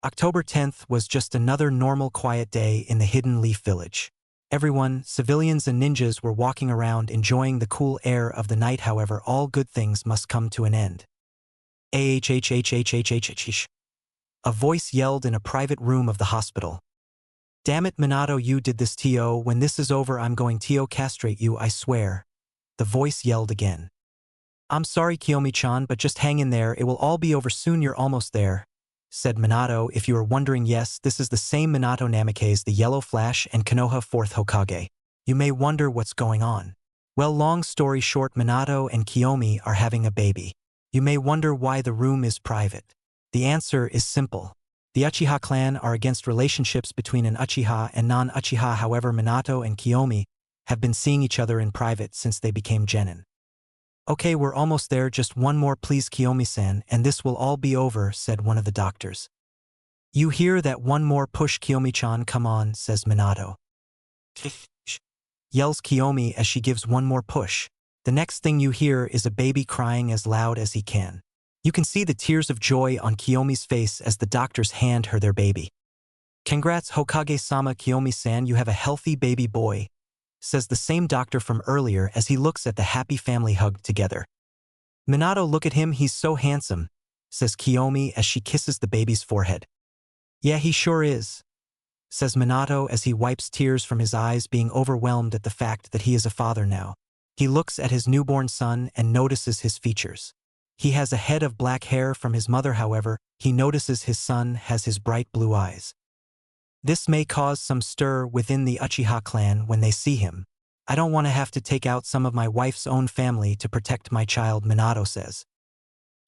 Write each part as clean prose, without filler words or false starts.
October 10th was just another normal quiet day in the Hidden Leaf Village. Everyone, civilians and ninjas, were walking around enjoying the cool air of the night. However, all good things must come to an end. AHHHHHHH. A voice yelled in a private room of the hospital. Damn it, Minato, you did this to. When this is over, I'm going to castrate you, I swear. The voice yelled again. I'm sorry, Kiyomi-chan, but just hang in there, it will all be over soon, you're almost there, said Minato. If you are wondering, yes, this is the same Minato Namikaze, the Yellow Flash and Konoha 4th Hokage. You may wonder what's going on. Well, long story short, Minato and Kiyomi are having a baby. You may wonder why the room is private. The answer is simple. The Uchiha clan are against relationships between an Uchiha and non-Uchiha. However, Minato and Kiyomi have been seeing each other in private since they became genin. Okay, we're almost there, just one more please, Kiyomi-san, and this will all be over, said one of the doctors. You hear that? One more push, Kiyomi-chan, come on, says Minato. Yells Kiyomi as she gives one more push. The next thing you hear is a baby crying as loud as he can. You can see the tears of joy on Kiyomi's face as the doctors hand her their baby. Congrats, Hokage-sama, Kiyomi-san, you have a healthy baby boy, says the same doctor from earlier as he looks at the happy family hugged together. Minato, look at him, he's so handsome, says Kiyomi as she kisses the baby's forehead. Yeah, he sure is, says Minato as he wipes tears from his eyes, being overwhelmed at the fact that he is a father now. He looks at his newborn son and notices his features. He has a head of black hair from his mother. However, he notices his son has his bright blue eyes. This may cause some stir within the Uchiha clan when they see him. I don't want to have to take out some of my wife's own family to protect my child, Minato says.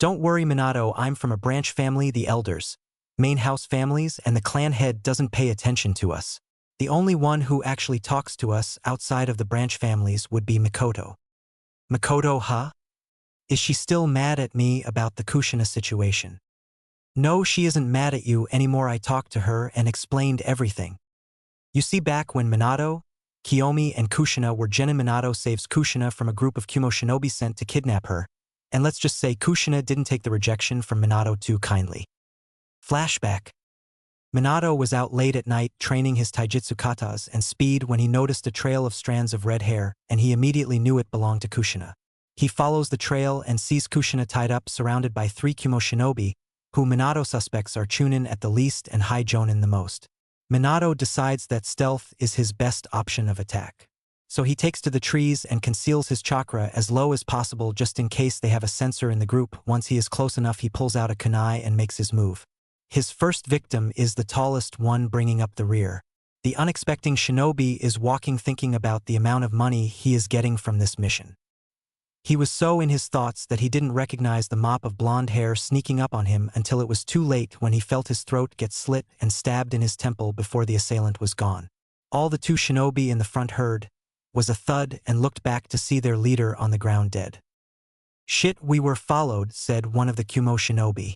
Don't worry, Minato, I'm from a branch family, the elders, main house families, and the clan head doesn't pay attention to us. The only one who actually talks to us outside of the branch families would be Mikoto. Mikoto, huh? Is she still mad at me about the Kushina situation? No, she isn't mad at you anymore. I talked to her and explained everything. You see, back when Minato, Kiyomi, and Kushina were genin, Minato saves Kushina from a group of Kumo shinobi sent to kidnap her, and let's just say Kushina didn't take the rejection from Minato too kindly. Flashback. Minato was out late at night training his taijutsu katas and speed when he noticed a trail of strands of red hair, and he immediately knew it belonged to Kushina. He follows the trail and sees Kushina tied up, surrounded by 3 Kumo shinobi, who Minato suspects are Chunin at the least and High Jonin the most. Minato decides that stealth is his best option of attack. So he takes to the trees and conceals his chakra as low as possible just in case they have a sensor in the group. Once he is close enough, he pulls out a kunai and makes his move. His first victim is the tallest one, bringing up the rear. The unexpected shinobi is walking, thinking about the amount of money he is getting from this mission. He was so in his thoughts that he didn't recognize the mop of blonde hair sneaking up on him until it was too late, when he felt his throat get slit and stabbed in his temple before the assailant was gone. All the 2 shinobi in the front heard was a thud and looked back to see their leader on the ground dead. Shit, we were followed, said one of the Kumo shinobi.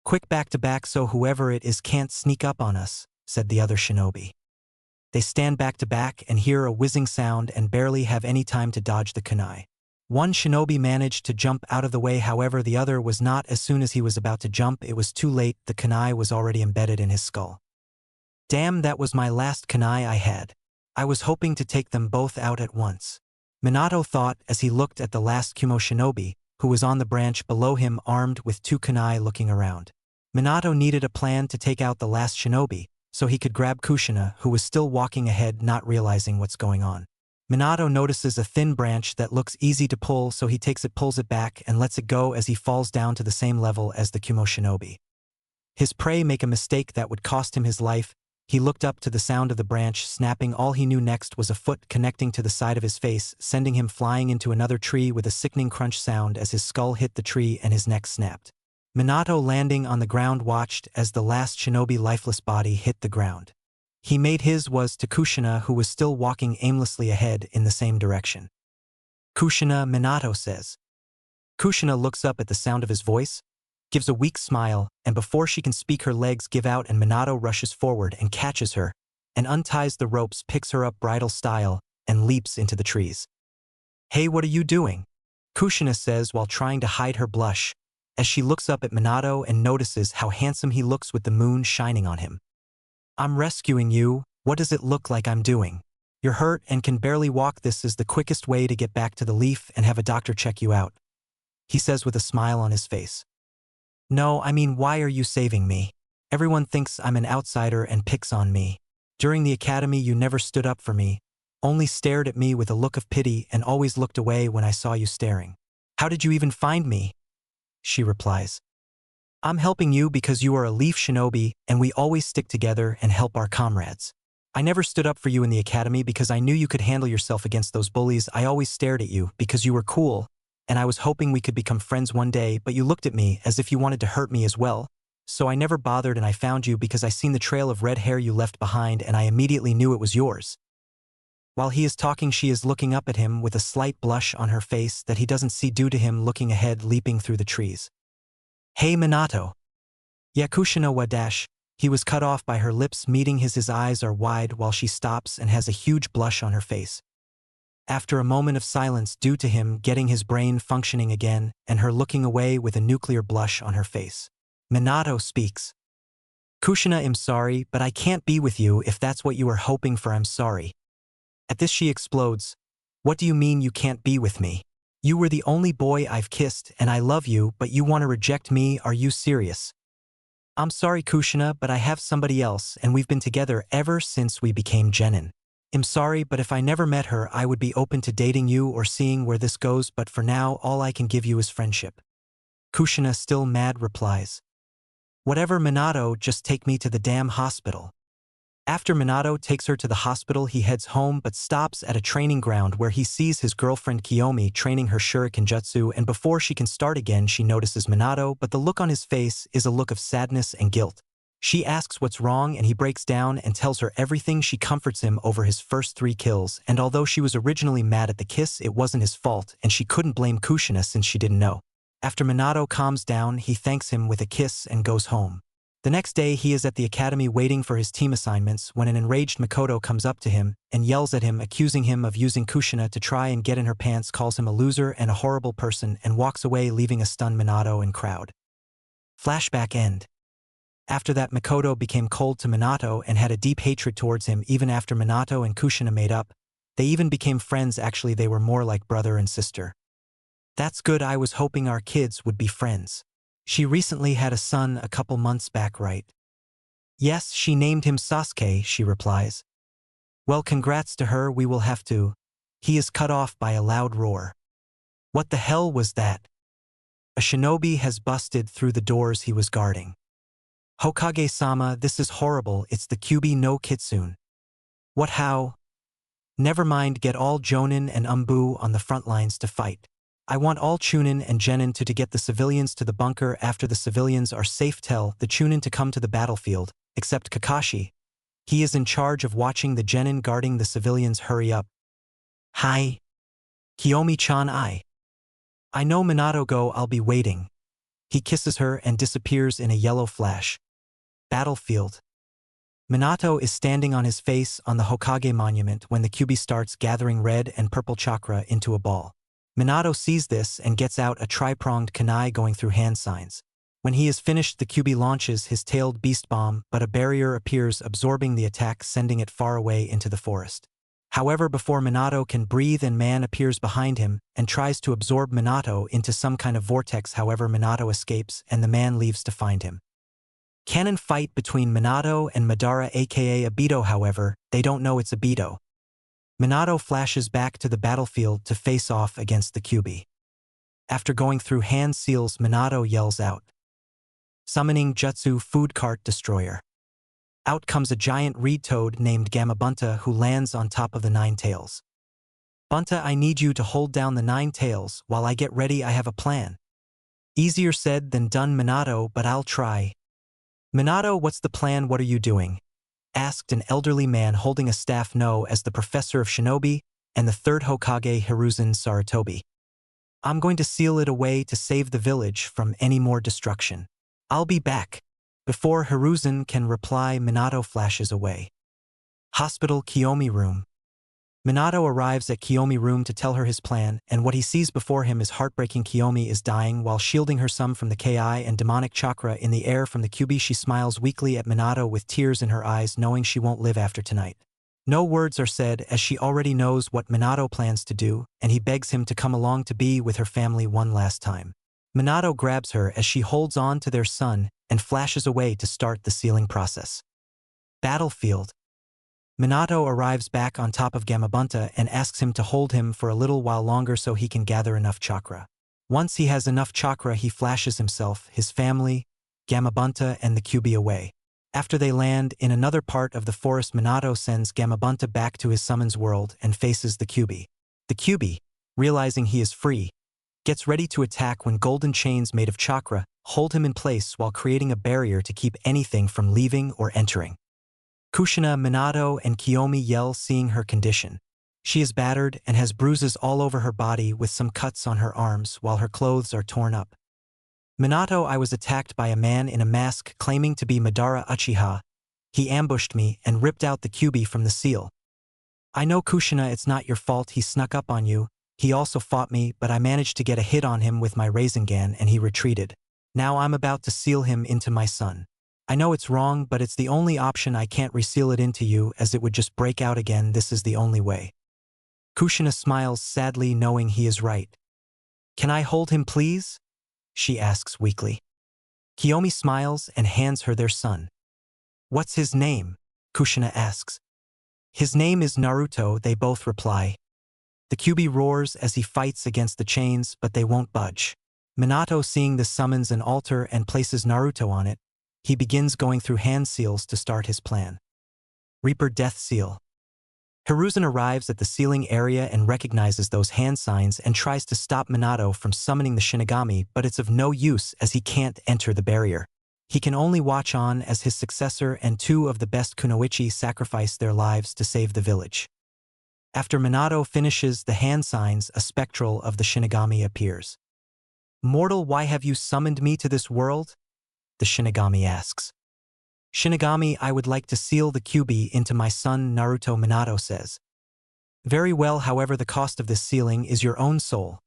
Quick, back to back so whoever it is can't sneak up on us, said the other shinobi. They stand back to back and hear a whizzing sound and barely have any time to dodge the kunai. One shinobi managed to jump out of the way, however the other was not. As soon as he was about to jump, it was too late, the kunai was already embedded in his skull. Damn, that was my last kunai I had. I was hoping to take them both out at once, Minato thought as he looked at the last Kumo shinobi, who was on the branch below him armed with 2 kunai looking around. Minato needed a plan to take out the last shinobi, so he could grab Kushina, who was still walking ahead, not realizing what's going on. Minato notices a thin branch that looks easy to pull, so he takes it, pulls it back, and lets it go as he falls down to the same level as the Kumo shinobi. His prey make a mistake that would cost him his life. He looked up to the sound of the branch snapping. All he knew next was a foot connecting to the side of his face, sending him flying into another tree with a sickening crunch sound as his skull hit the tree and his neck snapped. Minato, landing on the ground, watched as the last shinobi lifeless body hit the ground. He made his was to Kushina, who was still walking aimlessly ahead in the same direction. Kushina, Minato says. Kushina looks up at the sound of his voice, gives a weak smile, and before she can speak, her legs give out and Minato rushes forward and catches her, and unties the ropes, picks her up bridal style, and leaps into the trees. Hey, what are you doing? Kushina says while trying to hide her blush, as she looks up at Minato and notices how handsome he looks with the moon shining on him. I'm rescuing you, what does it look like I'm doing? You're hurt and can barely walk. This is the quickest way to get back to the Leaf and have a doctor check you out, he says with a smile on his face. No, I mean, why are you saving me? Everyone thinks I'm an outsider and picks on me. During the academy you never stood up for me, only stared at me with a look of pity and always looked away when I saw you staring. How did you even find me? She replies. I'm helping you because you are a Leaf shinobi and we always stick together and help our comrades. I never stood up for you in the academy because I knew you could handle yourself against those bullies. I always stared at you because you were cool, and I was hoping we could become friends one day, but you looked at me as if you wanted to hurt me as well. So I never bothered and I found you because I seen the trail of red hair you left behind and I immediately knew it was yours. While he is talking, she is looking up at him with a slight blush on her face that he doesn't see due to him looking ahead leaping through the trees. Hey Minato. Yakushino wa dash. He was cut off by her lips meeting his eyes are wide while she stops and has a huge blush on her face. After a moment of silence due to him getting his brain functioning again and her looking away with a nuclear blush on her face, Minato speaks. Kushina, I'm sorry, but I can't be with you if that's what you are hoping for. I'm sorry. At this she explodes. What do you mean you can't be with me? You were the only boy I've kissed and I love you, but you want to reject me? Are you serious? I'm sorry Kushina, but I have somebody else and we've been together ever since we became genin. I'm sorry, but if I never met her I would be open to dating you or seeing where this goes, but for now all I can give you is friendship. Kushina, still mad, replies. Whatever Minato, just take me to the damn hospital. After Minato takes her to the hospital he heads home but stops at a training ground where he sees his girlfriend Kiyomi training her shuriken jutsu, and before she can start again she notices Minato, but the look on his face is a look of sadness and guilt. She asks what's wrong and he breaks down and tells her everything. She comforts him over his first 3 kills, and although she was originally mad at the kiss it wasn't his fault and she couldn't blame Kushina since she didn't know. After Minato calms down he thanks him with a kiss and goes home. The next day he is at the academy waiting for his team assignments when an enraged Makoto comes up to him and yells at him, accusing him of using Kushina to try and get in her pants, calls him a loser and a horrible person, and walks away leaving a stunned Minato and crowd. Flashback end. After that Makoto became cold to Minato and had a deep hatred towards him even after Minato and Kushina made up. They even became friends. Actually they were more like brother and sister. That's good, I was hoping our kids would be friends. She recently had a son a couple months back, right? Yes, she named him Sasuke, she replies. Well, congrats to her, we will have to. He is cut off by a loud roar. What the hell was that? A shinobi has busted through the doors he was guarding. Hokage-sama, this is horrible, it's the Kyuubi no Kitsune. What, how? Never mind, get all Jonin and Umbu on the front lines to fight. I want all Chunin and Genin to get the civilians to the bunker. After the civilians are safe, tell the Chunin to come to the battlefield, except Kakashi. He is in charge of watching the Genin guarding the civilians. Hurry up. Hi. Kiyomi-chan, I know Minato, go, I'll be waiting. He kisses her and disappears in a yellow flash. Battlefield. Minato is standing on his face on the Hokage monument when the Kyuubi starts gathering red and purple chakra into a ball. Minato sees this and gets out a tri-pronged kunai going through hand signs. When he is finished the Kyuubi launches his tailed beast bomb, but a barrier appears absorbing the attack, sending it far away into the forest. However, before Minato can breathe, a man appears behind him and tries to absorb Minato into some kind of vortex. However, Minato escapes and the man leaves to find him. Canon fight between Minato and Madara aka Obito. However, they don't know it's Obito. Minato flashes back to the battlefield to face off against the Kyuubi. After going through hand seals, Minato yells out, summoning Jutsu Food Cart Destroyer. Out comes a giant reed toad named Gamabunta who lands on top of the 9 tails. Bunta, I need you to hold down the 9 tails while I get ready. I have a plan. Easier said than done, Minato, but I'll try. Minato, what's the plan? What are you doing? Asked an elderly man holding a staff known as the Professor of Shinobi and the 3rd Hokage Hiruzen Sarutobi. I'm going to seal it away to save the village from any more destruction. I'll be back. Before Hiruzen can reply, Minato flashes away. Hospital Kiyomi room. Minato arrives at Kiyomi's room to tell her his plan, and what he sees before him is heartbreaking. Kiyomi is dying while shielding her son from the Ki and demonic chakra in the air from the QB. She smiles weakly at Minato with tears in her eyes, knowing she won't live after tonight. No words are said as she already knows what Minato plans to do, and he begs him to come along to be with her family one last time. Minato grabs her as she holds on to their son and flashes away to start the sealing process. Battlefield. Minato arrives back on top of Gamabunta and asks him to hold him for a little while longer so he can gather enough chakra. Once he has enough chakra, he flashes himself, his family, Gamabunta, and the QB away. After they land in another part of the forest, Minato sends Gamabunta back to his summons world and faces the QB. The QB, realizing he is free, gets ready to attack when golden chains made of chakra hold him in place while creating a barrier to keep anything from leaving or entering. Kushina, Minato, and Kiyomi yell, seeing her condition. She is battered and has bruises all over her body with some cuts on her arms while her clothes are torn up. Minato, I was attacked by a man in a mask claiming to be Madara Uchiha. He ambushed me and ripped out the QB from the seal. I know, Kushina, it's not your fault. He snuck up on you. He also fought me, but I managed to get a hit on him with my Rasengan and he retreated. Now I'm about to seal him into my son. I know it's wrong, but it's the only option. I can't reseal it into you as it would just break out again. This is the only way. Kushina smiles sadly, knowing he is right. Can I hold him, please? She asks weakly. Kiyomi smiles and hands her their son. What's his name? Kushina asks. His name is Naruto, they both reply. The QB roars as he fights against the chains, but they won't budge. Minato, seeing this, summons an altar and places Naruto on it. He begins going through hand seals to start his plan. Reaper Death Seal. Hiruzen arrives at the sealing area and recognizes those hand signs and tries to stop Minato from summoning the Shinigami, but it's of no use as he can't enter the barrier. He can only watch on as his successor and two of the best kunoichi sacrifice their lives to save the village. After Minato finishes the hand signs, a spectral of the Shinigami appears. Mortal, why have you summoned me to this world? The Shinigami asks. Shinigami, I would like to seal the QB into my son Naruto, Minato says. Very well, however the cost of this sealing is your own soul,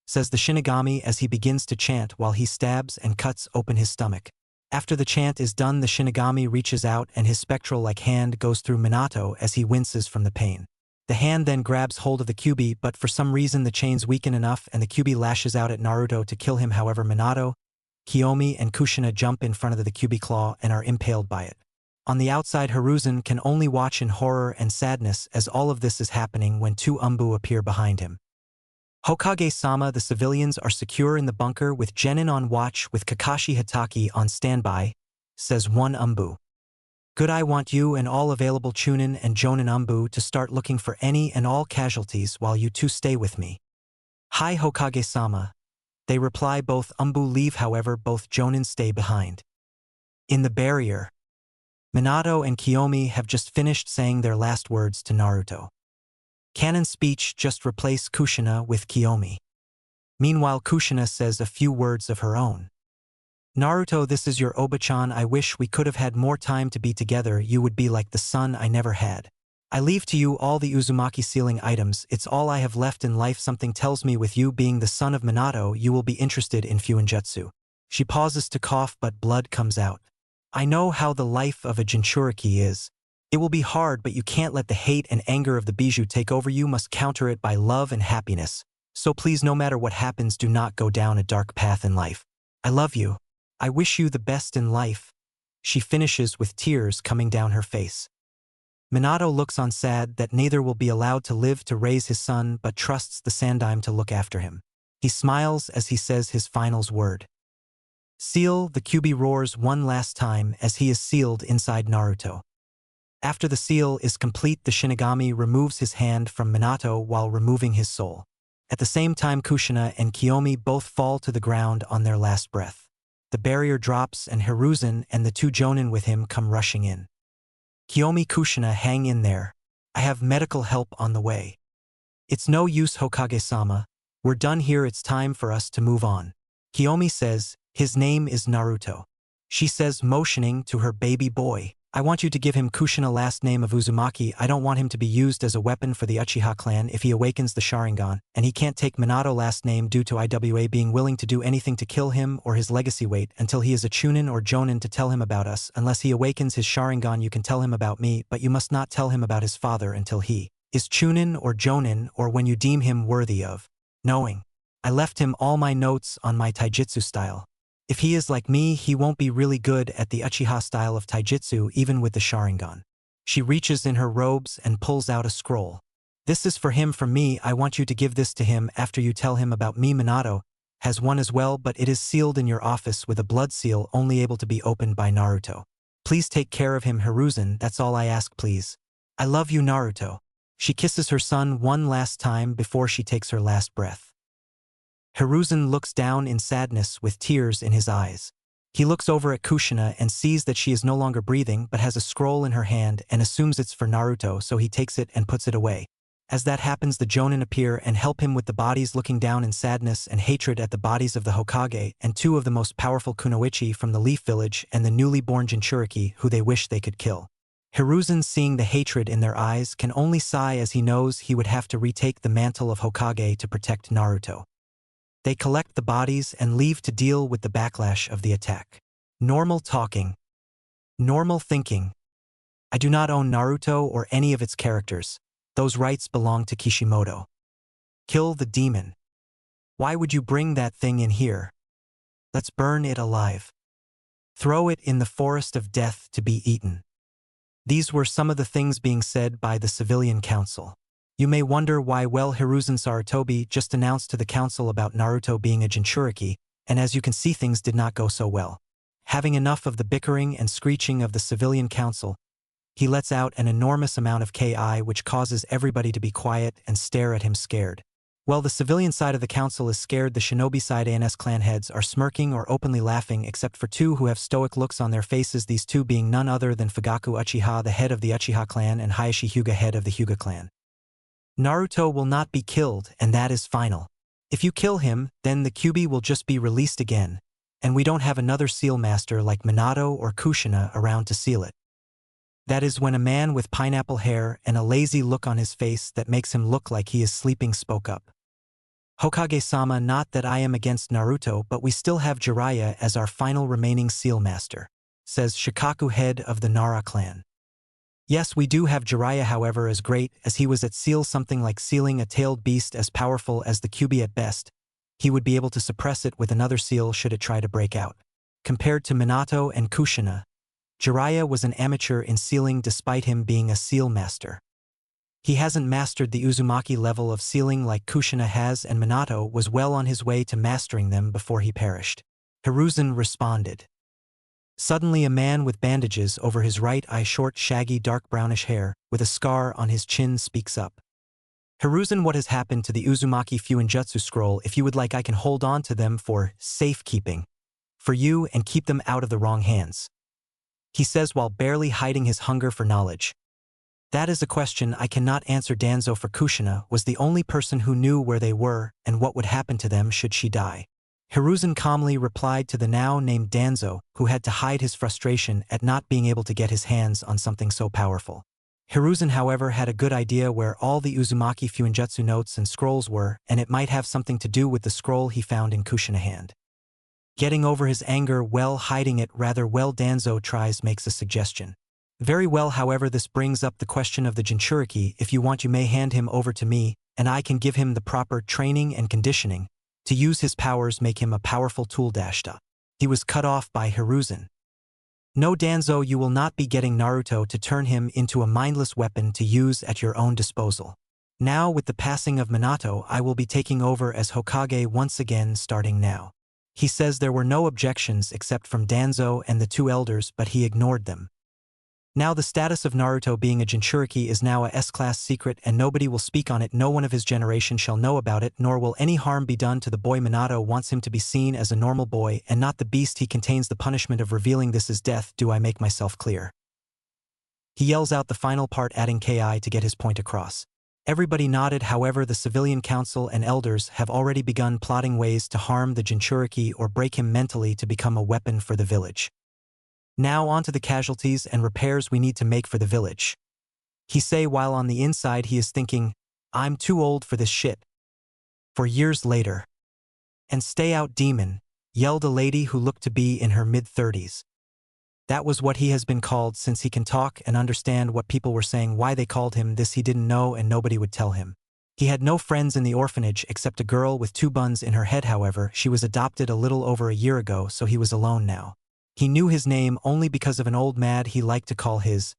says the Shinigami as he begins to chant while he stabs and cuts open his stomach. After the chant is done, the Shinigami reaches out and his spectral-like hand goes through Minato as he winces from the pain. The hand then grabs hold of the QB, but for some reason the chains weaken enough and the QB lashes out at Naruto to kill him. However, Minato, Kiyomi, and Kushina jump in front of the QB claw and are impaled by it. On the outside, Hiruzen can only watch in horror and sadness as all of this is happening when two Umbu appear behind him. Hokage-sama, the civilians are secure in the bunker with Genin on watch with Kakashi Hatake on standby, says one Umbu. Good, I want you and all available Chunin and Jonin Umbu to start looking for any and all casualties while you two stay with me. Hi, Hokage-sama. They reply. Both Umbu leave, however both Jonin stay behind. In the barrier, Minato and Kiyomi have just finished saying their last words to Naruto. Canon speech just replace Kushina with Kiyomi. Meanwhile, Kushina says a few words of her own. Naruto, this is your Oba-chan. I wish we could have had more time to be together. You would be like the son I never had. I leave to you all the Uzumaki sealing items. It's all I have left in life. Something tells me with you being the son of Minato, you will be interested in Fuinjutsu. She pauses to cough, but blood comes out. I know how the life of a Jinchuriki is. It will be hard, but you can't let the hate and anger of the Bijou take over. You must counter it by love and happiness. So please, no matter what happens, do not go down a dark path in life. I love you. I wish you the best in life. She finishes with tears coming down her face. Minato looks on, sad that neither will be allowed to live to raise his son, but trusts the Sandaime to look after him. He smiles as he says his finals word. Seal, the QB roars one last time as he is sealed inside Naruto. After the seal is complete, the Shinigami removes his hand from Minato while removing his soul. At the same time, Kushina and Kiyomi both fall to the ground on their last breath. The barrier drops and Hiruzen and the two Jonin with him come rushing in. Kiyomi, Kushina, hang in there. I have medical help on the way. It's no use, Hokage-sama. We're done here. It's time for us to move on. Kiyomi says, his name is Naruto. She says, motioning to her baby boy. I want you to give him Kushina last name of Uzumaki. I don't want him to be used as a weapon for the Uchiha clan if he awakens the Sharingan, and he can't take Minato last name due to IWA being willing to do anything to kill him or his legacy wait until he is a Chunin or Jonin to tell him about us. Unless he awakens his Sharingan you can tell him about me, but you must not tell him about his father until he is Chunin or Jonin or when you deem him worthy of knowing. I left him all my notes on my taijutsu style. If he is like me, he won't be really good at the Uchiha style of taijutsu even with the Sharingan. She reaches in her robes and pulls out a scroll. This is for him from me. I want you to give this to him after you tell him about me. Minato has one as well, but it is sealed in your office with a blood seal only able to be opened by Naruto. Please take care of him, Hiruzen, that's all I ask, please. I love you, Naruto. She kisses her son one last time before she takes her last breath. Hiruzen looks down in sadness with tears in his eyes. He looks over at Kushina and sees that she is no longer breathing but has a scroll in her hand and assumes it's for Naruto, so he takes it and puts it away. As that happens, the Jonin appear and help him with the bodies, looking down in sadness and hatred at the bodies of the Hokage and two of the most powerful kunoichi from the Leaf Village and the newly born Jinchuriki who they wish they could kill. Hiruzen, seeing the hatred in their eyes, can only sigh as he knows he would have to retake the mantle of Hokage to protect Naruto. They collect the bodies and leave to deal with the backlash of the attack. Normal talking. Normal thinking. I do not own Naruto or any of its characters. Those rights belong to Kishimoto. Kill the demon. Why would you bring that thing in here? Let's burn it alive. Throw it in the forest of death to be eaten. These were some of the things being said by the civilian council. You may wonder why. Well, Hiruzen Sarutobi just announced to the council about Naruto being a Jinchuriki, and as you can see things did not go so well. Having enough of the bickering and screeching of the civilian council, he lets out an enormous amount of Ki which causes everybody to be quiet and stare at him scared. While the civilian side of the council is scared, the shinobi side ANS clan heads are smirking or openly laughing except for two who have stoic looks on their faces, these two being none other than Fugaku Uchiha, the head of the Uchiha clan, and Hayashi Hyuga, head of the Hyuga clan. Naruto will not be killed, and that is final. If you kill him, then the Kyuubi will just be released again, and we don't have another seal master like Minato or Kushina around to seal it. That is when a man with pineapple hair and a lazy look on his face that makes him look like he is sleeping spoke up. Hokage-sama, not that I am against Naruto, but we still have Jiraiya as our final remaining seal master, says Shikaku, head of the Nara clan. Yes, we do have Jiraiya, however, as great as he was at seal something like sealing a tailed beast as powerful as the Kyuubi at best, he would be able to suppress it with another seal should it try to break out. Compared to Minato and Kushina, Jiraiya was an amateur in sealing despite him being a seal master. He hasn't mastered the Uzumaki level of sealing like Kushina has, and Minato was well on his way to mastering them before he perished. Hiruzen responded. Suddenly a man with bandages over his right eye, short, shaggy, dark brownish hair, with a scar on his chin, speaks up. Hiruzen, what has happened to the Uzumaki Fuinjutsu scroll? If you would like, I can hold on to them for safekeeping. For you, and keep them out of the wrong hands. He says while barely hiding his hunger for knowledge. That is a question I cannot answer. Danzo, for Kushina, was the only person who knew where they were and what would happen to them should she die. Hiruzen calmly replied to the now named Danzo, who had to hide his frustration at not being able to get his hands on something so powerful. Hiruzen, however, had a good idea where all the Uzumaki Fuinjutsu notes and scrolls were, and it might have something to do with the scroll he found in Kushina's hand. Getting over his anger, well, hiding it rather well, Danzo makes a suggestion. Very well, however, this brings up the question of the Jinchuriki. If you want, you may hand him over to me, and I can give him the proper training and conditioning to use his powers, make him a powerful tool. He was cut off by Hiruzen. No, Danzo, you will not be getting Naruto to turn him into a mindless weapon to use at your own disposal. Now, with the passing of Minato, I will be taking over as Hokage once again, starting now. He says there were no objections except from Danzo and the two elders, but he ignored them. Now the status of Naruto being a Jinchuriki is now a S-class secret, and nobody will speak on it. No one of his generation shall know about it, nor will any harm be done to the boy. Minato wants him to be seen as a normal boy and not the beast he contains. The punishment of revealing this is death. Do I make myself clear? He yells out the final part, adding Ki to get his point across. Everybody nodded. However, the civilian council and elders have already begun plotting ways to harm the Jinchuriki or break him mentally to become a weapon for the village. Now on to the casualties and repairs we need to make for the village. He say while on the inside he is thinking, I'm too old for this shit. For years later. And stay out demon, yelled a lady who looked to be in her mid-30s. That was what he has been called since he can talk and understand what people were saying. Why they called him this he didn't know and nobody would tell him. He had no friends in the orphanage except a girl with 2 buns in her head. However, she was adopted a little over a year ago, so he was alone now. He knew his name only because of an old man he liked to call his.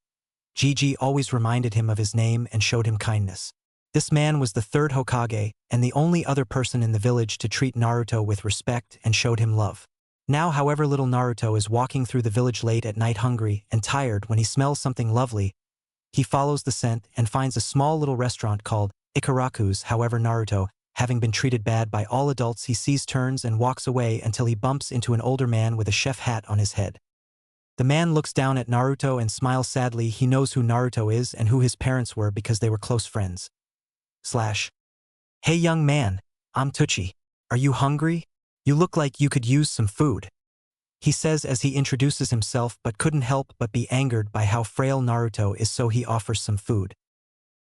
Gigi always reminded him of his name and showed him kindness. This man was the 3rd Hokage and the only other person in the village to treat Naruto with respect and showed him love. Now, however, little Naruto is walking through the village late at night hungry and tired when he smells something lovely. He follows the scent and finds a small little restaurant called Ikaraku's. However, Naruto, having been treated bad by all adults, he sees, turns and walks away until he bumps into an older man with a chef hat on his head. The man looks down at Naruto and smiles sadly. He knows who Naruto is and who his parents were because they were close friends. Hey young man, I'm Tucci. Are you hungry? You look like you could use some food. He says as he introduces himself, but couldn't help but be angered by how frail Naruto is, so he offers some food.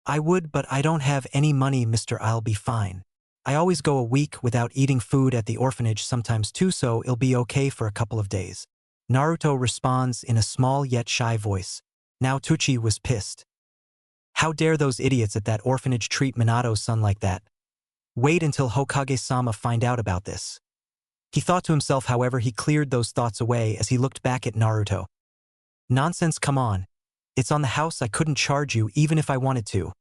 I would, but I don't have any money, mister. I'll be fine. I always go a week without eating food at the orphanage, sometimes 2, so it'll be okay for a couple of days. Naruto responds in a small yet shy voice. Now Tucci was pissed. How dare those idiots at that orphanage treat Minato's son like that? Wait until Hokage-sama find out about this. He thought to himself. However, he cleared those thoughts away as he looked back at Naruto. Nonsense, come on. It's on the house. I couldn't charge you even if I wanted to.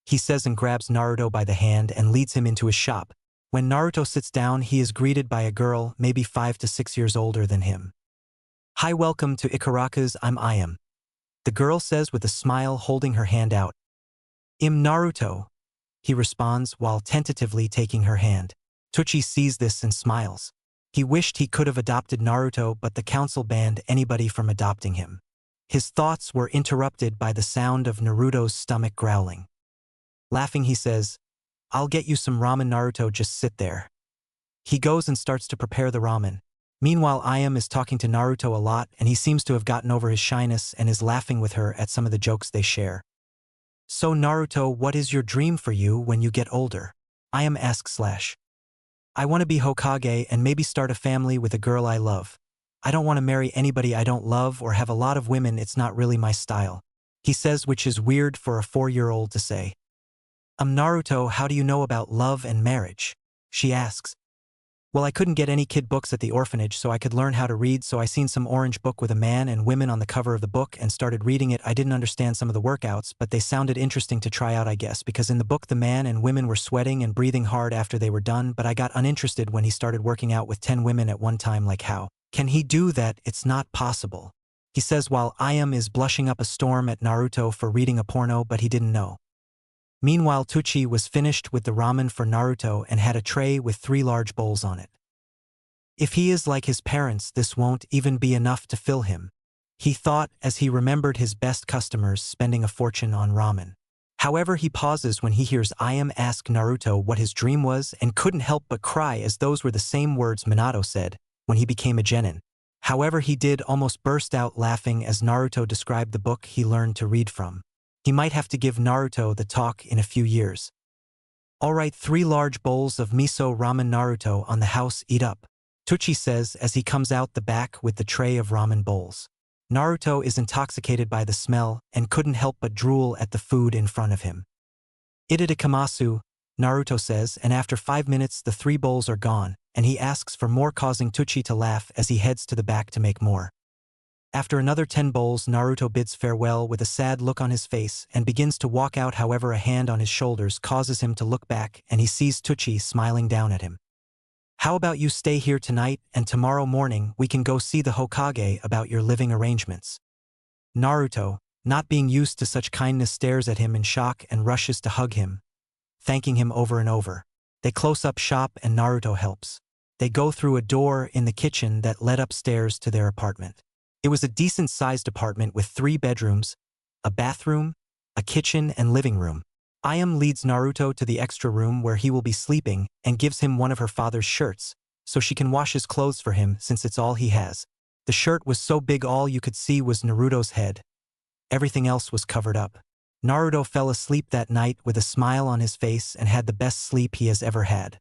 He says and grabs Naruto by the hand and leads him into his shop. When Naruto sits down, he is greeted by a girl, maybe 5 to 6 years older than him. Hi, welcome to Ikaraku's. I'm Ayam. The girl says with a smile, holding her hand out. Naruto, he responds while tentatively taking her hand. Tucci sees this and smiles. He wished he could have adopted Naruto, but the council banned anybody from adopting him. His thoughts were interrupted by the sound of Naruto's stomach growling. Laughing, he says, I'll get you some ramen. Naruto, just sit there. He goes and starts to prepare the ramen. Meanwhile, Ayam is talking to Naruto a lot, and he seems to have gotten over his shyness and is laughing with her at some of the jokes they share. So Naruto, what is your dream for you when you get older? Ayam asks. I want to be Hokage and maybe start a family with a girl I love. I don't want to marry anybody I don't love or have a lot of women. It's not really my style. He says, which is weird for a 4-year-old to say. Naruto, how do you know about love and marriage? She asks. Well, I couldn't get any kid books at the orphanage, so I could learn how to read, so I seen some orange book with a man and women on the cover of the book and started reading it. I didn't understand some of the workouts, but they sounded interesting to try out, I guess, because in the book the man and women were sweating and breathing hard after they were done, but I got uninterested when he started working out with 10 women at one time. Like, how can he do that? It's not possible. He says while Ayam is blushing up a storm at Naruto for reading a porno, but he didn't know. Meanwhile, Tucci was finished with the ramen for Naruto and had a tray with 3 large bowls on it. If he is like his parents, this won't even be enough to fill him, he thought as he remembered his best customers spending a fortune on ramen. However, he pauses when he hears Ayam ask Naruto what his dream was and couldn't help but cry, as those were the same words Minato said when he became a genin. However, he did almost burst out laughing as Naruto described the book he learned to read from. He might have to give Naruto the talk in a few years. Alright, 3 large bowls of miso ramen. Naruto, on the house, eat up. Tucci says as he comes out the back with the tray of ramen bowls. Naruto is intoxicated by the smell and couldn't help but drool at the food in front of him. Itadakamasu, Naruto says, and after 5 minutes the 3 bowls are gone, and he asks for more, causing Tucci to laugh as he heads to the back to make more. After another 10 bowls, Naruto bids farewell with a sad look on his face and begins to walk out. However, a hand on his shoulders causes him to look back and he sees Tucci smiling down at him. How about you stay here tonight and tomorrow morning we can go see the Hokage about your living arrangements? Naruto, not being used to such kindness, stares at him in shock and rushes to hug him, thanking him over and over. They close up shop and Naruto helps. They go through a door in the kitchen that led upstairs to their apartment. It was a decent-sized apartment with 3 bedrooms, a bathroom, a kitchen, and living room. Ayam leads Naruto to the extra room where he will be sleeping and gives him one of her father's shirts, so she can wash his clothes for him since it's all he has. The shirt was so big all you could see was Naruto's head. Everything else was covered up. Naruto fell asleep that night with a smile on his face and had the best sleep he has ever had.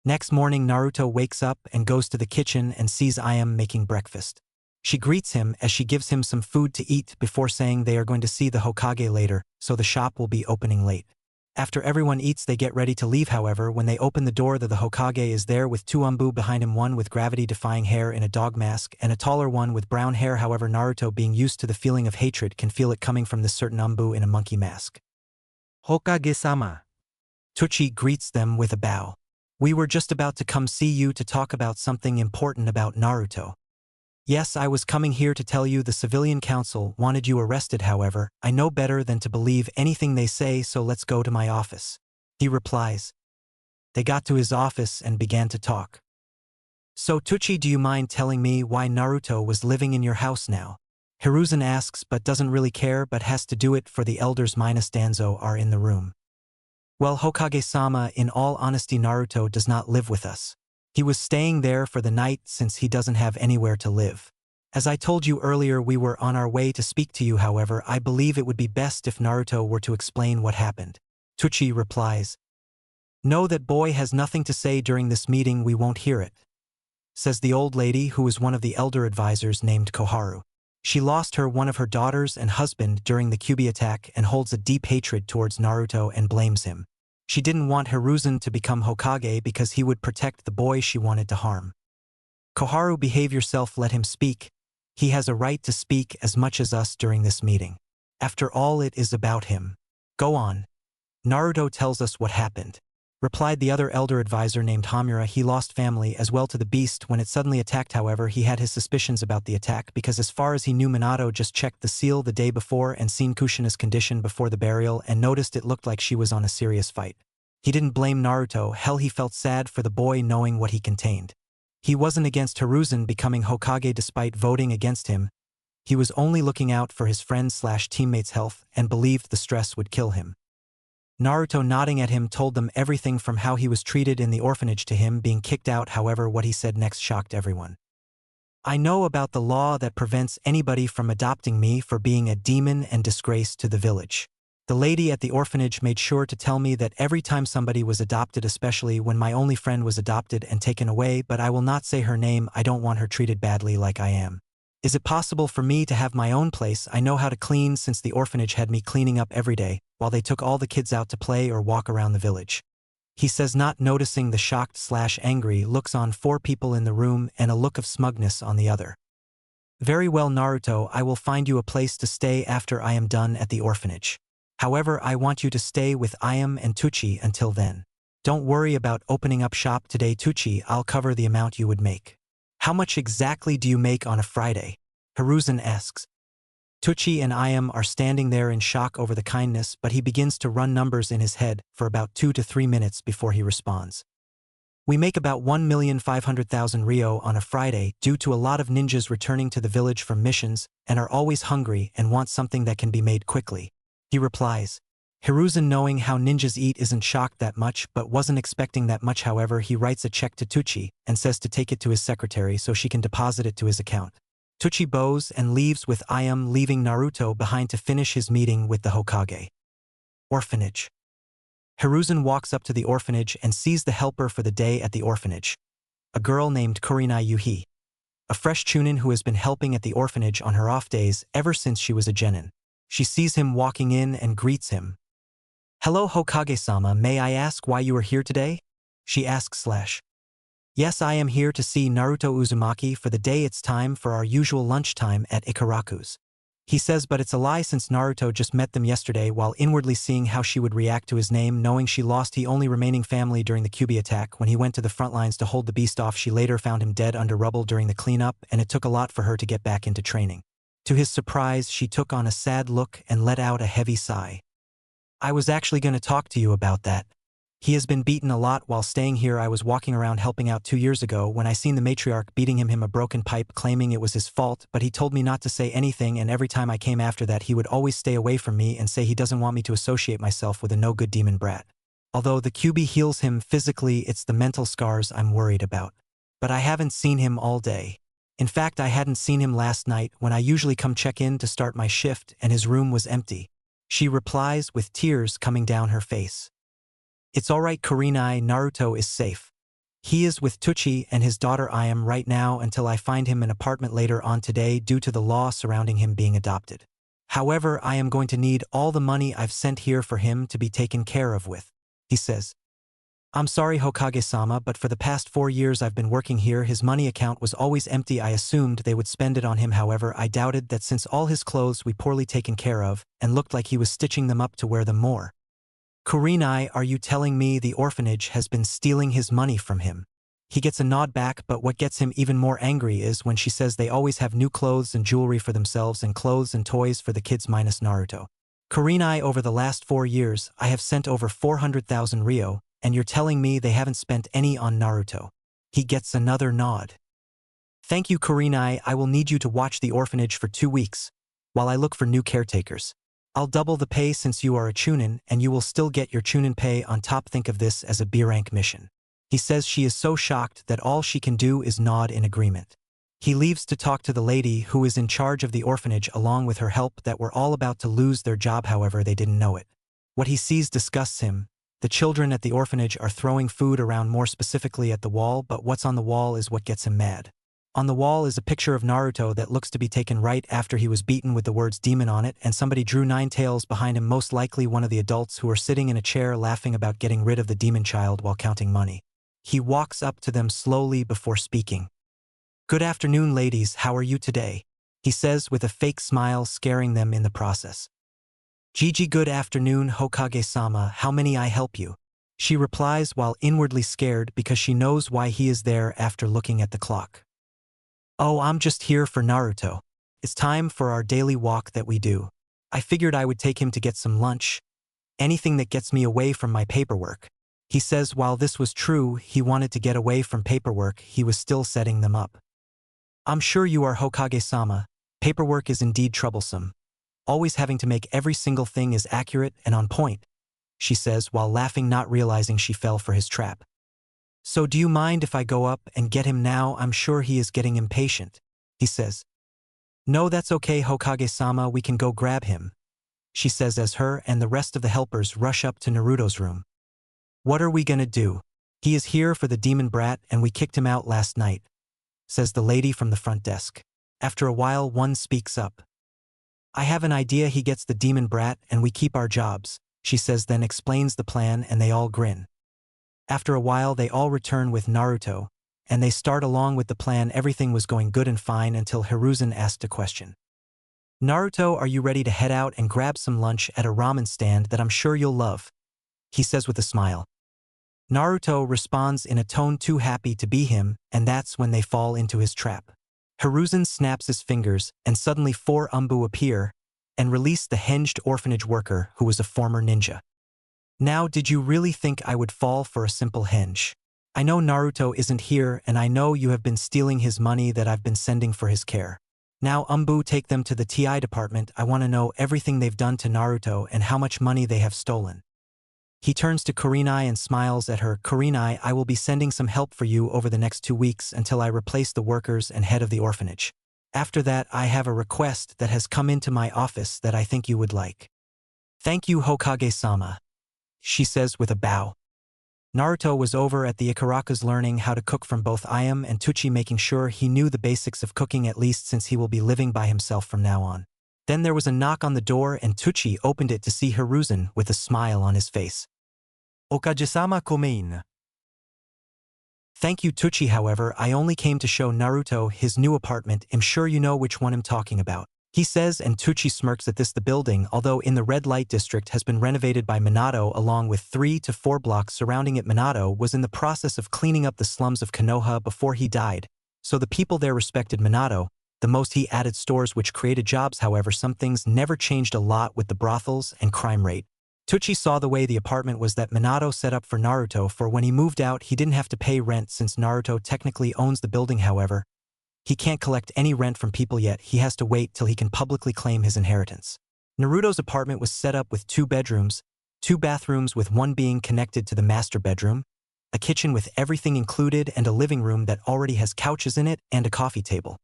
Next morning Naruto wakes up and goes to the kitchen and sees Ayam making breakfast. She greets him as she gives him some food to eat before saying they are going to see the Hokage later, so the shop will be opening late. After everyone eats they get ready to leave. However, when they open the door the Hokage is there with two Umbu behind him, one with gravity-defying hair in a dog mask and a taller one with brown hair. However, Naruto, being used to the feeling of hatred, can feel it coming from this certain Umbu in a monkey mask. Hokage-sama. Tucci greets them with a bow. We were just about to come see you to talk about something important about Naruto. Yes, I was coming here to tell you the civilian council wanted you arrested. However, I know better than to believe anything they say, so let's go to my office. He replies. They got to his office and began to talk. So Tucci, do you mind telling me why Naruto was living in your house now? Hiruzen asks but doesn't really care, but has to do it for the elders minus Danzo are in the room. Well, Hokage-sama, in all honesty Naruto does not live with us. He was staying there for the night since he doesn't have anywhere to live. As I told you earlier, we were on our way to speak to you. However, I believe it would be best if Naruto were to explain what happened. Tucci replies. No, that boy has nothing to say during this meeting, we won't hear it. Says the old lady who is one of the elder advisors named Koharu. She lost one of her daughters and husband during the Kyuubi attack and holds a deep hatred towards Naruto and blames him. She didn't want Hiruzen to become Hokage because he would protect the boy she wanted to harm. Koharu, behave yourself, let him speak. He has a right to speak as much as us during this meeting. After all, it is about him. Go on. Naruto tells us what happened. Replied the other elder advisor named Hamura. He lost family as well to the beast when it suddenly attacked. However, he had his suspicions about the attack because as far as he knew, Minato just checked the seal the day before and seen Kushina's condition before the burial and noticed it looked like she was on a serious fight. He didn't blame Naruto. Hell, he felt sad for the boy knowing what he contained. He wasn't against Hiruzen becoming Hokage despite voting against him. He was only looking out for his friends/teammates' health and believed the stress would kill him. Naruto, nodding at him, told them everything from how he was treated in the orphanage to him being kicked out. However, what he said next shocked everyone. I know about the law that prevents anybody from adopting me for being a demon and disgrace to the village. The lady at the orphanage made sure to tell me that every time somebody was adopted, especially when my only friend was adopted and taken away, but I will not say her name, I don't want her treated badly like I am. Is it possible for me to have my own place? I know how to clean since the orphanage had me cleaning up every day, while they took all the kids out to play or walk around the village. He says, not noticing the shocked/angry looks on four people in the room and a look of smugness on the other. Very well, Naruto, I will find you a place to stay after I am done at the orphanage. However, I want you to stay with Ayam and Tucci until then. Don't worry about opening up shop today, Tucci, I'll cover the amount you would make. How much exactly do you make on a Friday? Hiruzen asks. Tucci and Ayam are standing there in shock over the kindness, but he begins to run numbers in his head for about 2 to 3 minutes before he responds. We make about 1,500,000 Ryo on a Friday due to a lot of ninjas returning to the village from missions and are always hungry and want something that can be made quickly. He replies. Hiruzen, knowing how ninjas eat, isn't shocked that much but wasn't expecting that much. However, he writes a check to Tucci and says to take it to his secretary so she can deposit it to his account. Tucci bows and leaves with Ayam, leaving Naruto behind to finish his meeting with the Hokage. Orphanage. Hiruzen walks up to the orphanage and sees the helper for the day at the orphanage, a girl named Kurinai Yuhi, a fresh Chunin who has been helping at the orphanage on her off days ever since she was a genin. She sees him walking in and greets him. Hello, Hokage-sama, may I ask why you are here today? She asks. Yes, I am here to see Naruto Uzumaki for the day. It's time for our usual lunchtime at Ikaraku's. He says, but it's a lie since Naruto just met them yesterday. While inwardly seeing how she would react to his name, knowing she lost the only remaining family during the Kyuubi attack when he went to the front lines to hold the beast off. She later found him dead under rubble during the cleanup, and it took a lot for her to get back into training. To his surprise, she took on a sad look and let out a heavy sigh. I was actually going to talk to you about that. He has been beaten a lot while staying here. I was walking around helping out 2 years ago when I seen the matriarch beating him a broken pipe, claiming it was his fault, but he told me not to say anything, and every time I came after that he would always stay away from me and say he doesn't want me to associate myself with a no-good demon brat. Although the Kyuubi heals him physically, it's the mental scars I'm worried about. But I haven't seen him all day. In fact, I hadn't seen him last night when I usually come check in to start my shift and his room was empty. She replies with tears coming down her face. It's alright Kurenai, Naruto is safe. He is with Tucci and his daughter. I am right now until I find him an apartment later on today due to the law surrounding him being adopted. However, I am going to need all the money I've sent here for him to be taken care of with, he says. I'm sorry Hokage-sama, but for the past 4 years I've been working here, his money account was always empty. I assumed they would spend it on him. However, I doubted that since all his clothes we poorly taken care of and looked like he was stitching them up to wear them more. Kurenai, are you telling me the orphanage has been stealing his money from him? He gets a nod back, but what gets him even more angry is when she says they always have new clothes and jewelry for themselves and clothes and toys for the kids minus Naruto. Kurenai, over the last 4 years, I have sent over 400,000 Ryo, and you're telling me they haven't spent any on Naruto. He gets another nod. Thank you Kurenai, I will need you to watch the orphanage for 2 weeks, while I look for new caretakers. I'll double the pay since you are a Chunin, and you will still get your Chunin pay on top. Think of this as a B-rank mission. He says she is so shocked that all she can do is nod in agreement. He leaves to talk to the lady who is in charge of the orphanage along with her help that were all about to lose their job. However, they didn't know it. What he sees disgusts him. The children at the orphanage are throwing food around, more specifically at the wall, but what's on the wall is what gets him mad. On the wall is a picture of Naruto that looks to be taken right after he was beaten with the words demon on it, and somebody drew 9 tails behind him, most likely one of the adults who are sitting in a chair laughing about getting rid of the demon child while counting money. He walks up to them slowly before speaking. Good afternoon ladies, how are you today? He says with a fake smile, scaring them in the process. Gigi, good afternoon Hokage-sama, how may I help you? She replies while inwardly scared because she knows why he is there after looking at the clock. Oh, I'm just here for Naruto. It's time for our daily walk that we do. I figured I would take him to get some lunch. Anything that gets me away from my paperwork. He says while this was true, he wanted to get away from paperwork, he was still setting them up. I'm sure you are Hokage-sama. Paperwork is indeed troublesome. Always having to make every single thing is accurate and on point, she says while laughing, not realizing she fell for his trap. So do you mind if I go up and get him now? I'm sure he is getting impatient, he says. No, that's okay Hokage-sama, we can go grab him, she says as her and the rest of the helpers rush up to Naruto's room. What are we gonna do? He is here for the demon brat and we kicked him out last night, says the lady from the front desk. After a while, one speaks up. I have an idea, he gets the demon brat and we keep our jobs, she says, then explains the plan and they all grin. After a while they all return with Naruto, and they start along with the plan. Everything was going good and fine until Hiruzen asked a question. Naruto, are you ready to head out and grab some lunch at a ramen stand that I'm sure you'll love? He says with a smile. Naruto responds in a tone too happy to be him, and that's when they fall into his trap. Hiruzen snaps his fingers, and suddenly 4 Umbu appear and release the hinged orphanage worker who was a former ninja. Now, did you really think I would fall for a simple hinge? I know Naruto isn't here, and I know you have been stealing his money that I've been sending for his care. Now, Umbu, take them to the TI department. I want to know everything they've done to Naruto and how much money they have stolen. He turns to Kurenai and smiles at her. Kurenai, I will be sending some help for you over the next 2 weeks until I replace the workers and head of the orphanage. After that, I have a request that has come into my office that I think you would like. Thank you, Hokage-sama, she says with a bow. Naruto was over at the Ikarakas learning how to cook from both Ayam and Tucci, making sure he knew the basics of cooking at least since he will be living by himself from now on. Then there was a knock on the door and Tucci opened it to see Hiruzen with a smile on his face. Okage-sama komein. Thank you Tucci, however, I only came to show Naruto his new apartment. I'm sure you know which one I'm talking about, he says, and Tucci smirks at this. The building, although in the red light district, has been renovated by Minato along with 3 to 4 blocks surrounding it. Minato was in the process of cleaning up the slums of Konoha before he died, so the people there respected Minato. The most he added stores which created jobs. However, some things never changed a lot with the brothels and crime rate. Tucci saw the way the apartment was that Minato set up for Naruto, for when he moved out he didn't have to pay rent since Naruto technically owns the building. However, he can't collect any rent from people yet. He has to wait till he can publicly claim his inheritance. Naruto's apartment was set up with 2 bedrooms, 2 bathrooms with one being connected to the master bedroom, a kitchen with everything included and a living room that already has couches in it and a coffee table.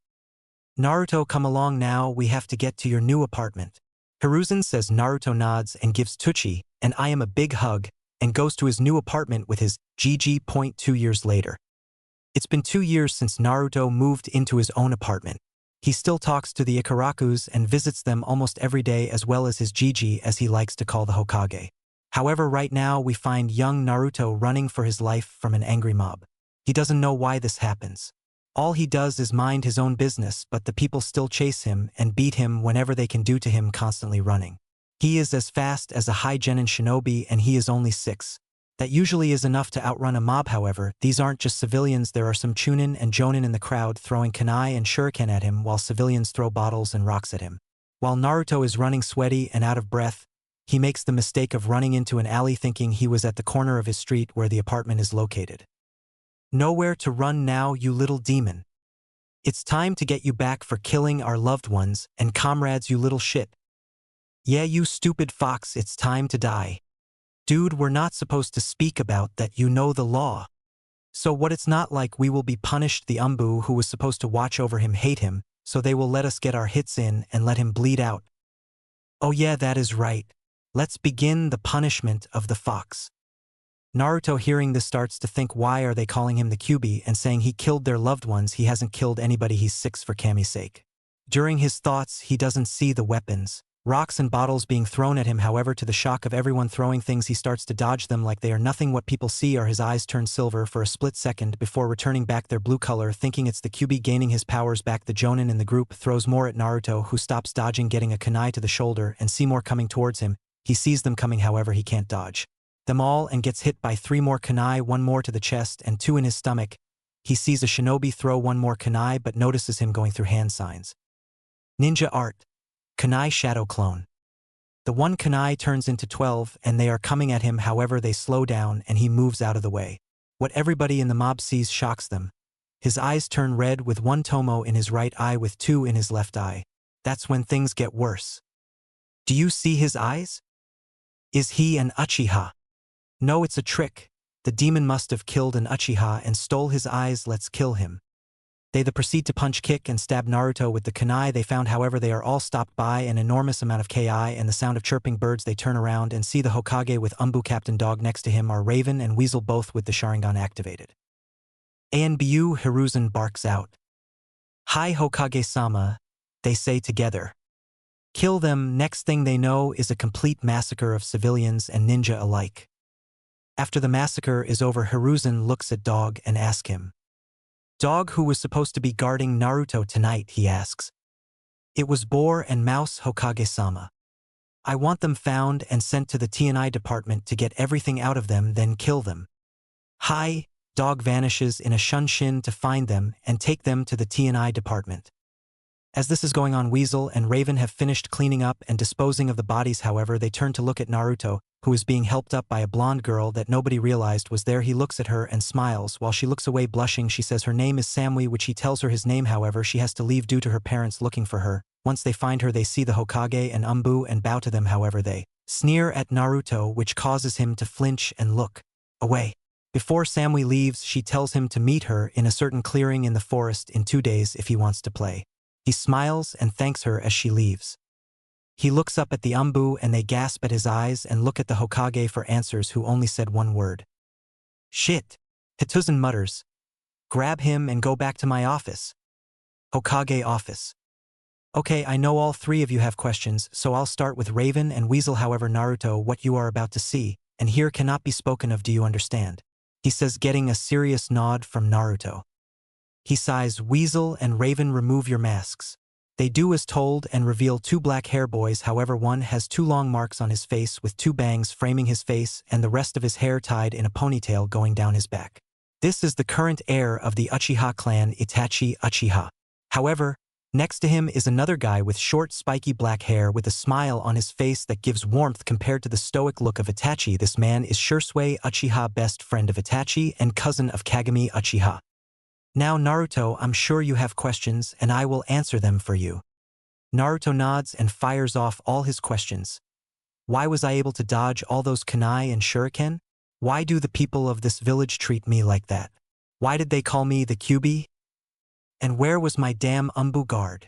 Naruto, come along now, we have to get to your new apartment. Hiruzen says. Naruto nods and gives Tucci and I am a big hug and goes to his new apartment with his GG. 2 years later. It's been 2 years since Naruto moved into his own apartment. He still talks to the Ikarakus and visits them almost every day, as well as his Gigi, as he likes to call the Hokage. However, right now we find young Naruto running for his life from an angry mob. He doesn't know why this happens. All he does is mind his own business, but the people still chase him and beat him whenever they can due to him constantly running. He is as fast as a high genin shinobi and he is only 6. That usually is enough to outrun a mob. However, these aren't just civilians, there are some Chunin and Jonin in the crowd throwing kunai and shuriken at him while civilians throw bottles and rocks at him. While Naruto is running sweaty and out of breath, he makes the mistake of running into an alley thinking he was at the corner of his street where the apartment is located. Nowhere to run now, you little demon. It's time to get you back for killing our loved ones and comrades, you little shit. Yeah, you stupid fox, it's time to die. Dude, we're not supposed to speak about that, you know the law. So what, it's not like we will be punished. The Umbu who was supposed to watch over him hate him, so they will let us get our hits in and let him bleed out. Oh yeah, that is right. Let's begin the punishment of the fox. Naruto, hearing this, starts to think, why are they calling him the Kyuubi and saying he killed their loved ones? He hasn't killed anybody, he's 6 for Kami's sake. During his thoughts, he doesn't see the weapons, rocks and bottles being thrown at him. However, to the shock of everyone throwing things, he starts to dodge them like they are nothing. What people see are his eyes turn silver for a split second before returning back their blue color, thinking it's the Kyuubi gaining his powers back. The Jonin in the group throws more at Naruto, who stops dodging, getting a kunai to the shoulder, and see more coming towards him. He sees them coming, however he can't dodge them all and gets hit by 3 more kunai, 1 more to the chest and 2 in his stomach. He sees a shinobi throw 1 more kunai but notices him going through hand signs. Ninja art. Kunai shadow clone. The 1 kunai turns into 12 and they are coming at him, however they slow down and he moves out of the way. What everybody in the mob sees shocks them. His eyes turn red with 1 tomo in his right eye with 2 in his left eye. That's when things get worse. Do you see his eyes? Is he an Uchiha? No, it's a trick. The demon must have killed an Uchiha and stole his eyes. Let's kill him. They proceed to punch, kick, and stab Naruto with the kunai they found. However, they are all stopped by an enormous amount of ki and the sound of chirping birds. They turn around and see the Hokage with Umbu. Captain Dog next to him are Raven and Weasel, both with the sharingan activated. Anbu Hiruzen barks out. Hi Hokage-sama, they say together. Kill them. Next thing they know is a complete massacre of civilians and ninja alike. After the massacre is over, Hiruzen looks at Dog and asks him. Dog, who was supposed to be guarding Naruto tonight, he asks. It was Boar and Mouse, Hokage-sama. I want them found and sent to the TNI department to get everything out of them, then kill them. Hi, Dog vanishes in a shunshin to find them and take them to the TNI department. As this is going on, Weasel and Raven have finished cleaning up and disposing of the bodies. However, they turn to look at Naruto, who is being helped up by a blonde girl that nobody realized was there. He looks at her and smiles. While she looks away blushing, she says her name is Samui, which he tells her his name. However, she has to leave due to her parents looking for her. Once they find her, they see the Hokage and Umbu and bow to them. However, they sneer at Naruto, which causes him to flinch and look away. Before Samui leaves, she tells him to meet her in a certain clearing in the forest in 2 days if he wants to play. He smiles and thanks her as she leaves. He looks up at the Umbu and they gasp at his eyes and look at the Hokage for answers, who only said 1 word. Shit. Hiruzen mutters. Grab him and go back to my office. Hokage office. Okay, I know all 3 of you have questions, so I'll start with Raven and Weasel. However, Naruto, what you are about to see and hear cannot be spoken of. Do you understand? He says, getting a serious nod from Naruto. He sighs. Weasel and Raven, remove your masks. They do as told and reveal 2 black hair boys. However, one has 2 long marks on his face with 2 bangs framing his face and the rest of his hair tied in a ponytail going down his back. This is the current heir of the Uchiha clan, Itachi Uchiha. However, next to him is another guy with short spiky black hair with a smile on his face that gives warmth compared to the stoic look of Itachi. This man is Shursui Uchiha, best friend of Itachi and cousin of Kagami Uchiha. Now Naruto, I'm sure you have questions and I will answer them for you. Naruto nods and fires off all his questions. Why was I able to dodge all those kunai and shuriken? Why do the people of this village treat me like that? Why did they call me the Kyuubi? And where was my damn Umbu guard?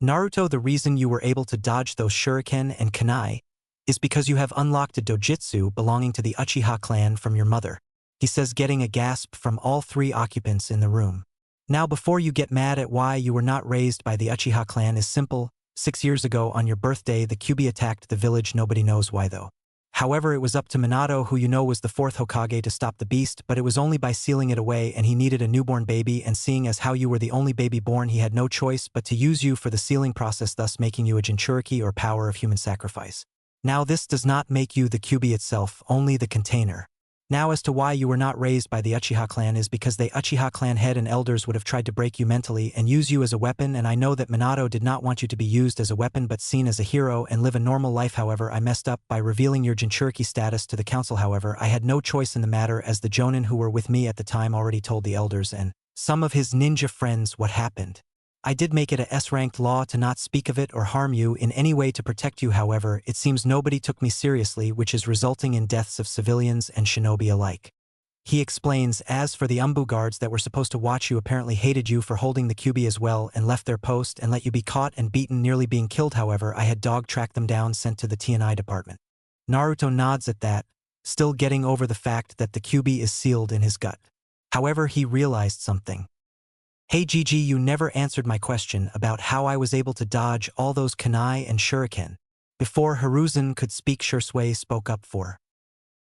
Naruto, the reason you were able to dodge those shuriken and kunai is because you have unlocked a dojutsu belonging to the Uchiha clan from your mother, he says, getting a gasp from all three occupants in the room. Now before you get mad at why you were not raised by the Uchiha clan is simple. 6 years ago on your birthday the Kyuubi attacked the village, nobody knows why though. However, it was up to Minato, who you know was the fourth Hokage, to stop the beast, but it was only by sealing it away, and he needed a newborn baby, and seeing as how you were the only baby born he had no choice but to use you for the sealing process, thus making you a Jinchuriki or power of human sacrifice. Now this does not make you the Kyuubi itself, only the container. Now as to why you were not raised by the Uchiha clan is because the Uchiha clan head and elders would have tried to break you mentally and use you as a weapon, and I know that Minato did not want you to be used as a weapon but seen as a hero and live a normal life. However, I messed up by revealing your Jinchuriki status to the council. However, I had no choice in the matter, as the Jonin who were with me at the time already told the elders and some of his ninja friends what happened. I did make it a S-ranked law to not speak of it or harm you in any way to protect you. However, it seems nobody took me seriously, which is resulting in deaths of civilians and shinobi alike. He explains, as for the Umbu guards that were supposed to watch you apparently hated you for holding the Kyuubi as well and left their post and let you be caught and beaten, nearly being killed. However, I had dog-tracked them down, sent to the T&I department. Naruto nods at that, still getting over the fact that the Kyuubi is sealed in his gut. However, he realized something. Hey Gigi, you never answered my question about how I was able to dodge all those kunai and shuriken. Before Hiruzen could speak, Shursui spoke up for.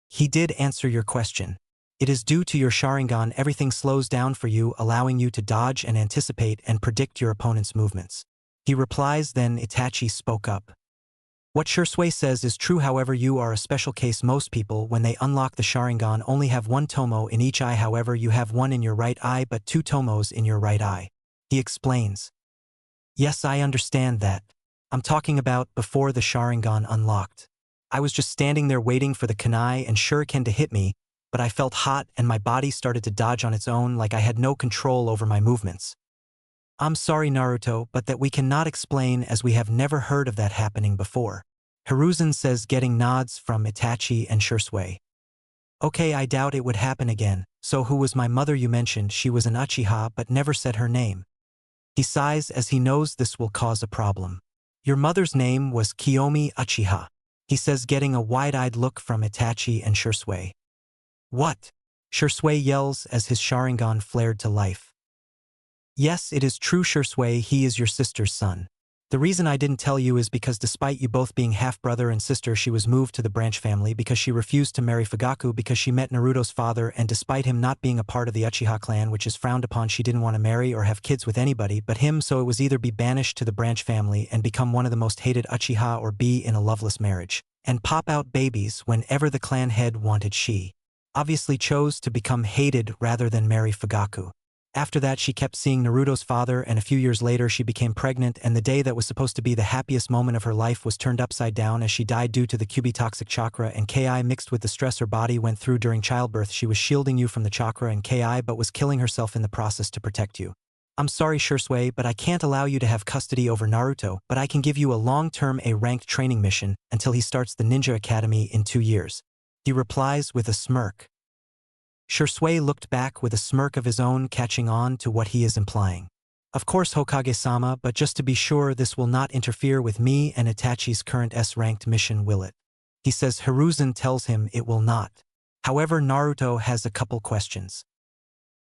He did answer your question. It is due to your sharingan everything slows down for you, allowing you to dodge and anticipate and predict your opponent's movements. He replies. Then Itachi spoke up. What Shursui says is true, however you are a special case. Most people, when they unlock the sharingan, only have one tomo in each eye. However, you have one in your right eye but two tomos in your right eye. He explains. Yes, I understand that. I'm talking about before the sharingan unlocked. I was just standing there waiting for the kunai and shuriken to hit me, but I felt hot and my body started to dodge on its own, like I had no control over my movements. I'm sorry Naruto, but that we cannot explain, as we have never heard of that happening before. Hiruzen says, getting nods from Itachi and Shursui. Okay, I doubt it would happen again. So who was my mother? You mentioned she was an Uchiha but never said her name. He sighs as he knows this will cause a problem. Your mother's name was Kiyomi Uchiha, he says, getting a wide-eyed look from Itachi and Shursui. What? Shursui yells as his sharingan flared to life. Yes, it is true Shursui, he is your sister's son. The reason I didn't tell you is because despite you both being half-brother and sister, she was moved to the branch family because she refused to marry Fugaku because she met Naruto's father, and despite him not being a part of the Uchiha clan, which is frowned upon, she didn't want to marry or have kids with anybody but him, so it was either be banished to the branch family and become one of the most hated Uchiha or be in a loveless marriage and pop out babies whenever the clan head wanted. She obviously chose to become hated rather than marry Fugaku. After that, she kept seeing Naruto's father, and a few years later she became pregnant, and the day that was supposed to be the happiest moment of her life was turned upside down as she died due to the Kyuubi toxic chakra and Ki mixed with the stress her body went through during childbirth. She was shielding you from the chakra and Ki but was killing herself in the process to protect you. I'm sorry Shursui, but I can't allow you to have custody over Naruto, but I can give you a long-term A-ranked training mission until he starts the ninja academy in 2 years. He replies with a smirk. Shursui looked back with a smirk of his own, catching on to what he is implying. Of course Hokage-sama, but just to be sure, this will not interfere with me and Itachi's current S-ranked mission, will it? He says. Hiruzen tells him it will not. However, Naruto has a couple questions.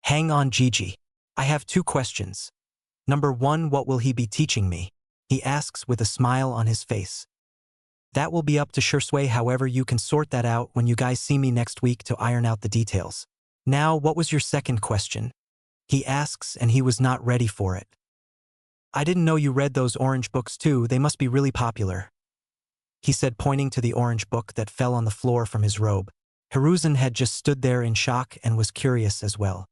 Hang on Gigi. I have 2 questions. Number 1, what will he be teaching me? He asks with a smile on his face. That will be up to Shursui, however you can sort that out when you guys see me next week to iron out the details. Now, what was your second question? He asks, and he was not ready for it. I didn't know you read those orange books too, they must be really popular. He said, pointing to the orange book that fell on the floor from his robe. Hiruzen had just stood there in shock and was curious as well.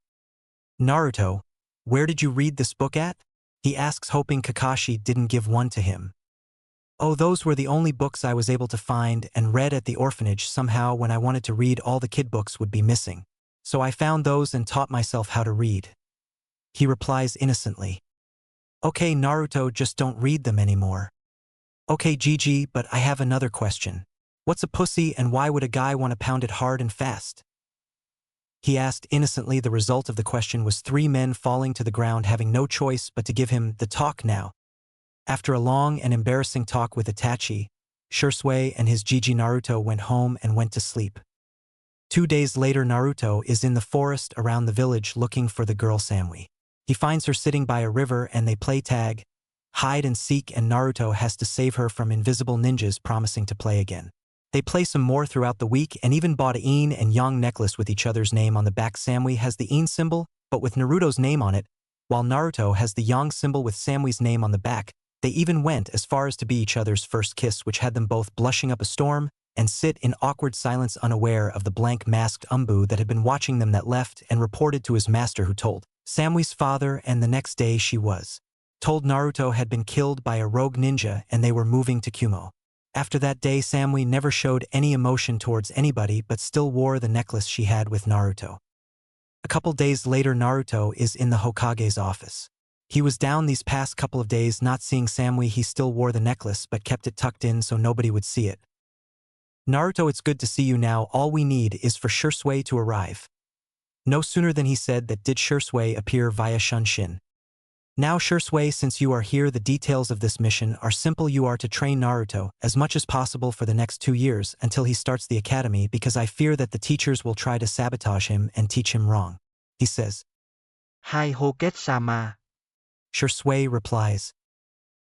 Naruto, where did you read this book at? He asks, hoping Kakashi didn't give one to him. Oh, those were the only books I was able to find and read at the orphanage. Somehow when I wanted to read, all the kid books would be missing. So I found those and taught myself how to read. He replies innocently. Okay Naruto, just don't read them anymore. Okay Gigi, but I have another question. What's a pussy and why would a guy want to pound it hard and fast? He asked innocently. The result of the question was 3 men falling to the ground having no choice but to give him the talk now. After a long and embarrassing talk with Itachi, Shisui and his Gigi Naruto went home and went to sleep. 2 days later, Naruto is in the forest around the village looking for the girl Samui. He finds her sitting by a river and they play tag, hide and seek, and Naruto has to save her from invisible ninjas promising to play again. They play some more throughout the week and even bought a yin and yang necklace with each other's name on the back. Samui has the yin symbol, but with Naruto's name on it, while Naruto has the yang symbol with Samui's name on the back. They even went as far as to be each other's first kiss, which had them both blushing up a storm and sit in awkward silence, unaware of the blank masked Umbu that had been watching them, that left and reported to his master, who told Samui's father, and the next day she was told Naruto had been killed by a rogue ninja and they were moving to Kumo. After that day, Samui never showed any emotion towards anybody but still wore the necklace she had with Naruto. A couple days later, Naruto is in the Hokage's office. He was down these past couple of days not seeing Samui. He still wore the necklace but kept it tucked in so nobody would see it. Naruto, it's good to see you now. All we need is for Shisui to arrive. No sooner than he said that did Shisui appear via Shunshin. Now Shisui, since you are here, the details of this mission are simple. You are to train Naruto as much as possible for the next 2 years until he starts the academy, because I fear that the teachers will try to sabotage him and teach him wrong. He says. Hi Hokage-sama. Shisui replies.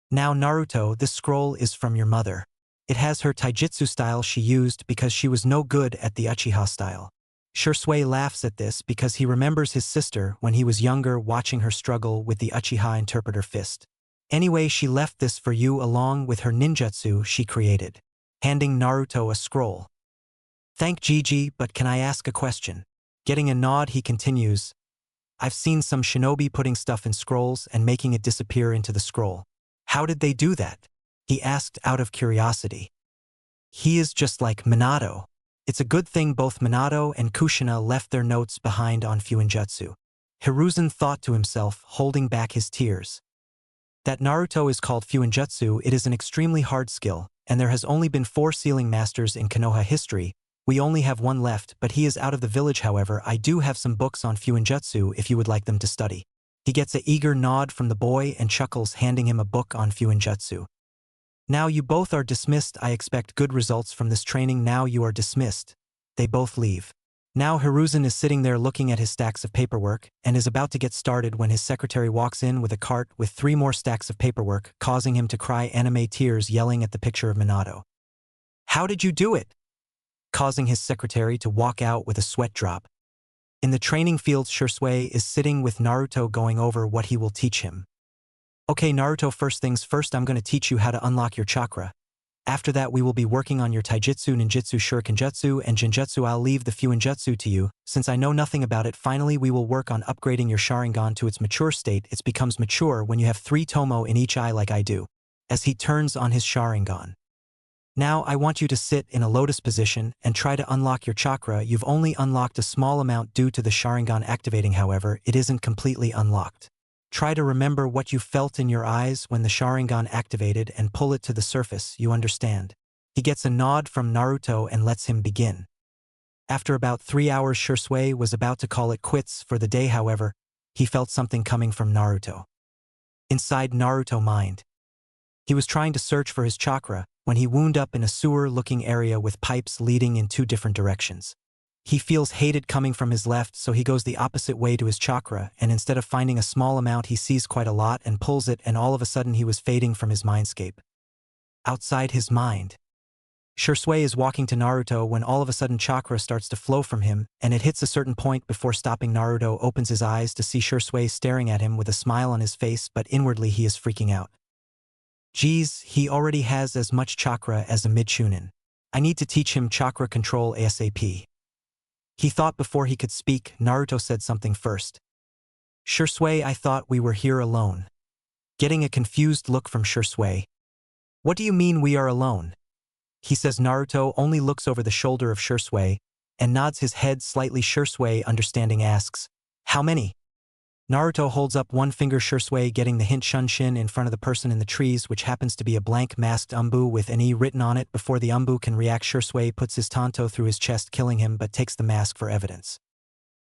Now Naruto, this scroll is from your mother. It has her taijutsu style she used because she was no good at the Uchiha style. Shisui laughs at this because he remembers his sister when he was younger watching her struggle with the Uchiha interpreter fist. Anyway, she left this for you along with her ninjutsu she created, handing Naruto a scroll. Thank Gigi, but can I ask a question? Getting a nod, he continues. I've seen some shinobi putting stuff in scrolls and making it disappear into the scroll. How did they do that? He asked out of curiosity. He is just like Minato. It's a good thing both Minato and Kushina left their notes behind on Fuinjutsu. Hiruzen thought to himself, holding back his tears. That Naruto is called Fuinjutsu, it is an extremely hard skill, and there has only been 4 sealing masters in Konoha history. We only have 1 left, but he is out of the village. However, I do have some books on Fuinjutsu if you would like them to study. He gets an eager nod from the boy and chuckles, handing him a book on Fuinjutsu. Now you both are dismissed. I expect good results from this training. Now you are dismissed. They both leave. Now Hiruzen is sitting there looking at his stacks of paperwork and is about to get started when his secretary walks in with a cart with 3 more stacks of paperwork, causing him to cry anime tears, yelling at the picture of Minato. How did you do it? Causing his secretary to walk out with a sweat drop. In the training field, Shisui is sitting with Naruto going over what he will teach him. Okay Naruto, first things first, I'm going to teach you how to unlock your chakra. After that we will be working on your taijutsu, ninjutsu, shurikenjutsu, and jinjutsu. I'll leave the Fuinjutsu to you, since I know nothing about it. Finally, we will work on upgrading your sharingan to its mature state. It becomes mature when you have 3 tomo in each eye like I do. As he turns on his sharingan. Now I want you to sit in a lotus position and try to unlock your chakra. You've only unlocked a small amount due to the sharingan activating, however, it isn't completely unlocked. Try to remember what you felt in your eyes when the sharingan activated and pull it to the surface, you understand. He gets a nod from Naruto and lets him begin. After about 3 hours, Shisui was about to call it quits for the day. However, he felt something coming from Naruto. Inside Naruto's mind. He was trying to search for his chakra when he wound up in a sewer-looking area with pipes leading in 2 different directions. He feels hated coming from his left, so he goes the opposite way to his chakra, and instead of finding a small amount he sees quite a lot and pulls it, and all of a sudden he was fading from his mindscape. Outside his mind. Shisui is walking to Naruto when all of a sudden chakra starts to flow from him, and it hits a certain point before stopping. Naruto opens his eyes to see Shisui staring at him with a smile on his face, but inwardly he is freaking out. Geez, he already has as much chakra as a mid-Chunin. I need to teach him chakra control ASAP. He thought before he could speak. Naruto said something first. Shisui, I thought we were here alone. Getting a confused look from Shisui. What do you mean we are alone? He says. Naruto only looks over the shoulder of Shisui and nods his head slightly. Shisui, understanding, asks, how many? Naruto holds up one finger. Shisui, getting the hint, Shunshin in front of the person in the trees, which happens to be a blank masked Umbu with an E written on it. Before the Umbu can react, Shisui puts his tanto through his chest, killing him, but takes the mask for evidence.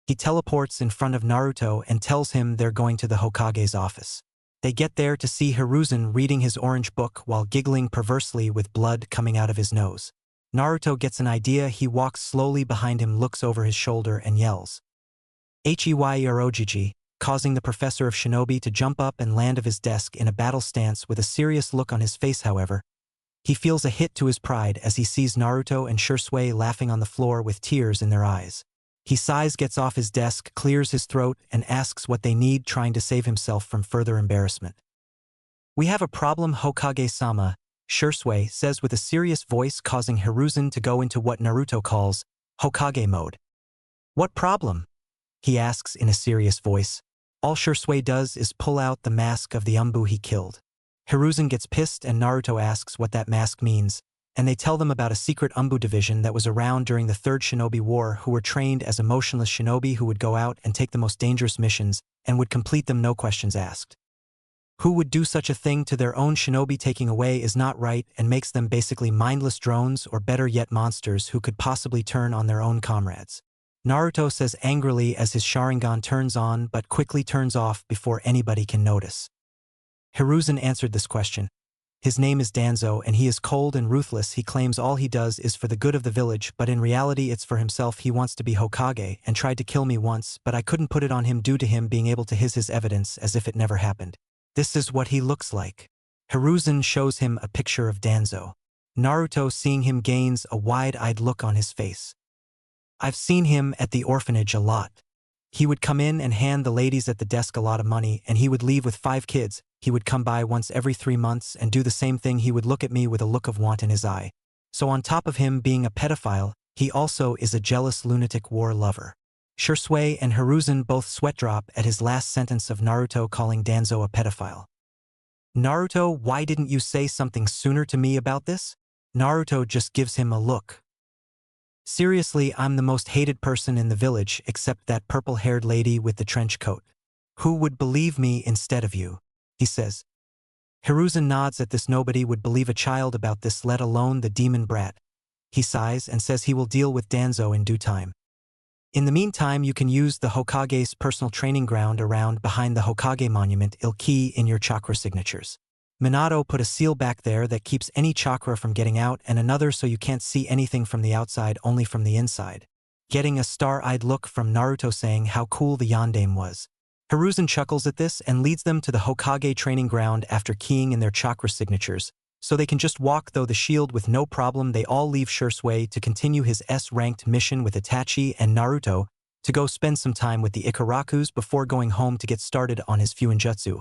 He teleports in front of Naruto and tells him they're going to the Hokage's office. They get there to see Hiruzen reading his orange book while giggling perversely with blood coming out of his nose. Naruto gets an idea. He walks slowly behind him, looks over his shoulder, and yells, "Hei Orojiji," causing the professor of shinobi to jump up and land of his desk in a battle stance with a serious look on his face. However, he feels a hit to his pride as he sees Naruto and Shisui laughing on the floor with tears in their eyes. He sighs, gets off his desk, clears his throat, and asks what they need, trying to save himself from further embarrassment. "We have a problem, Hokage-sama," Shisui says with a serious voice, causing Hiruzen to go into what Naruto calls Hokage mode. "What problem?" he asks in a serious voice. All Shisui does is pull out the mask of the Umbu he killed. Hiruzen gets pissed and Naruto asks what that mask means, and they tell them about a secret Umbu division that was around during the Third Shinobi War who were trained as emotionless shinobi who would go out and take the most dangerous missions and would complete them no questions asked. Who would do such a thing to their own shinobi? Taking away is not right and makes them basically mindless drones, or better yet monsters who could possibly turn on their own comrades. Naruto says angrily as his sharingan turns on but quickly turns off before anybody can notice. Hiruzen answered this question. His name is Danzo and he is cold and ruthless. He claims all he does is for the good of the village, but in reality it's for himself. He wants to be Hokage and tried to kill me once, but I couldn't put it on him due to him being able to his evidence as if it never happened. This is what he looks like. Hiruzen shows him a picture of Danzo. Naruto, seeing him, gains a wide-eyed look on his face. "I've seen him at the orphanage a lot. He would come in and hand the ladies at the desk a lot of money, and he would leave with 5 kids. He would come by once every 3 months and do the same thing. He would look at me with a look of want in his eye. So on top of him being a pedophile, he also is a jealous lunatic war lover." Shisui and Hiruzen both sweat drop at his last sentence of Naruto calling Danzo a pedophile. "Naruto, why didn't you say something sooner to me about this?" Naruto just gives him a look. "Seriously, I'm the most hated person in the village except that purple-haired lady with the trench coat. Who would believe me instead of you?" he says. Hiruzen nods at this. Nobody would believe a child about this, let alone the demon brat. He sighs and says he will deal with Danzo in due time. In the meantime, you can use the Hokage's personal training ground around behind the Hokage monument. I'll key in your chakra signatures. Minato put a seal back there that keeps any chakra from getting out, and another so you can't see anything from the outside, only from the inside. Getting a star-eyed look from Naruto saying how cool the yondaime was. Hiruzen chuckles at this and leads them to the Hokage training ground after keying in their chakra signatures, so they can just walk through the shield with no problem. They all leave Shisui to continue his S-ranked mission with Itachi and Naruto to go spend some time with the Ikarakus before going home to get started on his Fuinjutsu.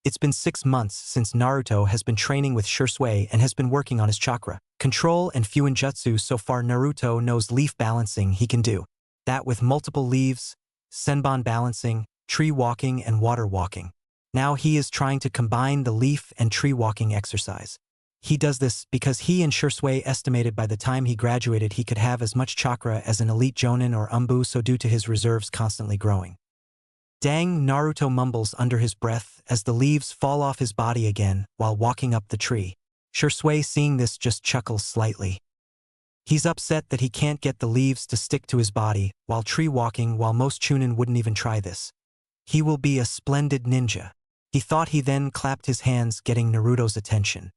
It's been 6 months since Naruto has been training with Shisui and has been working on his chakra control and Fuinjutsu. So far Naruto knows leaf balancing. He can do that with multiple leaves, senbon balancing, tree walking, and water walking. Now he is trying to combine the leaf and tree walking exercise. He does this because he and Shisui estimated by the time he graduated he could have as much chakra as an elite Jonin or Umbu, so due to his reserves constantly growing. "Dang," Naruto mumbles under his breath as the leaves fall off his body again while walking up the tree. Shisui, seeing this, just chuckles slightly. He's upset that he can't get the leaves to stick to his body while tree walking, while most Chunin wouldn't even try this. He will be a splendid ninja, he thought. He then clapped his hands, getting Naruto's attention.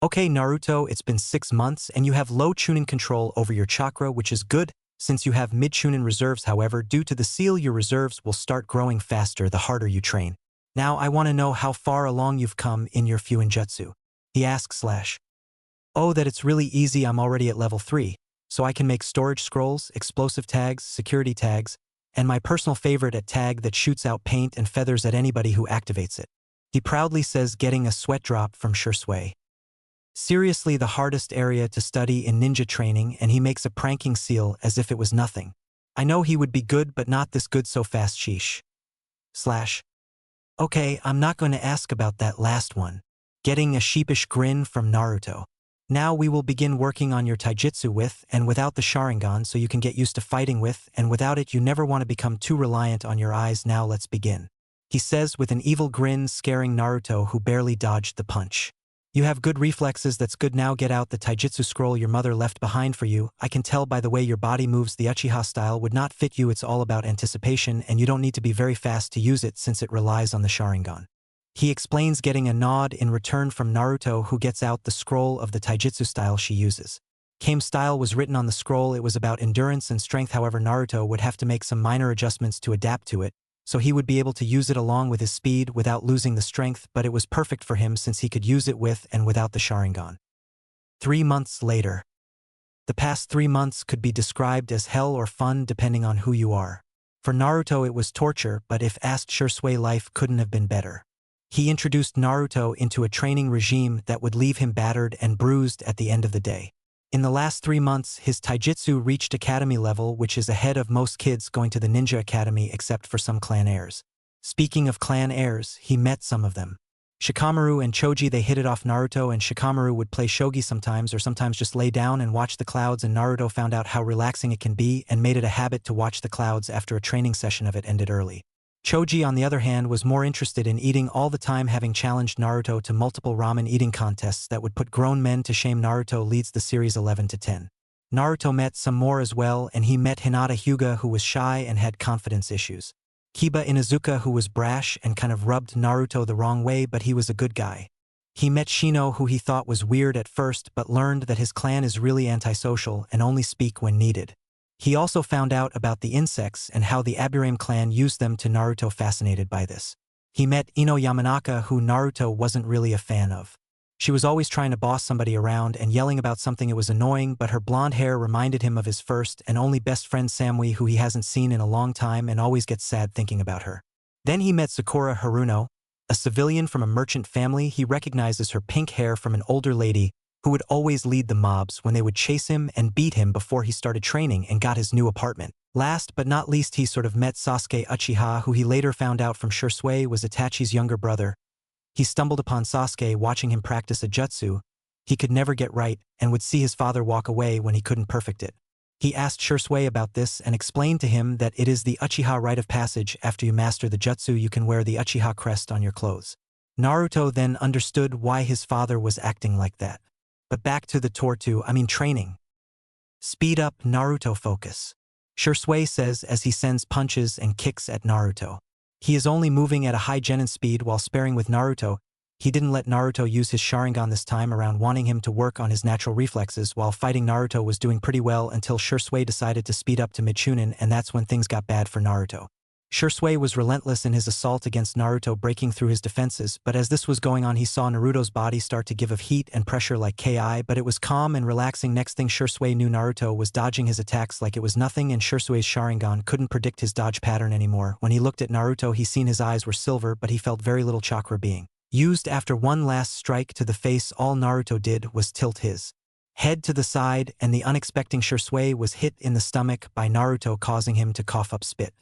"Okay, Naruto, it's been 6 months and you have low Chunin control over your chakra, which is good since you have mid-Chunin reserves. However, due to the seal, your reserves will start growing faster the harder you train. Now I want to know how far along you've come in your Fuinjutsu," he asks. "Oh, that it's really easy. I'm already at level 3, so I can make storage scrolls, explosive tags, security tags, and my personal favorite, a tag that shoots out paint and feathers at anybody who activates it," he proudly says, getting a sweat drop from Shisui. Seriously, the hardest area to study in ninja training, and he makes a pranking seal as if it was nothing. "I know he would be good, but not this good so fast, sheesh." "Okay, I'm not going to ask about that last one," getting a sheepish grin from Naruto. "Now we will begin working on your taijutsu with and without the sharingan, so you can get used to fighting with and without it. You never want to become too reliant on your eyes. Now let's begin," he says with an evil grin, scaring Naruto, who barely dodged the punch. You have good reflexes, that's good. Now get out the taijutsu scroll your mother left behind for you. I can tell by the way your body moves. The Uchiha style would not fit you. It's all about anticipation and you don't need to be very fast to use it since it relies on the sharingan. He explains, getting a nod in return from Naruto, who gets out the scroll of the taijutsu style she uses. Kame style was written on the scroll. It was about endurance and strength. However, Naruto would have to make some minor adjustments to adapt to it, so he would be able to use it along with his speed without losing the strength, but it was perfect for him since he could use it with and without the sharingan. 3 months later. The past 3 months could be described as hell or fun depending on who you are. For Naruto it was torture, but if asked, Shursui life couldn't have been better. He introduced Naruto into a training regime that would leave him battered and bruised at the end of the day. In the last 3 months, his taijutsu reached academy level, which is ahead of most kids going to the ninja academy except for some clan heirs. Speaking of clan heirs, he met some of them. Shikamaru and Choji, they hit it off. Naruto and Shikamaru would play shogi sometimes, or sometimes just lay down and watch the clouds, and Naruto found out how relaxing it can be and made it a habit to watch the clouds after a training session of it ended early. Choji, on the other hand, was more interested in eating all the time, having challenged Naruto to multiple ramen eating contests that would put grown men to shame. Naruto leads the series 11-10. Naruto met some more as well, and he met Hinata Hyuga, who was shy and had confidence issues. Kiba Inuzuka, who was brash and kind of rubbed Naruto the wrong way, but he was a good guy. He met Shino, who he thought was weird at first, but learned that his clan is really antisocial and only speak when needed. He also found out about the insects and how the Aburame clan used them to Naruto, fascinated by this. He met Ino Yamanaka, who Naruto wasn't really a fan of. She was always trying to boss somebody around and yelling about something. It was annoying, but her blonde hair reminded him of his first and only best friend Samui, who he hasn't seen in a long time and always gets sad thinking about her. Then he met Sakura Haruno, a civilian from a merchant family. He recognizes her pink hair from an older lady who would always lead the mobs when they would chase him and beat him before he started training and got his new apartment. Last but not least, he sort of met Sasuke Uchiha, who he later found out from Shursui was Itachi's younger brother. He stumbled upon Sasuke watching him practice a jutsu he could never get right and would see his father walk away when he couldn't perfect it. He asked Shursui about this and explained to him that it is the Uchiha rite of passage. After you master the jutsu, you can wear the Uchiha crest on your clothes. Naruto then understood why his father was acting like that. But back to the training. Speed up Naruto focus. Shursui says as he sends punches and kicks at Naruto. He is only moving at a high genin speed while sparring with Naruto. He didn't let Naruto use his sharingan this time around, wanting him to work on his natural reflexes. While fighting, Naruto was doing pretty well until Shursui decided to speed up to mid-Chunin, and that's when things got bad for Naruto. Shursui was relentless in his assault against Naruto, breaking through his defenses, but as this was going on, he saw Naruto's body start to give off heat and pressure like Ki, but it was calm and relaxing. Next thing Shursui knew, Naruto was dodging his attacks like it was nothing, and Shursui's sharingan couldn't predict his dodge pattern anymore. When he looked at Naruto, he seen his eyes were silver, but he felt very little chakra being used. After one last strike to the face, all Naruto did was tilt his head to the side, and the unexpected Shursui was hit in the stomach by Naruto, causing him to cough up spit.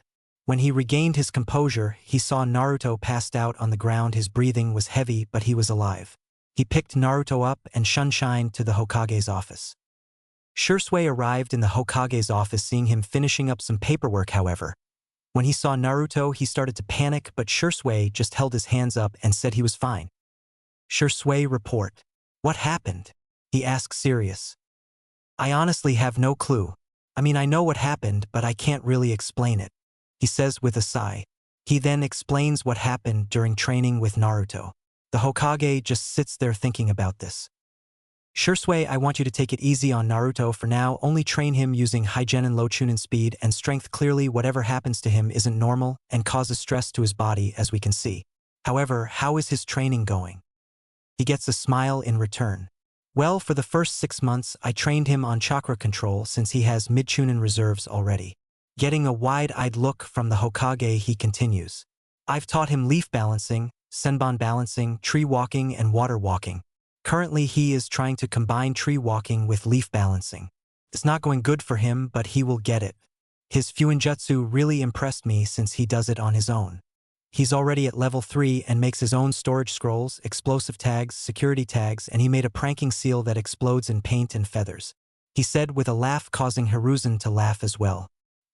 When he regained his composure, he saw Naruto passed out on the ground. His breathing was heavy, but he was alive. He picked Naruto up and shunshined to the Hokage's office. Shursui arrived in the Hokage's office, seeing him finishing up some paperwork. However, when he saw Naruto, he started to panic, but Shursui just held his hands up and said he was fine. Shursui report. What happened? He asked, serious. I honestly have no clue. I know what happened, but I can't really explain it, he says with a sigh. He then explains what happened during training with Naruto. The Hokage just sits there thinking about this. Shursui, I want you to take it easy on Naruto for now, only train him using high genin, low chunin speed and strength. Clearly whatever happens to him isn't normal and causes stress to his body, as we can see. However, how is his training going? He gets a smile in return. Well, for the first 6 months I trained him on chakra control since he has mid-chunin reserves already. Getting a wide-eyed look from the Hokage, he continues. I've taught him leaf balancing, senbon balancing, tree walking, and water walking. Currently he is trying to combine tree walking with leaf balancing. It's not going good for him, but he will get it. His Fuinjutsu really impressed me since he does it on his own. He's already at level 3 and makes his own storage scrolls, explosive tags, security tags, and he made a pranking seal that explodes in paint and feathers. He said with a laugh, causing Hiruzen to laugh as well.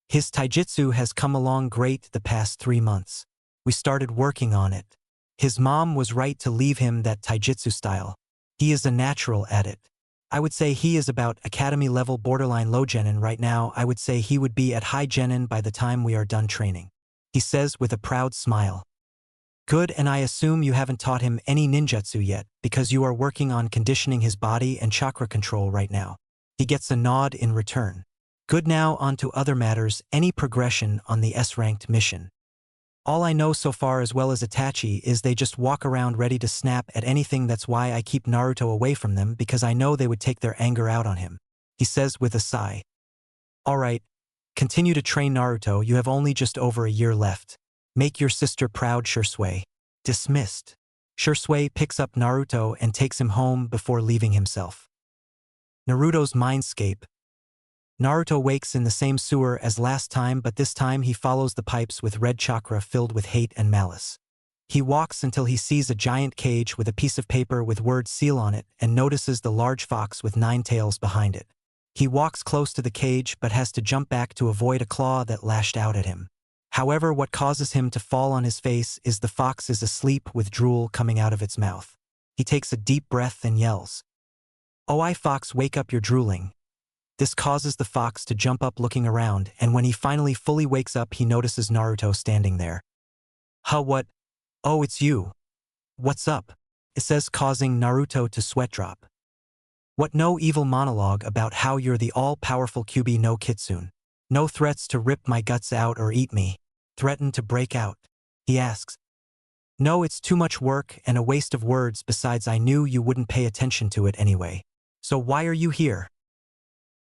His taijutsu has come along great the past 3 months. We started working on it. His mom was right to leave him that taijutsu style. He is a natural at it. I would say he is about academy level borderline low genin right now. I would say he would be at high genin by the time we are done training. He says with a proud smile. Good, and I assume you haven't taught him any ninjutsu yet, because you are working on conditioning his body and chakra control right now. He gets a nod in return. Good, now on to other matters, any progression on the S-ranked mission. All I know so far, as well as Itachi, is they just walk around ready to snap at anything. That's why I keep Naruto away from them, because I know they would take their anger out on him. He says with a sigh. Alright, continue to train Naruto, you have only just over a year left. Make your sister proud, Shursui. Dismissed. Shursui picks up Naruto and takes him home before leaving himself. Naruto's mindscape. Naruto wakes in the same sewer as last time, but this time he follows the pipes with red chakra filled with hate and malice. He walks until he sees a giant cage with a piece of paper with word seal on it and notices the large fox with 9 tails behind it. He walks close to the cage but has to jump back to avoid a claw that lashed out at him. However, what causes him to fall on his face is the fox is asleep with drool coming out of its mouth. He takes a deep breath and yells, "Oh, I fox, wake up, you're drooling." This causes the fox to jump up looking around, and when he finally fully wakes up he notices Naruto standing there. "Huh, what? Oh, it's you. What's up?" it says, causing Naruto to sweat drop. "What, no evil monologue about how you're the all-powerful Kyuubi no Kitsune? No threats to rip my guts out or eat me? Threaten to break out?" he asks. "No, it's too much work and a waste of words, besides I knew you wouldn't pay attention to it anyway. So why are you here?"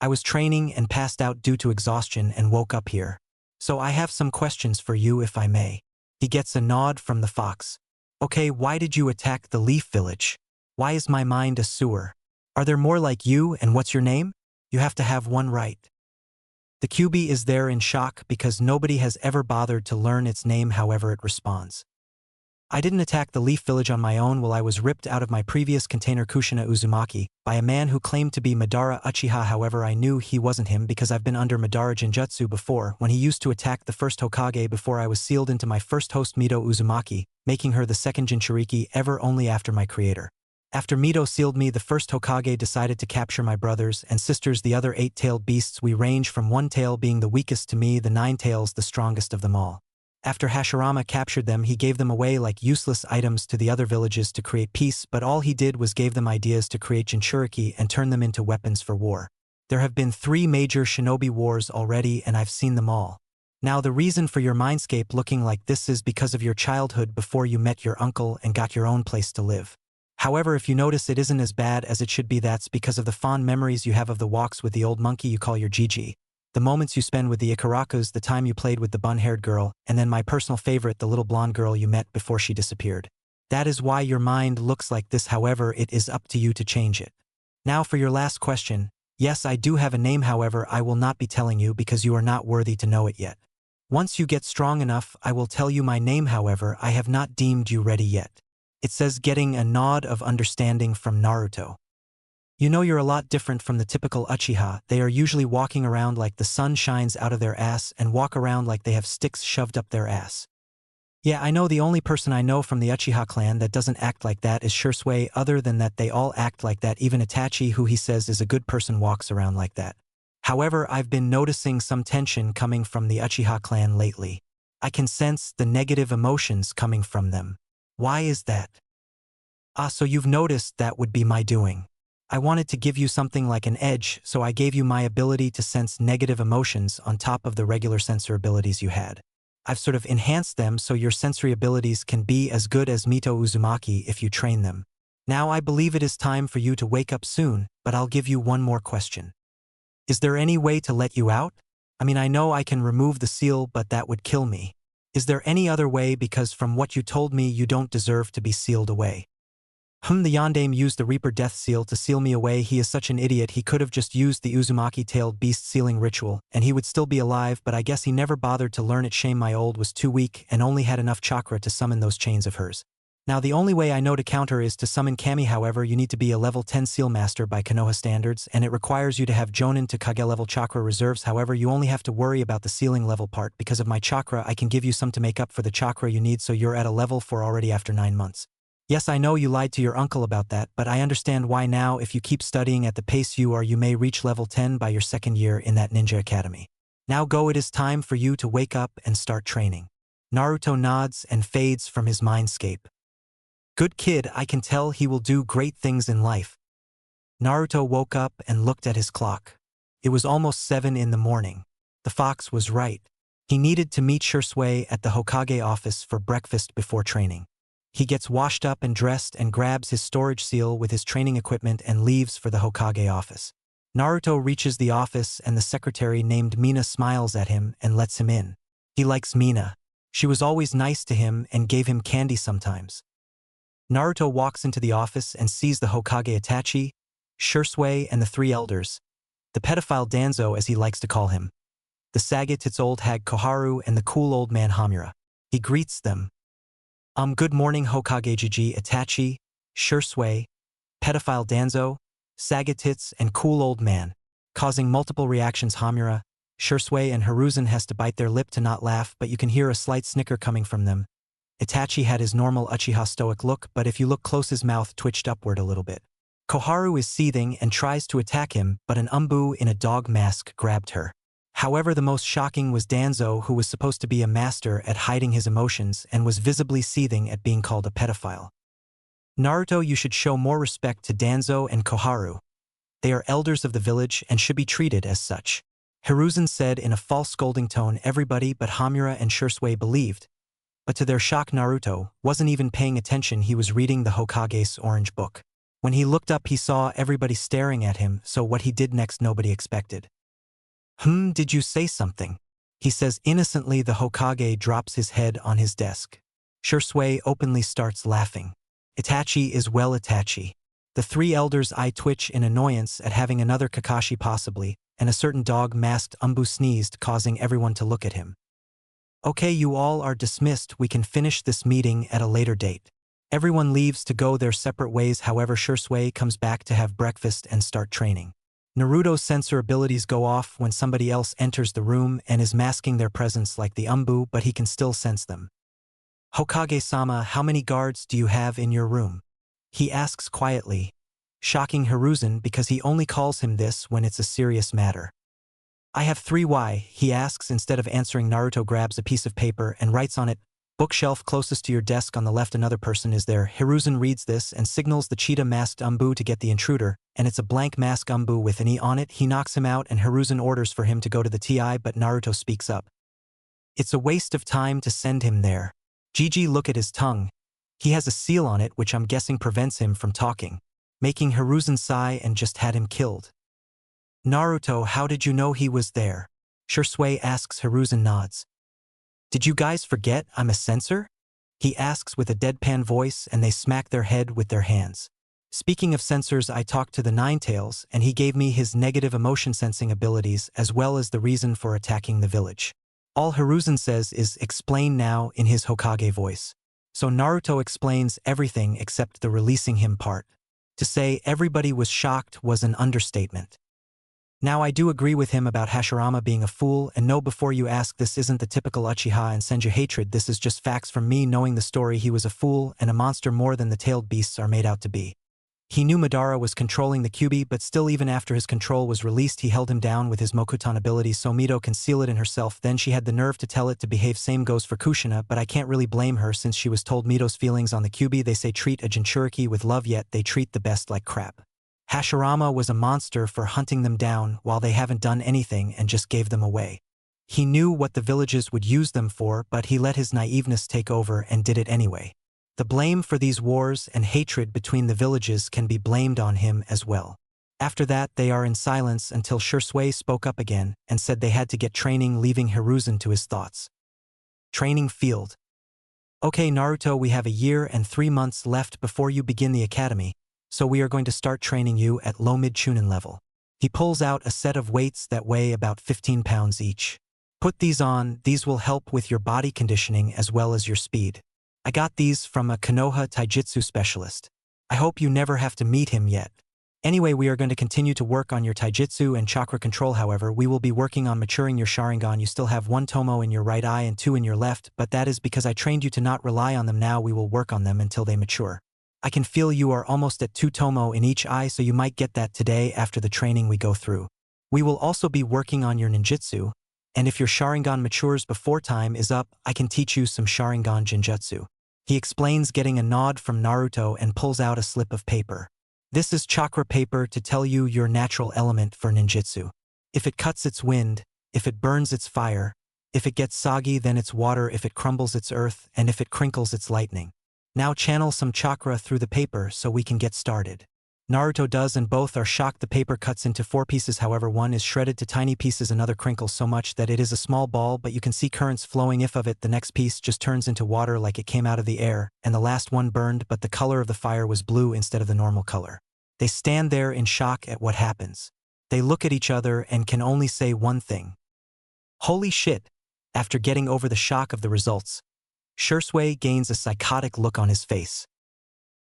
"I was training and passed out due to exhaustion and woke up here. So I have some questions for you if I may." He gets a nod from the fox. "Okay, why did you attack the Leaf Village? Why is my mind a sewer? Are there more like you, and what's your name? You have to have one right." The Kyuubi is there in shock because nobody has ever bothered to learn its name. However, it responds. "I didn't attack the Leaf Village on my own. While I was ripped out of my previous container Kushina Uzumaki by a man who claimed to be Madara Uchiha. However, I knew he wasn't him because I've been under Madara Genjutsu before, when he used to attack the first Hokage before I was sealed into my first host Mito Uzumaki, making her the second Jinchuriki ever, only after my creator. After Mito sealed me, the first Hokage decided to capture my brothers and sisters, the other 8-tailed beasts. We range from one tail being the weakest to me, the 9 tails the strongest of them all. After Hashirama captured them, he gave them away like useless items to the other villages to create peace, but all he did was gave them ideas to create Jinchuriki and turn them into weapons for war. There have been 3 major shinobi wars already, and I've seen them all. Now, the reason for your mindscape looking like this is because of your childhood before you met your uncle and got your own place to live. However, if you notice it isn't as bad as it should be, that's because of the fond memories you have of the walks with the old monkey you call your Gigi, the moments you spend with the Ikarakus, the time you played with the bun-haired girl, and then my personal favorite, the little blonde girl you met before she disappeared. That is why your mind looks like this. However, it is up to you to change it. Now for your last question. Yes, I do have a name, however I will not be telling you because you are not worthy to know it yet. Once you get strong enough, I will tell you my name. However, I have not deemed you ready yet. It says, getting a nod of understanding from Naruto. You know, you're a lot different from the typical Uchiha. They are usually walking around like the sun shines out of their ass and walk around like they have sticks shoved up their ass. Yeah, I know the only person I know from the Uchiha clan that doesn't act like that is Shursui. Other than that, they all act like that. Even Itachi, who he says is a good person, walks around like that. However, I've been noticing some tension coming from the Uchiha clan lately. I can sense the negative emotions coming from them. Why is that? Ah, so you've noticed that would be my doing. I wanted to give you something like an edge, so I gave you my ability to sense negative emotions on top of the regular sensor abilities you had. I've sort of enhanced them so your sensory abilities can be as good as Mito Uzumaki if you train them. Now I believe it is time for you to wake up soon, but I'll give you one more question. Is there any way to let you out? I mean, I know I can remove the seal, but that would kill me. Is there any other way, because from what you told me you don't deserve to be sealed away? The Yondaime used the Reaper Death Seal to seal me away. He is such an idiot. He could have just used the Uzumaki-tailed beast sealing ritual, and he would still be alive, but I guess he never bothered to learn it. Shame, my old was too weak and only had enough chakra to summon those chains of hers. Now the only way I know to counter is to summon Kami. However, you need to be a level 10 seal master by Konoha standards, and it requires you to have Jonin to Kage level chakra reserves. However, you only have to worry about the sealing level part. Because of my chakra, I can give you some to make up for the chakra you need, so you're at a level 4 already after 9 months. Yes, I know you lied to your uncle about that, but I understand why now. If you keep studying at the pace you are, you may reach level 10 by your second year in that ninja academy. Now go, it is time for you to wake up and start training. Naruto nods and fades from his mindscape. Good kid, I can tell he will do great things in life. Naruto woke up and looked at his clock. It was almost 7 in the morning. The fox was right. He needed to meet Shursui at the Hokage office for breakfast before training. He gets washed up and dressed and grabs his storage seal with his training equipment and leaves for the Hokage office. Naruto reaches the office and the secretary named Mina smiles at him and lets him in. He likes Mina. She was always nice to him and gave him candy sometimes. Naruto walks into the office and sees the Hokage Itachi, Shursui, and the 3 elders, the pedophile Danzo as he likes to call him, the Sagat, its old hag Koharu, and the cool old man Hamura. He greets them. Good morning Hokage Jiji, Itachi, Shursui, pedophile Danzo, Sagatits, and cool old man. Causing multiple reactions, Hamura, Shursui, and Hiruzen has to bite their lip to not laugh, but you can hear a slight snicker coming from them. Itachi had his normal Uchiha stoic look, but if you look close his mouth twitched upward a little bit. Koharu is seething and tries to attack him, but an umbu in a dog mask grabbed her. However, the most shocking was Danzo, who was supposed to be a master at hiding his emotions and was visibly seething at being called a pedophile. Naruto, you should show more respect to Danzo and Koharu. They are elders of the village and should be treated as such. Hiruzen said in a false scolding tone. Everybody but Hamura and Shursui believed, but to their shock Naruto wasn't even paying attention. He was reading the Hokage's orange book. When he looked up he saw everybody staring at him, so what he did next nobody expected. Did you say something? He says innocently. The Hokage drops his head on his desk. Shursui openly starts laughing. Itachi is well Itachi. The 3 elders' eye twitch in annoyance at having another Kakashi possibly, and a certain dog-masked umbu sneezed, causing everyone to look at him. Okay, you all are dismissed. We can finish this meeting at a later date. Everyone leaves to go their separate ways. However, Shursui comes back to have breakfast and start training. Naruto's sensor abilities go off when somebody else enters the room and is masking their presence like the umbu, but he can still sense them. Hokage-sama, how many guards do you have in your room? He asks quietly, shocking Hiruzen because he only calls him this when it's a serious matter. I have 3. Why? He asks. Instead of answering, Naruto grabs a piece of paper and writes on it, bookshelf closest to your desk on the left. Another person is there. Hiruzen reads this and signals the cheetah-masked umbu to get the intruder, and it's a blank mask umbu with an E on it. He knocks him out and Hiruzen orders for him to go to the TI, but Naruto speaks up. It's a waste of time to send him there. Gigi, look at his tongue. He has a seal on it which I'm guessing prevents him from talking, making Hiruzen sigh and just had him killed. Naruto, how did you know he was there? Shursui asks. Hiruzen nods. Did you guys forget I'm a censor? He asks with a deadpan voice, and they smack their head with their hands. Speaking of censors, I talked to the Ninetales and he gave me his negative emotion sensing abilities as well as the reason for attacking the village. All Hiruzen says is explain now in his Hokage voice. So Naruto explains everything except the releasing him part. To say everybody was shocked was an understatement. Now I do agree with him about Hashirama being a fool, and no, before you ask, this isn't the typical Uchiha and Senju hatred. This is just facts from me knowing the story. He was a fool and a monster more than the tailed beasts are made out to be. He knew Madara was controlling the Kyuubi, but still even after his control was released he held him down with his Mokuton ability so Mito can seal it in herself. Then she had the nerve to tell it to behave. Same goes for Kushina, but I can't really blame her since she was told Mito's feelings on the Kyuubi. They say treat a Jinchuriki with love, yet they treat the best like crap. Hashirama was a monster for hunting them down while they haven't done anything and just gave them away. He knew what the villages would use them for, but he let his naiveness take over and did it anyway. The blame for these wars and hatred between the villages can be blamed on him as well. After that they are in silence until Shursui spoke up again and said they had to get training, leaving Hiruzen to his thoughts. Training field. Okay Naruto, we have a year and 3 months left before you begin the academy, so we are going to start training you at low-mid Chunin level. He pulls out a set of weights that weigh about 15 pounds each. Put these on, these will help with your body conditioning as well as your speed. I got these from a Konoha Taijutsu specialist. I hope you never have to meet him yet. Anyway, we are going to continue to work on your Taijutsu and chakra control. However, we will be working on maturing your sharingan. You still have 1 tomo in your right eye and 2 in your left, but that is because I trained you to not rely on them. Now we will work on them until they mature. I can feel you are almost at 2 tomo in each eye, so you might get that today after the training we go through. We will also be working on your ninjutsu, and if your sharingan matures before time is up, I can teach you some sharingan jinjutsu. He explains, getting a nod from Naruto, and pulls out a slip of paper. This is chakra paper to tell you your natural element for ninjutsu. If it cuts, it's wind; if it burns, it's fire; if it gets soggy, then it's water; if it crumbles, it's earth; and if it crinkles, it's lightning. Now channel some chakra through the paper so we can get started. Naruto does, and both are shocked. The paper cuts into 4 pieces, however one is shredded to tiny pieces, another crinkles so much that it is a small ball, but you can see currents flowing if of it. The next piece just turns into water like it came out of the air, and the last one burned, but the color of the fire was blue instead of the normal color. They stand there in shock at what happens. They look at each other and can only say one thing. Holy shit! After getting over the shock of the results, Shursui gains a psychotic look on his face.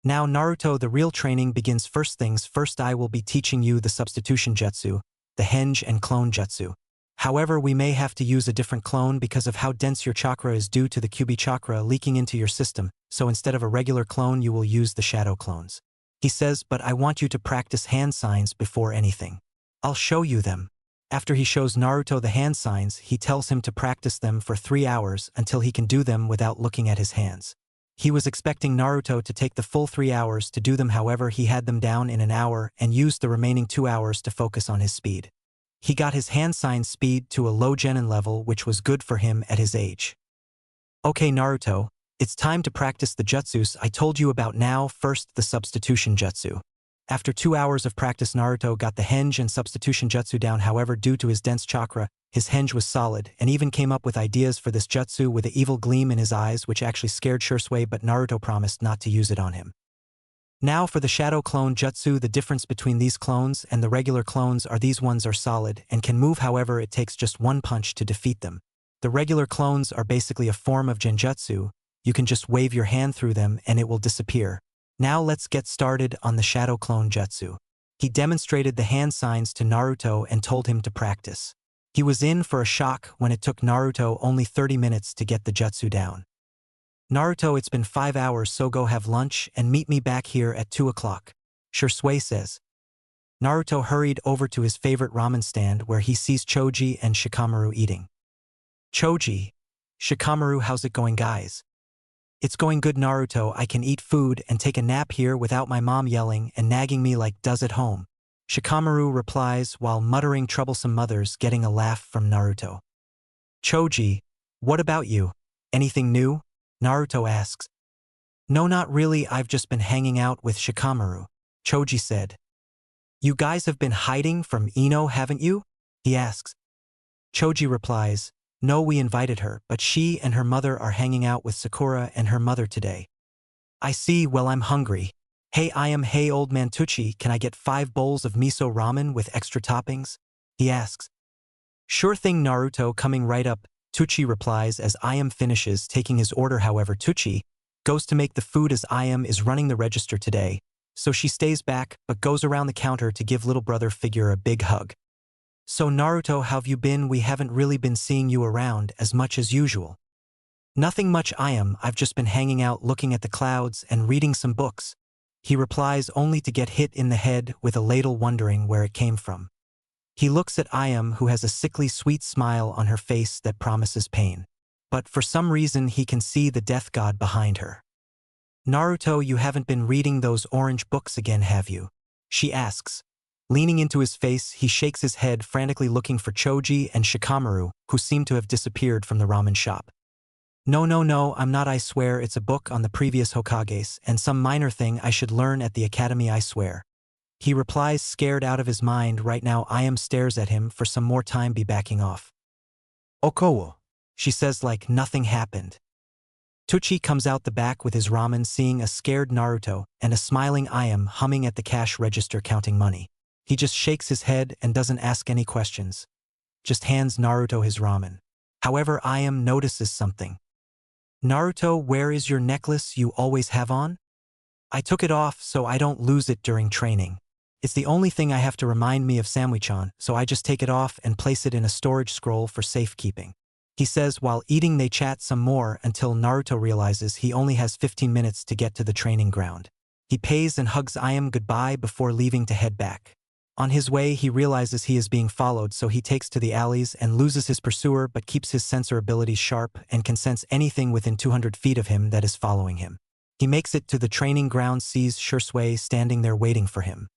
Now Naruto, the real training begins. First things first, I will be teaching you the substitution jutsu, the henge and clone jutsu. However, we may have to use a different clone because of how dense your chakra is due to the Kyuubi chakra leaking into your system, so instead of a regular clone you will use the shadow clones. He says, but I want you to practice hand signs before anything. I'll show you them. After he shows Naruto the hand signs, he tells him to practice them for 3 hours until he can do them without looking at his hands. He was expecting Naruto to take the full 3 hours to do them, however he had them down in an hour and used the remaining 2 hours to focus on his speed. He got his hand sign speed to a low genin level, which was good for him at his age. Okay Naruto, it's time to practice the jutsus I told you about now. First, the substitution jutsu. After 2 hours of practice, Naruto got the henge and substitution jutsu down. However, due to his dense chakra, his henge was solid, and even came up with ideas for this jutsu with an evil gleam in his eyes, which actually scared Shursui, but Naruto promised not to use it on him. Now for the shadow clone jutsu. The difference between these clones and the regular clones are these ones are solid and can move, however it takes just one punch to defeat them. The regular clones are basically a form of genjutsu. You can just wave your hand through them and it will disappear. Now let's get started on the shadow clone jutsu. He demonstrated the hand signs to Naruto and told him to practice. He was in for a shock when it took Naruto only 30 minutes to get the jutsu down. Naruto, it's been 5 hours, so go have lunch and meet me back here at 2 o'clock. Shursui says. Naruto hurried over to his favorite ramen stand where he sees Choji and Shikamaru eating. Choji, Shikamaru, how's it going, guys? It's going good, Naruto. I can eat food and take a nap here without my mom yelling and nagging me like does at home. Shikamaru replies while muttering troublesome mothers, getting a laugh from Naruto. Choji, what about you? Anything new? Naruto asks. No, not really, I've just been hanging out with Shikamaru, Choji said. You guys have been hiding from Ino, haven't you? He asks. Choji replies, no, we invited her, but she and her mother are hanging out with Sakura and her mother today. I see, well, I'm hungry. Hey old man Tucci, can I get 5 bowls of miso ramen with extra toppings? He asks. Sure thing, Naruto, coming right up, Tucci replies as Ayam finishes taking his order. However, Tucci goes to make the food as Ayam is running the register today, so she stays back but goes around the counter to give little brother figure a big hug. So Naruto, how have you been? We haven't really been seeing you around as much as usual. Nothing much, I've just been hanging out looking at the clouds and reading some books. He replies, only to get hit in the head with a ladle, wondering where it came from. He looks at Ayam, who has a sickly sweet smile on her face that promises pain. But for some reason he can see the death god behind her. Naruto, you haven't been reading those orange books again, have you? She asks. Leaning into his face, he shakes his head, frantically looking for Choji and Shikamaru, who seem to have disappeared from the ramen shop. No, I'm not, I swear, it's a book on the previous Hokages and some minor thing I should learn at the academy, I swear. He replies, scared out of his mind. Right now Ayam stares at him for some more time, be backing off. Okowo, she says like nothing happened. Tucci comes out the back with his ramen, seeing a scared Naruto and a smiling Ayam humming at the cash register counting money. He just shakes his head and doesn't ask any questions. Just hands Naruto his ramen. However, Ayam notices something. Naruto, where is your necklace you always have on? I took it off so I don't lose it during training. It's the only thing I have to remind me of Samui-chan, so I just take it off and place it in a storage scroll for safekeeping. He says while eating. They chat some more until Naruto realizes he only has 15 minutes to get to the training ground. He pays and hugs Iam goodbye before leaving to head back. On his way, he realizes he is being followed, so he takes to the alleys and loses his pursuer but keeps his sensor abilities sharp and can sense anything within 200 feet of him that is following him. He makes it to the training ground, sees Shursui standing there waiting for him.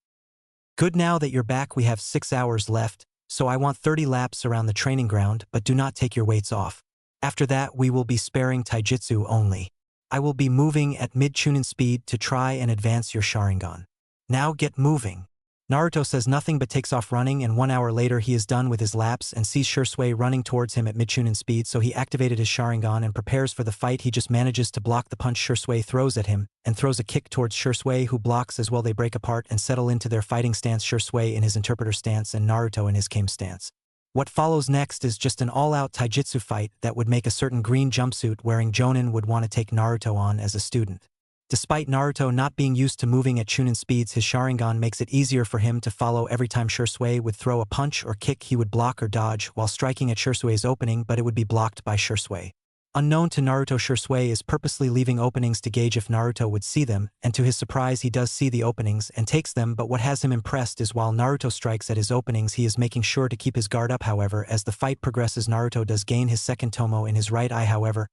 Good, now that you're back we have 6 hours left, so I want 30 laps around the training ground, but do not take your weights off. After that we will be sparing taijutsu only. I will be moving at mid-Chunin speed to try and advance your sharingan. Now get moving. Naruto says nothing but takes off running, and 1 hour later he is done with his laps and sees Shursui running towards him at mid-Chunin speed, so he activated his sharingan and prepares for the fight. He just manages to block the punch Shursui throws at him, and throws a kick towards Shursui, who blocks as well. They break apart and settle into their fighting stance, Shursui in his interpreter stance and Naruto in his kame stance. What follows next is just an all-out taijutsu fight that would make a certain green jumpsuit wearing Jonin would want to take Naruto on as a student. Despite Naruto not being used to moving at Chunin speeds, his sharingan makes it easier for him to follow. Every time Shursui would throw a punch or kick, he would block or dodge while striking at Shursui's opening, but it would be blocked by Shursui. Unknown to Naruto, Shursui is purposely leaving openings to gauge if Naruto would see them, and to his surprise he does see the openings and takes them, but what has him impressed is while Naruto strikes at his openings he is making sure to keep his guard up. However, as the fight progresses, Naruto does gain his second tomo in his right eye. However,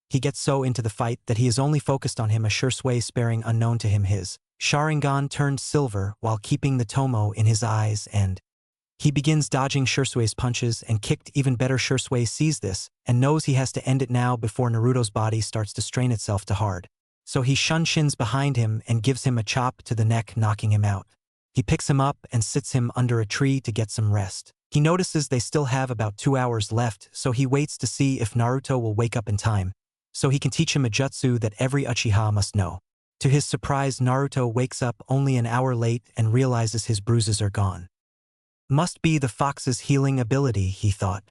he gets so into the fight that he is only focused on him, a Shursui sparing. Unknown to him, his sharingan turned silver while keeping the tomo in his eyes, and he begins dodging Shursui's punches and kicked. Even better, Shursui sees this and knows he has to end it now before Naruto's body starts to strain itself too hard. So he shins behind him and gives him a chop to the neck, knocking him out. He picks him up and sits him under a tree to get some rest. He notices they still have about 2 hours left, so he waits to see if Naruto will wake up in time, so he can teach him a jutsu that every Uchiha must know. To his surprise, Naruto wakes up only an hour late and realizes his bruises are gone. Must be the fox's healing ability, he thought.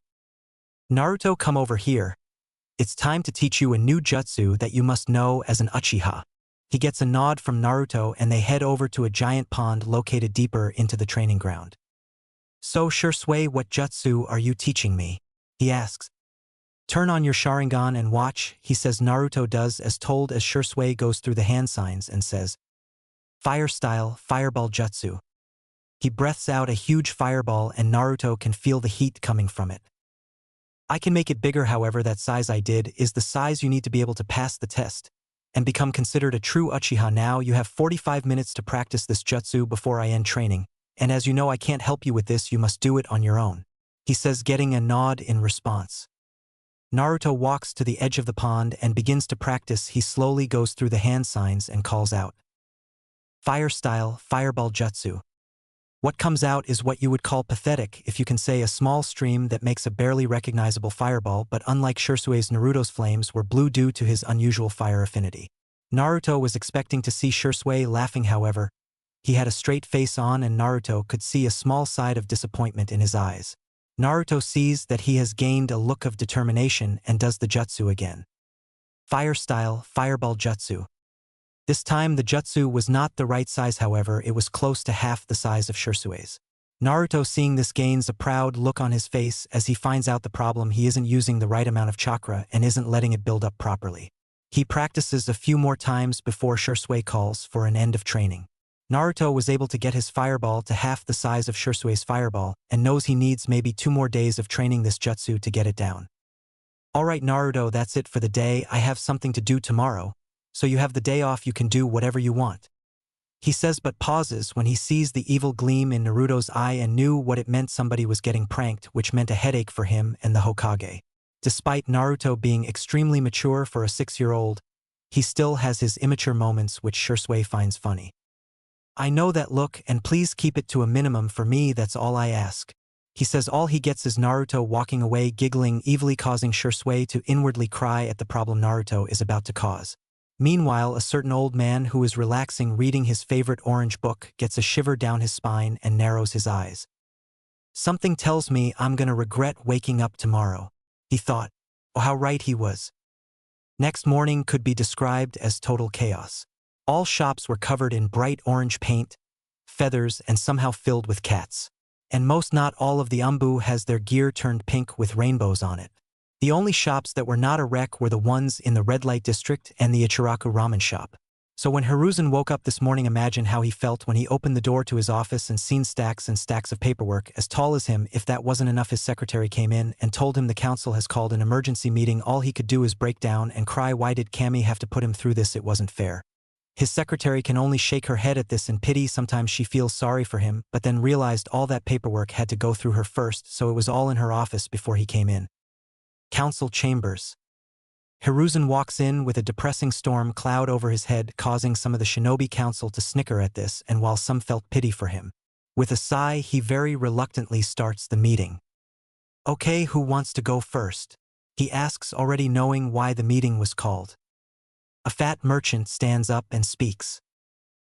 Naruto, come over here. It's time to teach you a new jutsu that you must know as an Uchiha. He gets a nod from Naruto and they head over to a giant pond located deeper into the training ground. So Shursui, what jutsu are you teaching me? He asks. Turn on your sharingan and watch, he says. Naruto does as told as Shursui goes through the hand signs and says, Fire style, fireball jutsu. He breathes out a huge fireball and Naruto can feel the heat coming from it. I can make it bigger, however that size I did is the size you need to be able to pass the test and become considered a true Uchiha. Now you have 45 minutes to practice this jutsu before I end training, and as you know I can't help you with this, you must do it on your own, he says, getting a nod in response. Naruto walks to the edge of the pond and begins to practice. He slowly goes through the hand signs and calls out, Fire style, fireball jutsu. What comes out is what you would call pathetic, if you can say, a small stream that makes a barely recognizable fireball, but unlike Shursui's, Naruto's flames were blue due to his unusual fire affinity. Naruto was expecting to see Shursui laughing, however, he had a straight face on and Naruto could see a small side of disappointment in his eyes. Naruto sees that he has gained a look of determination and does the jutsu again. Fire style, fireball jutsu. This time the jutsu was not the right size, however it was close to half the size of Shursui's. Naruto, seeing this, gains a proud look on his face as he finds out the problem: he isn't using the right amount of chakra and isn't letting it build up properly. He practices a few more times before Shursui calls for an end of training. Naruto was able to get his fireball to half the size of Shursui's fireball and knows he needs maybe 2 more days of training this jutsu to get it down. Alright Naruto, that's it for the day. I have something to do tomorrow, so you have the day off, you can do whatever you want, he says, but pauses when he sees the evil gleam in Naruto's eye and knew what it meant. Somebody was getting pranked, which meant a headache for him and the Hokage. Despite Naruto being extremely mature for a 6-year-old, he still has his immature moments, which Shursui finds funny. I know that look, and please keep it to a minimum for me, that's all I ask, he says. All he gets is Naruto walking away giggling evilly, causing Shursui to inwardly cry at the problem Naruto is about to cause. Meanwhile, a certain old man who is relaxing reading his favorite orange book gets a shiver down his spine and narrows his eyes. Something tells me I'm gonna regret waking up tomorrow, he thought. Oh, how right he was. Next morning could be described as total chaos. All shops were covered in bright orange paint, feathers, and somehow filled with cats. And most, not all, of the Ambu has their gear turned pink with rainbows on it. The only shops that were not a wreck were the ones in the red light district and the Ichiraku ramen shop. So when Hiruzen woke up this morning, imagine how he felt when he opened the door to his office and seen stacks and stacks of paperwork as tall as him. If that wasn't enough, his secretary came in and told him the council has called an emergency meeting. All he could do is break down and cry. Why did Cammy have to put him through this? It wasn't fair. His secretary can only shake her head at this in pity. Sometimes she feels sorry for him, but then realized all that paperwork had to go through her first, so it was all in her office before he came in. Council chambers. Hiruzen walks in with a depressing storm cloud over his head, causing some of the shinobi council to snicker at this, and while some felt pity for him, with a sigh he very reluctantly starts the meeting. Okay, who wants to go first? He asks, already knowing why the meeting was called. A fat merchant stands up and speaks.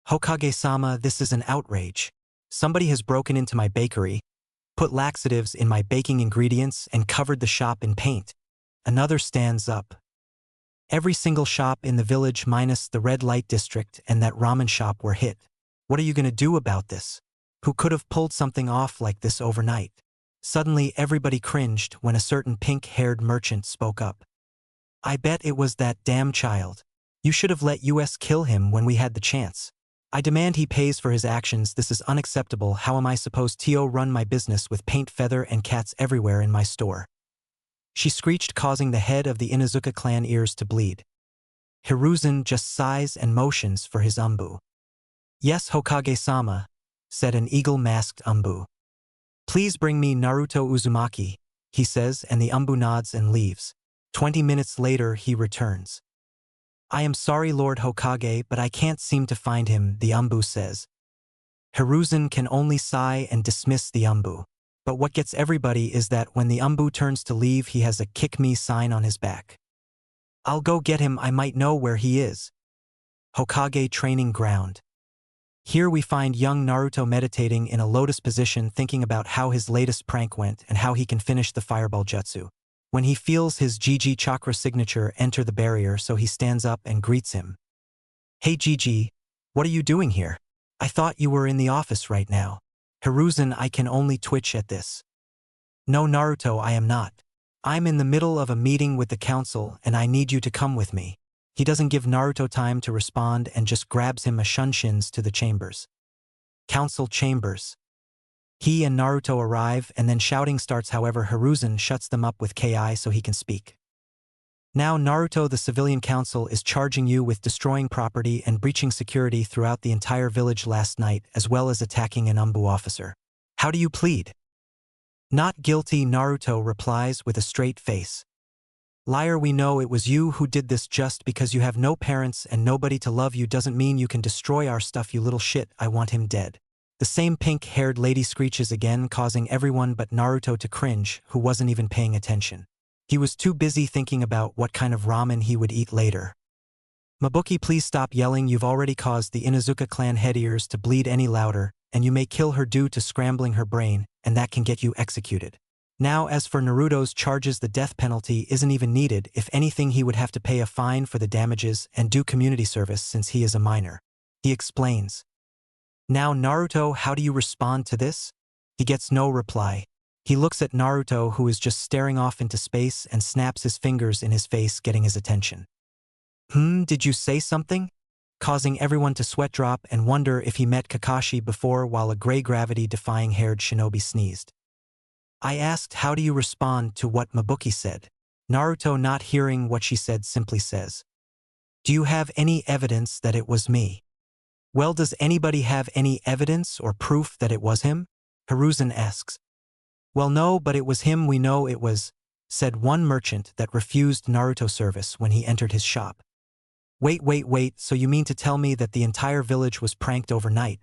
Hokage-sama, this is an outrage. Somebody has broken into my bakery, put laxatives in my baking ingredients, and covered the shop in paint. Another stands up. Every single shop in the village minus the red light district and that ramen shop were hit. What are you going to do about this? Who could have pulled something off like this overnight? Suddenly everybody cringed when a certain pink-haired merchant spoke up. I bet it was that damn child. You should have let us kill him when we had the chance. I demand he pays for his actions. This is unacceptable. How am I supposed to run my business with paint, feather, and cats everywhere in my store? She screeched, causing the head of the Inuzuka clan ears to bleed. Hiruzen just sighs and motions for his umbu. Yes, Hokage-sama, said an eagle-masked umbu. Please bring me Naruto Uzumaki, he says, and the umbu nods and leaves. 20 minutes later he returns. I am sorry, Lord Hokage, but I can't seem to find him, the umbu says. Hiruzen can only sigh and dismiss the umbu. But what gets everybody is that when the umbu turns to leave, he has a kick me sign on his back. I'll go get him, I might know where he is. Hokage training ground. Here we find young Naruto meditating in a lotus position, thinking about how his latest prank went and how he can finish the fireball jutsu. When he feels his Gigi chakra signature enter the barrier, so he stands up and greets him. Hey Gigi, what are you doing here? I thought you were in the office right now. Hiruzen, I can only twitch at this. No Naruto, I am not. I'm in the middle of a meeting with the council and I need you to come with me. He doesn't give Naruto time to respond and just grabs him a shunshin to the chambers. Council chambers. He and Naruto arrive and then shouting starts. However, Hiruzen shuts them up with Ki so he can speak. Now Naruto, the civilian council is charging you with destroying property and breaching security throughout the entire village last night, as well as attacking an umbu officer. How do you plead? Not guilty, Naruto replies with a straight face. Liar, we know it was you who did this. Just because you have no parents and nobody to love you doesn't mean you can destroy our stuff, you little shit. I want him dead. The same pink-haired lady screeches again, causing everyone but Naruto to cringe, who wasn't even paying attention. He was too busy thinking about what kind of ramen he would eat later. Mabuki, please stop yelling. You've already caused the Inuzuka clan head ears to bleed any louder, and you may kill her due to scrambling her brain, and that can get you executed. Now, as for Naruto's charges, the death penalty isn't even needed. If anything, he would have to pay a fine for the damages and do community service since he is a minor. He explains. Now Naruto, how do you respond to this? He gets no reply. He looks at Naruto, who is just staring off into space, and snaps his fingers in his face, getting his attention. Did you say something? Causing everyone to sweat drop and wonder if he met Kakashi before, while a gray gravity-defying haired shinobi sneezed. I asked, how do you respond to what Mabuki said? Naruto, not hearing what she said, simply says, do you have any evidence that it was me? Well, does anybody have any evidence or proof that it was him? Hiruzen asks. Well, no, but it was him. We know it was, said one merchant that refused Naruto service when he entered his shop. Wait, so you mean to tell me that the entire village was pranked overnight?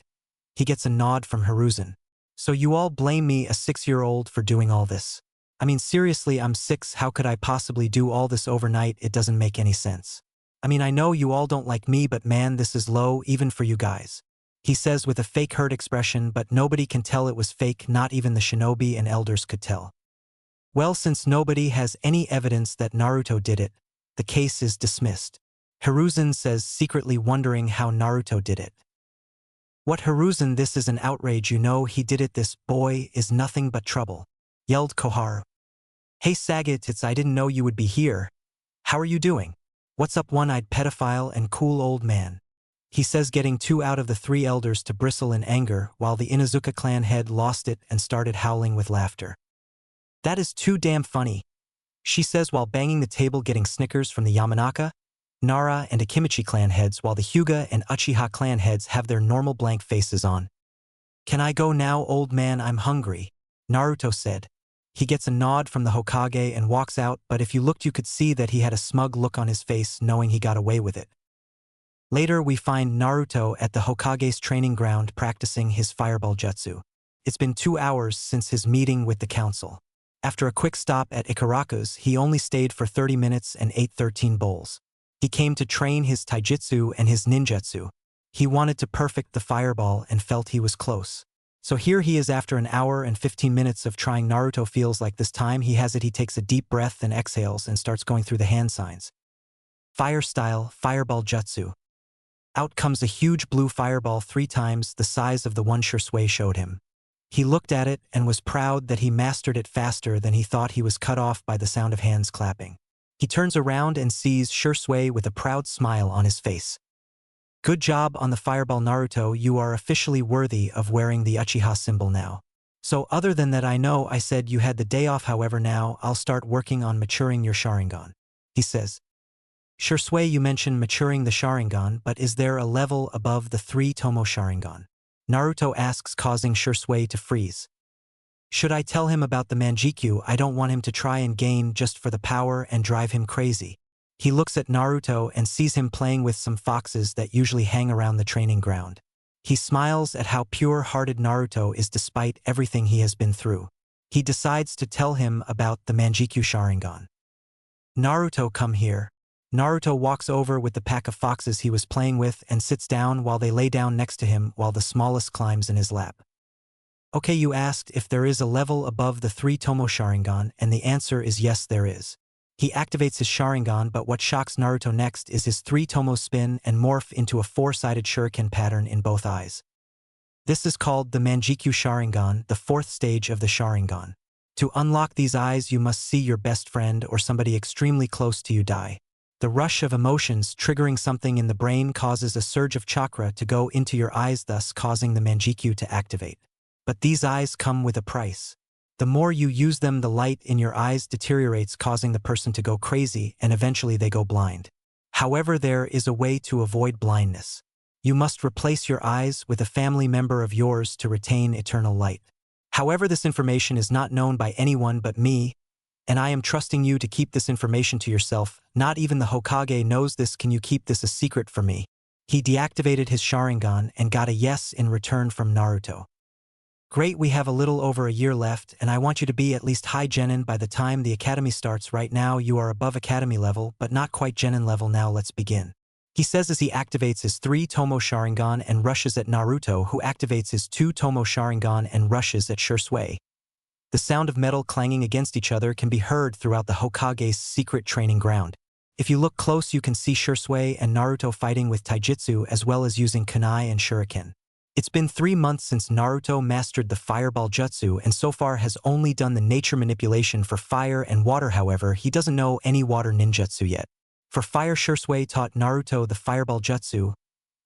He gets a nod from Hiruzen. So you all blame me, a 6-year-old, for doing all this? I mean, seriously, I'm 6, how could I possibly do all this overnight? It doesn't make any sense. I mean, I know you all don't like me, but man, this is low even for you guys. He says with a fake hurt expression, but nobody can tell it was fake, not even the shinobi and elders could tell. Well, since nobody has any evidence that Naruto did it, the case is dismissed. Hiruzen says, secretly wondering how Naruto did it. What, Hiruzen, this is an outrage, you know he did it. This boy is nothing but trouble, yelled Koharu. Hey Sagat, I didn't know you would be here. How are you doing? What's up, one-eyed pedophile and cool old man? he says, getting 2 out of the 3 elders to bristle in anger while the Inuzuka clan head lost it and started howling with laughter. That is too damn funny, she says while banging the table, getting snickers from the Yamanaka, Nara and Akimichi clan heads while the Hyuga and Uchiha clan heads have their normal blank faces on. Can I go now, old man? I'm hungry, Naruto said. He gets a nod from the Hokage and walks out, but if you looked you could see that he had a smug look on his face knowing he got away with it. Later we find Naruto at the Hokage's training ground practicing his fireball jutsu. It's been 2 hours since his meeting with the council. After a quick stop at Ikaraku's, he only stayed for 30 minutes and ate 13 bowls. He came to train his taijutsu and his ninjutsu. He wanted to perfect the fireball and felt he was close. So here he is after an hour and 15 minutes of trying. Naruto feels like this time he has it. He takes a deep breath and exhales and starts going through the hand signs. Fire style, fireball jutsu. Out comes a huge blue fireball 3 times the size of the one Shursui showed him. He looked at it and was proud that he mastered it faster than he thought. He was cut off by the sound of hands clapping. He turns around and sees Shursui with a proud smile on his face. Good job on the fireball, Naruto. You are officially worthy of wearing the Uchiha symbol now. So other than that, I know I said you had the day off, however now I'll start working on maturing your Sharingan, he says. Shursui, you mentioned maturing the Sharingan, but is there a level above the 3 Tomo Sharingan? Naruto asks, causing Shursui to freeze. Should I tell him about the Manjikyu? I don't want him to try and gain just for the power and drive him crazy. He looks at Naruto and sees him playing with some foxes that usually hang around the training ground. He smiles at how pure-hearted Naruto is despite everything he has been through. He decides to tell him about the Manjikyu Sharingan. Naruto, come here. Naruto walks over with the pack of foxes he was playing with and sits down while they lay down next to him while the smallest climbs in his lap. Okay, you asked if there is a level above the 3 Tomo Sharingan, and the answer is yes, there is. He activates his Sharingan, but what shocks Naruto next is his 3 Tomo spin and morph into a 4-sided shuriken pattern in both eyes. This is called the Manjikyu Sharingan, the 4th stage of the Sharingan. To unlock these eyes, you must see your best friend or somebody extremely close to you die. The rush of emotions triggering something in the brain causes a surge of chakra to go into your eyes, thus causing the Manjikyu to activate. But these eyes come with a price. The more you use them, the light in your eyes deteriorates, causing the person to go crazy, and eventually they go blind. However, there is a way to avoid blindness. You must replace your eyes with a family member of yours to retain eternal light. However, this information is not known by anyone but me, and I am trusting you to keep this information to yourself. Not even the Hokage knows this. Can you keep this a secret from me? He deactivated his Sharingan and got a yes in return from Naruto. Great, we have a little over a year left, and I want you to be at least high genin by the time the academy starts. Right now you are above academy level, but not quite genin level. Now let's begin, he says as he activates his 3 Tomo Sharingan and rushes at Naruto, who activates his 2 Tomo Sharingan and rushes at Shursui. The sound of metal clanging against each other can be heard throughout the Hokage's secret training ground. If you look close, you can see Shursui and Naruto fighting with taijutsu as well as using kunai and shuriken. It's been 3 months since Naruto mastered the fireball jutsu and so far has only done the nature manipulation for fire and water. However, he doesn't know any water ninjutsu yet. For fire, Shursui taught Naruto the fireball jutsu,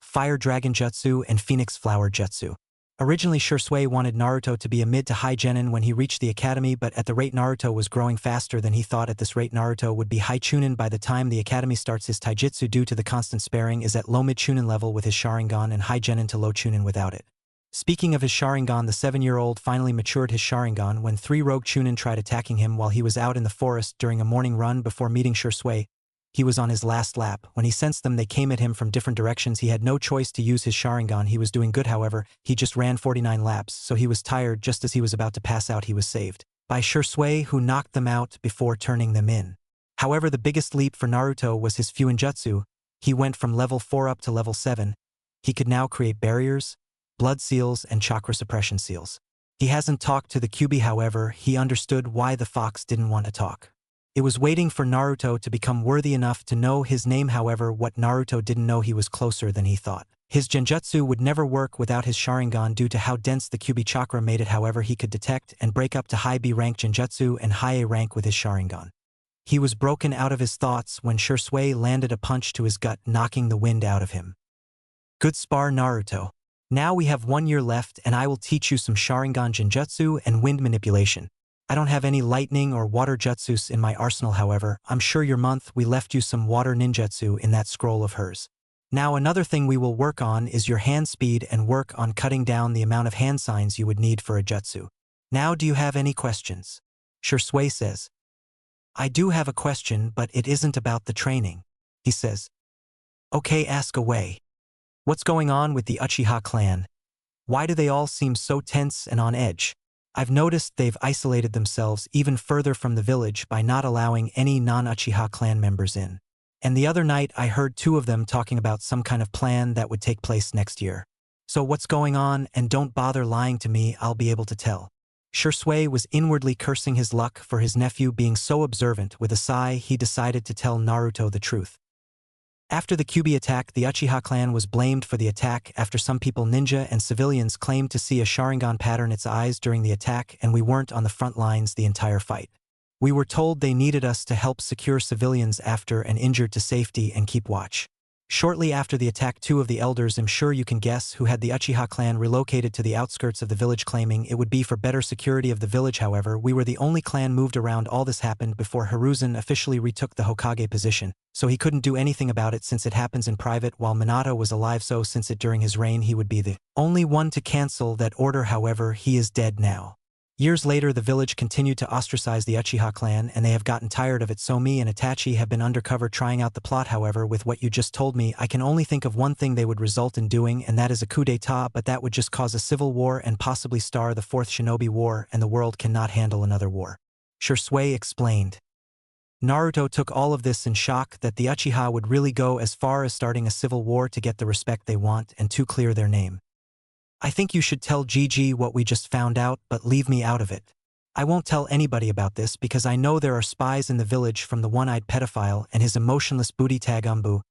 fire dragon jutsu, and phoenix flower jutsu. Originally, Shursui wanted Naruto to be a mid to high genin when he reached the academy, but at the rate Naruto was growing faster than he thought, at this rate Naruto would be high Chunin by the time the academy starts. His taijutsu, due to the constant sparring, is at low mid Chunin level with his Sharingan and high genin to low Chunin without it. Speaking of his Sharingan, the 7-year-old finally matured his Sharingan when 3 rogue Chunin tried attacking him while he was out in the forest during a morning run before meeting Shursui. He was on his last lap. When he sensed them, they came at him from different directions. He had no choice to use his Sharingan. He was doing good, however. He just ran 49 laps, so he was tired. Just as he was about to pass out, he was saved by Shursui, who knocked them out before turning them in. However, the biggest leap for Naruto was his Fuinjutsu. He went from level 4 up to level 7. He could now create barriers, blood seals, and chakra suppression seals. He hasn't talked to the Kyuubi, however. He understood why the fox didn't want to talk. It was waiting for Naruto to become worthy enough to know his name. However, what Naruto didn't know, he was closer than he thought. His genjutsu would never work without his Sharingan due to how dense the Kyuubi chakra made it. However, he could detect and break up to high B rank genjutsu and high A rank with his Sharingan. He was broken out of his thoughts when Shursui landed a punch to his gut, knocking the wind out of him. Good spar, Naruto. Now we have 1 year left and I will teach you some sharingan genjutsu and wind manipulation. I don't have any lightning or water jutsus in my arsenal, however. I'm sure your month we left you some water ninjutsu in that scroll of hers. Now another thing we will work on is your hand speed and work on cutting down the amount of hand signs you would need for a jutsu. Now do you have any questions? Shursui says. I do have a question, but it isn't about the training. He says. Okay, ask away. What's going on with the Uchiha clan? Why do they all seem so tense and on edge? I've noticed they've isolated themselves even further from the village by not allowing any non-Uchiha clan members in. And the other night I heard 2 of them talking about some kind of plan that would take place next year. So what's going on? And don't bother lying to me, I'll be able to tell. Shursui was inwardly cursing his luck for his nephew being so observant. With a sigh, he decided to tell Naruto the truth. After the Kyuubi attack, the Uchiha clan was blamed for the attack after some people, ninja and civilians, claimed to see a sharingan pattern its eyes during the attack, and we weren't on the front lines the entire fight. We were told they needed us to help secure civilians after and injured to safety and keep watch. Shortly after the attack, 2 of the elders, I'm sure you can guess who, had the Uchiha clan relocated to the outskirts of the village, claiming it would be for better security of the village. However, we were the only clan moved around. All this happened before Hiruzen officially retook the Hokage position, so he couldn't do anything about it since it happens in private while Minato was alive, so since it during his reign he would be the only one to cancel that order. However, he is dead now. Years later, the village continued to ostracize the Uchiha clan, and they have gotten tired of it, so me and Itachi have been undercover trying out the plot. However, with what you just told me, I can only think of one thing they would result in doing, and that is a coup d'etat, but that would just cause a civil war and possibly start the 4th Shinobi War, and the world cannot handle another war. Shursui explained. Naruto took all of this in shock that the Uchiha would really go as far as starting a civil war to get the respect they want and to clear their name. I think you should tell Gigi what we just found out, but leave me out of it. I won't tell anybody about this because I know there are spies in the village from the one-eyed pedophile and his emotionless booty tag Umbu.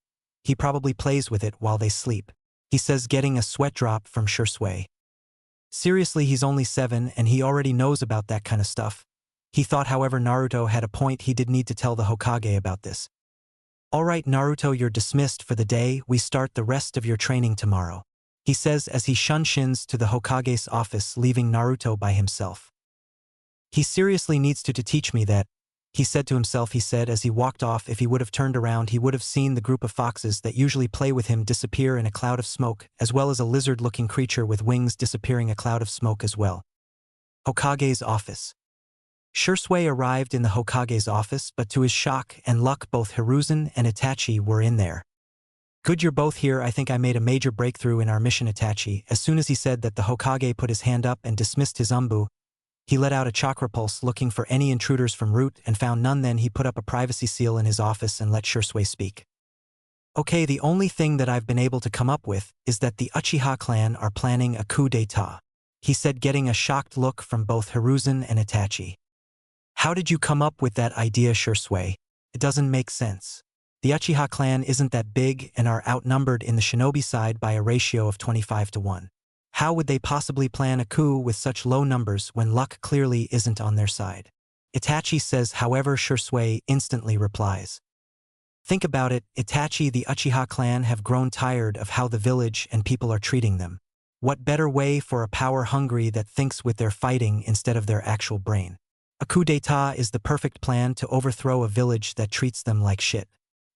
He probably plays with it while they sleep. He says, getting a sweat drop from Shursui. Seriously, he's only 7 and he already knows about that kind of stuff. He thought, however, Naruto had a point. He did need to tell the Hokage about this. Alright Naruto, you're dismissed for the day. We start the rest of your training tomorrow. He says as he shuns to the Hokage's office, leaving Naruto by himself. He seriously needs to teach me that, he said to himself. He said as he walked off, if he would have turned around he would have seen the group of foxes that usually play with him disappear in a cloud of smoke, as well as a lizard-looking creature with wings disappearing a cloud of smoke as well. Hokage's office. Shursui arrived in the Hokage's office, but to his shock and luck both Hiruzen and Itachi were in there. Good, you're both here. I think I made a major breakthrough in our mission, Itachi. As soon as he said that, the Hokage put his hand up and dismissed his Umbu. He let out a chakra pulse looking for any intruders from root and found none. Then he put up a privacy seal in his office and let Shursui speak. Okay, the only thing that I've been able to come up with is that the Uchiha clan are planning a coup d'etat, he said, getting a shocked look from both Hiruzen and Itachi. How did you come up with that idea, Shursui? It doesn't make sense. The Uchiha clan isn't that big and are outnumbered in the shinobi side by a ratio of 25-1. How would they possibly plan a coup with such low numbers when luck clearly isn't on their side? Itachi says. However, Shursui instantly replies. Think about it, Itachi. The Uchiha clan have grown tired of how the village and people are treating them. What better way for a power hungry that thinks with their fighting instead of their actual brain? A coup d'etat is the perfect plan to overthrow a village that treats them like shit.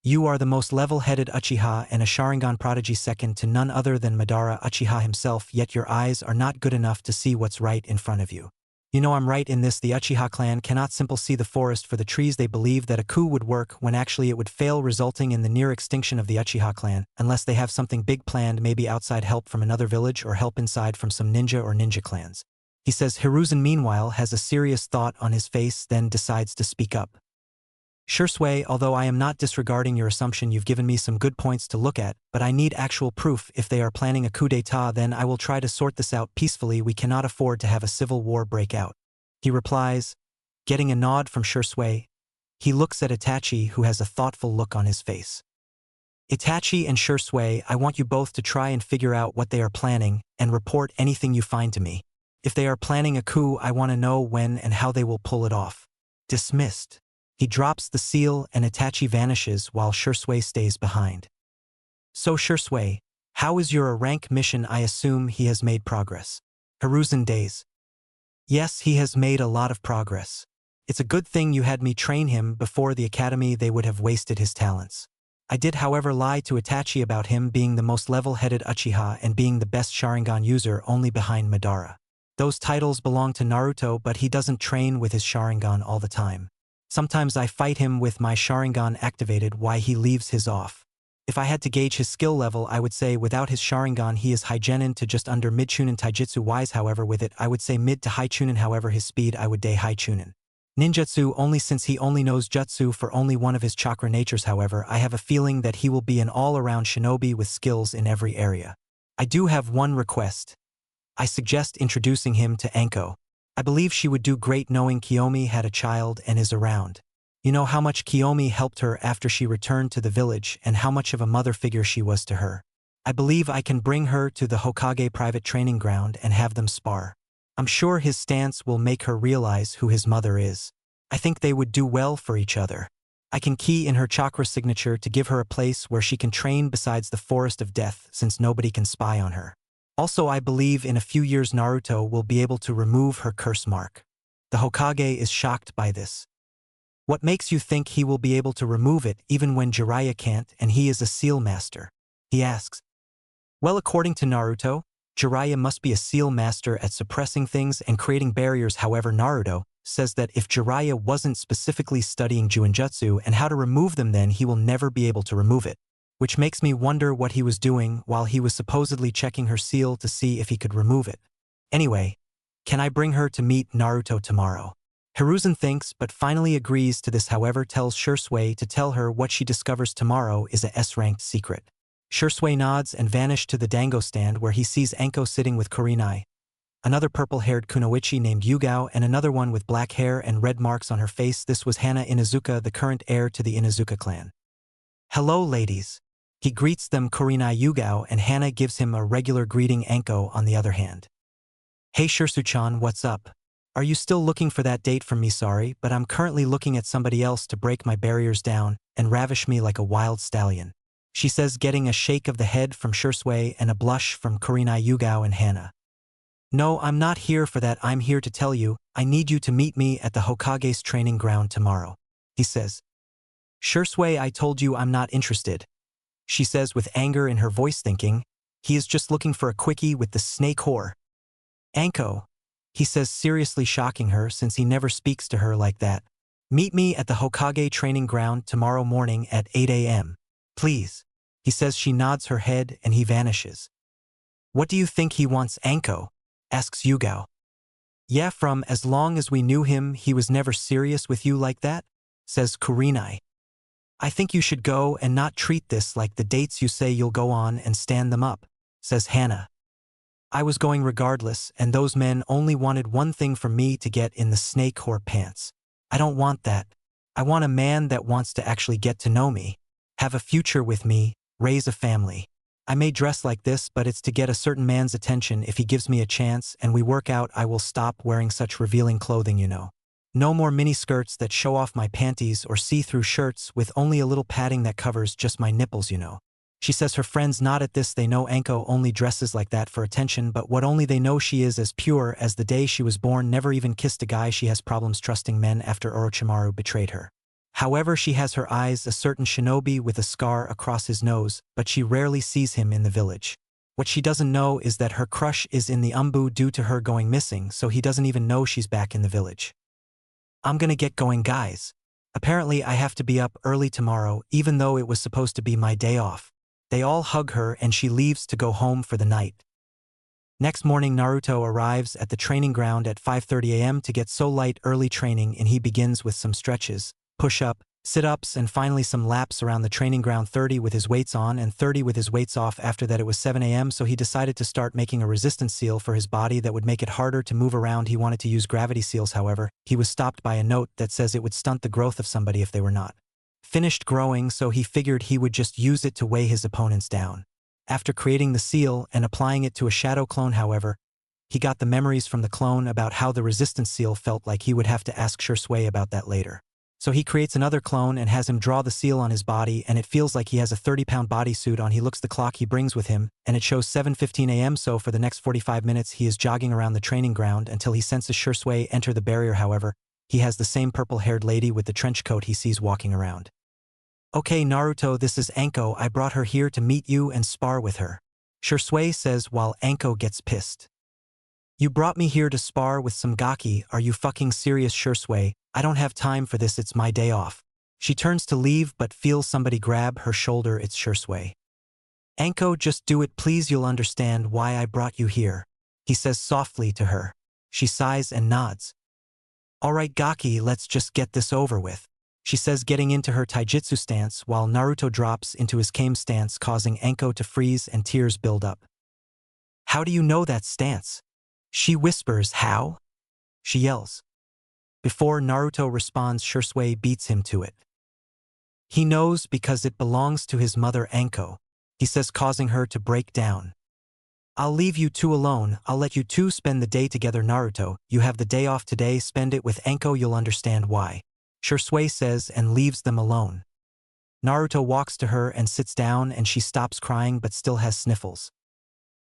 You are the most level-headed Uchiha and a Sharingan prodigy, second to none other than Madara Uchiha himself, yet your eyes are not good enough to see what's right in front of you. You know I'm right in this. The Uchiha clan cannot simply see the forest for the trees. They believe that a coup would work when actually it would fail, resulting in the near extinction of the Uchiha clan, unless they have something big planned, maybe outside help from another village or help inside from some ninja or ninja clans. He says. Hiruzen meanwhile has a serious thought on his face, then decides to speak up. Shursui, although I am not disregarding your assumption, you've given me some good points to look at, but I need actual proof. If they are planning a coup d'etat, then I will try to sort this out peacefully. We cannot afford to have a civil war break out. He replies, getting a nod from Shursui. He looks at Itachi, who has a thoughtful look on his face. Itachi and Shursui, I want you both to try and figure out what they are planning and report anything you find to me. If they are planning a coup, I want to know when and how they will pull it off. Dismissed. He drops the seal and Itachi vanishes while Shursui stays behind. So Shursui, How is your rank mission? I assume he has made progress. Hiruzen days. Yes, he has made a lot of progress. It's a good thing you had me train him before the academy. They would have wasted his talents. I did however lie to Itachi about him being the most level-headed Uchiha and being the best Sharingan user only behind Madara. Those titles belong to Naruto, but he doesn't train with his Sharingan all the time. Sometimes I fight him with my Sharingan activated while he leaves his off. If I had to gauge his skill level, I would say without his Sharingan he is high Genin to just under mid Chunin taijutsu wise. However, with it I would say mid to high Chunin. However, his speed I would day high Chunin. Ninjutsu only, since he only knows jutsu for only one of his chakra natures. However, I have a feeling that he will be an all-around shinobi with skills in every area. I do have one request. I suggest introducing him to Anko. I believe she would do great knowing Kiyomi had a child and is around. You know how much Kiyomi helped her after she returned to the village and how much of a mother figure she was to her. I believe I can bring her to the Hokage private training ground and have them spar. I'm sure his stance will make her realize who his mother is. I think they would do well for each other. I can key in her chakra signature to give her a place where she can train besides the Forest of Death, since nobody can spy on her. Also, I believe in a few years Naruto will be able to remove her curse mark. The Hokage is shocked by this. What makes you think he will be able to remove it even when Jiraiya can't and he is a seal master? He asks. Well, according to Naruto, Jiraiya must be a seal master at suppressing things and creating barriers. However, Naruto says that if Jiraiya wasn't specifically studying Juinjutsu and how to remove them, then he will never be able to remove it. Which makes me wonder what he was doing while he was supposedly checking her seal to see if he could remove it. Anyway, can I bring her to meet Naruto tomorrow? Hiruzen thinks but finally agrees to this. However, tells Shursui to tell her what she discovers tomorrow is a S-ranked secret. Shursui nods and vanishes to the dango stand where he sees Anko sitting with Kurenai, another purple-haired kunoichi named Yugao, and another one with black hair and red marks on her face. This was Hana Inuzuka, the current heir to the Inuzuka clan. Hello, ladies. He greets them, Kurenai Yugao, and Hana gives him a regular greeting. Anko, on the other hand. Hey Shursu-chan, what's up? Are you still looking for that date from me? Sorry, but I'm currently looking at somebody else to break my barriers down and ravish me like a wild stallion. She says, getting a shake of the head from Shursui and a blush from Kurenai Yugao and Hana. No, I'm not here for that. I'm here to tell you, I need you to meet me at the Hokage's training ground tomorrow. He says. Shursui, I told you I'm not interested. She says with anger in her voice, thinking, he is just looking for a quickie with the snake whore. Anko. He says, seriously shocking her since he never speaks to her like that. Meet me at the Hokage training ground tomorrow morning at 8 a.m. Please. He says. She nods her head and he vanishes. What do you think he wants, Anko? Asks Yugao. Yeah, from as long as we knew him, he was never serious with you like that, says Kurenai. I think you should go and not treat this like the dates you say you'll go on and stand them up, says Hana. I was going regardless, and those men only wanted one thing from me, to get in the snake whore pants. I don't want that. I want a man that wants to actually get to know me, have a future with me, raise a family. I may dress like this, but it's to get a certain man's attention. If he gives me a chance and we work out, I will stop wearing such revealing clothing, you know. No more miniskirts that show off my panties or see-through shirts with only a little padding that covers just my nipples, you know. She says. Her friends nod at this. They know Anko only dresses like that for attention, but what only they know, she is as pure as the day she was born, never even kissed a guy. She has problems trusting men after Orochimaru betrayed her. However, she has her eyes a certain shinobi with a scar across his nose, but she rarely sees him in the village. What she doesn't know is that her crush is in the Umbu due to her going missing, so he doesn't even know she's back in the village. I'm gonna get going, guys. Apparently I have to be up early tomorrow, even though it was supposed to be my day off. They all hug her and she leaves to go home for the night. Next morning, Naruto arrives at the training ground at 5:30 a.m. to get so light early training, and he begins with some stretches, push-up, sit-ups, and finally some laps around the training ground, 30 with his weights on and 30 with his weights off. After that it was 7 a.m., so he decided to start making a resistance seal for his body that would make it harder to move around. He wanted to use gravity seals. However, he was stopped by a note that says it would stunt the growth of somebody if they were not finished growing, so he figured he would just use it to weigh his opponents down. After creating the seal and applying it to a shadow clone, however, he got the memories from the clone about how the resistance seal felt like. He would have to ask Shursui about that later. So he creates another clone and has him draw the seal on his body, and it feels like he has a 30-pound bodysuit on. He looks the clock he brings with him, and it shows 7:15 a.m. So for the next 45 minutes he is jogging around the training ground until he senses Shursui enter the barrier. However, he has the same purple-haired lady with the trench coat he sees walking around. "Okay, Naruto, this is Anko. I brought her here to meet you and spar with her," Shursui says while Anko gets pissed. "You brought me here to spar with some gaki. Are you fucking serious, Shursui? I don't have time for this, it's my day off." She turns to leave but feels somebody grab her shoulder. It's Shursui. "Anko, just do it please, you'll understand why I brought you here," he says softly to her. She sighs and nods. "Alright gaki, let's just get this over with," she says, getting into her taijutsu stance while Naruto drops into his kame stance, causing Anko to freeze and tears build up. "How do you know that stance?" she whispers. "How?" she yells. Before Naruto responds, Shursui beats him to it. "He knows because it belongs to his mother Anko," he says, causing her to break down. "I'll leave you two alone. I'll let you two spend the day together, Naruto. You have the day off today, spend it with Anko, you'll understand why," Shursui says and leaves them alone. Naruto walks to her and sits down, and she stops crying but still has sniffles.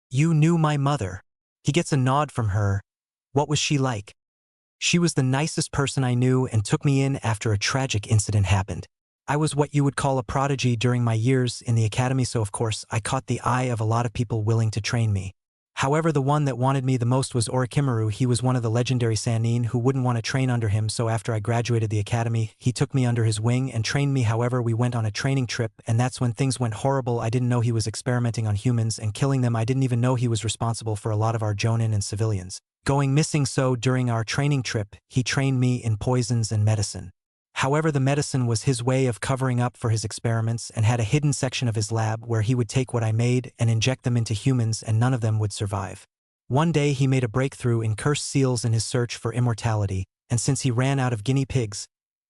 "You knew my mother." He gets a nod from her. "What was she like?" "She was the nicest person I knew and took me in after a tragic incident happened. I was what you would call a prodigy during my years in the academy, so of course I caught the eye of a lot of people willing to train me. However, the one that wanted me the most was Orochimaru. He was one of the legendary Sannin who wouldn't want to train under him, so after I graduated the academy, he took me under his wing and trained me. However, we went on a training trip, and that's when things went horrible. I didn't know he was experimenting on humans and killing them. I didn't even know he was responsible for a lot of our Jonin and civilians going missing, so during our training trip, he trained me in poisons and medicine. However, the medicine was his way of covering up for his experiments and had a hidden section of his lab where he would take what I made and inject them into humans, and none of them would survive. One day he made a breakthrough in cursed seals in his search for immortality, and since he ran out of guinea pigs,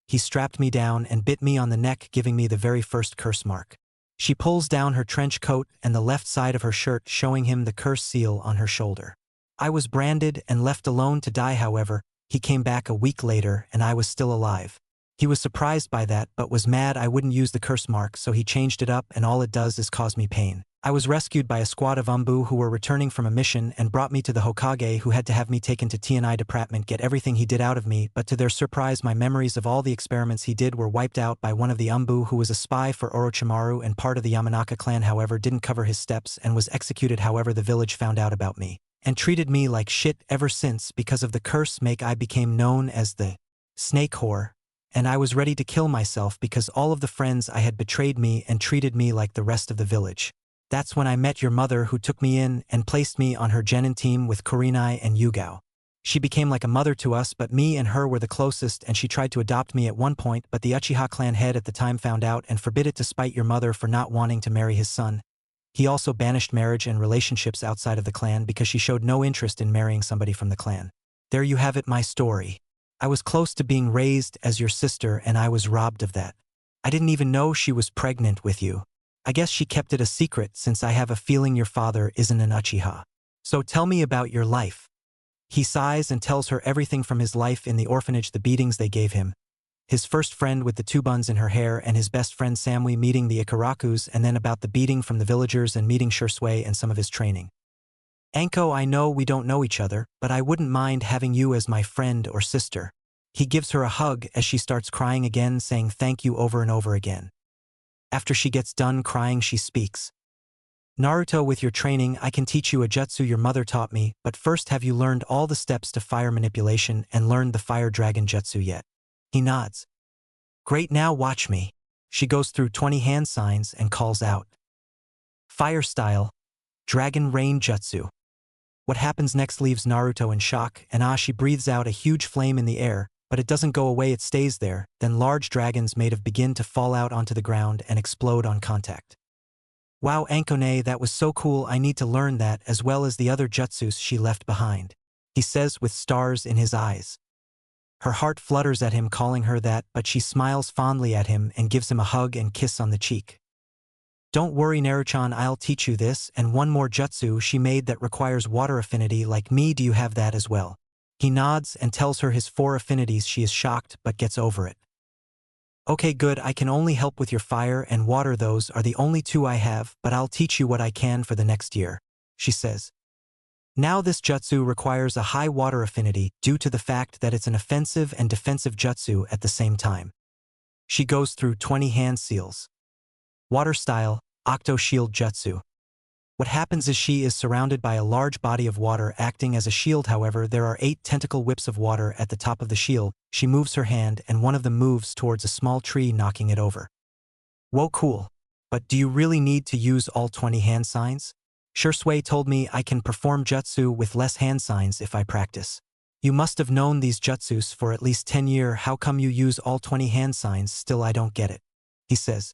he strapped me down and bit me on the neck, giving me the very first curse mark." She pulls down her trench coat and the left side of her shirt, showing him the curse seal on her shoulder. "I was branded and left alone to die. However, he came back a week later and I was still alive. He was surprised by that but was mad I wouldn't use the curse mark, so he changed it up, and all it does is cause me pain. I was rescued by a squad of Umbu who were returning from a mission and brought me to the Hokage, who had to have me taken to TNI department, get everything he did out of me, but to their surprise my memories of all the experiments he did were wiped out by one of the Umbu who was a spy for Orochimaru and part of the Yamanaka clan. However, didn't cover his steps and was executed. However, the village found out about me and treated me like shit. Ever since, because of the curse make, I became known as the Snake Whore, and I was ready to kill myself because all of the friends I had betrayed me and treated me like the rest of the village. That's when I met your mother, who took me in and placed me on her genin team with Kurenai and Yugao. She became like a mother to us, but me and her were the closest, and she tried to adopt me at one point, but the Uchiha clan head at the time found out and forbid it to spite your mother for not wanting to marry his son. He also banished marriage and relationships outside of the clan because she showed no interest in marrying somebody from the clan. There you have it, my story. I was close to being raised as your sister and I was robbed of that. I didn't even know she was pregnant with you. I guess she kept it a secret since I have a feeling your father isn't an Uchiha. So tell me about your life." He sighs and tells her everything from his life in the orphanage, the beatings they gave him, his first friend with the two buns in her hair and his best friend Samui meeting the Ikarakus, and then about the beating from the villagers and meeting Shursui and some of his training. "Anko, I know we don't know each other, but I wouldn't mind having you as my friend or sister." He gives her a hug as she starts crying again, saying thank you over and over again. After she gets done crying, she speaks. "Naruto, with your training, I can teach you a jutsu your mother taught me, but first, have you learned all the steps to fire manipulation and learned the fire dragon jutsu yet?" He nods. "Great, now watch me." She goes through 20 hand signs and calls out, "Fire style, Dragon Rain Jutsu." What happens next leaves Naruto in shock, and she breathes out a huge flame in the air, but it doesn't go away, it stays there. Then large dragons made of begin to fall out onto the ground and explode on contact. "Wow, Ankone, that was so cool. I need to learn that as well as the other jutsus she left behind," he says with stars in his eyes. Her heart flutters at him calling her that, but she smiles fondly at him and gives him a hug and kiss on the cheek. "Don't worry, Naruchan, I'll teach you this and one more jutsu she made that requires water affinity like me. Do you have that as well?" He nods and tells her his 4 affinities. She is shocked but gets over it. Okay, good, I can only help with your fire and water, those are the only two I have, but I'll teach you what I can for the next year, she says. Now this jutsu requires a high water affinity due to the fact that it's an offensive and defensive jutsu at the same time. She goes through 20 hand seals. Water style, Octo Shield Jutsu. What happens is she is surrounded by a large body of water acting as a shield. However, there are 8 tentacle whips of water at the top of the shield. She moves her hand and one of them moves towards a small tree, knocking it over. Whoa, cool. But do you really need to use all 20 hand signs? Shursui told me I can perform jutsu with less hand signs if I practice. You must have known these jutsus for at least 10 years. How come you use all 20 hand signs? Still, I don't get it, he says.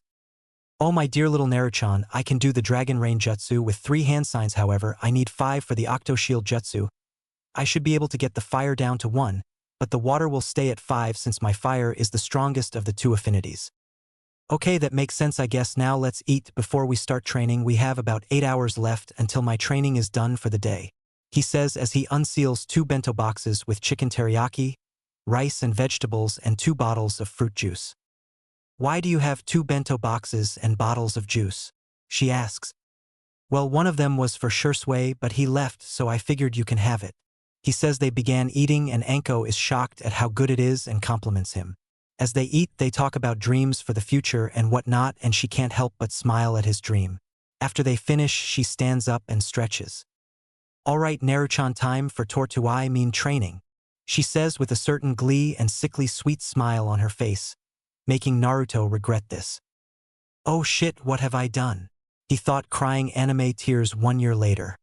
Oh, my dear little Naruto, I can do the Dragon Rain Jutsu with 3 hand signs. However, I need 5 for the Octo Shield Jutsu. I should be able to get the fire down to 1, but the water will stay at 5 since my fire is the strongest of the 2 affinities. Okay, that makes sense, I guess. Now let's eat before we start training. We have about 8 hours left until my training is done for the day, he says as he unseals 2 bento boxes with chicken teriyaki, rice and vegetables, and 2 bottles of fruit juice. Why do you have 2 bento boxes and bottles of juice? She asks. Well, one of them was for Shursui, but he left, so I figured you can have it. He says they began eating and Anko is shocked at how good it is and compliments him. As they eat, they talk about dreams for the future and whatnot, and she can't help but smile at his dream. After they finish, she stands up and stretches. All right, Naruto, time for Tortuai mean training, she says with a certain glee and sickly sweet smile on her face, making Naruto regret this. Oh shit, what have I done? He thought, crying anime tears 1 year later.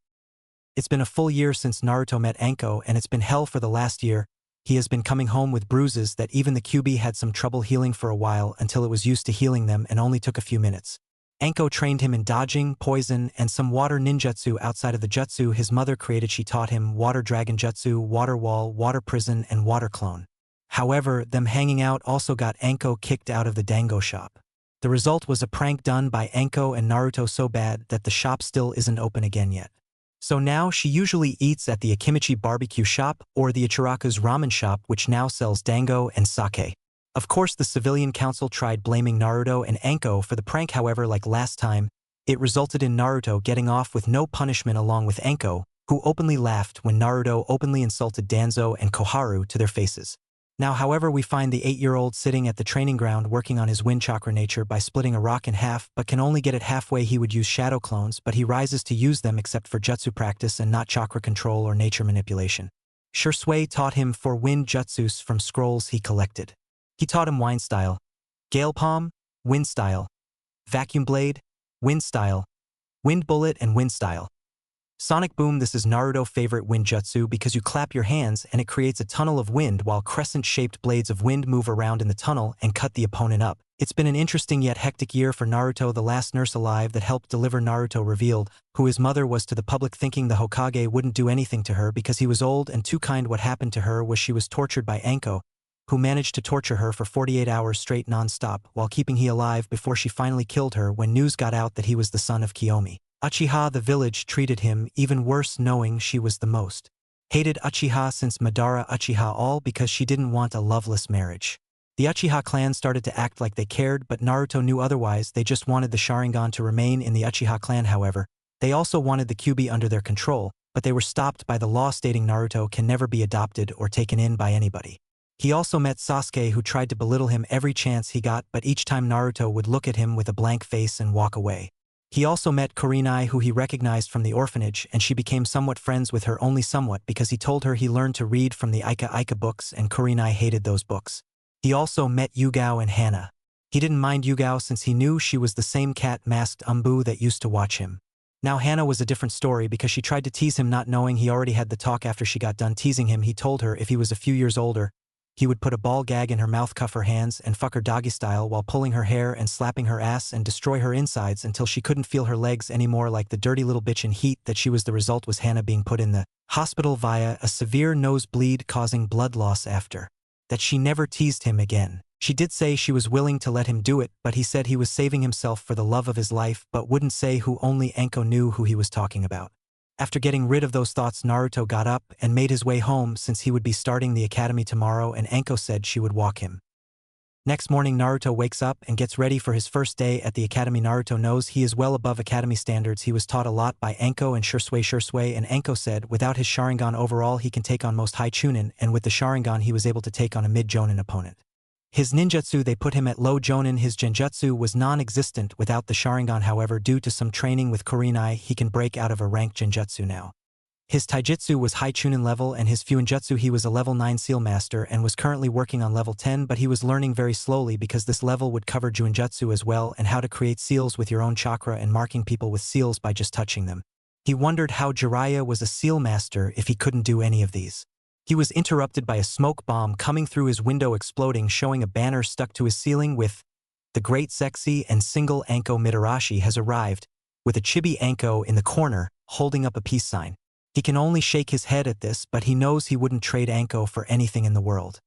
It's been a full year since Naruto met Anko, and it's been hell for the last year. He has been coming home with bruises that even the QB had some trouble healing for a while until it was used to healing them and only took a few minutes. Anko trained him in dodging, poison, and some water ninjutsu outside of the jutsu his mother created. She taught him water dragon jutsu, water wall, water prison, and water clone. However, them hanging out also got Anko kicked out of the dango shop. The result was a prank done by Anko and Naruto so bad that the shop still isn't open again yet. So now she usually eats at the Akimichi barbecue shop or the Ichiraku's ramen shop, which now sells dango and sake. Of course, the civilian council tried blaming Naruto and Anko for the prank. However, like last time, it resulted in Naruto getting off with no punishment along with Anko, who openly laughed when Naruto openly insulted Danzo and Koharu to their faces. Now, however, we find the 8-year-old sitting at the training ground working on his wind chakra nature by splitting a rock in half, but can only get it halfway. He would use shadow clones, but he rises to use them except for jutsu practice and not chakra control or nature manipulation. Shursui taught him 4 wind jutsus from scrolls he collected. He taught him wind style, gale palm, wind style, vacuum blade, wind style, wind bullet, and wind style. Sonic Boom. This is Naruto's favorite wind jutsu because you clap your hands and it creates a tunnel of wind while crescent-shaped blades of wind move around in the tunnel and cut the opponent up. It's been an interesting yet hectic year for Naruto. The last nurse alive that helped deliver Naruto revealed who his mother was to the public, thinking the Hokage wouldn't do anything to her because he was old and too kind. What happened to her was she was tortured by Anko, who managed to torture her for 48 hours straight non-stop while keeping he alive before she finally killed her when news got out that he was the son of Kiyomi. Uchiha the village treated him even worse, knowing she was the most hated Uchiha since Madara Uchiha, all because she didn't want a loveless marriage. The Uchiha clan started to act like they cared, but Naruto knew otherwise. They just wanted the Sharingan to remain in the Uchiha clan. However, they also wanted the QB under their control, but they were stopped by the law stating Naruto can never be adopted or taken in by anybody. He also met Sasuke, who tried to belittle him every chance he got, but each time Naruto would look at him with a blank face and walk away. He also met Kurenai, who he recognized from the orphanage, and she became somewhat friends with her, only somewhat, because he told her he learned to read from the Ika books and Kurenai hated those books. He also met Yugao and Hana. He didn't mind Yugao since he knew she was the same cat-masked Umbu that used to watch him. Now Hana was a different story because she tried to tease him, not knowing he already had the talk. After she got done teasing him, he told her if he was a few years older, he would put a ball gag in her mouth, cuff her hands, and fuck her doggy style while pulling her hair and slapping her ass and destroy her insides until she couldn't feel her legs anymore like the dirty little bitch in Heat that she was. The result was Hana being put in the hospital via a severe nosebleed causing blood loss. After that, she never teased him again. She did say she was willing to let him do it, but he said he was saving himself for the love of his life, but wouldn't say who. Only Anko knew who he was talking about. After getting rid of those thoughts, Naruto got up and made his way home since he would be starting the academy tomorrow, and Anko said she would walk him. Next morning Naruto wakes up and gets ready for his first day at the academy. Naruto knows he is well above academy standards. He was taught a lot by Anko and Shursui, and Anko said without his sharingan overall he can take on most high Chunin, and with the sharingan he was able to take on a mid-jonin opponent. His ninjutsu they put him at low jonin. His genjutsu was non-existent without the sharingan, however due to some training with Kurenai he can break out of a ranked genjutsu now. His taijutsu was high Chunin level, and his fuinjutsu he was a level 9 seal master and was currently working on level 10, but he was learning very slowly because this level would cover juinjutsu as well and how to create seals with your own chakra and marking people with seals by just touching them. He wondered how Jiraiya was a seal master if he couldn't do any of these. He was interrupted by a smoke bomb coming through his window exploding, showing a banner stuck to his ceiling with "The Great Sexy and Single Anko Mitarashi has arrived," with a chibi Anko in the corner holding up a peace sign. He can only shake his head at this, but he knows he wouldn't trade Anko for anything in the world.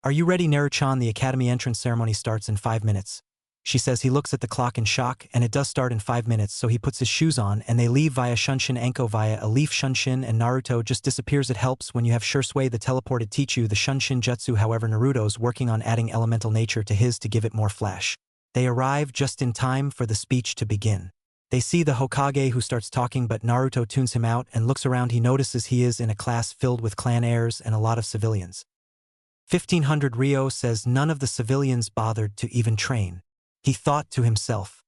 "Are you ready, Naruchan? The academy entrance ceremony starts in 5 minutes. She says. He looks at the clock in shock, and it does start in 5 minutes, so he puts his shoes on and they leave via Shunshin. Anko via a leaf Shunshin, and Naruto just disappears. It helps when you have Shursui the teleported teach you the Shunshin jutsu, however Naruto's working on adding elemental nature to his to give it more flash. They arrive just in time for the speech to begin. They see the Hokage who starts talking, but Naruto tunes him out and looks around. He notices he is in a class filled with clan heirs and a lot of civilians. 1500 Ryo says none of the civilians bothered to even train. He thought to himself.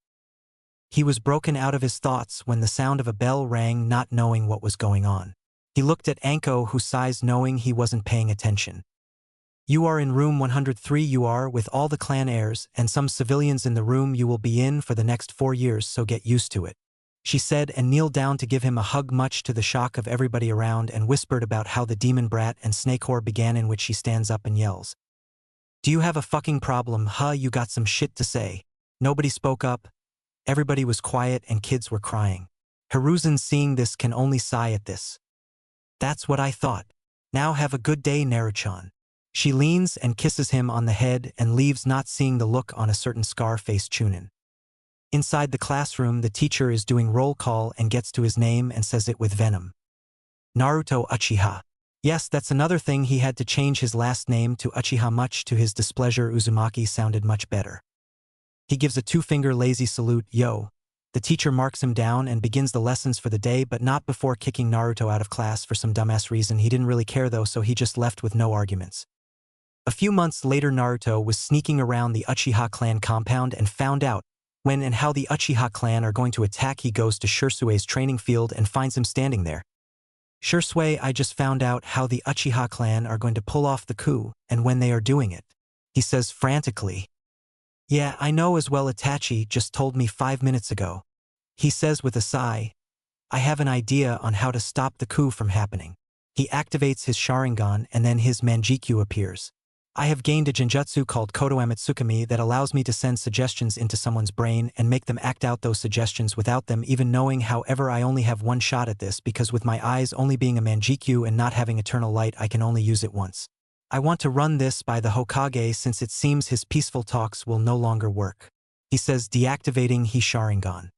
He was broken out of his thoughts when the sound of a bell rang, not knowing what was going on. He looked at Anko, who sighs, knowing he wasn't paying attention. "You are in room 103. You are with all the clan heirs and some civilians in the room you will be in for the next 4 years, so get used to it," she said, and kneeled down to give him a hug, much to the shock of everybody around, and whispered about how the demon brat and snake whore began, in which she stands up and yells, "Do you have a fucking problem, huh? You got some shit to say?" Nobody spoke up. Everybody was quiet and kids were crying. Hiruzen, seeing this, can only sigh at this. "That's what I thought. Now have a good day, Naruchan." She leans and kisses him on the head and leaves, not seeing the look on a certain scar-faced Chunin. Inside the classroom, the teacher is doing roll call and gets to his name and says it with venom. Naruto Uchiha. Yes, that's another thing, he had to change his last name to Uchiha. Much to his displeasure, Uzumaki sounded much better. He gives a 2-finger lazy salute, "Yo." The teacher marks him down and begins the lessons for the day, but not before kicking Naruto out of class for some dumbass reason. He didn't really care though, so he just left with no arguments. A few months later, Naruto was sneaking around the Uchiha clan compound and found out when and how the Uchiha clan are going to attack. He goes to Shursui's training field and finds him standing there. "Shursui, I just found out how the Uchiha clan are going to pull off the coup, and when they are doing it," he says frantically. "Yeah, I know as well. Itachi just told me 5 minutes ago," he says with a sigh. "I have an idea on how to stop the coup from happening." He activates his Sharingan and then his Manjikyu appears. "I have gained a genjutsu called Koto Amitsukami that allows me to send suggestions into someone's brain and make them act out those suggestions without them even knowing. However, I only have one shot at this because with my eyes only being a Manjikyu and not having eternal light, I can only use it once. I want to run this by the Hokage since it seems his peaceful talks will no longer work," he says, deactivating his Sharingan.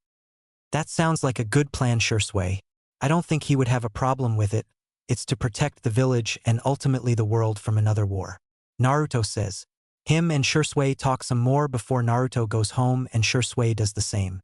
"That sounds like a good plan, Shursui. I don't think he would have a problem with it. It's to protect the village and ultimately the world from another war," Naruto says. Him and Shursui talk some more before Naruto goes home, and Shursui does the same.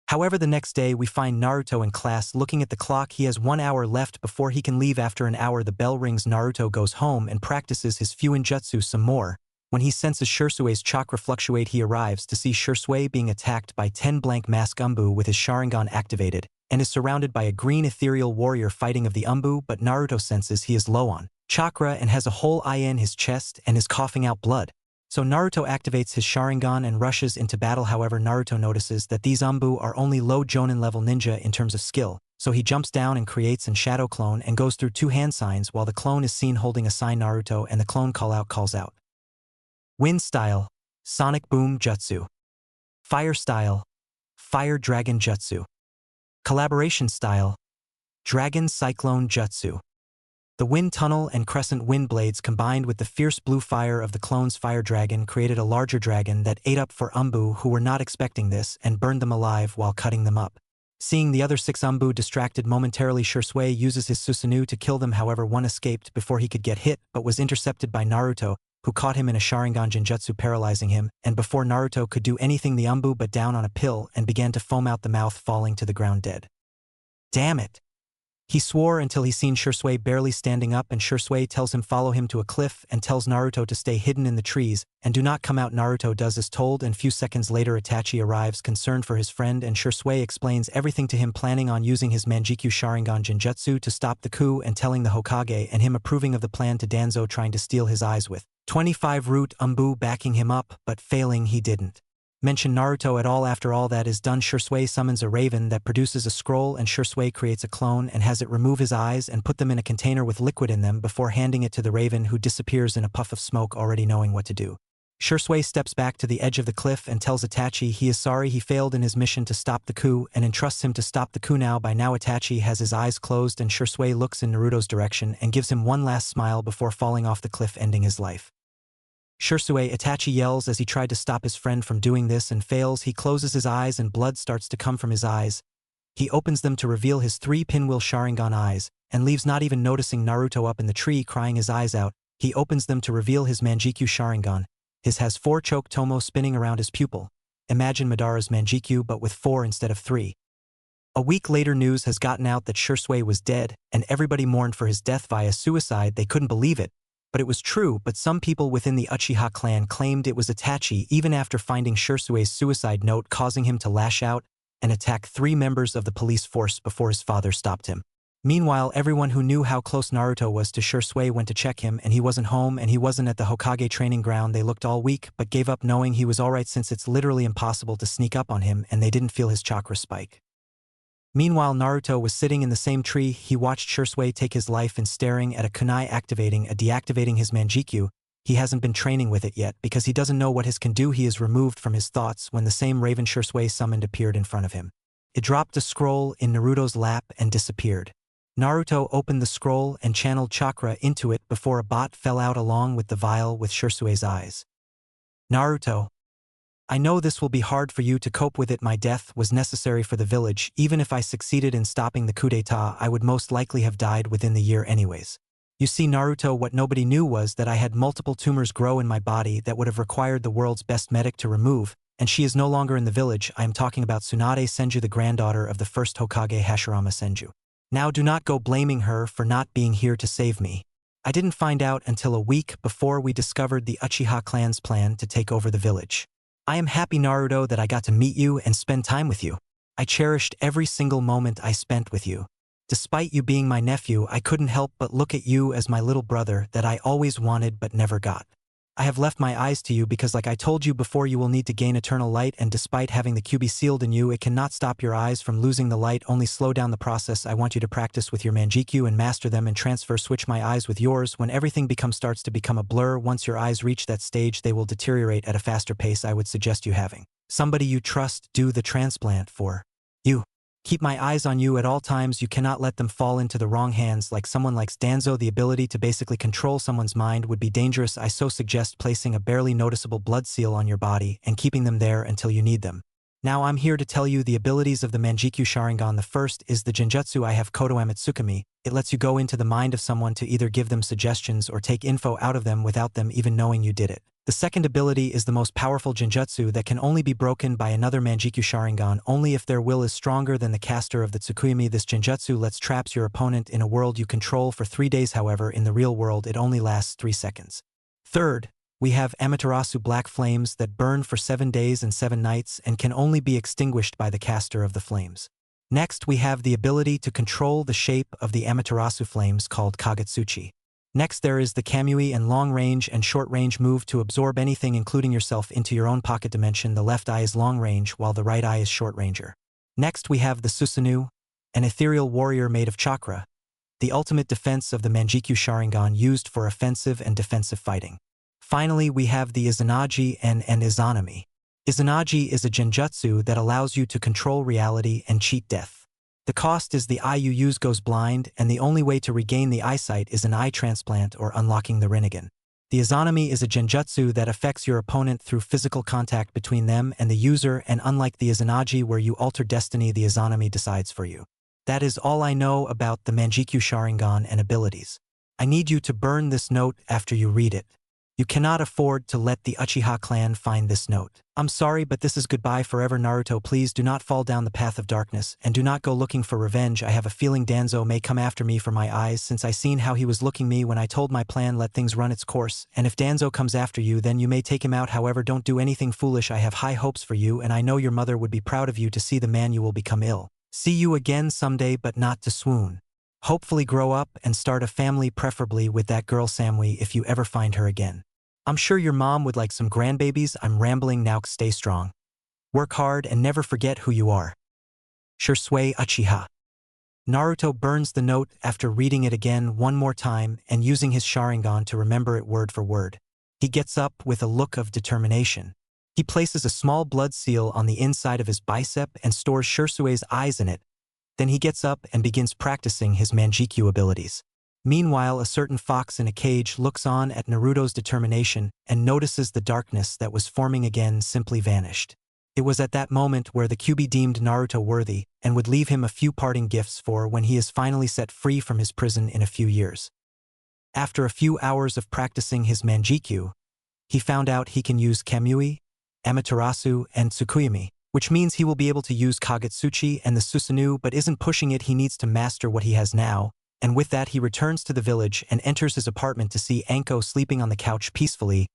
However, the next day we find Naruto in class looking at the clock. He has 1 hour left before he can leave. After an hour, the bell rings. Naruto goes home and practices his fuinjutsu some more. When he senses Shursui's chakra fluctuate, he arrives to see Shursui being attacked by 10 blank mask Umbu with his Sharingan activated, and is surrounded by a green ethereal warrior fighting of the Umbu, but Naruto senses he is low on chakra and has a hole in his chest and is coughing out blood. So Naruto activates his Sharingan and rushes into battle. However, Naruto notices that these Umbu are only low Jonin level ninja in terms of skill, so he jumps down and creates an shadow clone and goes through 2 hand signs while the clone is seen holding a sign. Naruto and the clone calls out. Wind style, Sonic Boom Jutsu. Fire style, Fire Dragon Jutsu. Collaboration style, Dragon Cyclone Jutsu. The wind tunnel and crescent wind blades combined with the fierce blue fire of the clone's fire dragon created a larger dragon that ate up 4 Umbu who were not expecting this and burned them alive while cutting them up. Seeing the other 6 Umbu distracted momentarily, Shursui uses his Susanoo to kill them. However, one escaped before he could get hit but was intercepted by Naruto, who caught him in a sharingan genjutsu paralyzing him, and before Naruto could do anything the umbu but down on a pill and began to foam out the mouth, falling to the ground dead. Damn it! He swore until he seen Shisui barely standing up, and Shisui tells him follow him to a cliff and tells Naruto to stay hidden in the trees and do not come out. Naruto does as told, and few seconds later Itachi arrives concerned for his friend, and Shisui explains everything to him, planning on using his Manjikyu Sharingan Genjutsu to stop the coup and telling the Hokage, and him approving of the plan to Danzo trying to steal his eyes with 25 root umbu backing him up, but failing he didn't mention Naruto at all. After all that is done, Shisui summons a raven that produces a scroll, and Shisui creates a clone and has it remove his eyes and put them in a container with liquid in them before handing it to the raven, who disappears in a puff of smoke, already knowing what to do. Shisui steps back to the edge of the cliff and tells Itachi he is sorry he failed in his mission to stop the coup and entrusts him to stop the coup now. By now Itachi has his eyes closed, and Shisui looks in Naruto's direction and gives him one last smile before falling off the cliff, ending his life. Shisui, Itachi yells as he tried to stop his friend from doing this and fails. He closes his eyes and blood starts to come from his eyes. He opens them to reveal his 3 pinwheel Sharingan eyes and leaves, not even noticing Naruto up in the tree crying his eyes out. He opens them to reveal his Manjikyu Sharingan. His has 4 choke tomo spinning around his pupil. Imagine Madara's Manjikyu but with 4 instead of 3. A week later, news has gotten out that Shisui was dead, and everybody mourned for his death via suicide. They couldn't believe it. But it was true, but some people within the Uchiha clan claimed it was Itachi even after finding Shisui's suicide note, causing him to lash out and attack 3 members of the police force before his father stopped him. Meanwhile, everyone who knew how close Naruto was to Shisui went to check him, and he wasn't home and he wasn't at the Hokage training ground. They looked all weak but gave up knowing he was alright, since it's literally impossible to sneak up on him, and they didn't feel his chakra spike. Meanwhile, Naruto was sitting in the same tree. He watched Shisui take his life in staring at a kunai, activating a deactivating his Manjikyu. He hasn't been training with it yet because he doesn't know what his can do. He is removed from his thoughts when the same raven Shisui summoned appeared in front of him. It dropped a scroll in Naruto's lap and disappeared. Naruto opened the scroll and channeled chakra into it before a bot fell out along with the vial with Shisui's eyes. Naruto, I know this will be hard for you to cope with it. My death was necessary for the village. Even if I succeeded in stopping the coup d'etat, I would most likely have died within the year anyways. You see, Naruto, what nobody knew was that I had multiple tumors grow in my body that would have required the world's best medic to remove, and she is no longer in the village. I am talking about Tsunade Senju, the granddaughter of the first Hokage Hashirama Senju. Now do not go blaming her for not being here to save me. I didn't find out until a week before we discovered the Uchiha clan's plan to take over the village. I am happy, Naruto, that I got to meet you and spend time with you. I cherished every single moment I spent with you. Despite you being my nephew, I couldn't help but look at you as my little brother that I always wanted but never got. I have left my eyes to you because, like I told you before, you will need to gain eternal light, and despite having the QB sealed in you, it cannot stop your eyes from losing the light, only slow down the process. I want you to practice with your Manjikyu and master them and transfer switch my eyes with yours. When everything starts to become a blur, once your eyes reach that stage, they will deteriorate at a faster pace. I would suggest you having somebody you trust do the transplant for you. Keep my eyes on you at all times. You cannot let them fall into the wrong hands. Like someone like Danzo, the ability to basically control someone's mind would be dangerous. I so suggest placing a barely noticeable blood seal on your body and keeping them there until you need them. Now I'm here to tell you the abilities of the Manjikyu Sharingan. The first is the Genjutsu I have, Koto Amitsukami. It lets you go into the mind of someone to either give them suggestions or take info out of them without them even knowing you did it. The second ability is the most powerful Genjutsu that can only be broken by another Manjikyu Sharingan only if their will is stronger than the caster of the Tsukuyami. This Genjutsu lets traps your opponent in a world you control for 3 days. However, in the real world it only lasts 3 seconds. Third, we have Amaterasu black flames that burn for 7 days and 7 nights and can only be extinguished by the caster of the flames. Next, we have the ability to control the shape of the Amaterasu flames called Kagetsuchi. Next, there is the Kamui and long-range and short-range move to absorb anything including yourself into your own pocket dimension. The left eye is long-range while the right eye is short-ranger. Next, we have the Susanoo, an ethereal warrior made of chakra, the ultimate defense of the Manjikyu Sharingan used for offensive and defensive fighting. Finally, we have the Izanagi and Izanami. Izanagi is a genjutsu that allows you to control reality and cheat death. The cost is the eye you use goes blind, and the only way to regain the eyesight is an eye transplant or unlocking the Rinnegan. The Izanami is a genjutsu that affects your opponent through physical contact between them and the user, and unlike the Izanagi where you alter destiny, the Izanami decides for you. That is all I know about the Manjikyu Sharingan and abilities. I need you to burn this note after you read it. You cannot afford to let the Uchiha clan find this note. I'm sorry, but this is goodbye forever. Naruto, please do not fall down the path of darkness, and do not go looking for revenge. I have a feeling Danzo may come after me for my eyes, since I seen how he was looking me when I told my plan. Let things run its course, and if Danzo comes after you, then you may take him out. However, don't do anything foolish. I have high hopes for you, and I know your mother would be proud of you to see the man you will become. See you again someday, but not to swoon. Hopefully grow up and start a family, preferably with that girl Samui if you ever find her again. I'm sure your mom would like some grandbabies. I'm rambling now. Stay strong. Work hard and never forget who you are. Shursui Uchiha. Naruto burns the note after reading it again one more time and using his sharingan to remember it word for word. He gets up with a look of determination. He places a small blood seal on the inside of his bicep and stores Shursue's eyes in it. Then he gets up and begins practicing his Manjikyu abilities. Meanwhile, a certain fox in a cage looks on at Naruto's determination and notices the darkness that was forming again simply vanished. It was at that moment where the Kyuubi deemed Naruto worthy and would leave him a few parting gifts for when he is finally set free from his prison in a few years. After a few hours of practicing his Manjikyu, he found out he can use Kamui, Amaterasu, and Tsukuyomi, which means he will be able to use Kagetsuchi and the Susanoo, but isn't pushing it. He needs to master what he has now. And with that, he returns to the village and enters his apartment to see Anko sleeping on the couch peacefully.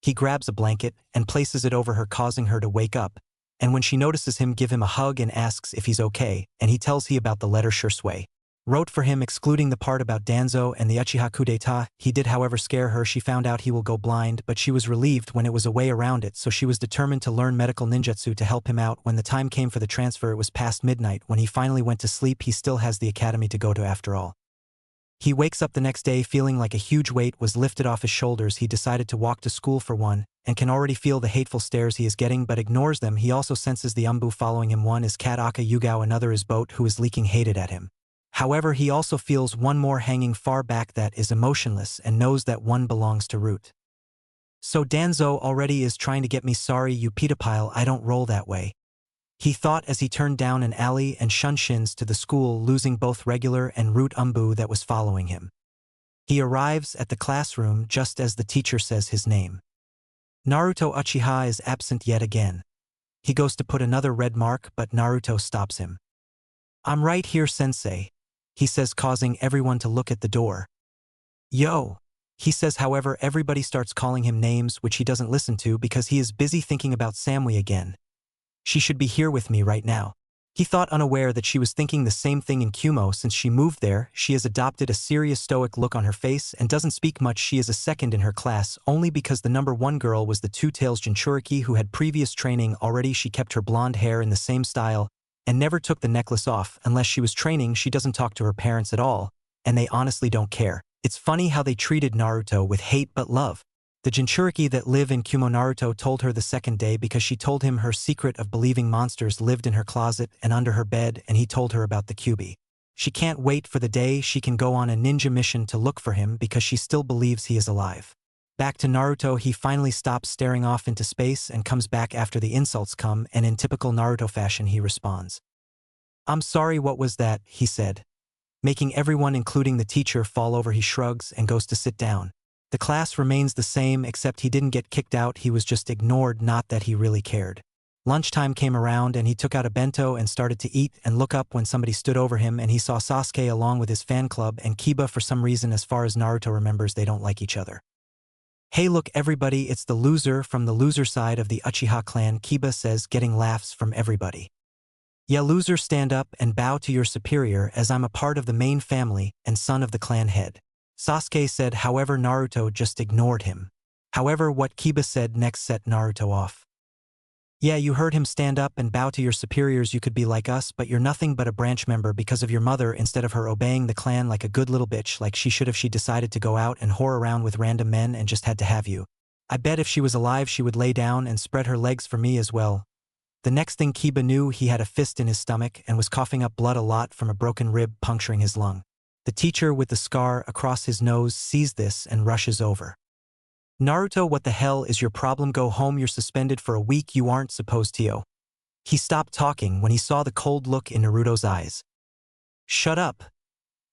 He grabs a blanket and places it over her, causing her to wake up, and when she notices him, give him a hug and asks if he's okay, and he tells he about the letter Shursui wrote for him, excluding the part about Danzo and the Uchiha coup d'etat. He did, however, scare her. She found out he will go blind, but she was relieved when it was a way around it, so she was determined to learn medical ninjutsu to help him out. When the time came for the transfer, it was past midnight. When he finally went to sleep, he still has the academy to go to after all. He wakes up the next day feeling like a huge weight was lifted off his shoulders. He decided to walk to school for one, and can already feel the hateful stares he is getting, but ignores them. He also senses the Umbu following him. One is Cat Aka Yugao, another is Boat, who is leaking hated at him. However, he also feels one more hanging far back that is emotionless and knows that one belongs to Root. So Danzo already is trying to get me. Sorry, you pedophile, I don't roll that way. He thought as he turned down an alley and Shunshins to the school, losing both regular and Root Umbu that was following him. He arrives at the classroom just as the teacher says his name. Naruto Uchiha is absent yet again. He goes to put another red mark, but Naruto stops him. I'm right here, sensei, he says, causing everyone to look at the door. Yo, he says. However, everybody starts calling him names which he doesn't listen to because he is busy thinking about Samui again. She should be here with me right now. He thought, unaware that she was thinking the same thing in Kumo. Since she moved there, she has adopted a serious stoic look on her face and doesn't speak much. She is a second in her class only because the number one girl was the Two-Tails Jinchuriki, who had previous training already. She kept her blonde hair in the same style and never took the necklace off. Unless she was training, she doesn't talk to her parents at all, and they honestly don't care. It's funny how they treated Naruto with hate but love. The Jinchuriki that live in Kumo, Naruto told her the second day because she told him her secret of believing monsters lived in her closet and under her bed, and he told her about the Kyuubi. She can't wait for the day she can go on a ninja mission to look for him because she still believes he is alive. Back to Naruto, he finally stops staring off into space and comes back after the insults come, and in typical Naruto fashion he responds. I'm sorry, what was that, he said. Making everyone, including the teacher, fall over. He shrugs and goes to sit down. The class remains the same, except he didn't get kicked out, he was just ignored, not that he really cared. Lunchtime came around and he took out a bento and started to eat and look up when somebody stood over him, and he saw Sasuke along with his fan club and Kiba. For some reason, as far as Naruto remembers, they don't like each other. Hey look everybody, it's the loser from the loser side of the Uchiha clan, Kiba says, getting laughs from everybody. Yeah, loser, stand up and bow to your superior, as I'm a part of the main family and son of the clan head. Sasuke said. However, Naruto just ignored him. However, what Kiba said next set Naruto off. Yeah, you heard him, stand up and bow to your superiors. You could be like us, but you're nothing but a branch member because of your mother, instead of her obeying the clan like a good little bitch like she should have. She decided to go out and whore around with random men and just had to have you. I bet if she was alive she would lay down and spread her legs for me as well. The next thing Kiba knew, he had a fist in his stomach and was coughing up blood a lot from a broken rib puncturing his lung. The teacher with the scar across his nose sees this and rushes over. Naruto, what the hell is your problem? Go home, you're suspended for a week, you aren't supposed to. He stopped talking when he saw the cold look in Naruto's eyes. Shut up,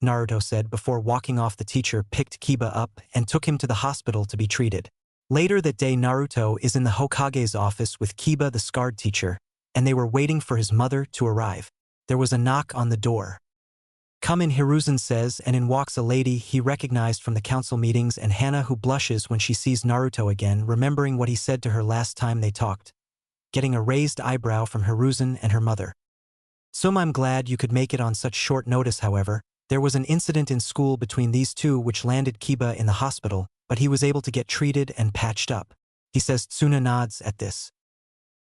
Naruto said before walking off. The teacher picked Kiba up and took him to the hospital to be treated. Later that day, Naruto is in the Hokage's office with Kiba, the scarred teacher, and they were waiting for his mother to arrive. There was a knock on the door. "Come in," Hiruzen says, and in walks a lady he recognized from the council meetings, and Hana, who blushes when she sees Naruto again, remembering what he said to her last time they talked, getting a raised eyebrow from Hiruzen and her mother. "I'm glad you could make it on such short notice. However, there was an incident in school between these two which landed Kiba in the hospital, but he was able to get treated and patched up," he says. Tsuna nods at this.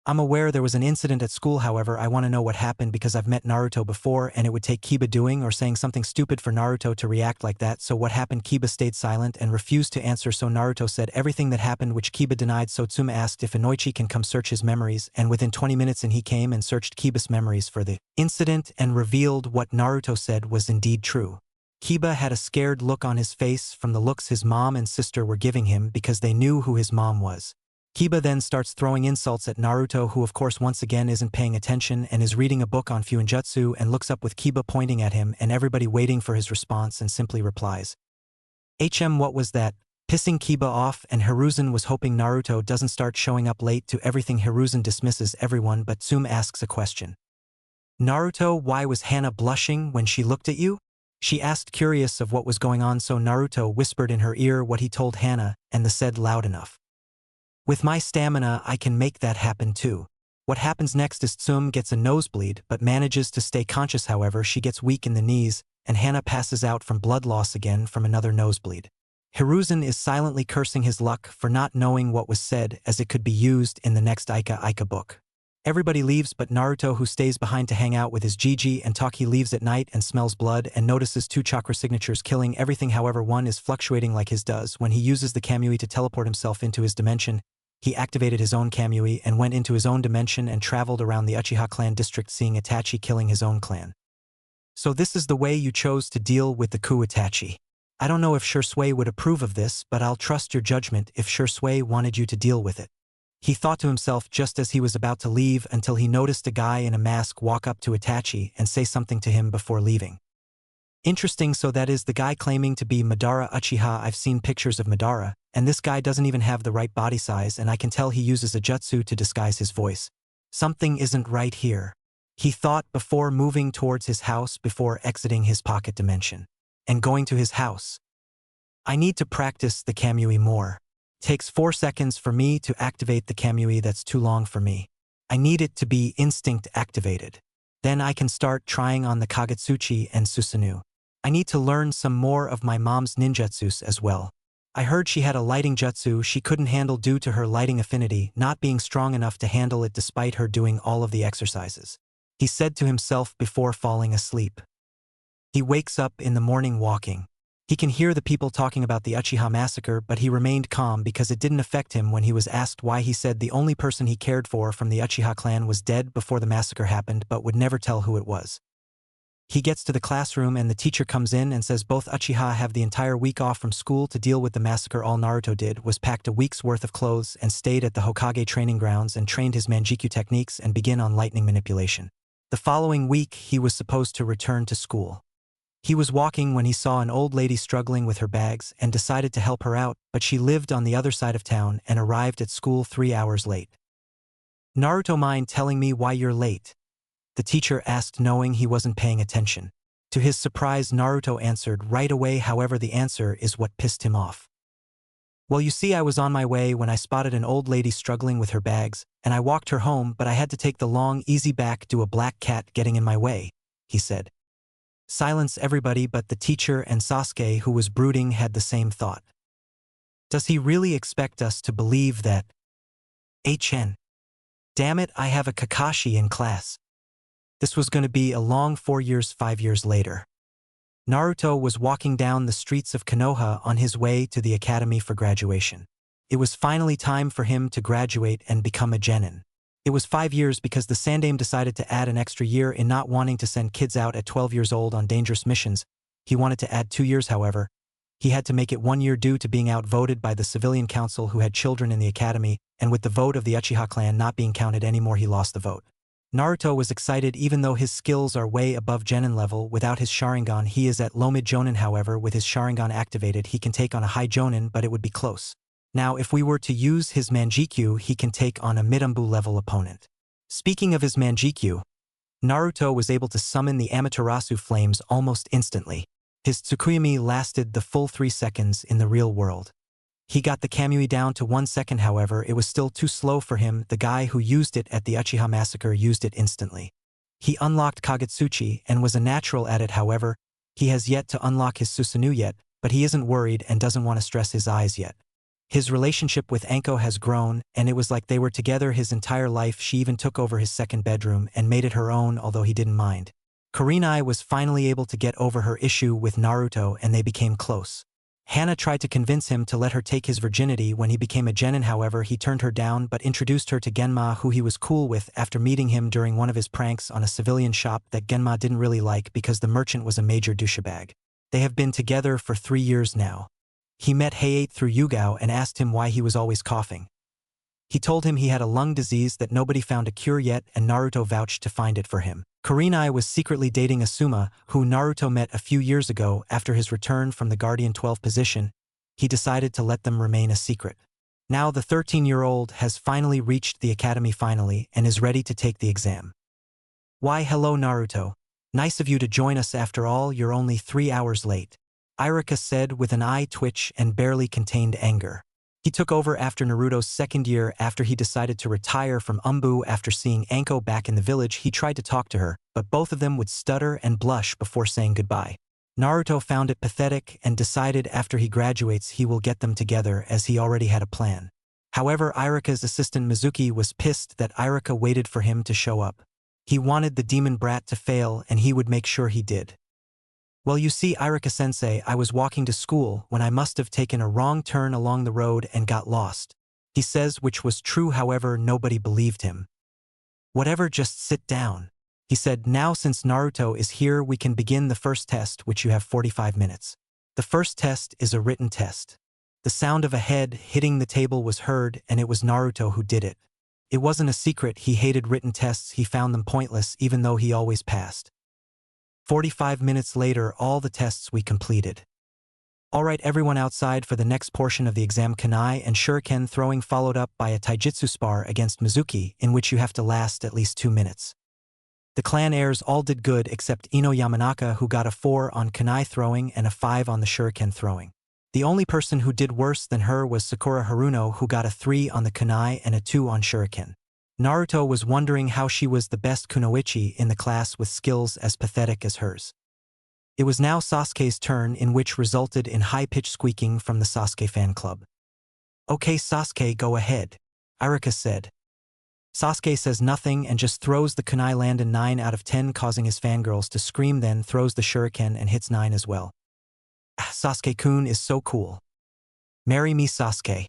"I'm aware there was an incident at school. However, I want to know what happened because I've met Naruto before and it would take Kiba doing or saying something stupid for Naruto to react like that. So what happened?" Kiba stayed silent and refused to answer, so Naruto said everything that happened, which Kiba denied. So Tsuma asked if Inoichi can come search his memories, and within 20 minutes he came and searched Kiba's memories for the incident and revealed what Naruto said was indeed true. Kiba had a scared look on his face from the looks his mom and sister were giving him because they knew who his mom was. Kiba then starts throwing insults at Naruto, who of course once again isn't paying attention and is reading a book on Fuinjutsu, and looks up with Kiba pointing at him and everybody waiting for his response, and simply replies, "What was that?" pissing Kiba off, and Hiruzen was hoping Naruto doesn't start showing up late to everything. Hiruzen dismisses everyone, but Tsume asks a question. "Naruto, why was Hana blushing when she looked at you?" she asked, curious of what was going on, so Naruto whispered in her ear what he told Hana, and the said loud enough. "With my stamina I can make that happen too." What happens next is Tsume gets a nosebleed but manages to stay conscious. However, she gets weak in the knees, and Hana passes out from blood loss again from another nosebleed. Hiruzen is silently cursing his luck for not knowing what was said, as it could be used in the next Ika book. Everybody leaves but Naruto, who stays behind to hang out with his Gigi and talk. He leaves at night and smells blood and notices 2 chakra signatures killing everything. However, one is fluctuating like his does. When he uses the Kamui to teleport himself into his dimension, he activated his own Kamui and went into his own dimension and traveled around the Uchiha clan district, seeing Itachi killing his own clan. "So this is the way you chose to deal with the coup, Itachi. I don't know if Shursui would approve of this, but I'll trust your judgment if Shursui wanted you to deal with it," he thought to himself just as he was about to leave, until he noticed a guy in a mask walk up to Itachi and say something to him before leaving. Interesting, so that is the guy claiming to be Madara Uchiha. I've seen pictures of Madara, and this guy doesn't even have the right body size, and I can tell he uses a jutsu to disguise his voice. Something isn't right here, he thought before moving towards his house before exiting his pocket dimension. And going to his house. "I need to practice the Kamui more. Takes 4 seconds for me to activate the Kamui. That's too long for me. I need it to be instinct activated. Then I can start trying on the Kagetsuchi and Susanoo. I need to learn some more of my mom's ninjutsus as well. I heard she had a lighting jutsu she couldn't handle due to her lighting affinity not being strong enough to handle it despite her doing all of the exercises," he said to himself before falling asleep. He wakes up in the morning walking. He can hear the people talking about the Uchiha massacre, but he remained calm because it didn't affect him when he was asked why. He said the only person he cared for from the Uchiha clan was dead before the massacre happened, but would never tell who it was. He gets to the classroom and the teacher comes in and says both Uchiha have the entire week off from school to deal with the massacre. All Naruto did was packed a week's worth of clothes and stayed at the Hokage training grounds and trained his Manjikyu techniques and begin on lightning manipulation. The following week he was supposed to return to school. He was walking when he saw an old lady struggling with her bags and decided to help her out, but she lived on the other side of town and arrived at school 3 hours late. "Naruto, mind telling me why you're late?" the teacher asked, knowing he wasn't paying attention. To his surprise, Naruto answered right away. However, the answer is what pissed him off. "Well, you see, I was on my way when I spotted an old lady struggling with her bags, and I walked her home, but I had to take the long, easy back due to a black cat getting in my way," he said. Silence everybody but the teacher and Sasuke, who was brooding, had the same thought. Does he really expect us to believe that? Damn it, I have a Kakashi in class. This was going to be a long 4 years. 5 years later, Naruto was walking down the streets of Konoha on his way to the academy for graduation. It was finally time for him to graduate and become a genin. It was 5 years because the Sandaime decided to add an extra year in not wanting to send kids out at 12 years old on dangerous missions. He wanted to add 2 years, however. He had to make it 1 year due to being outvoted by the civilian council who had children in the academy, and with the vote of the Uchiha clan not being counted anymore, he lost the vote. Naruto was excited even though his skills are way above genin level. Without his sharingan he is at low mid jonin. However, with his sharingan activated he can take on a high jonin, but it would be close. Now if we were to use his Manjikyu, he can take on a Midambu level opponent. Speaking of his Manjikyu, Naruto was able to summon the Amaterasu flames almost instantly. His Tsukuyami lasted the full 3 seconds in the real world. He got the Kamui down to 1 second, however it was still too slow for him. The guy who used it at the Uchiha massacre used it instantly. He unlocked Kagutsuchi and was a natural at it, however, he has yet to unlock his Susanoo yet, but he isn't worried and doesn't want to stress his eyes yet. His relationship with Anko has grown, and it was like they were together his entire life. She even took over his second bedroom and made it her own, although he didn't mind. Kurenai was finally able to get over her issue with Naruto and they became close. Hana tried to convince him to let her take his virginity when he became a genin, however he turned her down but introduced her to Genma, who he was cool with after meeting him during one of his pranks on a civilian shop that Genma didn't really like because the merchant was a major douchebag. They have been together for 3 years now. He met Hayate through Yugao and asked him why he was always coughing. He told him he had a lung disease that nobody found a cure yet, and Naruto vouched to find it for him. Kurenai was secretly dating Asuma, who Naruto met a few years ago. After his return from the Guardian 12 position, he decided to let them remain a secret. Now the 13-year-old has finally reached the academy and is ready to take the exam. Why hello Naruto. Nice of you to join us after all, you're only 3 hours late. Iruka said with an eye twitch and barely contained anger. He took over after Naruto's second year. After he decided to retire from Umbu after seeing Anko back in the village, he tried to talk to her, but both of them would stutter and blush before saying goodbye. Naruto found it pathetic and decided after he graduates he will get them together, as he already had a plan. However, Iruka's assistant Mizuki was pissed that Iruka waited for him to show up. He wanted the demon brat to fail and he would make sure he did. Well, you see, Iruka-sensei, I was walking to school when I must have taken a wrong turn along the road and got lost. He says, which was true, however nobody believed him. Whatever, just sit down. He said, now since Naruto is here we can begin the first test, which you have 45 minutes. The first test is a written test. The sound of a head hitting the table was heard, and it was Naruto who did it. It wasn't a secret, he hated written tests, he found them pointless even though he always passed. 45 minutes later, all the tests we completed. Alright, everyone outside for the next portion of the exam. Kunai and shuriken throwing followed up by a taijutsu spar against Mizuki, in which you have to last at least 2 minutes. The clan heirs all did good except Ino Yamanaka, who got a 4 on kunai throwing and a 5 on the shuriken throwing. The only person who did worse than her was Sakura Haruno, who got a 3 on the kunai and a 2 on shuriken. Naruto was wondering how she was the best kunoichi in the class with skills as pathetic as hers. It was now Sasuke's turn, in which resulted in high-pitched squeaking from the Sasuke fan club. Okay Sasuke, go ahead, Iruka said. Sasuke says nothing and just throws the kunai land in 9 out of 10, causing his fangirls to scream, then throws the shuriken and hits 9 as well. Sasuke-kun is so cool. Marry me Sasuke.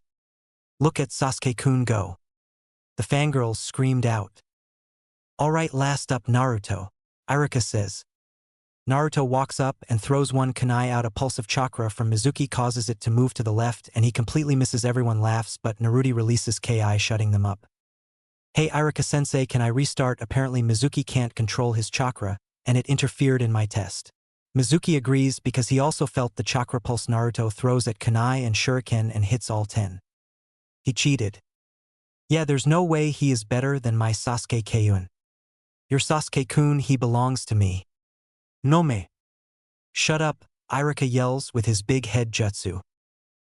Look at Sasuke-kun go. The fangirls screamed out. Alright, last up Naruto, Iruka says. Naruto walks up and throws one kunai out. A pulse of chakra from Mizuki causes it to move to the left and he completely misses. Everyone laughs, but Naruto releases Ki, shutting them up. Hey Iruka-sensei, can I restart? Apparently Mizuki can't control his chakra, and it interfered in my test. Mizuki agrees because he also felt the chakra pulse Naruto throws at kunai and shuriken and hits all 10. He cheated. Yeah, there's no way he is better than my Sasuke-kun. Your Sasuke-kun, he belongs to me. No me. Shut up, Iruka yells with his big head jutsu.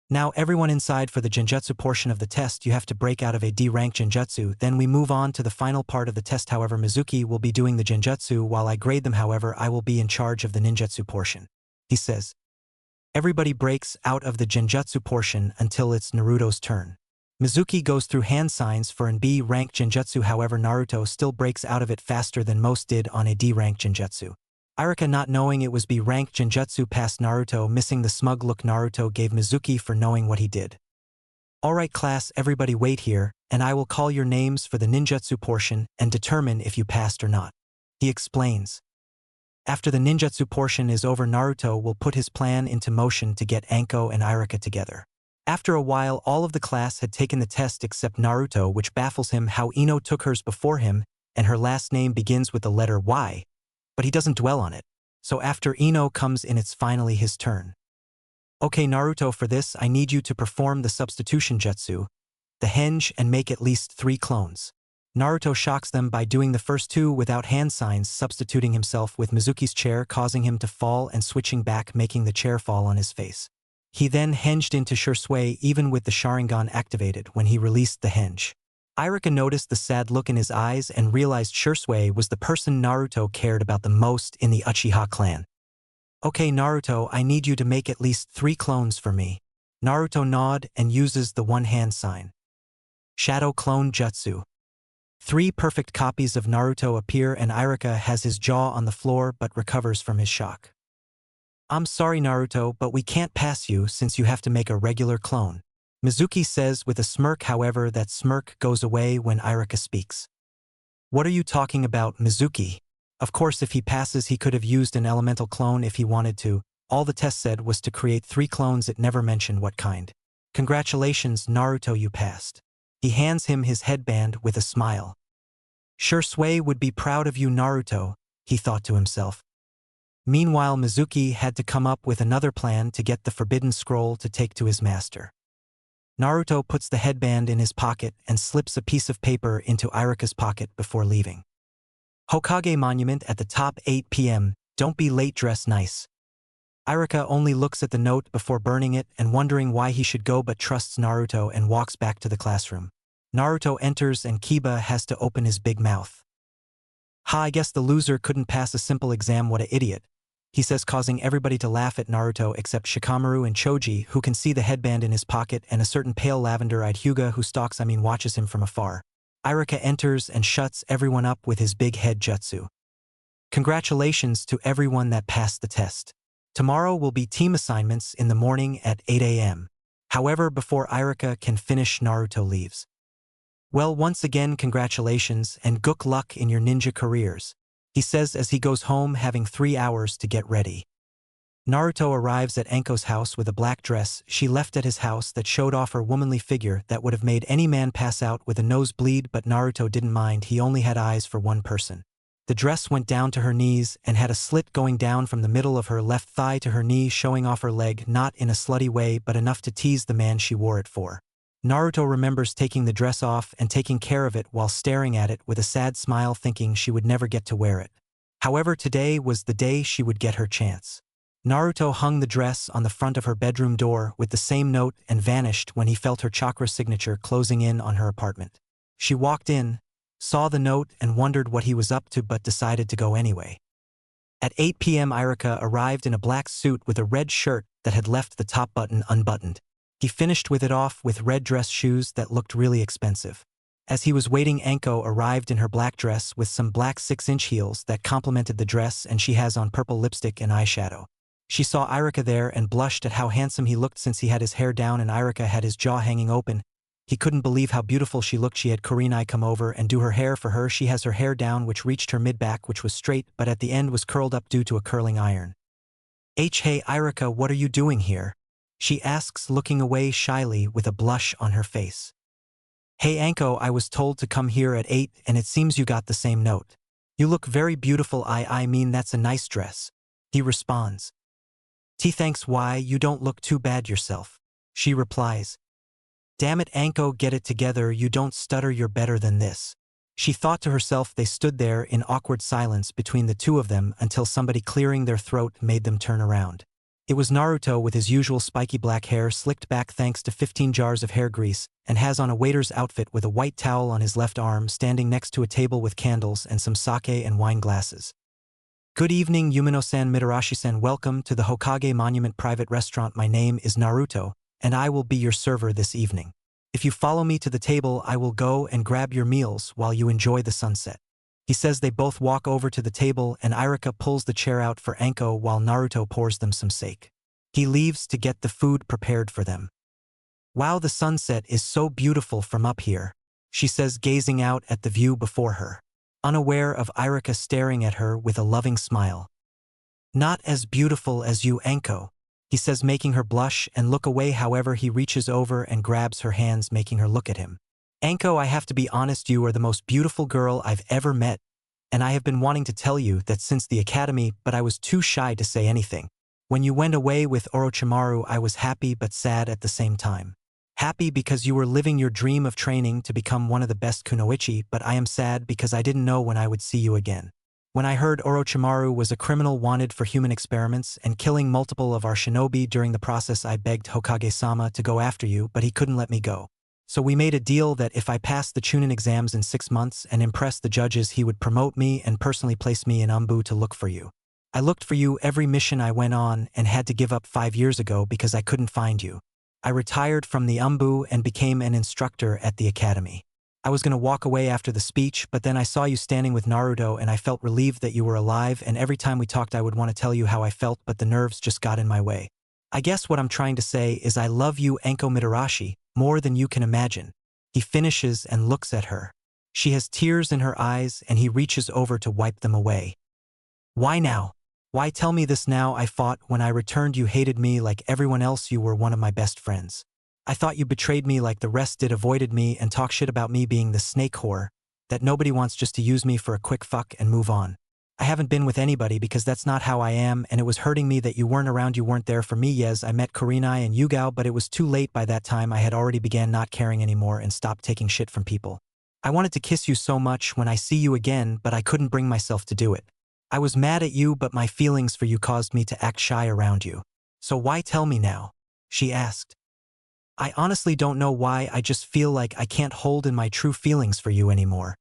Now everyone inside for the genjutsu portion of the test. You have to break out of a D-rank genjutsu, then we move on to the final part of the test. However, Mizuki will be doing the genjutsu while I grade them. However, I will be in charge of the ninjutsu portion. He says. Everybody breaks out of the genjutsu portion until it's Naruto's turn. Mizuki goes through hand signs for an B-rank genjutsu, however Naruto still breaks out of it faster than most did on a D-rank genjutsu. Iruka, not knowing it was B-rank genjutsu, past Naruto, missing the smug look Naruto gave Mizuki for knowing what he did. Alright class, everybody wait here, and I will call your names for the ninjutsu portion and determine if you passed or not. He explains. After the ninjutsu portion is over, Naruto will put his plan into motion to get Anko and Iruka together. After a while, all of the class had taken the test except Naruto, which baffles him how Ino took hers before him, and her last name begins with the letter Y. But he doesn't dwell on it. So after Ino comes in, it's finally his turn. Okay Naruto, for this I need you to perform the substitution jutsu, the henge, and make at least 3 clones. Naruto shocks them by doing the first 2 without hand signs, substituting himself with Mizuki's chair, causing him to fall and switching back, making the chair fall on his face. He then henged into Shursui even with the sharingan activated when he released the henge. Irika noticed the sad look in his eyes and realized Shursui was the person Naruto cared about the most in the Uchiha clan. Okay Naruto, I need you to make at least 3 clones for me. Naruto nod and uses the one-hand sign. Shadow Clone Jutsu. 3 perfect copies of Naruto appear and Irika has his jaw on the floor but recovers from his shock. I'm sorry Naruto, but we can't pass you since you have to make a regular clone. Mizuki says with a smirk, however that smirk goes away when Irika speaks. What are you talking about, Mizuki? Of course if he passes he could have used an elemental clone if he wanted to. All the test said was to create 3 clones, it never mentioned what kind. Congratulations Naruto, you passed. He hands him his headband with a smile. Shursui would be proud of you Naruto, he thought to himself. Meanwhile Mizuki had to come up with another plan to get the forbidden scroll to take to his master. Naruto puts the headband in his pocket and slips a piece of paper into Irika's pocket before leaving. Hokage Monument at the top, 8 p.m. Don't be late, dress nice. Irika only looks at the note before burning it and wondering why he should go, but trusts Naruto and walks back to the classroom. Naruto enters and Kiba has to open his big mouth. Ha, I guess the loser couldn't pass a simple exam, what a idiot, he says, causing everybody to laugh at Naruto except Shikamaru and Choji, who can see the headband in his pocket, and a certain pale lavender-eyed Hyuga who watches him from afar. Irika enters and shuts everyone up with his big head jutsu. Congratulations to everyone that passed the test. Tomorrow will be team assignments in the morning at 8 a.m. However, before Irika can finish, Naruto leaves. Well, once again congratulations and good luck in your ninja careers, he says as he goes home, having 3 hours to get ready. Naruto arrives at Anko's house with a black dress she left at his house that showed off her womanly figure that would have made any man pass out with a nosebleed, but Naruto didn't mind, he only had eyes for one person. The dress went down to her knees and had a slit going down from the middle of her left thigh to her knee, showing off her leg, not in a slutty way but enough to tease the man she wore it for. Naruto remembers taking the dress off and taking care of it while staring at it with a sad smile, thinking she would never get to wear it. However, today was the day she would get her chance. Naruto hung the dress on the front of her bedroom door with the same note and vanished when he felt her chakra signature closing in on her apartment. She walked in, saw the note and wondered what he was up to, but decided to go anyway. At 8 p.m. Irika arrived in a black suit with a red shirt that had left the top button unbuttoned. He finished with it off with red dress shoes that looked really expensive. As he was waiting, Anko arrived in her black dress with some black 6-inch heels that complemented the dress, and she has on purple lipstick and eyeshadow. She saw Irika there and blushed at how handsome he looked since he had his hair down and Irika had his jaw hanging open. He couldn't believe how beautiful she looked. She had Kurenai come over and do her hair for her. She has her hair down, which reached her mid-back, which was straight, but at the end was curled up due to a curling iron. Hey Irika, what are you doing here? She asks, looking away shyly with a blush on her face. Hey Anko, I was told to come here at 8 and it seems you got the same note. You look very beautiful. I mean that's a nice dress. He responds. Thanks, why, you don't look too bad yourself. She replies. Damn it Anko, get it together, you don't stutter, you're better than this. She thought to herself. They stood there in awkward silence between the two of them until somebody clearing their throat made them turn around. It was Naruto with his usual spiky black hair slicked back thanks to 15 jars of hair grease, and has on a waiter's outfit with a white towel on his left arm, standing next to a table with candles and some sake and wine glasses. Good evening Yumino-san, Mitarashi-san, welcome to the Hokage Monument Private Restaurant. My name is Naruto, and I will be your server this evening. If you follow me to the table, I will go and grab your meals while you enjoy the sunset. He says. They both walk over to the table and Irika pulls the chair out for Anko while Naruto pours them some sake. He leaves to get the food prepared for them. Wow, the sunset is so beautiful from up here, she says, gazing out at the view before her, unaware of Irika staring at her with a loving smile. Not as beautiful as you, Anko, he says, making her blush and look away. However, he reaches over and grabs her hands, making her look at him. Anko, I have to be honest, you are the most beautiful girl I've ever met, and I have been wanting to tell you that since the academy, but I was too shy to say anything. When you went away with Orochimaru, I was happy but sad at the same time. Happy because you were living your dream of training to become one of the best kunoichi, but I am sad because I didn't know when I would see you again. When I heard Orochimaru was a criminal wanted for human experiments and killing multiple of our shinobi during the process, I begged Hokage-sama to go after you, but he couldn't let me go. So we made a deal that if I passed the Chunin exams in 6 months and impressed the judges, he would promote me and personally place me in Umbu to look for you. I looked for you every mission I went on and had to give up 5 years ago because I couldn't find you. I retired from the Umbu and became an instructor at the academy. I was going to walk away after the speech, but then I saw you standing with Naruto and I felt relieved that you were alive, and every time we talked I would want to tell you how I felt, but the nerves just got in my way. I guess what I'm trying to say is I love you, Anko Mitarashi, more than you can imagine. He finishes and looks at her. She has tears in her eyes and he reaches over to wipe them away. Why now? Why tell me this now? I fought. When I returned you hated me like everyone else. You were one of my best friends. I thought you betrayed me like the rest did, avoided me and talk shit about me being the snake whore that nobody wants, just to use me for a quick fuck and move on. I haven't been with anybody because that's not how I am, and it was hurting me that you weren't around, you weren't there for me. Yes, I met Kurenai and Yugao, but it was too late by that time. I had already began not caring anymore and stopped taking shit from people. I wanted to kiss you so much when I see you again, but I couldn't bring myself to do it. I was mad at you, but my feelings for you caused me to act shy around you. So why tell me now? She asked. I honestly don't know why. I just feel like I can't hold in my true feelings for you anymore.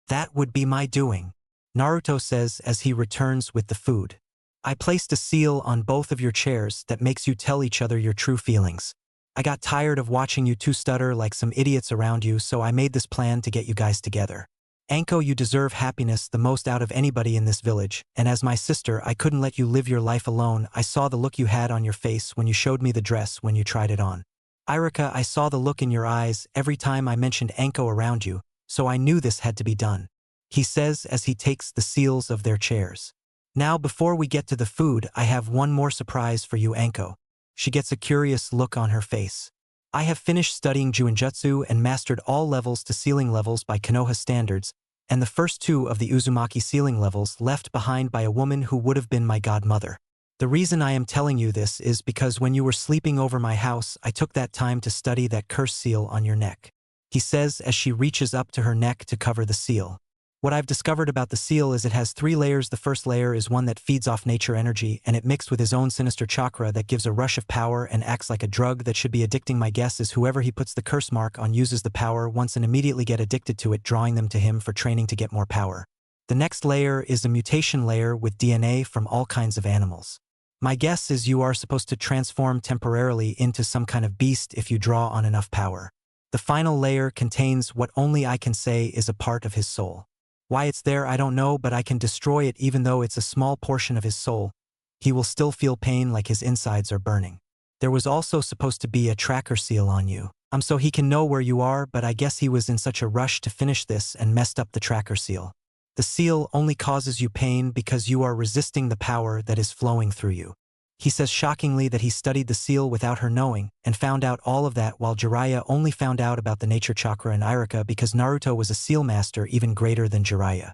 That would be my doing, Naruto says as he returns with the food. I placed a seal on both of your chairs that makes you tell each other your true feelings. I got tired of watching you two stutter like some idiots around you, so I made this plan to get you guys together. Anko, you deserve happiness the most out of anybody in this village, and as my sister I couldn't let you live your life alone. I saw the look you had on your face when you showed me the dress when you tried it on. Irika, I saw the look in your eyes every time I mentioned Anko around you, so I knew this had to be done, he says as he takes the seals of their chairs. Now before we get to the food, I have one more surprise for you, Anko. She gets a curious look on her face. I have finished studying Juinjutsu and mastered all levels to ceiling levels by Konoha standards, and the first 2 of the Uzumaki ceiling levels left behind by a woman who would have been my godmother. The reason I am telling you this is because when you were sleeping over my house, I took that time to study that curse seal on your neck, he says as she reaches up to her neck to cover the seal. What I've discovered about the seal is it has 3 layers. The first layer is one that feeds off nature energy, and it mixed with his own sinister chakra that gives a rush of power and acts like a drug that should be addicting. My guess is whoever he puts the curse mark on uses the power once and immediately get addicted to it, drawing them to him for training to get more power. The next layer is a mutation layer with DNA from all kinds of animals. My guess is you are supposed to transform temporarily into some kind of beast if you draw on enough power. The final layer contains what only I can say is a part of his soul. Why it's there I don't know, but I can destroy it. Even though it's a small portion of his soul, he will still feel pain like his insides are burning. There was also supposed to be a tracker seal on you, so he can know where you are, but I guess he was in such a rush to finish this and messed up the tracker seal. The seal only causes you pain because you are resisting the power that is flowing through you. He says shockingly that he studied the seal without her knowing and found out all of that, while Jiraiya only found out about the nature chakra and Irika because Naruto was a seal master even greater than Jiraiya.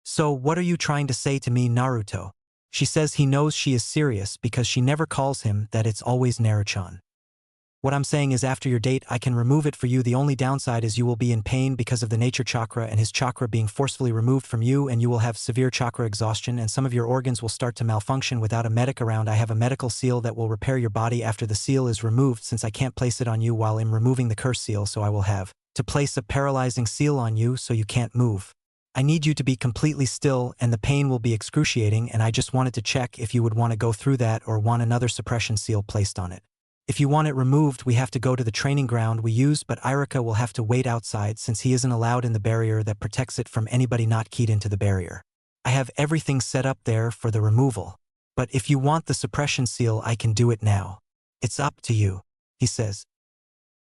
So what are you trying to say to me, Naruto? She says he knows she is serious because she never calls him that, it's always Naruchan. What I'm saying is after your date I can remove it for you. The only downside is you will be in pain because of the nature chakra and his chakra being forcefully removed from you, and you will have severe chakra exhaustion and some of your organs will start to malfunction without a medic around. I have a medical seal that will repair your body after the seal is removed, since I can't place it on you while I'm removing the curse seal, so I will have to place a paralyzing seal on you so you can't move. I need you to be completely still and the pain will be excruciating, and I just wanted to check if you would want to go through that or want another suppression seal placed on it. If you want it removed, we have to go to the training ground we use, but Irika will have to wait outside since he isn't allowed in the barrier that protects it from anybody not keyed into the barrier. I have everything set up there for the removal, but if you want the suppression seal I can do it now. It's up to you, he says.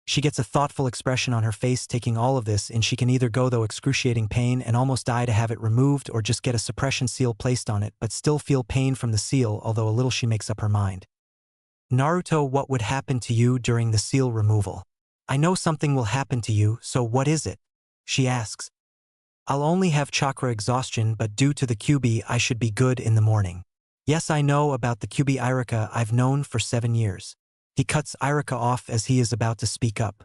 She gets a thoughtful expression on her face taking all of this in. She can either go through excruciating pain and almost die to have it removed, or just get a suppression seal placed on it but still feel pain from the seal, although a little. She makes up her mind. Naruto, what would happen to you during the seal removal? I know something will happen to you, so what is it? She asks. I'll only have chakra exhaustion, but due to the QB I should be good in the morning. Yes, I know about the QB Irika I've known for 7 years. He cuts Irika off as he is about to speak up.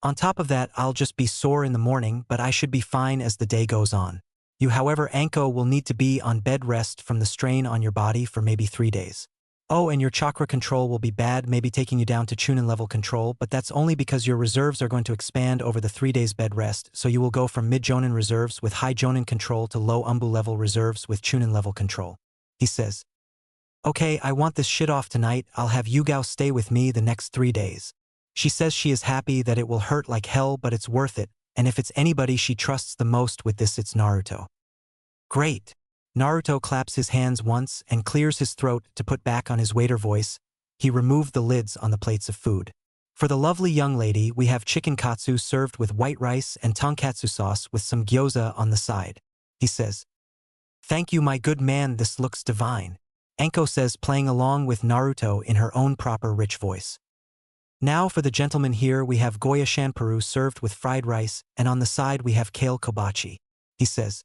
On top of that, I'll just be sore in the morning, but I should be fine as the day goes on. You, however, Anko, will need to be on bed rest from the strain on your body for maybe 3 days. Oh, and your chakra control will be bad, maybe taking you down to Chunin level control, but that's only because your reserves are going to expand over the 3 days bed rest, so you will go from mid-Jonin reserves with high Jonin control to low Umbu level reserves with Chunin level control. He says, okay, I want this shit off tonight, I'll have Yugao stay with me the next 3 days. She says she is happy that it will hurt like hell, but it's worth it, and if it's anybody she trusts the most with this, it's Naruto. Great. Naruto claps his hands once and clears his throat to put back on his waiter voice. He removed the lids on the plates of food. For the lovely young lady, we have chicken katsu served with white rice and tonkatsu sauce with some gyoza on the side. He says, thank you, my good man, this looks divine. Anko says, playing along with Naruto in her own proper rich voice. Now for the gentleman here, we have Goya shanparu served with fried rice, and on the side we have kale kobachi. He says.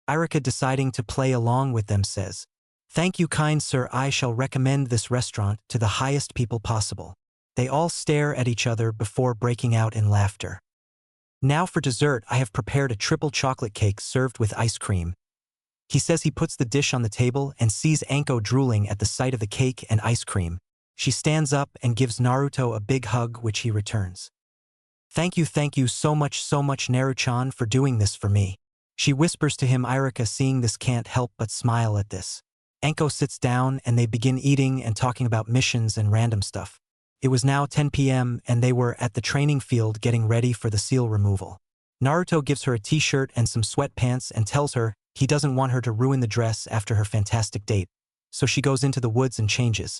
Irika, deciding to play along with them, says, thank you, kind sir, I shall recommend this restaurant to the highest people possible. They all stare at each other before breaking out in laughter. Now for dessert, I have prepared a triple chocolate cake served with ice cream. He says he puts the dish on the table and sees Anko drooling at the sight of the cake and ice cream. She stands up and gives Naruto a big hug, which he returns. Thank you so much Naru-chan for doing this for me. She whispers to him. Irika, seeing this, can't help but smile at this. Anko sits down and they begin eating and talking about missions and random stuff. It was now 10 p.m. and they were at the training field getting ready for the seal removal. Naruto gives her a t-shirt and some sweatpants and tells her he doesn't want her to ruin the dress after her fantastic date, so she goes into the woods and changes,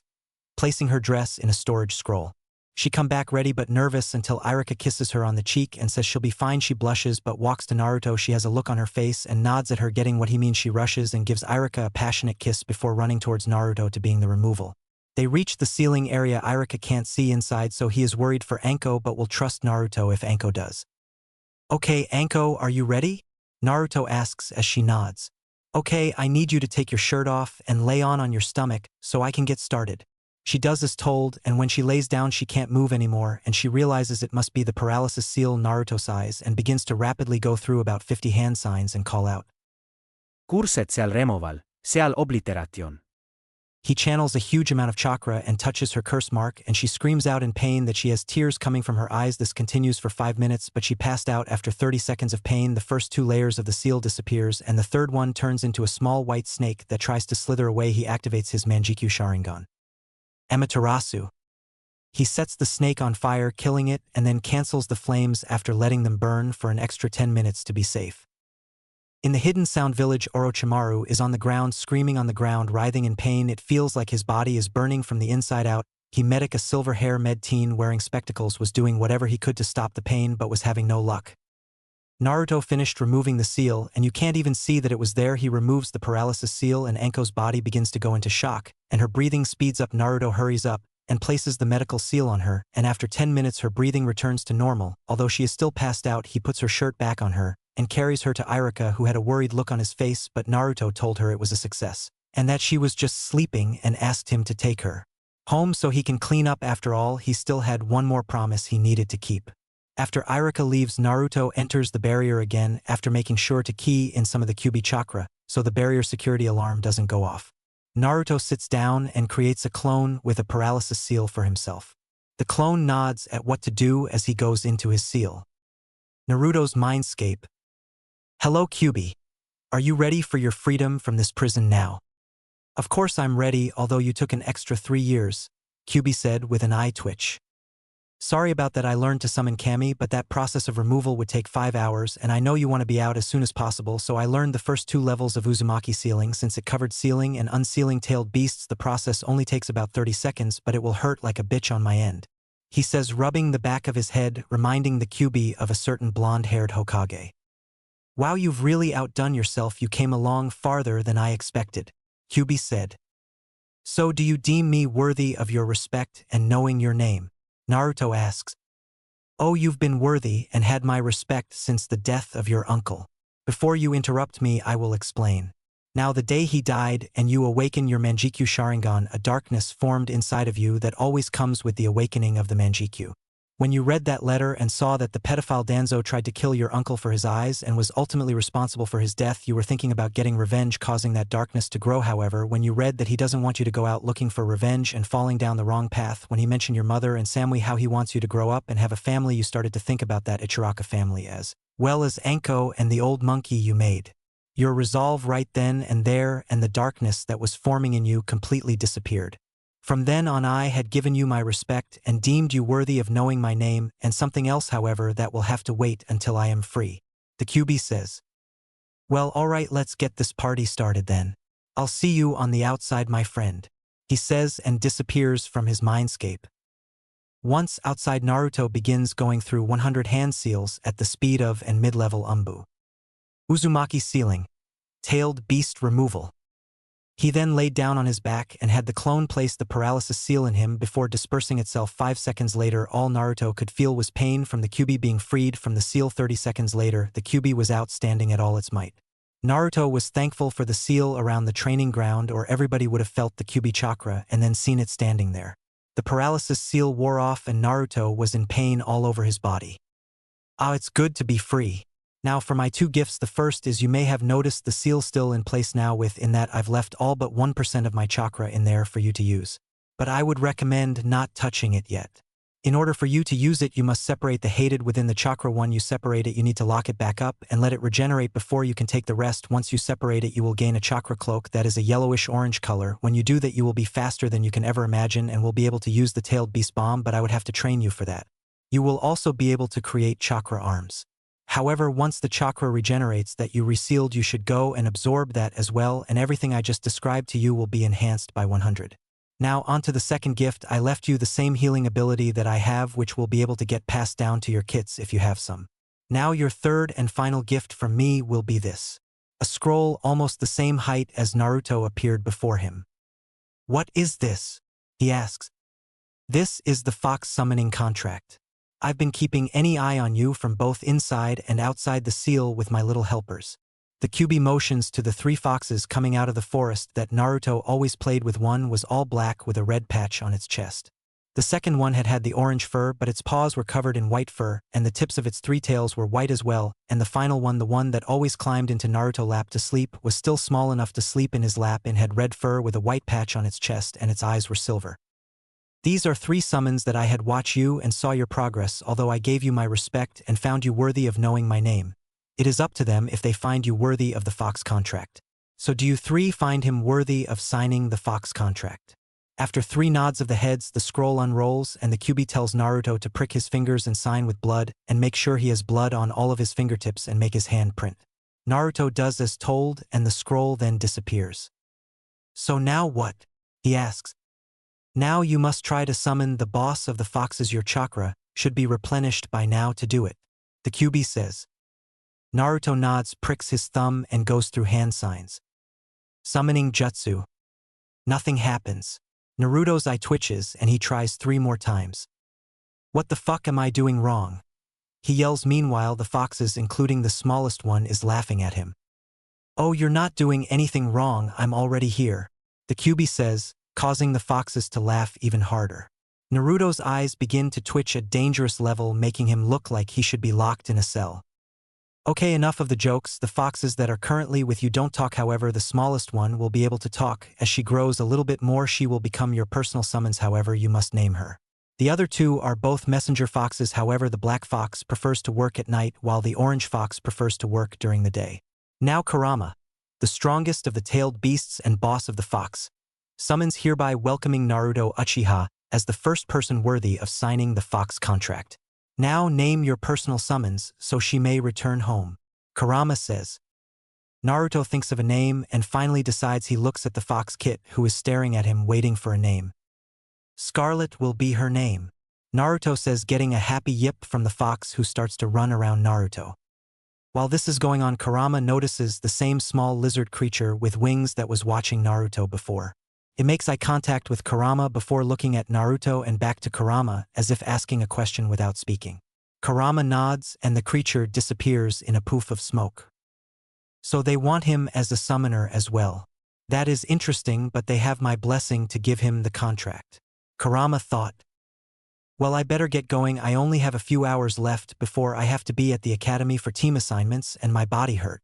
placing her dress in a storage scroll. She come back ready but nervous until Irika kisses her on the cheek and says she'll be fine. She blushes but walks to Naruto. She has a look on her face and nods at her, getting what he means. She rushes and gives Irika a passionate kiss before running towards Naruto to begin the removal. They reach the ceiling area. Irika can't see inside, so he is worried for Anko but will trust Naruto if Anko does. Okay, Anko, are you ready? Naruto asks as she nods. Okay, I need you to take your shirt off and lay on your stomach so I can get started. She does as told, and when she lays down she can't move anymore, and she realizes it must be the paralysis seal Naruto size and begins to rapidly go through about 50 hand signs and call out. Curset seal removal, seal obliteration. He channels a huge amount of chakra and touches her curse mark, and she screams out in pain that she has tears coming from her eyes. This continues for 5 minutes, but she passed out after 30 seconds of pain. The first 2 layers of the seal disappears, and the third one turns into a small white snake that tries to slither away. He activates his Manjikyu Sharingan. Amaterasu. He sets the snake on fire, killing it, and then cancels the flames after letting them burn for an extra 10 minutes to be safe. In the hidden sound village, Orochimaru is on the ground, screaming on the ground, writhing in pain. It feels like his body is burning from the inside out. He medic, a silver hair med teen wearing spectacles, was doing whatever he could to stop the pain but was having no luck. Naruto finished removing the seal, and you can't even see that it was there. He removes the paralysis seal and Anko's body begins to go into shock, and her breathing speeds up. Naruto hurries up and places the medical seal on her, and after 10 minutes her breathing returns to normal. Although she is still passed out, he puts her shirt back on her and carries her to Irika, who had a worried look on his face, but Naruto told her it was a success, and that she was just sleeping, and asked him to take her home so he can clean up. After all, he still had one more promise he needed to keep. After Irika leaves, Naruto enters the barrier again after making sure to key in some of the QB chakra so the barrier security alarm doesn't go off. Naruto sits down and creates a clone with a paralysis seal for himself. The clone nods at what to do as he goes into his seal. Naruto's mindscape. Hello, QB. Are you ready for your freedom from this prison now? Of course I'm ready, although you took an extra 3 years, QB said with an eye twitch. Sorry about that. I learned to summon Kami, but that process of removal would take 5 hours, and I know you want to be out as soon as possible, so I learned the first 2 levels of Uzumaki sealing. Since it covered sealing and unsealing tailed beasts, the process only takes about 30 seconds, but it will hurt like a bitch on my end, he says, rubbing the back of his head, reminding the QB of a certain blonde-haired Hokage. Wow, you've really outdone yourself. You came along farther than I expected, QB said. So do you deem me worthy of your respect and knowing your name? Naruto asks. Oh, you've been worthy and had my respect since the death of your uncle. Before you interrupt me, I will explain. Now the day he died and you awaken your Manjikyu Sharingan, a darkness formed inside of you that always comes with the awakening of the Manjikyu. When you read that letter and saw that the pedophile Danzo tried to kill your uncle for his eyes and was ultimately responsible for his death, you were thinking about getting revenge, causing that darkness to grow. However, when you read that he doesn't want you to go out looking for revenge and falling down the wrong path, when he mentioned your mother and Samui, how he wants you to grow up and have a family, you started to think about that Ichiraka family as well as Anko and the old monkey you made. Your resolve right then and there and the darkness that was forming in you completely disappeared. From then on I had given you my respect and deemed you worthy of knowing my name and something else, however, that will have to wait until I am free. The QB says. Well, alright, let's get this party started then. I'll see you on the outside, my friend. He says and disappears from his mindscape. Once outside, Naruto begins going through 100 hand seals at the speed of and mid-level Umbu. Uzumaki sealing. Tailed beast removal. He then laid down on his back and had the clone place the paralysis seal in him before dispersing itself. 5 seconds later, all Naruto could feel was pain from the QB being freed from the seal. 30 seconds later, the QB was out standing at all its might. Naruto was thankful for the seal around the training ground, or everybody would have felt the QB chakra and then seen it standing there. The paralysis seal wore off and Naruto was in pain all over his body. Ah, it's good to be free. Now for my 2 gifts, the first is you may have noticed the seal still in place now, within that I've left all but 1% of my chakra in there for you to use. But I would recommend not touching it yet. In order for you to use it, you must separate the hated within the chakra. When you separate it, you need to lock it back up and let it regenerate before you can take the rest. Once you separate it, you will gain a chakra cloak that is a yellowish orange color. When you do that, you will be faster than you can ever imagine and will be able to use the tailed beast bomb, but I would have to train you for that. You will also be able to create chakra arms. However, once the chakra regenerates that you resealed, you should go and absorb that as well, and everything I just described to you will be enhanced by 100. Now onto the second gift. I left you the same healing ability that I have, which will be able to get passed down to your kits if you have some. Now your third and final gift from me will be this. A scroll almost the same height as Naruto appeared before him. What is this? He asks. This is the Fox summoning contract. I've been keeping any eye on you from both inside and outside the seal with my little helpers. The QB motions to the 3 foxes coming out of the forest that Naruto always played with. One was all black with a red patch on its chest. The second one had the orange fur, but its paws were covered in white fur, and the tips of its 3 tails were white as well, and the final one, the one that always climbed into Naruto's lap to sleep, was still small enough to sleep in his lap and had red fur with a white patch on its chest, and its eyes were silver. These are 3 summons that I had watched you and saw your progress, although I gave you my respect and found you worthy of knowing my name. It is up to them if they find you worthy of the Fox contract. So do you 3 find him worthy of signing the Fox contract? After 3 nods of the heads, the scroll unrolls and the QB tells Naruto to prick his fingers and sign with blood and make sure he has blood on all of his fingertips and make his hand print. Naruto does as told and the scroll then disappears. So now what? He asks. Now you must try to summon the boss of the foxes. Your chakra should be replenished by now to do it. The QB says. Naruto nods, pricks his thumb and goes through hand signs. Summoning jutsu. Nothing happens. Naruto's eye twitches and he tries 3 more times. What the fuck am I doing wrong? He yells. Meanwhile, the foxes, including the smallest one, is laughing at him. Oh, you're not doing anything wrong, I'm already here. The QB says, causing the foxes to laugh even harder. Naruto's eyes begin to twitch at dangerous level, making him look like he should be locked in a cell. Okay, enough of the jokes. The foxes that are currently with you don't talk. However, the smallest one will be able to talk. As she grows a little bit more, she will become your personal summons. However, you must name her. The other 2 are both messenger foxes. However, the black fox prefers to work at night while the orange fox prefers to work during the day. Now Kurama, the strongest of the tailed beasts and boss of the fox, summons, hereby welcoming Naruto Uchiha as the first person worthy of signing the Fox contract. Now name your personal summons so she may return home. Kurama says. Naruto thinks of a name and finally decides. He looks at the fox kit who is staring at him, waiting for a name. Scarlet will be her name. Naruto says, getting a happy yip from the fox who starts to run around Naruto. While this is going on, Kurama notices the same small lizard creature with wings that was watching Naruto before. It makes eye contact with Kurama before looking at Naruto and back to Kurama as if asking a question without speaking. Kurama nods and the creature disappears in a poof of smoke. So they want him as a summoner as well. That is interesting, but they have my blessing to give him the contract. Kurama thought. Well, I better get going. I only have a few hours left before I have to be at the academy for team assignments and my body hurt.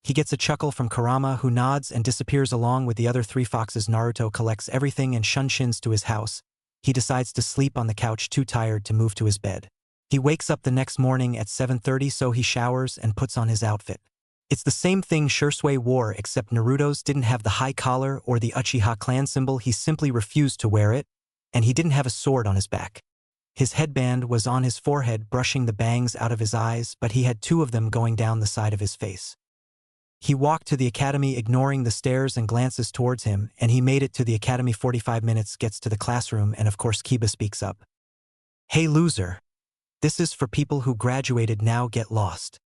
He gets a chuckle from Kurama, who nods and disappears along with the other three foxes. Naruto collects everything and shunshin to his house. He decides to sleep on the couch, too tired to move to his bed. He wakes up the next morning at 7:30, so he showers and puts on his outfit. It's the same thing Shisui wore, except Naruto's didn't have the high collar or the Uchiha clan symbol. He simply refused to wear it, and he didn't have a sword on his back. His headband was on his forehead, brushing the bangs out of his eyes, but he had two of them going down the side of his face. He walked to the academy, ignoring the stares and glances towards him, and he made it to the academy. 45 minutes, gets to the classroom, and of course Kiba speaks up. Hey loser. This is for people who graduated now, get lost.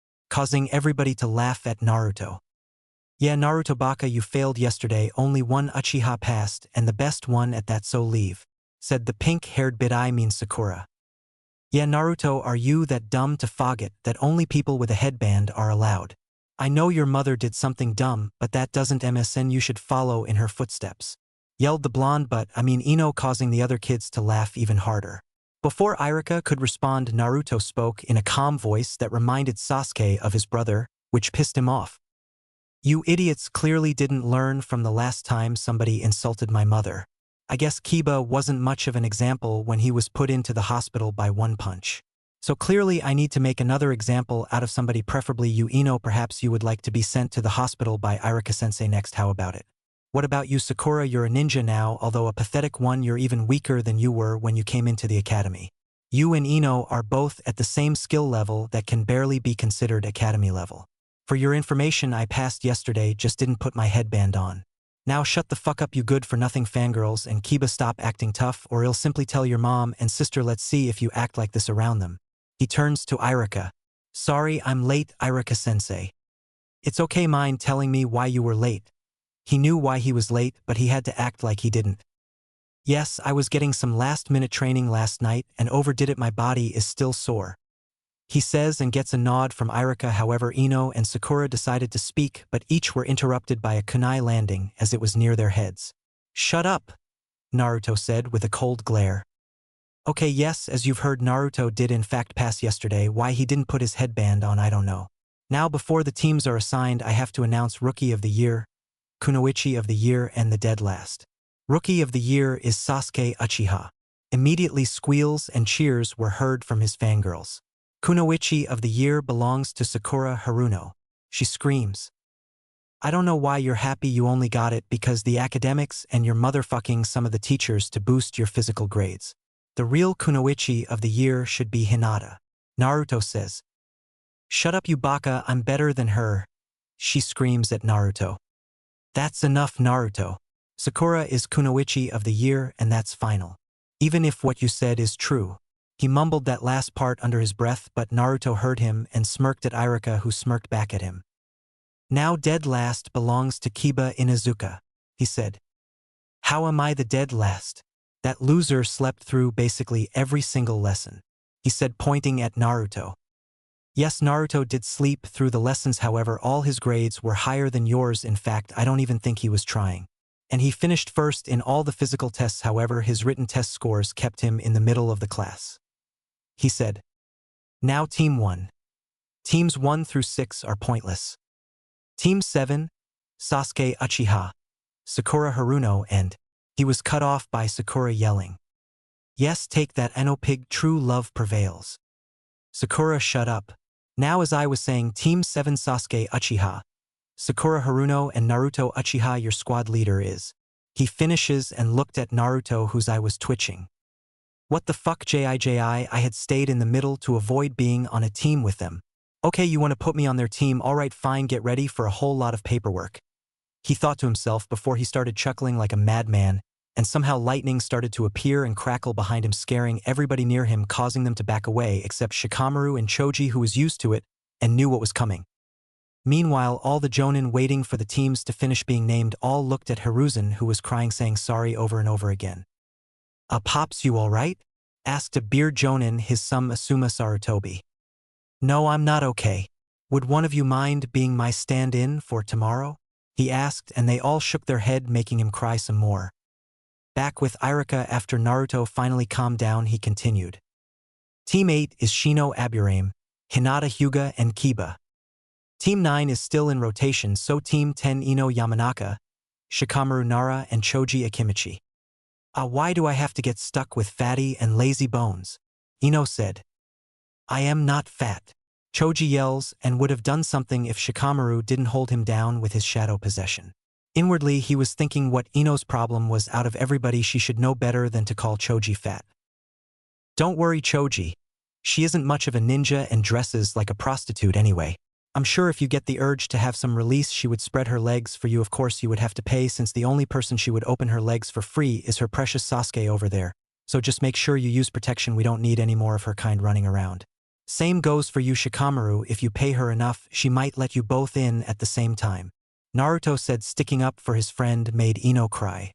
Causing everybody to laugh at Naruto. Yeah, Naruto baka, you failed yesterday, only one Uchiha passed, and the best one at that, so leave. Said the pink-haired bit, I mean Sakura. Yeah, Naruto, are you that dumb to forget that only people with a headband are allowed? I know your mother did something dumb, but that doesn't MSN you should follow in her footsteps. Yelled the blonde but, I mean Ino, causing the other kids to laugh even harder. Before Irika could respond, Naruto spoke in a calm voice that reminded Sasuke of his brother, which pissed him off. You idiots clearly didn't learn from the last time somebody insulted my mother. I guess Kiba wasn't much of an example when he was put into the hospital by One Punch. So clearly I need to make another example out of somebody, preferably you, Ino. Perhaps you would like to be sent to the hospital by Irika-sensei next. How about it? What about you, Sakura? You're a ninja now, although a pathetic one. You're even weaker than you were when you came into the academy. You and Ino are both at the same skill level that can barely be considered academy level. For your information, I passed yesterday, just didn't put my headband on. Now shut the fuck up, you good-for-nothing fangirls, and Kiba, stop acting tough or I'll simply tell your mom and sister. Let's see if you act like this around them. He turns to Irika. Sorry, I'm late, Irika-sensei. It's okay, mind telling me why you were late? He knew why he was late, but he had to act like he didn't. Yes, I was getting some last-minute training last night and overdid it. My body is still sore. He says and gets a nod from Irika. However, Ino and Sakura decided to speak, but each were interrupted by a kunai landing as it was near their heads. Shut up, Naruto said with a cold glare. Okay, yes, as you've heard, Naruto did in fact pass yesterday. Why he didn't put his headband on, I don't know. Now before the teams are assigned, I have to announce Rookie of the Year, Kunoichi of the Year, and the dead last. Rookie of the Year is Sasuke Uchiha. Immediately squeals and cheers were heard from his fangirls. Kunoichi of the Year belongs to Sakura Haruno. She screams. I don't know why you're happy. You only got it because the academics and you're motherfucking some of the teachers to boost your physical grades. The real Kunoichi of the Year should be Hinata. Naruto says. Shut up, you baka, I'm better than her. She screams at Naruto. That's enough, Naruto. Sakura is Kunoichi of the Year, and that's final. Even if what you said is true. He mumbled that last part under his breath, but Naruto heard him and smirked at Irika, who smirked back at him. Now dead last belongs to Kiba Inuzuka, he said. How am I the dead last? That loser slept through basically every single lesson, he said, pointing at Naruto. Yes, Naruto did sleep through the lessons, however all his grades were higher than yours. In fact, I don't even think he was trying. And he finished first in all the physical tests, however his written test scores kept him in the middle of the class. He said. Now Team 1. Teams 1 through 6 are pointless. Team 7, Sasuke Uchiha, Sakura Haruno, and he was cut off by Sakura yelling. Yes, take that, Eno pig, true love prevails. Sakura, shut up. Now as I was saying, Team 7 Sasuke Uchiha, Sakura Haruno, and Naruto Uchiha, your squad leader is. He finishes and looked at Naruto, whose eye was twitching. What the fuck, JIJI, I had stayed in the middle to avoid being on a team with them. Okay, you want to put me on their team, alright fine, get ready for a whole lot of paperwork. He thought to himself before he started chuckling like a madman, and somehow lightning started to appear and crackle behind him, scaring everybody near him, causing them to back away except Shikamaru and Choji, who was used to it and knew what was coming. Meanwhile, all the jonin waiting for the teams to finish being named all looked at Hiruzen, who was crying, saying sorry over and over again. Pops, you alright? Asked a beard jonin his son Asuma Sarutobi. No, I'm not okay. Would one of you mind being my stand-in for tomorrow? He asked, and they all shook their head, making him cry some more. Back with Irika after Naruto finally calmed down, he continued. Team 8 is Shino Aburame, Hinata Hyuga, and Kiba. Team 9 is still in rotation, so Team 10 Ino Yamanaka, Shikamaru Nara, and Choji Akimichi. Why do I have to get stuck with fatty and lazy bones? Ino said. I am not fat. Choji yells and would have done something if Shikamaru didn't hold him down with his shadow possession. Inwardly, he was thinking what Ino's problem was. Out of everybody, she should know better than to call Choji fat. Don't worry, Choji. She isn't much of a ninja and dresses like a prostitute anyway. I'm sure if you get the urge to have some release, she would spread her legs for you. Of course, you would have to pay, since the only person she would open her legs for free is her precious Sasuke over there. So just make sure you use protection. We don't need any more of her kind running around. Same goes for you, Shikamaru. If you pay her enough, she might let you both in at the same time. Naruto said, sticking up for his friend made Ino cry.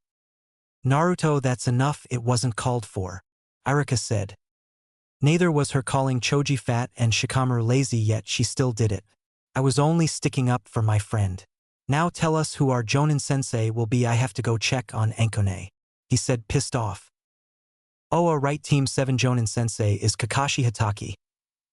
Naruto, that's enough, it wasn't called for. Irika said. Neither was her calling Choji fat and Shikamaru lazy, yet she still did it. I was only sticking up for my friend. Now tell us who our Jonin-sensei will be. I have to go check on Ankone. He said, pissed off. Oh, right. Team 7 Jonin-sensei is Kakashi Hatake.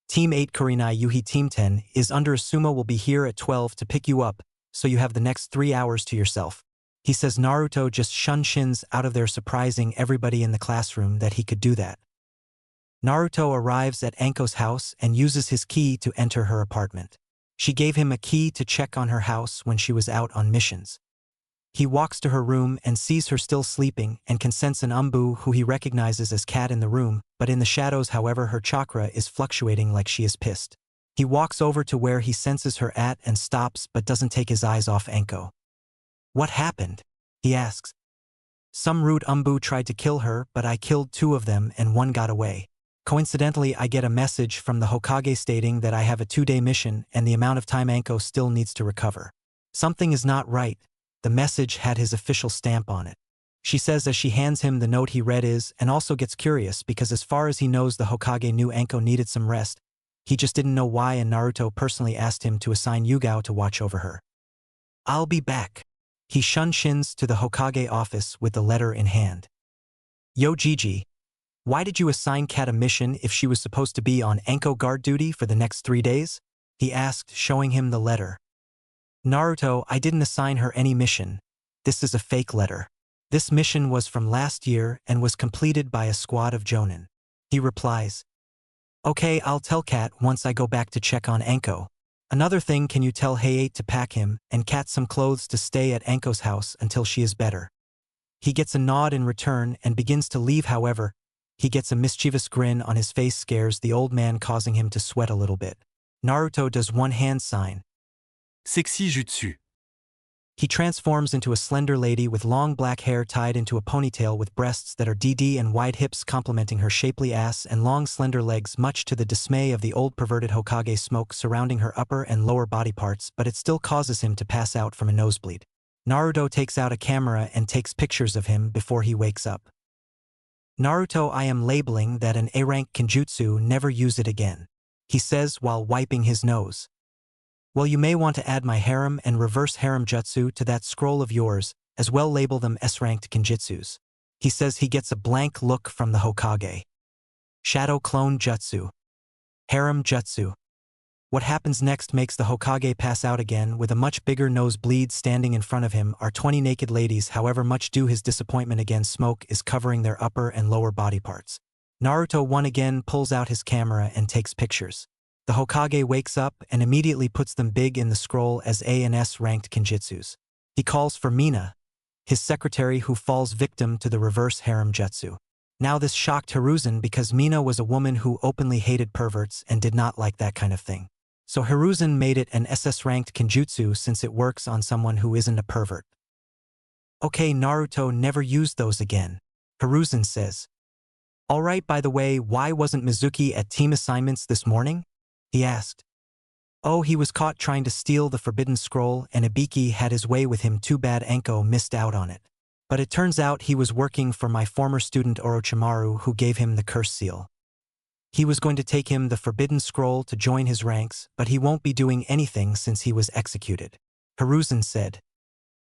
Team 8 Kurenai Yuhi. Team 10 is under Asuma will be here at 12 to pick you up, so you have the next 3 hours to yourself. He says. Naruto just shins out of there, surprising everybody in the classroom that he could do that. Naruto arrives at Anko's house and uses his key to enter her apartment. She gave him a key to check on her house when she was out on missions. He walks to her room and sees her still sleeping and can sense an Umbu who he recognizes as Cat in the room, but in the shadows, however, her chakra is fluctuating like she is pissed. He walks over to where he senses her at and stops, but doesn't take his eyes off Anko. What happened? He asks. Some rude Umbu tried to kill her, but I killed 2 of them and 1 got away. Coincidentally, I get a message from the Hokage stating that I have a 2-day mission and the amount of time Anko still needs to recover. Something is not right. The message had his official stamp on it. She says as she hands him the note. He read is, and also gets curious because as far as he knows, the Hokage knew Anko needed some rest. He just didn't know why, and Naruto personally asked him to assign Yugao to watch over her. I'll be back. He shins to the Hokage office with the letter in hand. Yo, Gigi. Why did you assign Kat a mission if she was supposed to be on Anko guard duty for the next 3 days? He asked, showing him the letter. Naruto, I didn't assign her any mission. This is a fake letter. This mission was from last year and was completed by a squad of Jonin. He replies. Okay, I'll tell Kat once I go back to check on Anko. Another thing, can you tell Hayate to pack him and Kat some clothes to stay at Anko's house until she is better? He gets a nod in return and begins to leave. However, he gets a mischievous grin on his face, scares the old man, causing him to sweat a little bit. Naruto does one hand sign. Sexy jutsu. He transforms into a slender lady with long black hair tied into a ponytail with breasts that are DD and wide hips complementing her shapely ass and long slender legs, much to the dismay of the old perverted Hokage. Smoke surrounding her upper and lower body parts, but it still causes him to pass out from a nosebleed. Naruto takes out a camera and takes pictures of him before he wakes up. Naruto, I am labeling that an A-rank kenjutsu, never use it again. He says while wiping his nose. Well, you may want to add my harem and reverse harem jutsu to that scroll of yours, as well label them S-ranked kenjutsus. He says. He gets a blank look from the Hokage. Shadow clone jutsu. Harem jutsu. What happens next makes the Hokage pass out again. With a much bigger nosebleed, standing in front of him are 20 naked ladies. However, much to his disappointment, again smoke is covering their upper and lower body parts. Naruto one again pulls out his camera and takes pictures. The Hokage wakes up and immediately puts them big in the scroll as A and S ranked kenjutsus. He calls for Mina, his secretary, who falls victim to the reverse harem jutsu. Now this shocked Hiruzen because Mina was a woman who openly hated perverts and did not like that kind of thing. So Hiruzen made it an SS-ranked kenjutsu since it works on someone who isn't a pervert. Okay, Naruto, never used those again. Hiruzen says. Alright, by the way, why wasn't Mizuki at team assignments this morning? He asked. Oh, he was caught trying to steal the forbidden scroll and Ibiki had his way with him. Too bad Anko missed out on it. But it turns out he was working for my former student Orochimaru, who gave him the curse seal. He was going to take him the forbidden scroll to join his ranks, but he won't be doing anything since he was executed. Hiruzen said.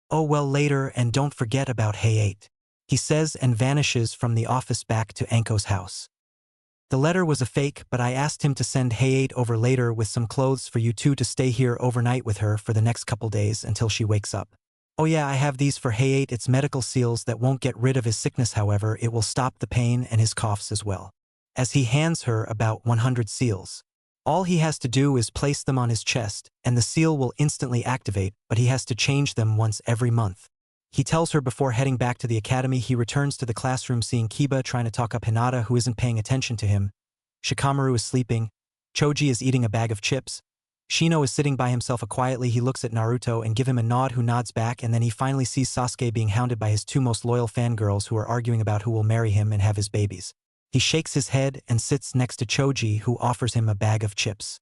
Oh well, later, and don't forget about Hayate. He says and vanishes from the office back to Anko's house. The letter was a fake, but I asked him to send Hayate over later with some clothes for you two to stay here overnight with her for the next couple days until she wakes up. Oh yeah, I have these for Hayate. It's medical seals that won't get rid of his sickness, however, it will stop the pain and his coughs as well. As he hands her about 100 seals. All he has to do is place them on his chest, and the seal will instantly activate, but he has to change them once every month. He tells her before heading back to the academy. He returns to the classroom seeing Kiba trying to talk up Hinata, who isn't paying attention to him. Shikamaru is sleeping. Choji is eating a bag of chips. Shino is sitting by himself quietly. He looks at Naruto and gives him a nod, who nods back, and then he finally sees Sasuke being hounded by his two most loyal fangirls who are arguing about who will marry him and have his babies. He shakes his head and sits next to Choji, who offers him a bag of chips.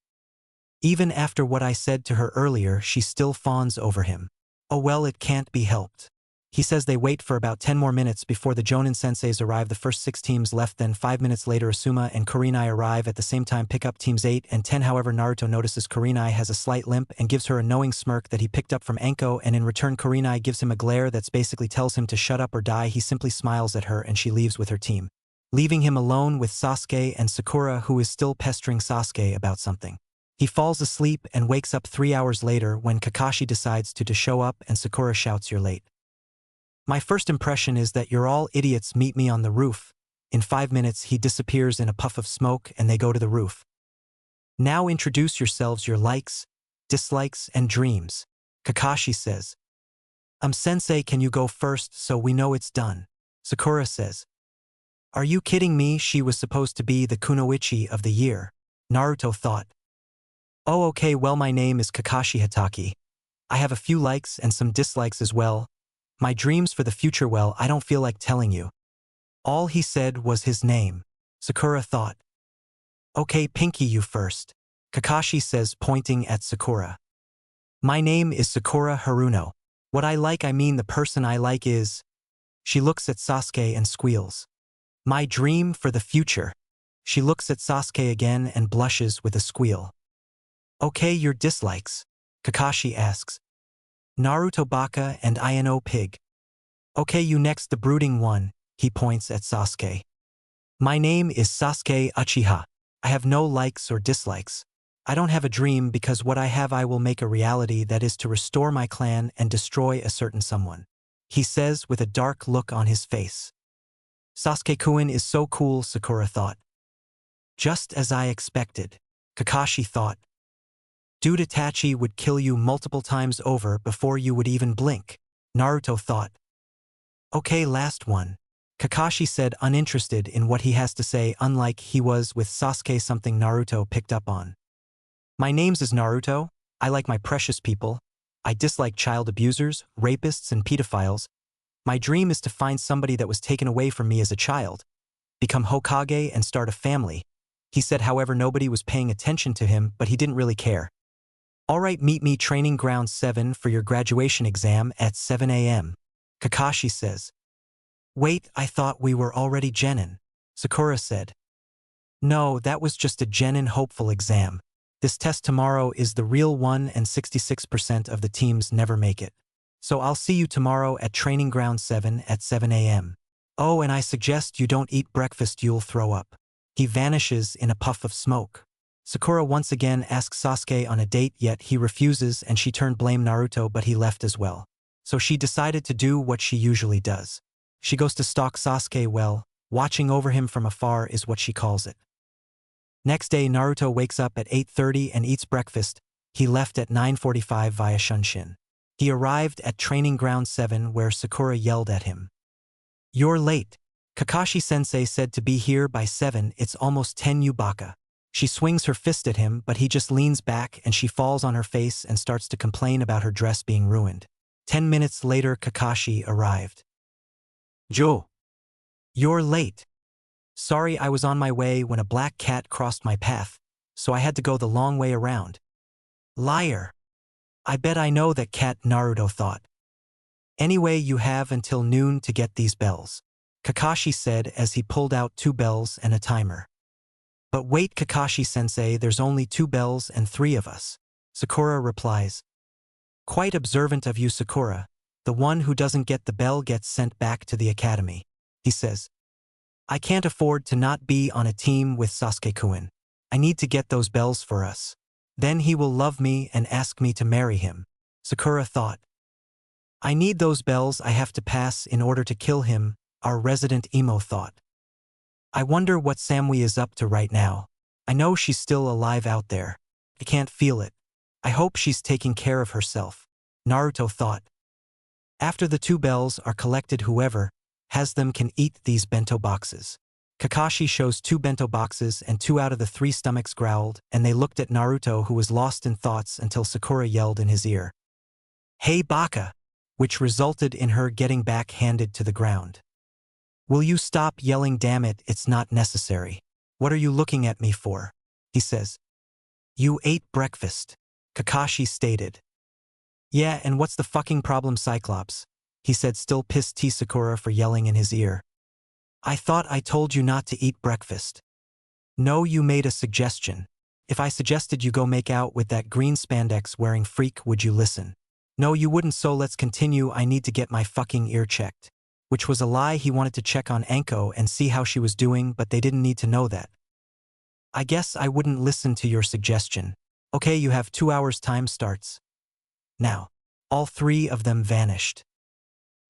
Even after what I said to her earlier, she still fawns over him. Oh well, it can't be helped. He says they wait for about 10 more minutes before the Jonin senseis arrive. The first 6 teams left, then 5 minutes later Asuma and Kurenai arrive at the same time, pick up teams 8 and 10. However, Naruto notices Kurenai has a slight limp and gives her a knowing smirk that he picked up from Anko, and in return Kurenai gives him a glare that's basically tells him to shut up or die. He simply smiles at her and she leaves with her team, leaving him alone with Sasuke and Sakura, who is still pestering Sasuke about something. He falls asleep and wakes up 3 hours later when Kakashi decides to show up and Sakura shouts, "You're late." My first impression is that you're all idiots, meet me on the roof. In 5 minutes he disappears in a puff of smoke and they go to the roof. Now introduce yourselves, your likes, dislikes, and dreams. Kakashi says. Sensei, can you go first so we know it's done? Sakura says. Are you kidding me? She was supposed to be the kunoichi of the year. Naruto thought. Oh okay, well my name is Kakashi Hatake. I have a few likes and some dislikes as well. My dreams for the future, well, I don't feel like telling you. All he said was his name. Sakura thought. Okay, Pinky, you first. Kakashi says, pointing at Sakura. My name is Sakura Haruno. What I like, I mean the person I like is... She looks at Sasuke and squeals. My dream for the future. She looks at Sasuke again and blushes with a squeal. Okay, your dislikes? Kakashi asks. Naruto Baka and Ino Pig. Okay, you next, the brooding one, he points at Sasuke. My name is Sasuke Uchiha. I have no likes or dislikes. I don't have a dream because what I have I will make a reality, that is to restore my clan and destroy a certain someone. He says with a dark look on his face. Sasuke-kun is so cool, Sakura thought. Just as I expected, Kakashi thought. Dude, Itachi would kill you multiple times over before you would even blink, Naruto thought. Okay, last one. Kakashi said, uninterested in what he has to say, unlike he was with Sasuke, something Naruto picked up on. My name's is Naruto. I like my precious people. I dislike child abusers, rapists, and pedophiles. My dream is to find somebody that was taken away from me as a child, become Hokage and start a family. He said, however, nobody was paying attention to him, but he didn't really care. Alright, meet me training ground 7 for your graduation exam at 7 a.m. Kakashi says. Wait, I thought we were already Genin. Sakura said. No, that was just a Genin hopeful exam. This test tomorrow is the real one and 66% of the teams never make it. So I'll see you tomorrow at training ground 7 at 7 a.m. Oh, and I suggest you don't eat breakfast, you'll throw up. He vanishes in a puff of smoke. Sakura once again asks Sasuke on a date, yet he refuses and she turned blame Naruto, but he left as well. So she decided to do what she usually does. She goes to stalk Sasuke. Well, watching over him from afar is what she calls it. Next day, Naruto wakes up at 8:30 and eats breakfast. He left at 9:45 via Shunshin. He arrived at training ground 7 where Sakura yelled at him. You're late. Kakashi-sensei said to be here by 7, it's almost 10 Yubaka. She swings her fist at him, but he just leans back and she falls on her face and starts to complain about her dress being ruined. 10 minutes later, Kakashi arrived. Joe. You're late. Sorry, I was on my way when a black cat crossed my path, so I had to go the long way around. Liar. I bet I know that cat, Naruto thought. Anyway, you have until noon to get these bells, Kakashi said as he pulled out 2 bells and a timer. But wait, Kakashi-sensei, there's only 2 bells and 3 of us. Sakura replies. Quite observant of you, Sakura. The one who doesn't get the bell gets sent back to the academy. He says. I can't afford to not be on a team with Sasuke-kun. I need to get those bells for us. Then he will love me and ask me to marry him. Sakura thought. I need those bells I have to pass in order to kill him, our resident emo thought. I wonder what Samui is up to right now. I know she's still alive out there. I can't feel it. I hope she's taking care of herself. Naruto thought. After the 2 bells are collected, whoever has them can eat these bento boxes. Kakashi shows 2 bento boxes and 2 out of the 3 stomachs growled, and they looked at Naruto, who was lost in thoughts until Sakura yelled in his ear. Hey Baka! Which resulted in her getting back-handed to the ground. Will you stop yelling? Damn it, it's not necessary. What are you looking at me for? He says. You ate breakfast, Kakashi stated. Yeah, and what's the fucking problem, Cyclops? He said, still pissed at Sakura for yelling in his ear. I thought I told you not to eat breakfast. No, you made a suggestion. If I suggested you go make out with that green spandex wearing freak, would you listen? No, you wouldn't, so let's continue. I need to get my fucking ear checked. Which was a lie. He wanted to check on Anko and see how she was doing, but they didn't need to know that. I guess I wouldn't listen to your suggestion. Okay, you have 2 hours, time starts. Now. All 3 of them vanished.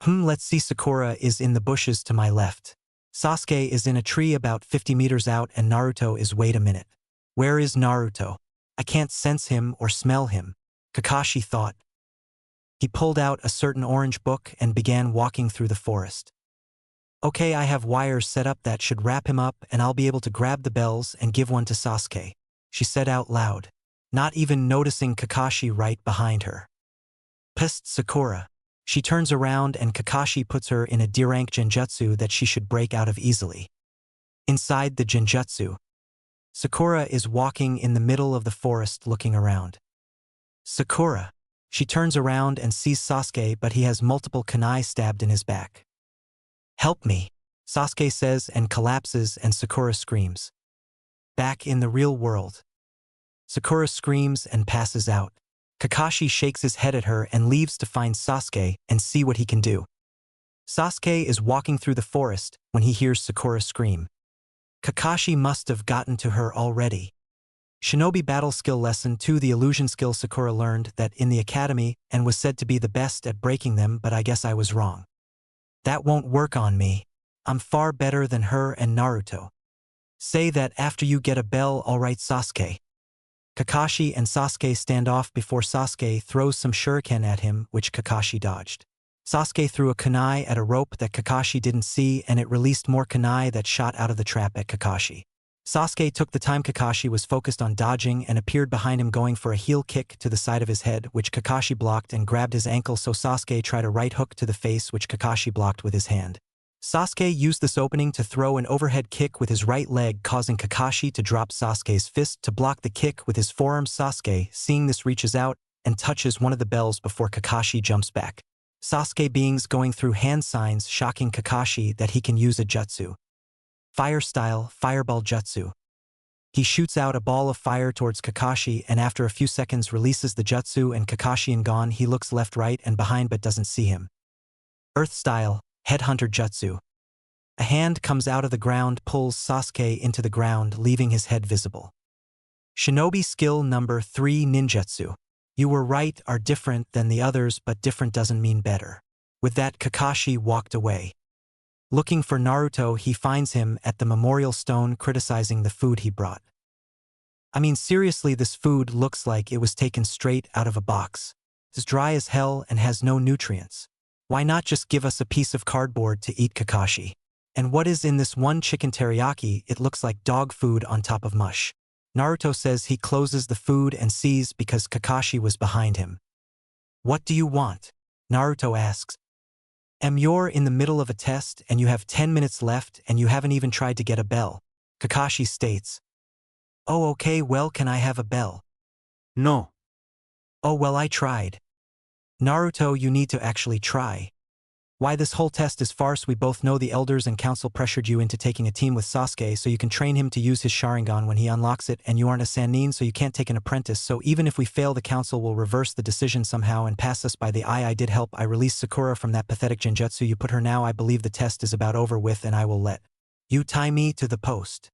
Let's see. Sakura is in the bushes to my left. Sasuke is in a tree about 50 meters out, and Naruto is. Wait a minute. Where is Naruto? I can't sense him or smell him, Kakashi thought. He pulled out a certain orange book and began walking through the forest. Okay, I have wires set up that should wrap him up, and I'll be able to grab the bells and give one to Sasuke, she said out loud, not even noticing Kakashi right behind her. Pissed Sakura. She turns around and Kakashi puts her in a D-rank genjutsu that she should break out of easily. Inside the genjutsu, Sakura is walking in the middle of the forest looking around. Sakura. She turns around and sees Sasuke, but he has multiple kunai stabbed in his back. Help me, Sasuke says and collapses, and Sakura screams. Back in the real world. Sakura screams and passes out. Kakashi shakes his head at her and leaves to find Sasuke and see what he can do. Sasuke is walking through the forest when he hears Sakura scream. Kakashi must have gotten to her already. Shinobi Battle Skill Lesson 2. The illusion skill Sakura learned that in the academy and was said to be the best at breaking them, but I guess I was wrong. That won't work on me. I'm far better than her and Naruto. Say that after you get a bell, alright, Sasuke. Kakashi and Sasuke stand off before Sasuke throws some shuriken at him, which Kakashi dodged. Sasuke threw a kunai at a rope that Kakashi didn't see, and it released more kunai that shot out of the trap at Kakashi. Sasuke took the time Kakashi was focused on dodging and appeared behind him, going for a heel kick to the side of his head, which Kakashi blocked, and grabbed his ankle, so Sasuke tried a right hook to the face, which Kakashi blocked with his hand. Sasuke used this opening to throw an overhead kick with his right leg, causing Kakashi to drop Sasuke's fist to block the kick with his forearm. Sasuke, seeing this, reaches out and touches one of the bells before Kakashi jumps back. Sasuke beings going through hand signs, shocking Kakashi that he can use a jutsu. Fire style, fireball jutsu. He shoots out a ball of fire towards Kakashi, and after a few seconds releases the jutsu, and Kakashi is gone. He looks left, right, and behind but doesn't see him. Earth style, headhunter jutsu. A hand comes out of the ground, pulls Sasuke into the ground, leaving his head visible. Shinobi skill number 3, ninjutsu. You were right, are different than the others, but different doesn't mean better. With that, Kakashi walked away. Looking for Naruto, he finds him at the memorial stone, criticizing the food he brought. I mean, seriously, this food looks like it was taken straight out of a box. It's dry as hell and has no nutrients. Why not just give us a piece of cardboard to eat, Kakashi? And what is in this one chicken teriyaki? It looks like dog food on top of mush. Naruto says he closes the food and sees because Kakashi was behind him. What do you want? Naruto asks. You're in the middle of a test and you have 10 minutes left and you haven't even tried to get a bell, Kakashi states. Oh, okay, well, can I have a bell? No. Oh, well, I tried. Naruto, you need to actually try. Why this whole test is farce. We both know the elders and council pressured you into taking a team with Sasuke so you can train him to use his sharingan when he unlocks it, and you aren't a Sannin so you can't take an apprentice, so even if we fail the council will reverse the decision somehow and pass us by the eye. I did help. I released Sakura from that pathetic genjutsu you put her. Now I believe the test is about over with and I will let you tie me to the post.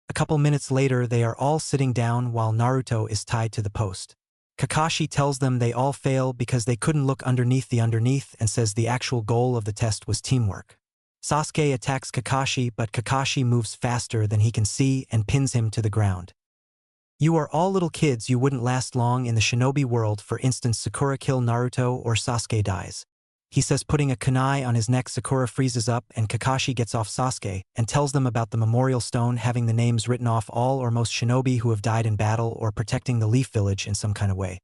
A couple minutes later they are all sitting down while Naruto is tied to the post. Kakashi tells them they all fail because they couldn't look underneath the underneath and says the actual goal of the test was teamwork. Sasuke attacks Kakashi, but Kakashi moves faster than he can see and pins him to the ground. You are all little kids, you wouldn't last long in the shinobi world. For instance, Sakura kill Naruto or Sasuke dies. He says, putting a kunai on his neck. Sakura freezes up and Kakashi gets off Sasuke and tells them about the memorial stone having the names written off all or most shinobi who have died in battle or protecting the Leaf Village in some kind of way.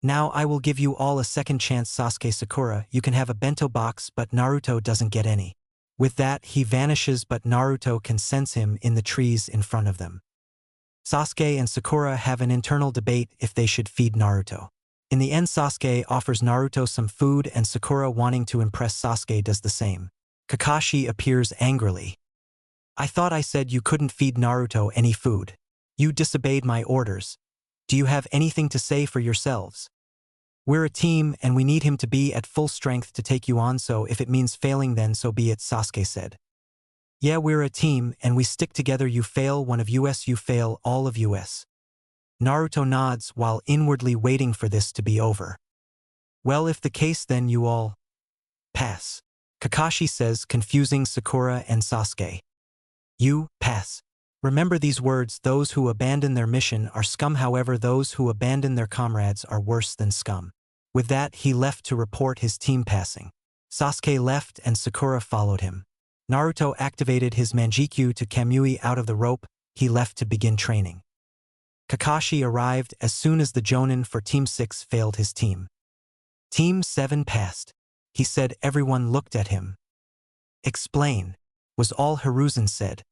Now I will give you all a second chance. Sasuke, Sakura, you can have a bento box, but Naruto doesn't get any. With that, he vanishes, but Naruto can sense him in the trees in front of them. Sasuke and Sakura have an internal debate if they should feed Naruto. In the end, Sasuke offers Naruto some food and Sakura, wanting to impress Sasuke, does the same. Kakashi appears angrily. I thought I said you couldn't feed Naruto any food. You disobeyed my orders. Do you have anything to say for yourselves? We're a team and we need him to be at full strength to take you on, so if it means failing then so be it, Sasuke said. Yeah, we're a team and we stick together. You fail one of us, you fail all of us. Naruto nods while inwardly waiting for this to be over. Well, if the case then you all pass. Kakashi says, confusing Sakura and Sasuke. You pass. Remember these words, those who abandon their mission are scum, however those who abandon their comrades are worse than scum. With that he left to report his team passing. Sasuke left and Sakura followed him. Naruto activated his Manjikyu to Kamui out of the rope. He left to begin training. Kakashi arrived as soon as the Jonin for Team 6 failed his team. Team 7 passed. He said. Everyone looked at him. Explain, was all Hiruzen said.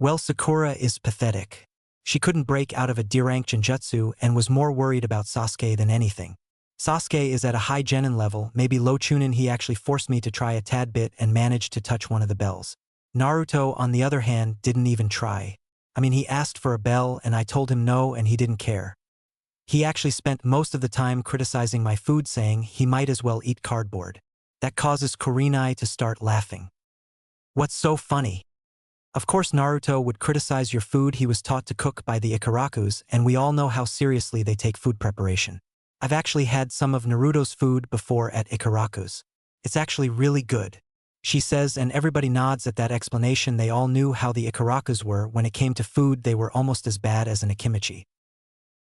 Well, Sakura is pathetic. She couldn't break out of a D-rank genjutsu and was more worried about Sasuke than anything. Sasuke is at a high genin level, maybe low chunin. He actually forced me to try a tad bit and managed to touch one of the bells. Naruto, on the other hand, didn't even try. I mean, he asked for a bell and I told him no and he didn't care. He actually spent most of the time criticizing my food, saying he might as well eat cardboard. That causes Kurenai to start laughing. What's so funny? Of course Naruto would criticize your food. He was taught to cook by the Ikarakus, and we all know how seriously they take food preparation. I've actually had some of Naruto's food before at Ikarakus. It's actually really good, she says, and everybody nods at that explanation. They all knew how the Ikarakus were. When it came to food, they were almost as bad as an Akimichi.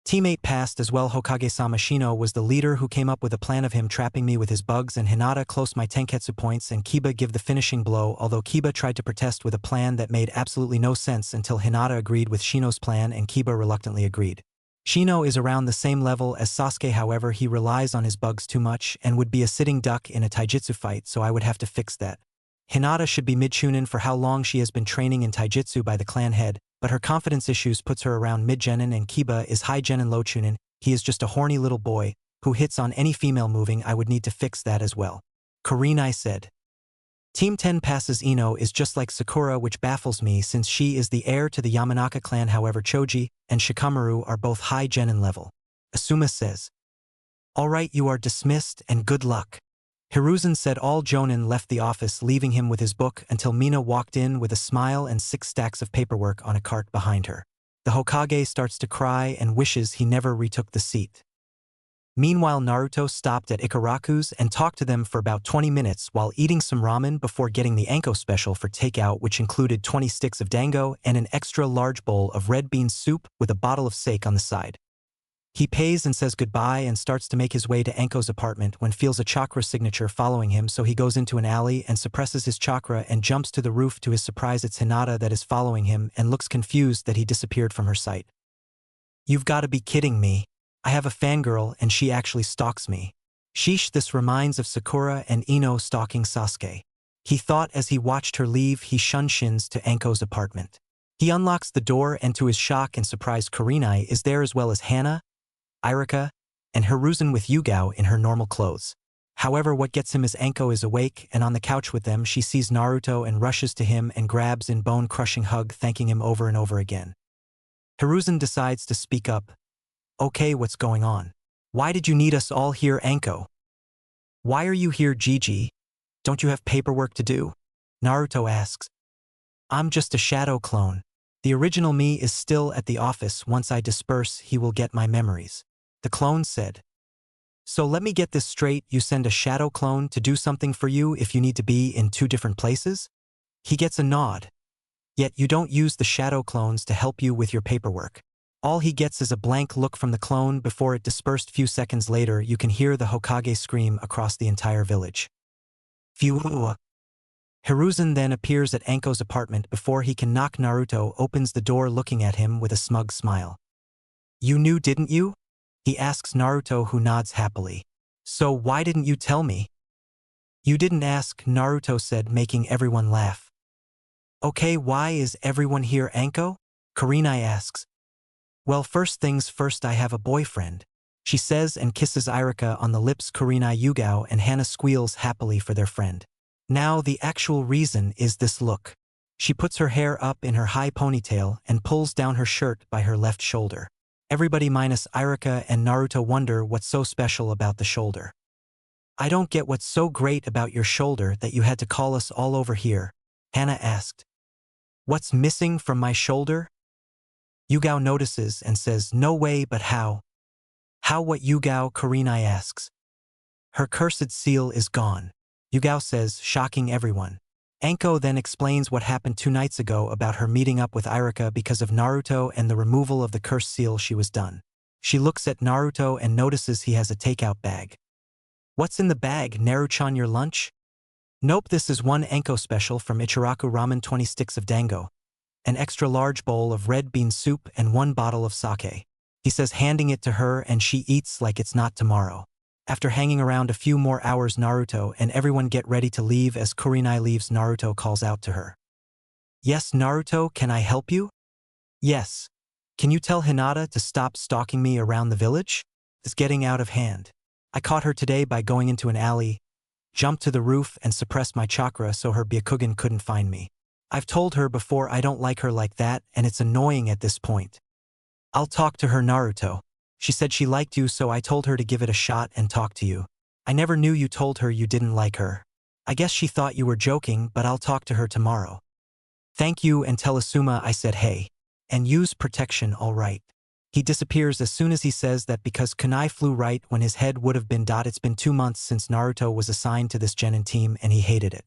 Teammate passed as well. Hokage-sama Shino was the leader who came up with a plan of him trapping me with his bugs, and Hinata close my Tenketsu points and Kiba give the finishing blow, although Kiba tried to protest with a plan that made absolutely no sense until Hinata agreed with Shino's plan and Kiba reluctantly agreed. Shino is around the same level as Sasuke, however he relies on his bugs too much and would be a sitting duck in a taijutsu fight, so I would have to fix that. Hinata should be mid-chunin for how long she has been training in taijutsu by the clan head, but her confidence issues puts her around mid-genin, and Kiba is high genin low chunin. He is just a horny little boy who hits on any female moving. I would need to fix that as well. Kurenai said. Team 10 passes. Ino is just like Sakura, which baffles me since she is the heir to the Yamanaka clan, however Choji and Shikamaru are both high genin level. Asuma says. Alright, you are dismissed and good luck. Hiruzen said. All Jonin left the office, leaving him with his book until Mina walked in with a smile and 6 stacks of paperwork on a cart behind her. The Hokage starts to cry and wishes he never retook the seat. Meanwhile, Naruto stopped at Ikaraku's and talked to them for about 20 minutes while eating some ramen before getting the Anko special for takeout, which included 20 sticks of dango and an extra large bowl of red bean soup with a bottle of sake on the side. He pays and says goodbye and starts to make his way to Anko's apartment when feels a chakra signature following him, so he goes into an alley and suppresses his chakra and jumps to the roof. To his surprise, it's Hinata that is following him and looks confused that he disappeared from her sight. You've got to be kidding me. I have a fangirl and she actually stalks me. Sheesh, this reminds of Sakura and Ino stalking Sasuke. He thought as he watched her leave. He shins to Anko's apartment. He unlocks the door and to his shock and surprise, Kurenai is there as well as Hana, Irika, and Hiruzen with Yugao in her normal clothes. However, what gets him is Anko is awake, and on the couch with them she sees Naruto and rushes to him and grabs in bone-crushing hug, thanking him over and over again. Hiruzen decides to speak up. Okay, what's going on? Why did you need us all here, Anko? Why are you here, Gigi? Don't you have paperwork to do? Naruto asks. I'm just a shadow clone. The original me is still at the office. Once I disperse, he will get my memories. The clone said. So let me get this straight, you send a shadow clone to do something for you if you need to be in 2 different places? He gets a nod. Yet you don't use the shadow clones to help you with your paperwork. All he gets is a blank look from the clone before it dispersed. Few seconds later, you can hear the Hokage scream across the entire village. Phew. Hiruzen then appears at Anko's apartment before he can knock. Naruto opens the door looking at him with a smug smile. You knew, didn't you? He asks Naruto, who nods happily. So why didn't you tell me? You didn't ask, Naruto said, making everyone laugh. Okay, why is everyone here, Anko? Kurenai asks. Well, first things first, I have a boyfriend, she says and kisses Irika on the lips. Kurenai, Yugao, and Hana squeals happily for their friend. Now the actual reason is this look. She puts her hair up in her high ponytail and pulls down her shirt by her left shoulder. Everybody minus Irika and Naruto wonder what's so special about the shoulder. I don't get what's so great about your shoulder that you had to call us all over here, Hana asked. What's missing from my shoulder? Yugao notices and says, no way, but how? How what, Yugao? Kurenai asks. Her cursed seal is gone, Yugao says, shocking everyone. Anko then explains what happened 2 nights ago about her meeting up with Irika because of Naruto and the removal of the cursed seal. She was done. She looks at Naruto and notices he has a takeout bag. What's in the bag, Naruchan, your lunch? Nope, this is one Anko special from Ichiraku Ramen, 20 sticks of dango, an extra large bowl of red bean soup, and 1 bottle of sake. He says, handing it to her, and she eats like it's not tomorrow. After hanging around a few more hours, Naruto and everyone get ready to leave. As Kurenai leaves, Naruto calls out to her. Yes, Naruto, can I help you? Yes. Can you tell Hinata to stop stalking me around the village? It's getting out of hand. I caught her today by going into an alley, jumped to the roof, and suppressed my chakra so her Byakugan couldn't find me. I've told her before I don't like her like that, and it's annoying at this point. I'll talk to her, Naruto. She said she liked you, so I told her to give it a shot and talk to you. I never knew you told her you didn't like her. I guess she thought you were joking, but I'll talk to her tomorrow. Thank you, and tell Asuma I said hey. And use protection, all right. He disappears as soon as he says that because kunai flew right when his head would have been. It's been 2 months since Naruto was assigned to this genin team, and he hated it.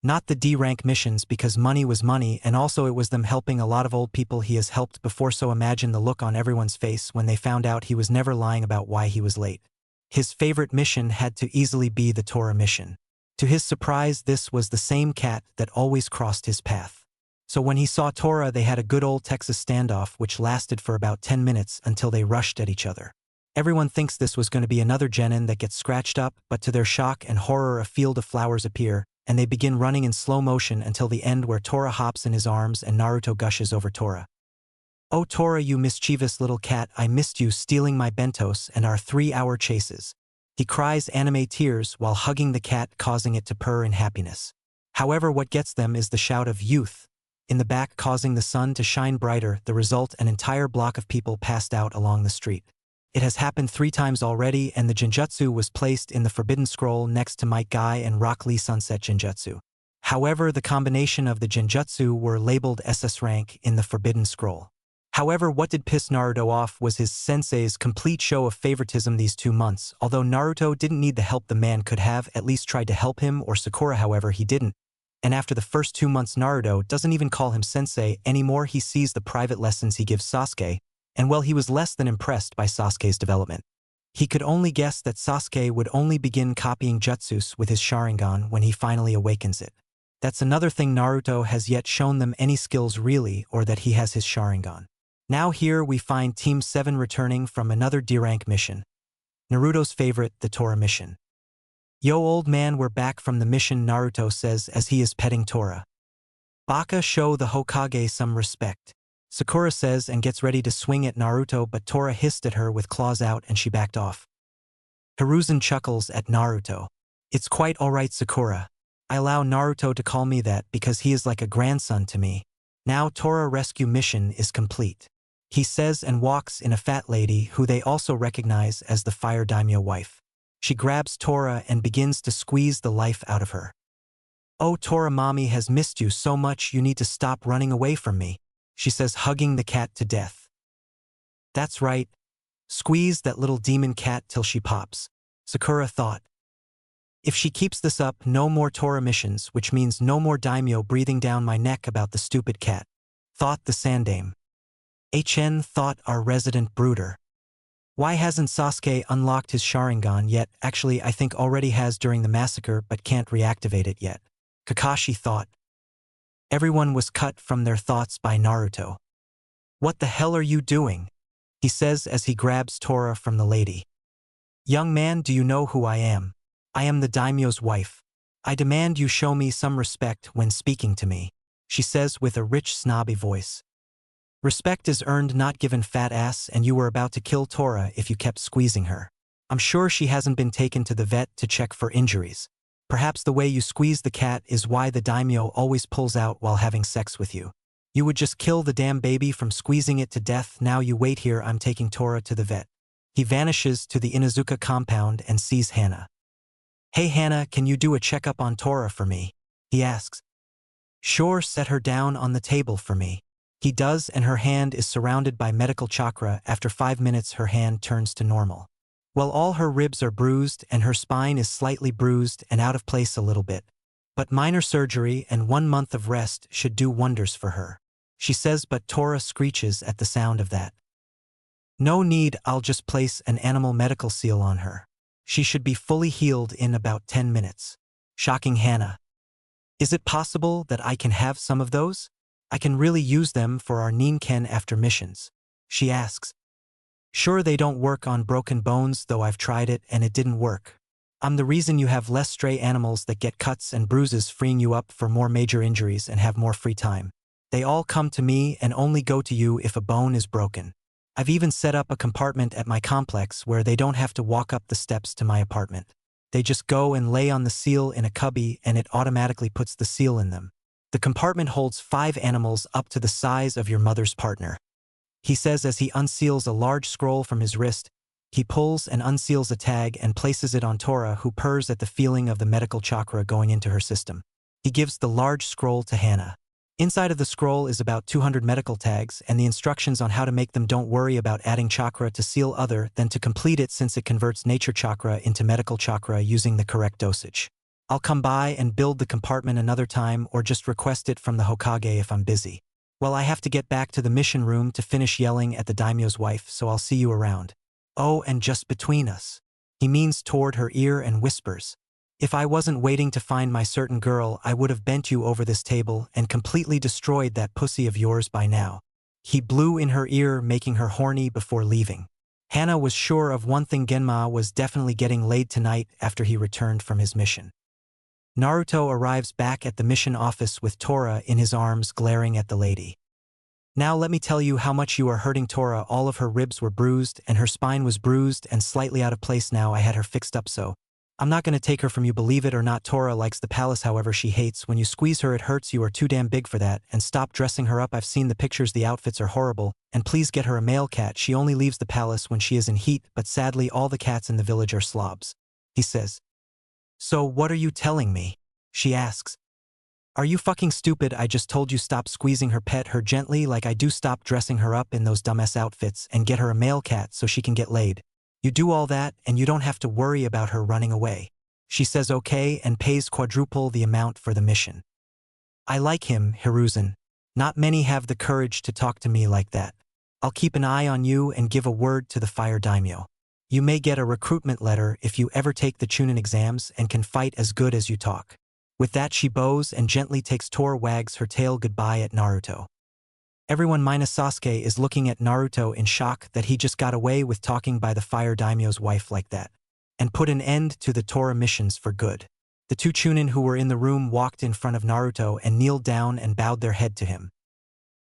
Not the D-rank missions, because money was money, and also it was them helping a lot of old people he has helped before, so imagine the look on everyone's face when they found out he was never lying about why he was late. His favorite mission had to easily be the Tora mission. To his surprise, this was the same cat that always crossed his path. So when he saw Tora, they had a good old Texas standoff which lasted for about 10 minutes until they rushed at each other. Everyone thinks this was going to be another genin that gets scratched up, but to their shock and horror a field of flowers appear, and they begin running in slow motion until the end, where Tora hops in his arms and Naruto gushes over Tora. Oh Tora, you mischievous little cat, I missed you stealing my bentos and our 3-hour chases. He cries anime tears while hugging the cat, causing it to purr in happiness. However, what gets them is the shout of youth in the back, causing the sun to shine brighter. The result, an entire block of people passed out along the street. It has happened 3 times already, and the Genjutsu was placed in the Forbidden Scroll next to Might Guy and Rock Lee Sunset Genjutsu. However, the combination of the Genjutsu were labeled SS rank in the Forbidden Scroll. However, what did piss Naruto off was his sensei's complete show of favoritism these 2 months. Although Naruto didn't need the help, the man could have at least tried to help him or Sakura, however he didn't. And after the first 2 months, Naruto doesn't even call him sensei anymore. He sees the private lessons he gives Sasuke, and well, he was less than impressed by Sasuke's development. He could only guess that Sasuke would only begin copying jutsus with his sharingan when he finally awakens it. That's another thing, Naruto has yet shown them any skills really, or that he has his sharingan. Now here we find Team 7 returning from another D-rank mission. Naruto's favorite, the Tora mission. Yo old man, we're back from the mission, Naruto says as he is petting Tora. Baka, show the Hokage some respect, Sakura says and gets ready to swing at Naruto, but Tora hissed at her with claws out and she backed off. Hiruzen chuckles at Naruto. It's quite alright, Sakura. I allow Naruto to call me that because he is like a grandson to me. Now Tora rescue mission is complete. He says and walks in a fat lady who they also recognize as the Fire Daimyo wife. She grabs Tora and begins to squeeze the life out of her. Oh, Tora, mommy has missed you so much, you need to stop running away from me, she says, hugging the cat to death. That's right. Squeeze that little demon cat till she pops, Sakura thought. If she keeps this up, no more Tora missions, which means no more daimyo breathing down my neck about the stupid cat, thought the Sandame. HN thought our resident brooder. Why hasn't Sasuke unlocked his sharingan yet? Actually, I think already has during the massacre but can't reactivate it yet, Kakashi thought. Everyone was cut from their thoughts by Naruto. What the hell are you doing? He says as he grabs Tora from the lady. Young man, do you know who I am? I am the daimyo's wife. I demand you show me some respect when speaking to me, she says with a rich snobby voice. Respect is earned, not given, fat ass, and you were about to kill Tora if you kept squeezing her. I'm sure she hasn't been taken to the vet to check for injuries. Perhaps the way you squeeze the cat is why the daimyo always pulls out while having sex with you. You would just kill the damn baby from squeezing it to death. Now you wait here, I'm taking Tora to the vet. He vanishes to the Inuzuka compound and sees Hana. Hey Hana, can you do a checkup on Tora for me? He asks. Sure, set her down on the table for me. He does, and her hand is surrounded by medical chakra. After 5 minutes her hand turns to normal. Well, all her ribs are bruised and her spine is slightly bruised and out of place a little bit. But minor surgery and 1 month of rest should do wonders for her, she says, but Tora screeches at the sound of that. No need, I'll just place an animal medical seal on her. She should be fully healed in about 10 minutes. Shocking Hana. Is it possible that I can have some of those? I can really use them for our Ninken after missions, she asks. Sure, they don't work on broken bones, though I've tried it and it didn't work. I'm the reason you have less stray animals that get cuts and bruises, freeing you up for more major injuries and have more free time. They all come to me and only go to you if a bone is broken. I've even set up a compartment at my complex where they don't have to walk up the steps to my apartment. They just go and lay on the seal in a cubby and it automatically puts the seal in them. The compartment holds 5 animals up to the size of your mother's partner, he says as he unseals a large scroll from his wrist. He pulls and unseals a tag and places it on Tora, who purrs at the feeling of the medical chakra going into her system. He gives the large scroll to Hana. Inside of the scroll is about 200 medical tags and the instructions on how to make them. Don't worry about adding chakra to seal other than to complete it, since it converts nature chakra into medical chakra using the correct dosage. I'll come by and build the compartment another time, or just request it from the Hokage if I'm busy. Well, I have to get back to the mission room to finish yelling at the daimyo's wife, so I'll see you around. Oh, and just between us, he means toward her ear and whispers. If I wasn't waiting to find my certain girl, I would have bent you over this table and completely destroyed that pussy of yours by now. He blew in her ear, making her horny before leaving. Hana was sure of one thing: Genma was definitely getting laid tonight after he returned from his mission. Naruto arrives back at the mission office with Tora in his arms, glaring at the lady. Now let me tell you how much you are hurting Tora. All of her ribs were bruised and her spine was bruised and slightly out of place. Now I had her fixed up, so I'm not going to take her from you, believe it or not. Tora likes the palace, however she hates when you squeeze her. It hurts. You are too damn big for that, and stop dressing her up. I've seen the pictures, the outfits are horrible, and please get her a male cat. She only leaves the palace when she is in heat, but sadly all the cats in the village are slobs, he says. So what are you telling me? She asks. Are you fucking stupid? I just told you stop squeezing her, pet her gently like I do, stop dressing her up in those dumbass outfits, and get her a male cat so she can get laid. You do all that and you don't have to worry about her running away. She says okay and pays quadruple the amount for the mission. I like him, Hiruzen. Not many have the courage to talk to me like that. I'll keep an eye on you and give a word to the Fire Daimyo. You may get a recruitment letter if you ever take the Chunin exams and can fight as good as you talk. With that she bows and gently takes Tora, wags her tail goodbye at Naruto. Everyone minus Sasuke is looking at Naruto in shock that he just got away with talking by the Fire Daimyo's wife like that, and put an end to the Tora missions for good. The 2 Chunin who were in the room walked in front of Naruto and kneeled down and bowed their head to him.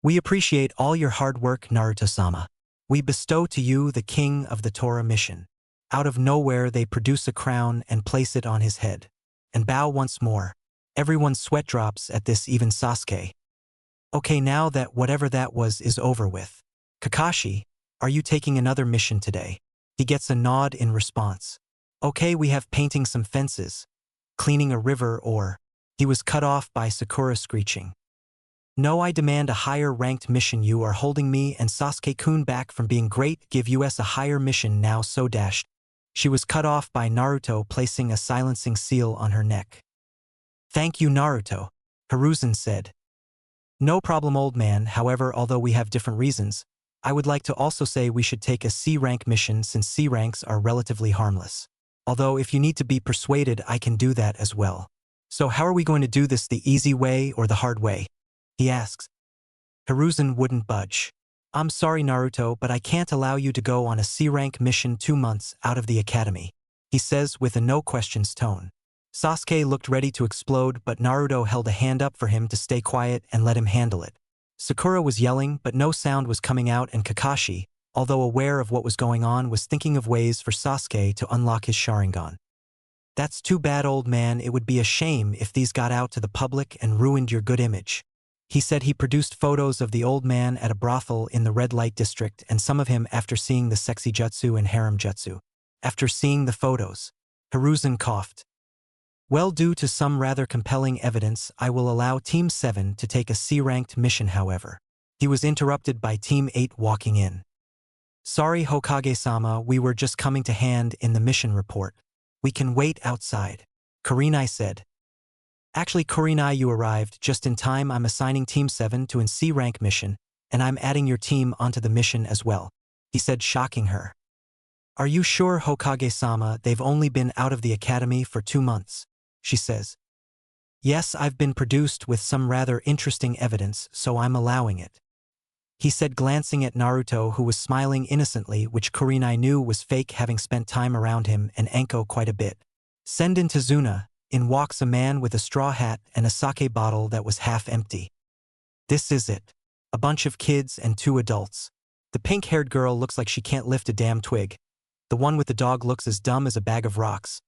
We appreciate all your hard work, Naruto-sama. We bestow to you the king of the Tora mission. Out of nowhere they produce a crown and place it on his head. and bow once more. Everyone's sweat drops at this, even Sasuke. Okay, now that whatever that was is over with. Kakashi, are you taking another mission today? He gets a nod in response. Okay, we have painting some fences, cleaning a river, or... He was cut off by Sakura screeching. No, I demand a higher ranked mission. You are holding me and Sasuke-kun back from being great. Give us a higher mission now, so dashed. She was cut off by Naruto placing a silencing seal on her neck. Thank you, Naruto, Hiruzen said. No problem, old man. However, although we have different reasons, I would like to also say we should take a C-rank mission since C ranks are relatively harmless. Although if you need to be persuaded, I can do that as well. So how are we going to do this, the easy way or the hard way? He asks. Hiruzen wouldn't budge. I'm sorry, Naruto, but I can't allow you to go on a C-rank mission 2 months out of the academy, he says with a no-questions tone. Sasuke looked ready to explode, but Naruto held a hand up for him to stay quiet and let him handle it. Sakura was yelling, but no sound was coming out, and Kakashi, although aware of what was going on, was thinking of ways for Sasuke to unlock his sharingan. That's too bad, old man. It would be a shame if these got out to the public and ruined your good image. He said he produced photos of the old man at a brothel in the red light district and some of him after seeing the sexy jutsu and harem jutsu. After seeing the photos, Hiruzen coughed. Well, due to some rather compelling evidence, I will allow Team 7 to take a C-ranked mission, however. He was interrupted by Team 8 walking in. Sorry, Hokage-sama, we were just coming to hand in the mission report. We can wait outside, Kurenai said. Actually, Kurenai, you arrived just in time. I'm assigning Team 7 to an C-rank mission, and I'm adding your team onto the mission as well, he said, shocking her. Are you sure, Hokage-sama? They've only been out of the academy for 2 months, she says. Yes, I've been produced with some rather interesting evidence, so I'm allowing it, he said, glancing at Naruto, who was smiling innocently, which Kurenai knew was fake, having spent time around him and Anko quite a bit. Send in Tazuna. In walks a man with a straw hat and a sake bottle that was half empty. This is it. A bunch of kids and 2 adults. The pink-haired girl looks like she can't lift a damn twig. The one with the dog looks as dumb as a bag of rocks.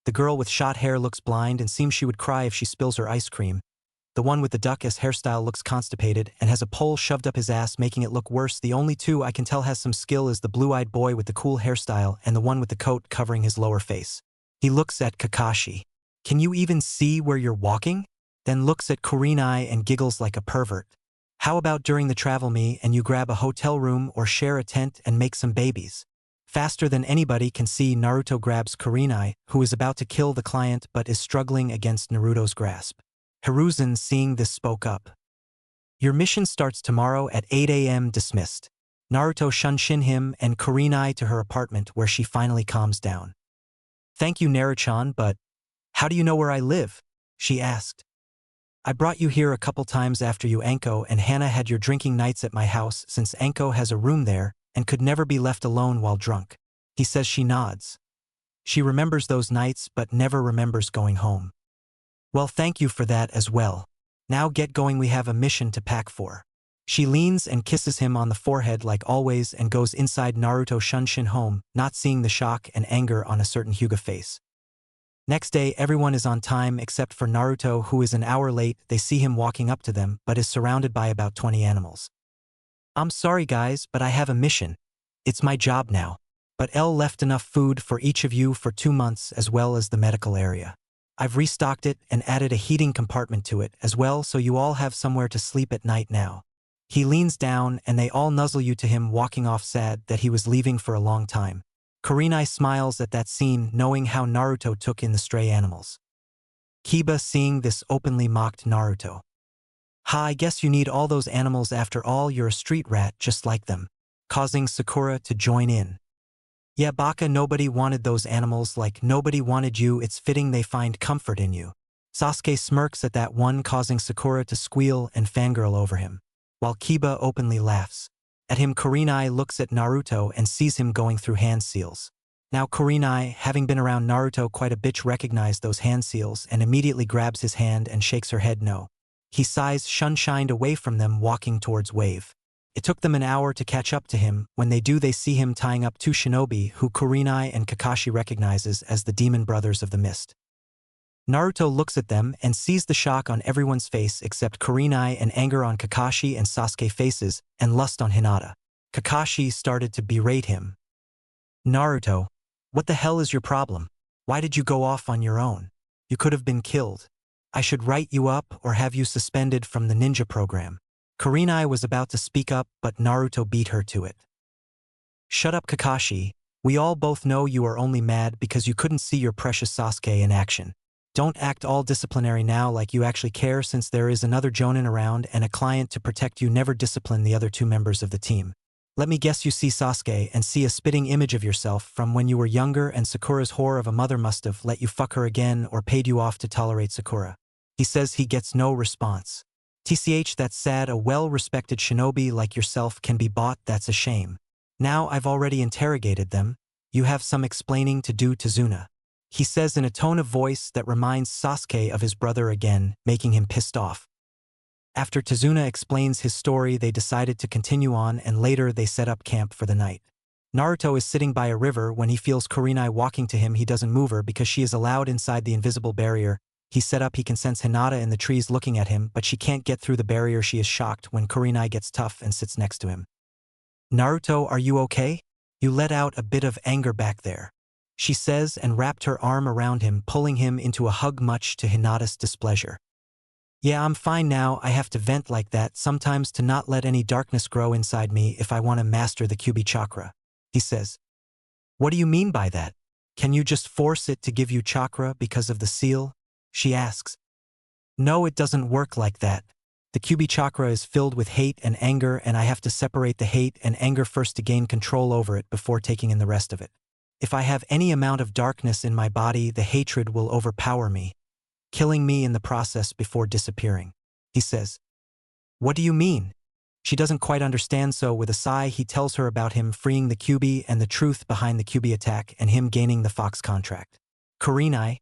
The girl with short hair looks blind and seems she would cry if she spills her ice cream. The one with the duck-ass hairstyle looks constipated and has a pole shoved up his ass, making it look worse. The only 2 I can tell has some skill is the blue-eyed boy with the cool hairstyle and the one with the coat covering his lower face. He looks at Kakashi. Can you even see where you're walking? Then looks at Kurenai and giggles like a pervert. How about during the travel me and you grab a hotel room or share a tent and make some babies? Faster than anybody can see, Naruto grabs Kurenai, who is about to kill the client but is struggling against Naruto's grasp. Hiruzen, seeing this, spoke up. Your mission starts tomorrow at 8 a.m. Dismissed. Naruto shunshin him and Kurenai to her apartment, where she finally calms down. Thank you, Naruchan, but how do you know where I live? She asked. I brought you here a couple times after you, Anko and Hana, had your drinking nights at my house, since Anko has a room there and could never be left alone while drunk. He says. She nods. She remembers those nights but never remembers going home. Well, thank you for that as well. Now get going, we have a mission to pack for. She leans and kisses him on the forehead like always and goes inside. Naruto shunshin home, not seeing the shock and anger on a certain Hyuga face. Next day, everyone is on time except for Naruto, who is an hour late. They see him walking up to them but is surrounded by about 20 animals. I'm sorry guys, but I have a mission. It's my job now. But L left enough food for each of you for 2 months as well as the medical area. I've restocked it and added a heating compartment to it as well, so you all have somewhere to sleep at night now. He leans down and they all nuzzle you to him, walking off sad that he was leaving for a long time. Kurenai smiles at that scene, knowing how Naruto took in the stray animals. Kiba, seeing this, openly mocked Naruto. Ha, I guess you need all those animals after all, you're a street rat just like them. Causing Sakura to join in. Yeah, Baka, nobody wanted those animals like nobody wanted you. It's fitting they find comfort in you. Sasuke smirks at that one, causing Sakura to squeal and fangirl over him. While Kiba openly laughs. At him, Kurenai looks at Naruto and sees him going through hand seals. Now Kurenai, having been around Naruto quite a bit, recognized those hand seals and immediately grabs his hand and shakes her head no. He sighs, shunshined away from them, walking towards Wave. It took them an hour to catch up to him. When they do, they see him tying up 2 shinobi who Kurenai and Kakashi recognizes as the demon brothers of the mist. Naruto looks at them and sees the shock on everyone's face except Kurenai and anger on Kakashi and Sasuke faces and lust on Hinata. Kakashi started to berate him. Naruto, what the hell is your problem? Why did you go off on your own? You could have been killed. I should write you up or have you suspended from the ninja program. Kurenai was about to speak up, but Naruto beat her to it. Shut up, Kakashi. We all both know you are only mad because you couldn't see your precious Sasuke in action. Don't act all disciplinary now like you actually care, since there is another Jonin around and a client to protect you. Never discipline the other two members of the team. Let me guess, you see Sasuke and see a spitting image of yourself from when you were younger, and Sakura's whore of a mother must have let you fuck her again or paid you off to tolerate Sakura. He says he gets no response. TCH, that's sad. A well-respected shinobi like yourself can be bought. That's a shame. Now I've already interrogated them. You have some explaining to do, Tazuna. He says in a tone of voice that reminds Sasuke of his brother again, making him pissed off. After Tazuna explains his story, they decided to continue on, and later they set up camp for the night. Naruto is sitting by a river when he feels Kurenai walking to him. He doesn't move her because she is allowed inside the invisible barrier. He can sense Hinata in the trees looking at him, but she can't get through the barrier. She is shocked when Kurenai gets tough and sits next to him. Naruto, are you okay? You let out a bit of anger back there, she says, and wrapped her arm around him, pulling him into a hug much to Hinata's displeasure. Yeah, I'm fine now. I have to vent like that sometimes to not let any darkness grow inside me if I want to master the Kyuubi chakra, he says. What do you mean by that? Can you just force it to give you chakra because of the seal? She asks. No, it doesn't work like that. The Kyuubi chakra is filled with hate and anger, and I have to separate the hate and anger first to gain control over it before taking in the rest of it. If I have any amount of darkness in my body, the hatred will overpower me, killing me in the process before disappearing, he says. What do you mean? She doesn't quite understand, so with a sigh he tells her about him freeing the Kyuubi and the truth behind the Kyuubi attack and him gaining the Fox contract. Kurenai,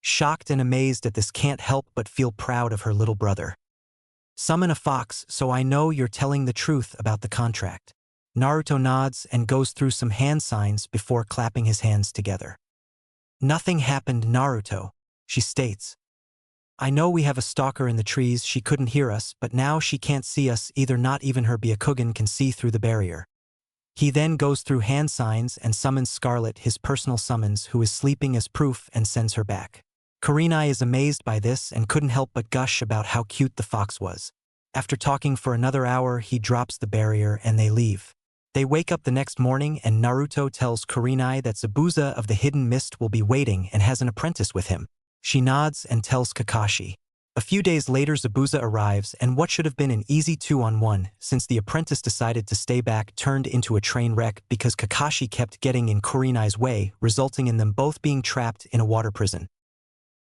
shocked and amazed at this, can't help but feel proud of her little brother. Summon a fox, so I know you're telling the truth about the contract. Naruto nods and goes through some hand signs before clapping his hands together. Nothing happened, Naruto, she states. I know we have a stalker in the trees. She couldn't hear us, but now she can't see us either. Not even her Byakugan can see through the barrier. He then goes through hand signs and summons Scarlet, his personal summons, who is sleeping, as proof, and sends her back. Kurenai is amazed by this and couldn't help but gush about how cute the fox was. After talking for another hour, he drops the barrier and they leave. They wake up the next morning and Naruto tells Kurenai that Zabuza of the Hidden Mist will be waiting and has an apprentice with him. She nods and tells Kakashi. A few days later, Zabuza arrives, and what should have been an easy 2-on-1, since the apprentice decided to stay back, turned into a train wreck because Kakashi kept getting in Kurenai's way, resulting in them both being trapped in a water prison.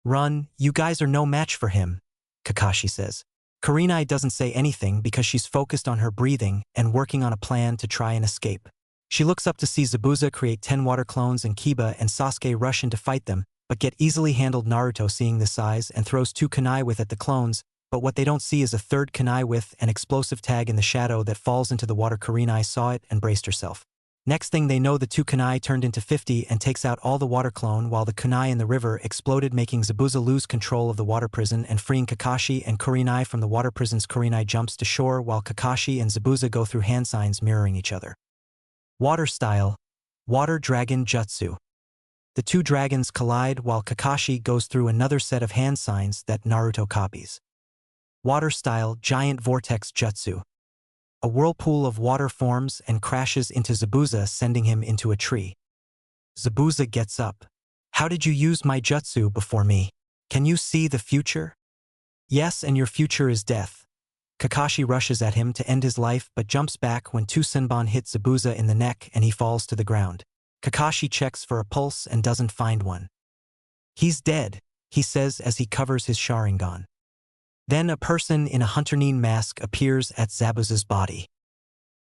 Run, you guys are no match for him, Kakashi says. Kurenai doesn't say anything because she's focused on her breathing and working on a plan to try and escape. She looks up to see Zabuza create 10 water clones and Kiba and Sasuke rush in to fight them, but get easily handled. Naruto, seeing this size, and throws 2 kunai with at the clones, but what they don't see is a 3rd kunai with an explosive tag in the shadow that falls into the water. Kurenai saw it and braced herself. Next thing they know, the 2 kunai turned into 50 and takes out all the water clone, while the kunai in the river exploded, making Zabuza lose control of the water prison and freeing Kakashi and Kurenai from the water prisons. Kurenai jumps to shore while Kakashi and Zabuza go through hand signs mirroring each other. Water style, water dragon jutsu. The 2 dragons collide while Kakashi goes through another set of hand signs that Naruto copies. Water style, giant vortex jutsu. A whirlpool of water forms and crashes into Zabuza, sending him into a tree. Zabuza gets up. How did you use my jutsu before me? Can you see the future? Yes, and your future is death. Kakashi rushes at him to end his life but jumps back when 2 senbon hit Zabuza in the neck and he falls to the ground. Kakashi checks for a pulse and doesn't find one. He's dead, he says as he covers his sharingan. Then a person in a Hunter-nin mask appears at Zabuza's body.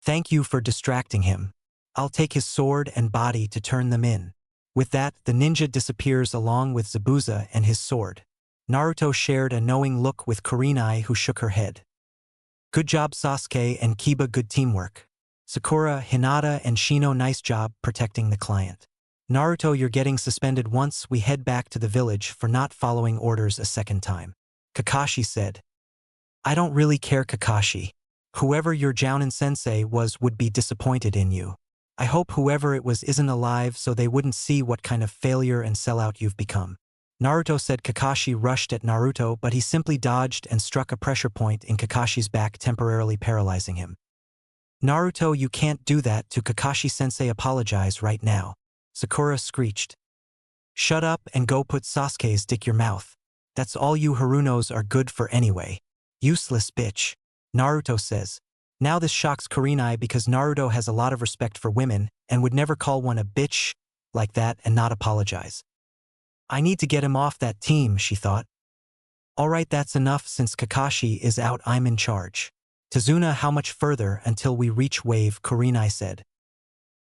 Thank you for distracting him. I'll take his sword and body to turn them in. With that, the ninja disappears along with Zabuza and his sword. Naruto shared a knowing look with Kurenai, who shook her head. Good job, Sasuke and Kiba, good teamwork. Sakura, Hinata, and Shino, nice job protecting the client. Naruto, you're getting suspended once we head back to the village for not following orders a second time. Kakashi said. I don't really care, Kakashi. Whoever your Jounin sensei was would be disappointed in you. I hope whoever it was isn't alive so they wouldn't see what kind of failure and sellout you've become. Naruto said. Kakashi rushed at Naruto, but he simply dodged and struck a pressure point in Kakashi's back, temporarily paralyzing him. Naruto, you can't do that to Kakashi-sensei. Apologize right now. Sakura screeched. Shut up and go put Sasuke's dick your mouth. That's all you Harunos are good for anyway. Useless bitch. Naruto says. Now this shocks Kurenai because Naruto has a lot of respect for women and would never call one a bitch like that and not apologize. I need to get him off that team, she thought. Alright, that's enough. Since Kakashi is out, I'm in charge. Tazuna, how much further until we reach Wave? Kurenai said.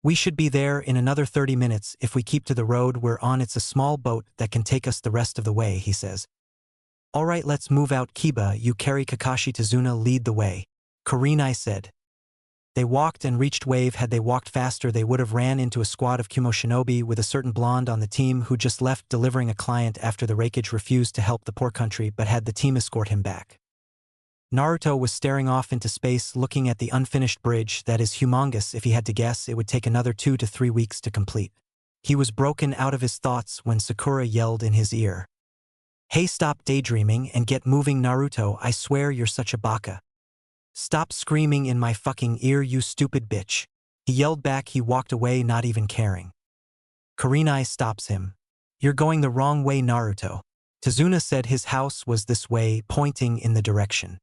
We should be there in another 30 minutes if we keep to the road we're on. It's a small boat that can take us the rest of the way, he says. Alright, let's move out. Kiba, you carry Kakashi. Tazuna, lead the way. Kurenai said. They walked and reached Wave. Had they walked faster, they would have ran into a squad of Kumo shinobi with a certain blonde on the team who just left delivering a client after the Raikage refused to help the poor country but had the team escort him back. Naruto was staring off into space, looking at the unfinished bridge that is humongous. If he had to guess, it would take another 2 to 3 weeks to complete. He was broken out of his thoughts when Sakura yelled in his ear. Hey, stop daydreaming and get moving, Naruto. I swear you're such a baka. Stop screaming in my fucking ear, you stupid bitch. He yelled back. He walked away, not even caring. Kurenai stops him. You're going the wrong way, Naruto. Tazuna said his house was this way, pointing in the direction.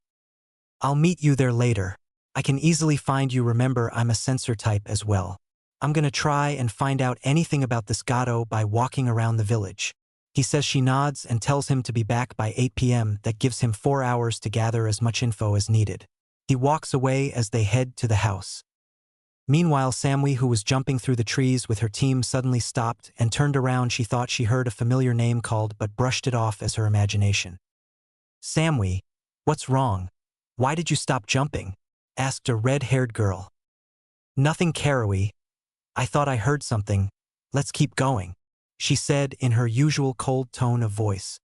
I'll meet you there later. I can easily find you. Remember, I'm a sensor type as well. I'm gonna try and find out anything about this Gato by walking around the village. He says. She nods and tells him to be back by 8 p.m. That gives him 4 hours to gather as much info as needed. He walks away as they head to the house. Meanwhile, Samui, who was jumping through the trees with her team, suddenly stopped and turned around. She thought she heard a familiar name called but brushed it off as her imagination. Samui, what's wrong? Why did you stop jumping? Asked a red-haired girl. Nothing, Karui. I thought I heard something. Let's keep going, she said in her usual cold tone of voice.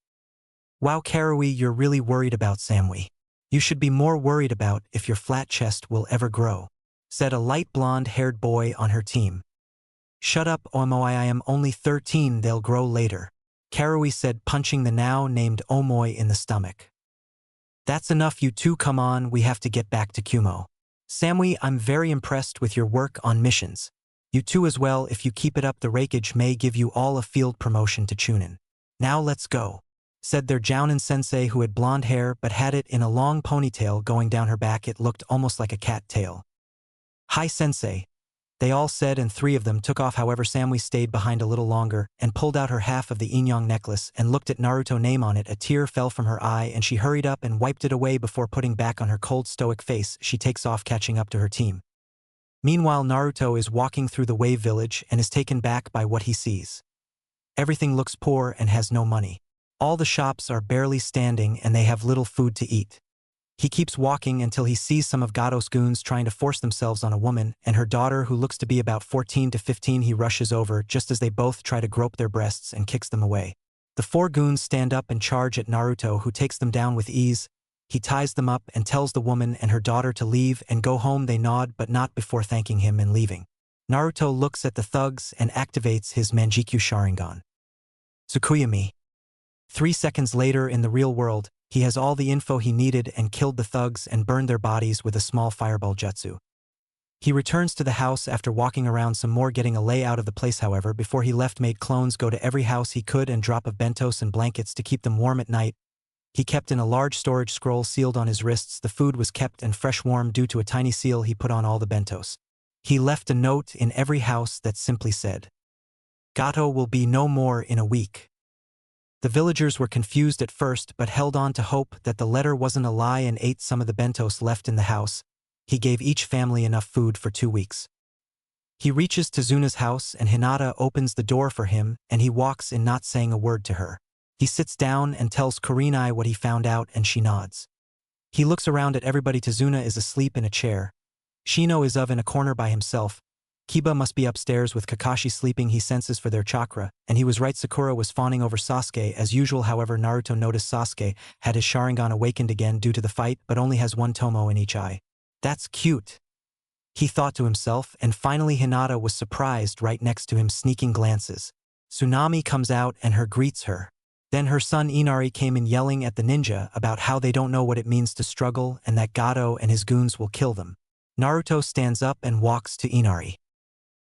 Wow, Karui, you're really worried about Samui. You should be more worried about if your flat chest will ever grow, said a light blonde-haired boy on her team. Shut up, Omoi, I am only 13, they'll grow later, Karui said, punching the now-named Omoi in the stomach. That's enough, you two, come on, we have to get back to Kumo. Samui, I'm very impressed with your work on missions. You two as well. If you keep it up, the Raikage may give you all a field promotion to Chunin. Now let's go, said their Jounin sensei, who had blonde hair but had it in a long ponytail going down her back. It looked almost like a cat tail. Hi, sensei, they all said, and 3 of them took off. However, Samui stayed behind a little longer and pulled out her half of the Inyang necklace and looked at Naruto name on it. A tear fell from her eye and she hurried up and wiped it away before putting back on her cold stoic face. She takes off, catching up to her team. Meanwhile, Naruto is walking through the Wave Village and is taken back by what he sees. Everything looks poor and has no money. All the shops are barely standing and they have little food to eat. He keeps walking until he sees some of Gato's goons trying to force themselves on a woman and her daughter, who looks to be about 14 to 15. He rushes over just as they both try to grope their breasts and kicks them away. The 4 goons stand up and charge at Naruto, who takes them down with ease. He ties them up and tells the woman and her daughter to leave and go home. They nod, but not before thanking him and leaving. Naruto looks at the thugs and activates his Manjikyu Sharingan. Tsukuyami. 3 seconds later, in the real world, he has all the info he needed and killed the thugs and burned their bodies with a small fireball jutsu. He returns to the house after walking around some more, getting a layout of the place. However, before he left, made clones go to every house he could and drop of bentos and blankets to keep them warm at night. He kept in a large storage scroll sealed on his wrists. The food was kept and fresh warm due to a tiny seal he put on all the bentos. He left a note in every house that simply said, "Gato will be no more in a week." The villagers were confused at first but held on to hope that the letter wasn't a lie and ate some of the bentos left in the house. He gave each family enough food for 2 weeks. He reaches Tazuna's house and Hinata opens the door for him and he walks in, not saying a word to her. He sits down and tells Kurenai what he found out and she nods. He looks around at everybody. Tazuna is asleep in a chair. Shino is in a corner by himself. Kiba must be upstairs with Kakashi sleeping. He senses for their chakra, and he was right. Sakura was fawning over Sasuke as usual. However, Naruto noticed Sasuke had his sharingan awakened again due to the fight but only has one tomo in each eye. That's cute, he thought to himself, and finally Hinata was surprised right next to him, sneaking glances. Tsunami comes out and her greets her. Then her son Inari came in yelling at the ninja about how they don't know what it means to struggle and that Gato and his goons will kill them. Naruto stands up and walks to Inari.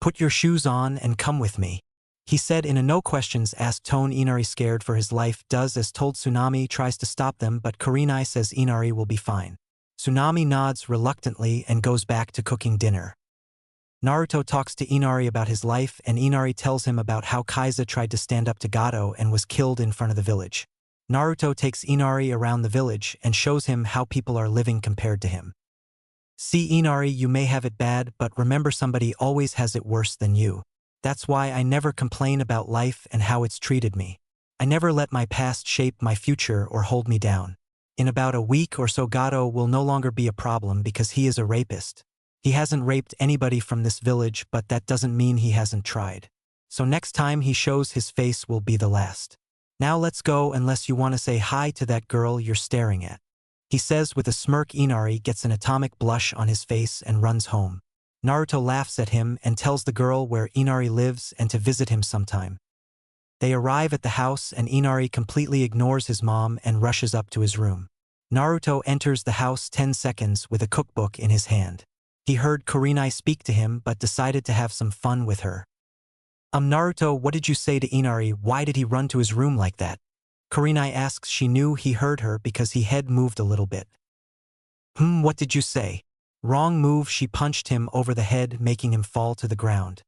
"Put your shoes on and come with me," he said in a no-questions-asked tone. Inari, scared for his life, does as told. Tsunami tries to stop them, but Kurenai says Inari will be fine. Tsunami nods reluctantly and goes back to cooking dinner. Naruto talks to Inari about his life, and Inari tells him about how Kaiza tried to stand up to Gato and was killed in front of the village. Naruto takes Inari around the village and shows him how people are living compared to him. "See, Inari, you may have it bad, but remember, somebody always has it worse than you. That's why I never complain about life and how it's treated me. I never let my past shape my future or hold me down. In about a week or so, Gato will no longer be a problem because he is a rapist. He hasn't raped anybody from this village, but that doesn't mean he hasn't tried. So next time he shows his face will be the last. Now let's go, unless you want to say hi to that girl you're staring at," he says with a smirk. Inari gets an atomic blush on his face and runs home. Naruto laughs at him and tells the girl where Inari lives and to visit him sometime. They arrive at the house and Inari completely ignores his mom and rushes up to his room. Naruto enters the house 10 seconds with a cookbook in his hand. He heard Kurenai speak to him but decided to have some fun with her. Naruto, what did you say to Inari? Why did he run to his room like that?" Kurenai asks. She knew he heard her because his head moved a little bit. What did you say?" "Wrong move." She punched him over the head, making him fall to the ground.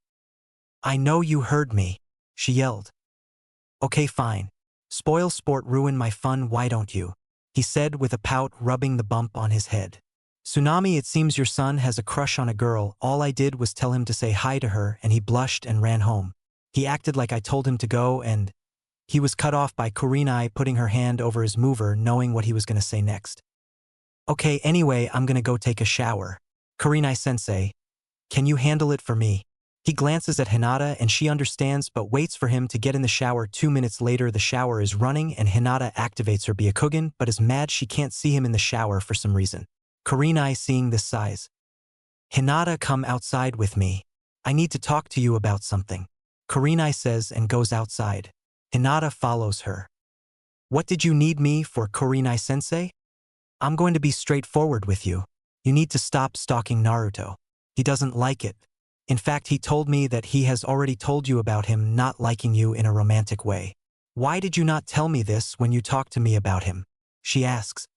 "I know you heard me," she yelled. "Okay, fine. Spoil sport, ruin my fun, why don't you?" he said with a pout, rubbing the bump on his head. "Tsunami, it seems your son has a crush on a girl. All I did was tell him to say hi to her and he blushed and ran home. He acted like I told him to go and—" He was cut off by Kurenai putting her hand over his mover, knowing what he was going to say next. "Okay, anyway, I'm gonna go take a shower. Kurenai-sensei, can you handle it for me?" He glances at Hinata and she understands but waits for him to get in the shower. 2 minutes later, the shower is running and Hinata activates her Byakugan but is mad she can't see him in the shower for some reason. Kurenai, seeing this, sighs. "Hinata, come outside with me. I need to talk to you about something," Kurenai says and goes outside. Hinata follows her. "What did you need me for, Kurenai-sensei?" "I'm going to be straightforward with you. You need to stop stalking Naruto. He doesn't like it. In fact, he told me that he has already told you about him not liking you in a romantic way. Why did you not tell me this when you talked to me about him?" she asks.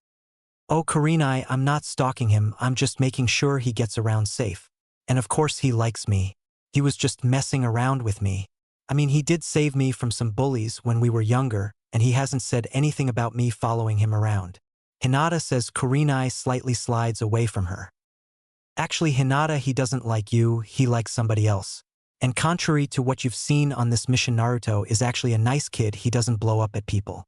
"Oh, Kurenai, I'm not stalking him, I'm just making sure he gets around safe. And of course he likes me. He was just messing around with me. I mean, he did save me from some bullies when we were younger, and he hasn't said anything about me following him around." Hinata says. Kurenai slightly slides away from her. "Actually, Hinata, he doesn't like you, he likes somebody else. And contrary to what you've seen on this mission, Naruto is actually a nice kid. He doesn't blow up at people.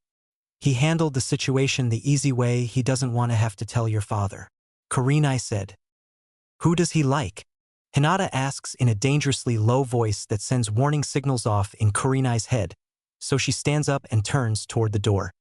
He handled the situation the easy way. He doesn't want to have to tell your father," Kurenai said. "Who does he like?" Hinata asks in a dangerously low voice that sends warning signals off in Kurenai's head, so she stands up and turns toward the door.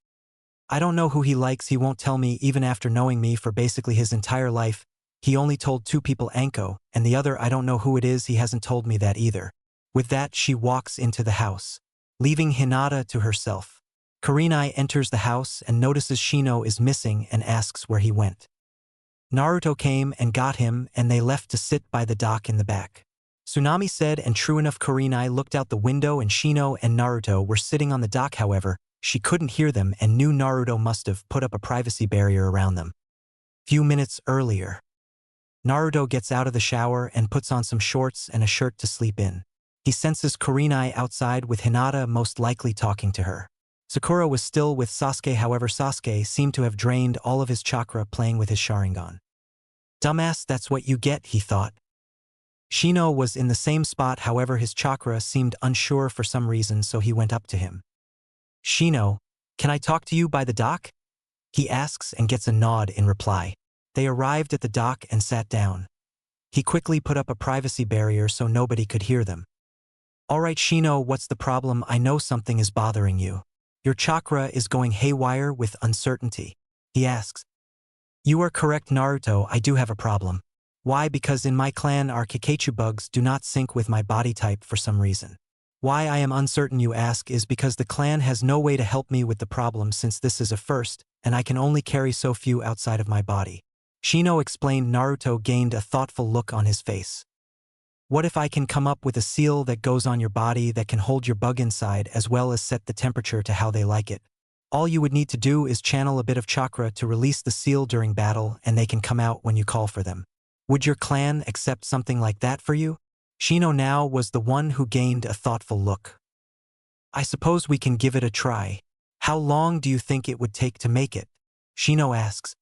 "I don't know who he likes. He won't tell me even after knowing me for basically his entire life. He only told 2 people, Anko, and the other I don't know who it is. He hasn't told me that either." With that, she walks into the house, leaving Hinata to herself. Kurenai enters the house and notices Shino is missing and asks where he went. Naruto came and got him and they left to sit by the dock in the back. Tsunami said, and true enough, Kurenai looked out the window and Shino and Naruto were sitting on the dock. However, she couldn't hear them and knew Naruto must have put up a privacy barrier around them. Few minutes earlier, Naruto gets out of the shower and puts on some shorts and a shirt to sleep in. He senses Kurenai outside with Hinata most likely talking to her. Sakura was still with Sasuke. However, Sasuke seemed to have drained all of his chakra playing with his sharingan. "Dumbass, that's what you get," he thought. Shino was in the same spot. However, his chakra seemed unsure for some reason, so he went up to him. "Shino, can I talk to you by the dock?" he asks and gets a nod in reply. They arrived at the dock and sat down. He quickly put up a privacy barrier so nobody could hear them. Alright Shino, what's the problem? I know something is bothering you. Your chakra is going haywire with uncertainty. He asks. You are correct Naruto, I do have a problem. Why? Because in my clan our Kakachu bugs do not sync with my body type for some reason. Why I am uncertain you ask is because the clan has no way to help me with the problem since this is a first, and I can only carry so few outside of my body. Shino explained. Naruto gained a thoughtful look on his face. What if I can come up with a seal that goes on your body that can hold your bug inside as well as set the temperature to how they like it? All you would need to do is channel a bit of chakra to release the seal during battle and they can come out when you call for them. Would your clan accept something like that for you? Shino now was the one who gained a thoughtful look. I suppose we can give it a try. How long do you think it would take to make it? Shino asks.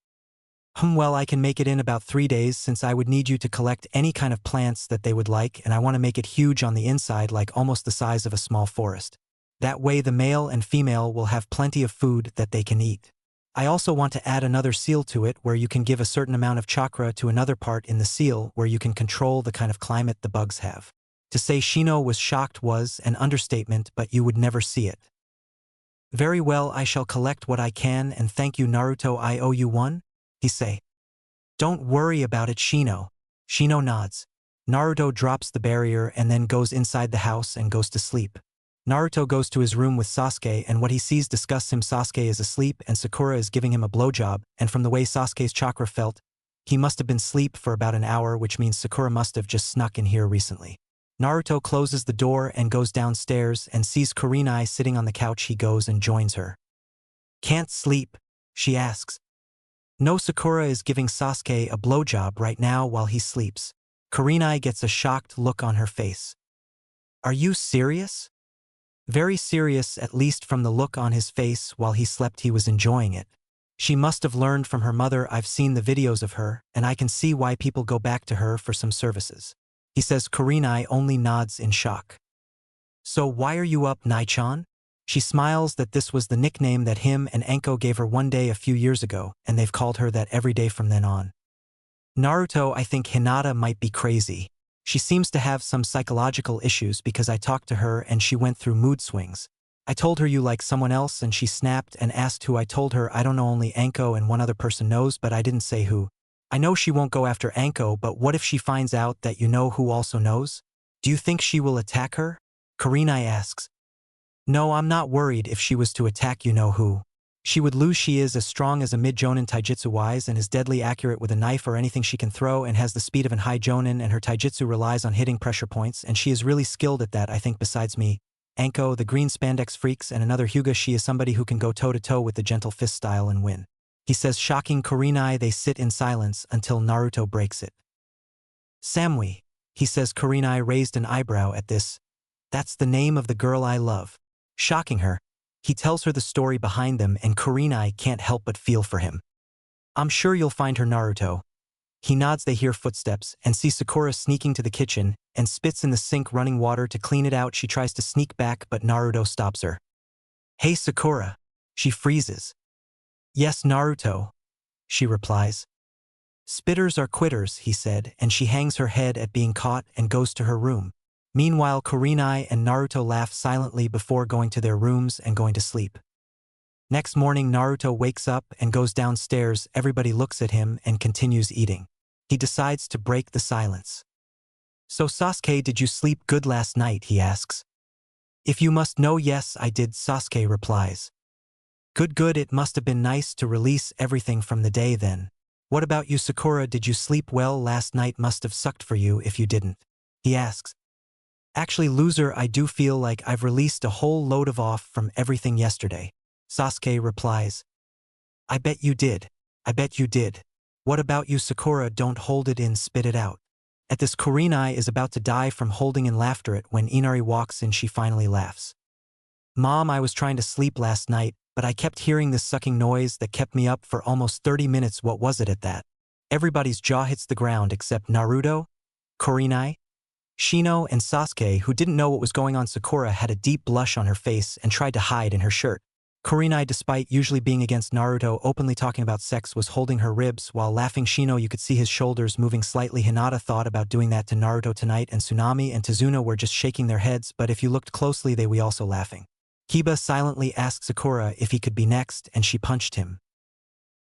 Well, I can make it in about 3 days since I would need you to collect any kind of plants that they would like and I want to make it huge on the inside like almost the size of a small forest. That way the male and female will have plenty of food that they can eat. I also want to add another seal to it where you can give a certain amount of chakra to another part in the seal where you can control the kind of climate the bugs have. To say Shino was shocked was an understatement, but you would never see it. Very well, I shall collect what I can and thank you Naruto, I owe you one? He say. Don't worry about it Shino. Shino nods. Naruto drops the barrier and then goes inside the house and goes to sleep. Naruto goes to his room with Sasuke and what he sees disgusts him. Sasuke is asleep and Sakura is giving him a blowjob, and from the way Sasuke's chakra felt, he must have been asleep for about an hour, which means Sakura must have just snuck in here recently. Naruto closes the door and goes downstairs and sees Kurenai sitting on the couch. He goes and joins her. Can't sleep? She asks. No, Sakura is giving Sasuke a blowjob right now while he sleeps. Kurenai gets a shocked look on her face. Are you serious? Very serious, at least from the look on his face. While he slept he was enjoying it. She must have learned from her mother. I've seen the videos of her, and I can see why people go back to her for some services. He says. Kurenai only nods in shock. So why are you up, Nai-chan? She smiles that this was the nickname that him and Anko gave her one day a few years ago, and they've called her that every day from then on. Naruto, I think Hinata might be crazy. She seems to have some psychological issues because I talked to her and she went through mood swings. I told her you like someone else and she snapped and asked who. I told her I don't know, only Anko and one other person knows, but I didn't say who. I know she won't go after Anko, but what if she finds out that you know who also knows? Do you think she will attack her? Kurenai asks. No, I'm not worried if she was to attack you know who. She would lose. She is as strong as a mid-jonin taijutsu-wise and is deadly accurate with a knife or anything she can throw and has the speed of an high jonin, and her taijutsu relies on hitting pressure points and she is really skilled at that. I think besides me, Anko, the green spandex freaks, and another Hyuga, she is somebody who can go toe-to-toe with the gentle fist style and win. He says. Shocking Kurenai. They sit in silence until Naruto breaks it. Samui, he says. Kurenai raised an eyebrow at this. That's the name of the girl I love. Shocking her, he tells her the story behind them and Kurenai can't help but feel for him. I'm sure you'll find her, Naruto. He nods. They hear footsteps and see Sakura sneaking to the kitchen and spits in the sink running water to clean it out. She tries to sneak back but Naruto stops her. Hey Sakura. She freezes. Yes Naruto, she replies. Spitters are quitters, he said, and she hangs her head at being caught and goes to her room. Meanwhile, Kurenai and Naruto laugh silently before going to their rooms and going to sleep. Next morning, Naruto wakes up and goes downstairs. Everybody looks at him and continues eating. He decides to break the silence. So Sasuke, did you sleep good last night? He asks. If you must know, yes, I did, Sasuke replies. Good, it must have been nice to release everything from the day then. What about you, Sakura? Did you sleep well last night? Must have sucked for you if you didn't. He asks. Actually, loser, I do feel like I've released a whole load of off from everything yesterday. Sasuke replies. I bet you did. I bet you did. What about you, Sakura? Don't hold it in, spit it out. At this, Kurenai is about to die from holding in laughter at when Inari walks in. She finally laughs. Mom, I was trying to sleep last night, but I kept hearing this sucking noise that kept me up for almost 30 minutes. What was it at that? Everybody's jaw hits the ground except Naruto, Kurenai, Shino, and Sasuke, who didn't know what was going on. Sakura had a deep blush on her face and tried to hide in her shirt. Kurenai, despite usually being against Naruto openly talking about sex, was holding her ribs, while laughing. Shino, you could see his shoulders moving slightly. Hinata thought about doing that to Naruto tonight, and Tsunami and Tazuna were just shaking their heads, but if you looked closely they were also laughing. Kiba silently asked Sakura if he could be next, and she punched him.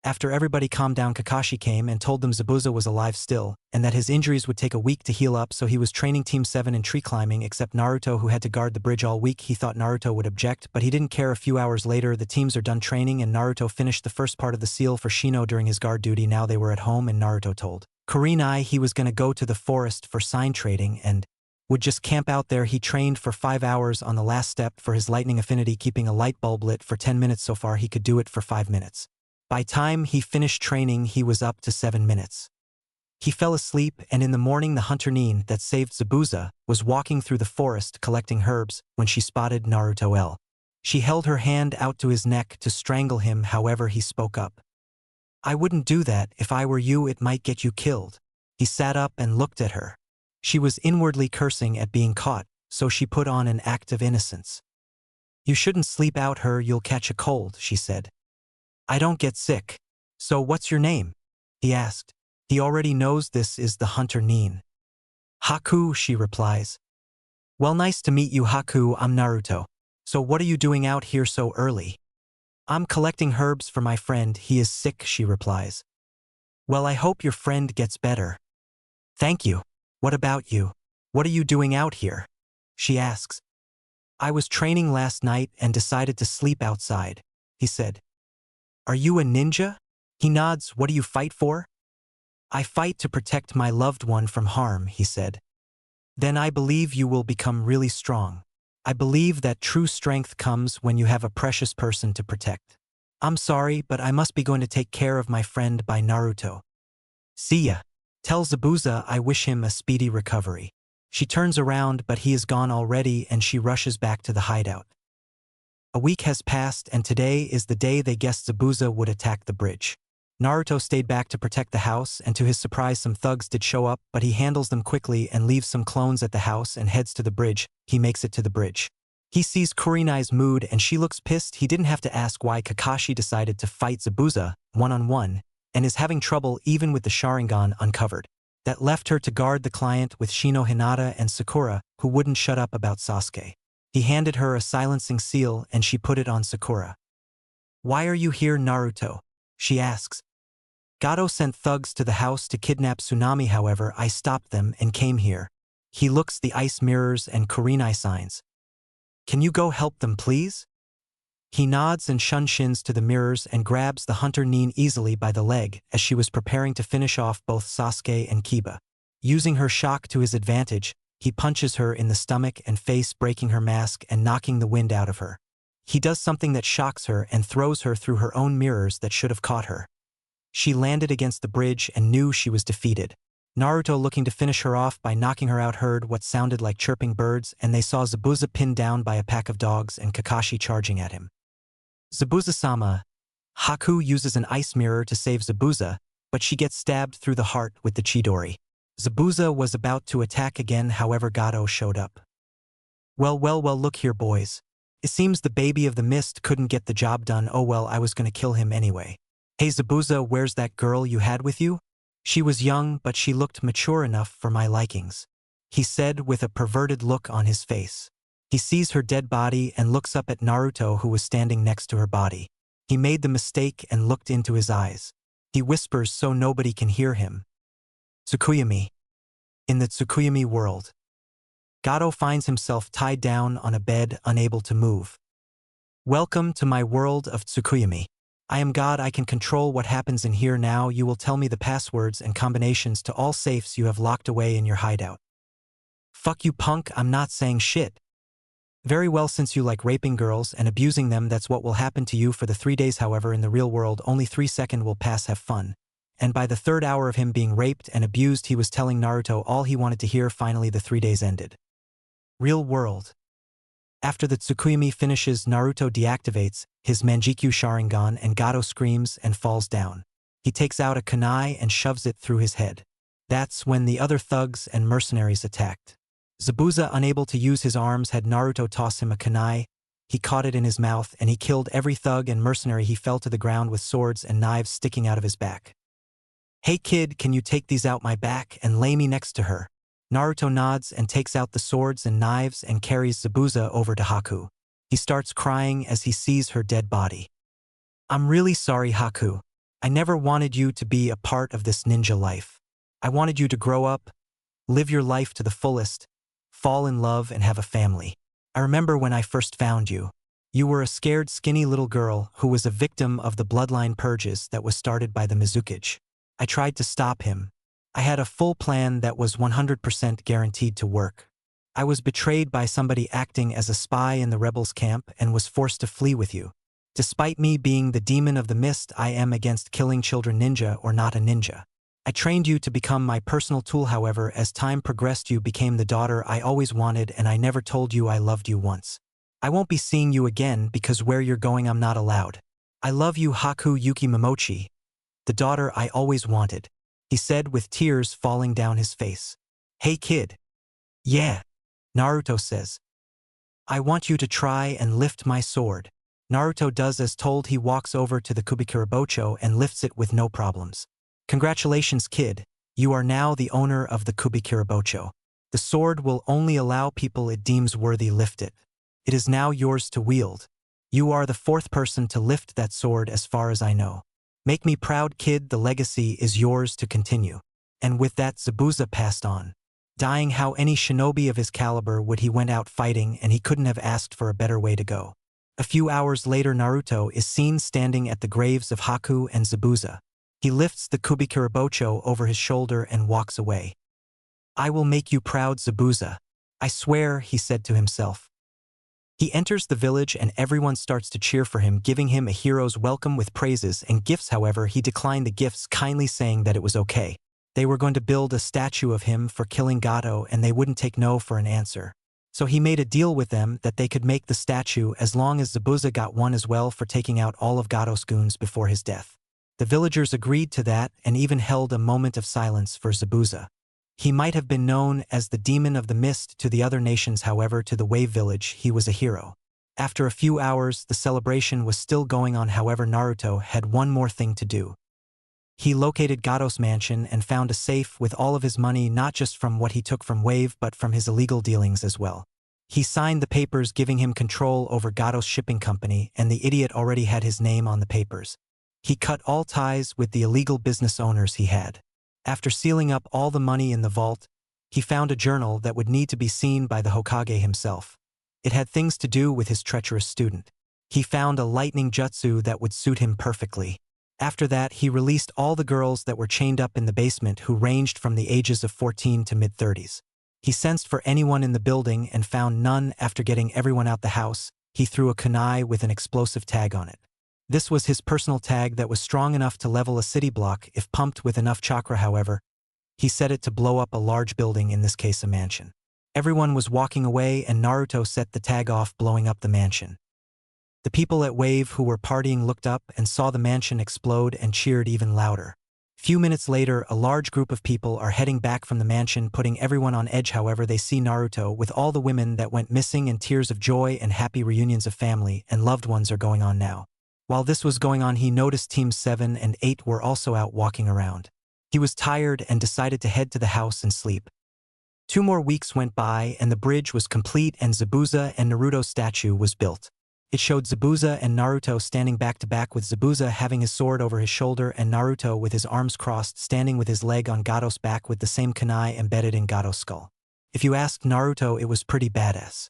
After everybody calmed down, Kakashi came and told them Zabuza was alive still, and that his injuries would take a week to heal up, so he was training Team 7 in tree climbing, except Naruto, who had to guard the bridge all week. He thought Naruto would object, but he didn't care. A few hours later, the teams are done training, and Naruto finished the first part of the seal for Shino during his guard duty. Now they were at home, and Naruto told Kurenai he was going to go to the forest for sign trading and would just camp out there. He trained for 5 hours on the last step for his lightning affinity, keeping a light bulb lit for 10 minutes. So far he could do it for 5 minutes. By time he finished training, he was up to 7 minutes. He fell asleep, and in the morning the hunter Nin that saved Zabuza was walking through the forest collecting herbs when she spotted Naruto L. She held her hand out to his neck to strangle him, however he spoke up. "I wouldn't do that. If I were you, it might get you killed." He sat up and looked at her. She was inwardly cursing at being caught, so she put on an act of innocence. "You shouldn't sleep out her, you'll catch a cold," she said. "I don't get sick." "So what's your name?" he asked. He already knows this is the hunter Nin. "Haku," she replies. "Well, nice to meet you, Haku. I'm Naruto. So what are you doing out here so early?" "I'm collecting herbs for my friend. He is sick," she replies. "Well, I hope your friend gets better." "Thank you. What about you? What are you doing out here?" she asks. "I was training last night and decided to sleep outside," he said. "Are you a ninja?" He nods. "What do you fight for?" "I fight to protect my loved one from harm," he said. "Then I believe you will become really strong. I believe that true strength comes when you have a precious person to protect. I'm sorry, but I must be going to take care of my friend by Naruto. See ya. Tell Zabuza I wish him a speedy recovery." She turns around, but he is gone already, and she rushes back to the hideout. A week has passed, and today is the day they guessed Zabuza would attack the bridge. Naruto stayed back to protect the house, and to his surprise some thugs did show up, but he handles them quickly and leaves some clones at the house and heads to the bridge. He makes it to the bridge. He sees Kurenai's mood and she looks pissed. He didn't have to ask why Kakashi decided to fight Zabuza one-on-one, and is having trouble even with the sharingan uncovered. That left her to guard the client with Shino, Hinata, and Sakura, who wouldn't shut up about Sasuke. He handed her a silencing seal and she put it on Sakura. "Why are you here, Naruto?" she asks. "Gato sent thugs to the house to kidnap Tsunami, however I stopped them and came here." He looks the ice mirrors and Kurenai signs. "Can you go help them, please?" He nods and shuns to the mirrors and grabs the hunter Nin easily by the leg as she was preparing to finish off both Sasuke and Kiba. Using her shock to his advantage, he punches her in the stomach and face, breaking her mask and knocking the wind out of her. He does something that shocks her and throws her through her own mirrors that should have caught her. She landed against the bridge and knew she was defeated. Naruto, looking to finish her off by knocking her out, heard what sounded like chirping birds, and they saw Zabuza pinned down by a pack of dogs and Kakashi charging at him. "Zabuza-sama." Haku uses an ice mirror to save Zabuza, but she gets stabbed through the heart with the Chidori. Zabuza was about to attack again, however Gato showed up. Well, look here, boys. It seems the baby of the mist couldn't get the job done. Oh well, I was gonna kill him anyway. Hey Zabuza, where's that girl you had with you? She was young, but she looked mature enough for my likings," he said with a perverted look on his face. He sees her dead body and looks up at Naruto, who was standing next to her body. He made the mistake and looked into his eyes. He whispers so nobody can hear him. "Tsukuyami." In the Tsukuyami world, Gato finds himself tied down on a bed, unable to move. "Welcome to my world of Tsukuyami. I am God. I can control what happens in here. Now you will tell me the passwords and combinations to all safes you have locked away in your hideout." "Fuck you, punk, I'm not saying shit." "Very well, since you like raping girls and abusing them, that's what will happen to you for the 3 days. However, in the real world, only 3 seconds will pass. Have fun." And by the 3rd hour of him being raped and abused, he was telling Naruto all he wanted to hear. Finally, the 3 days ended. Real world. After the Tsukuyami finishes, Naruto deactivates his Manjikyu Sharingan and Gato screams and falls down. He takes out a kunai and shoves it through his head. That's when the other thugs and mercenaries attacked. Zabuza, unable to use his arms, had Naruto toss him a kunai. he caught it in his mouth and he killed every thug and mercenary he fell to the ground with swords and knives sticking out of his back. "Hey kid, can you take these out my back and lay me next to her?" Naruto nods and takes out the swords and knives and carries Zabuza over to Haku. He starts crying as he sees her dead body. "I'm really sorry, Haku. I never wanted you to be a part of this ninja life. I wanted you to grow up, live your life to the fullest, fall in love and have a family. I remember when I first found you. You were a scared, skinny little girl who was a victim of the bloodline purges that was started by the Mizukage. I tried to stop him. I had a full plan that was 100% guaranteed to work. I was betrayed by somebody acting as a spy in the rebels' camp and was forced to flee with you. Despite me being the demon of the mist, I am against killing children ninja or not a ninja. I trained you to become my personal tool, however, as time progressed you became the daughter I always wanted and I never told you I loved you once. I won't be seeing you again because where you're going I'm not allowed. I love you, Haku Yuki Momochi, the daughter I always wanted," he said with tears falling down his face. "Hey kid." "Yeah," Naruto says. "I want you to try and lift my sword." Naruto does as told. He walks over to the Kubikirabocho and lifts it with no problems. "Congratulations kid, you are now the owner of the Kubikirabocho. The sword will only allow people it deems worthy lift it. It is now yours to wield. You are the fourth person to lift that sword as far as I know. Make me proud kid, the legacy is yours to continue." And with that Zabuza passed on. Dying how any shinobi of his caliber would, he went out fighting and he couldn't have asked for a better way to go. A few hours later Naruto is seen standing at the graves of Haku and Zabuza. He lifts the Kubikirabocho over his shoulder and walks away. "I will make you proud, Zabuza. I swear," he said to himself. He enters the village and everyone starts to cheer for him, giving him a hero's welcome with praises and gifts. However, he declined the gifts, kindly saying that it was okay. They were going to build a statue of him for killing Gato and they wouldn't take no for an answer. So he made a deal with them that they could make the statue as long as Zabuza got one as well for taking out all of Gato's goons before his death. The villagers agreed to that and even held a moment of silence for Zabuza. He might have been known as the demon of the mist to the other nations, however to the Wave Village he was a hero. After a few hours the celebration was still going on, however Naruto had one more thing to do. He located Gato's mansion and found a safe with all of his money, not just from what he took from Wave but from his illegal dealings as well. He signed the papers giving him control over Gato's shipping company and the idiot already had his name on the papers. He cut all ties with the illegal business owners he had. After sealing up all the money in the vault, he found a journal that would need to be seen by the Hokage himself. It had things to do with his treacherous student. He found a lightning jutsu that would suit him perfectly. After that, he released all the girls that were chained up in the basement who ranged from the ages of 14 to mid-30s. He sensed for anyone in the building and found none. After getting everyone out the house, he threw a kunai with an explosive tag on it. This was his personal tag that was strong enough to level a city block if pumped with enough chakra. However, he set it to blow up a large building, in this case a mansion. Everyone was walking away and Naruto set the tag off, blowing up the mansion. The people at Wave who were partying looked up and saw the mansion explode and cheered even louder. Few minutes later, a large group of people are heading back from the mansion, putting everyone on edge. However, they see Naruto with all the women that went missing, and tears of joy and happy reunions of family and loved ones are going on now. While this was going on, he noticed Teams 7 and 8 were also out walking around. He was tired and decided to head to the house and sleep. 2 more weeks went by and the bridge was complete and Zabuza and Naruto's statue was built. It showed Zabuza and Naruto standing back to back, with Zabuza having his sword over his shoulder and Naruto with his arms crossed standing with his leg on Gato's back with the same kunai embedded in Gato's skull. If you asked Naruto, it was pretty badass.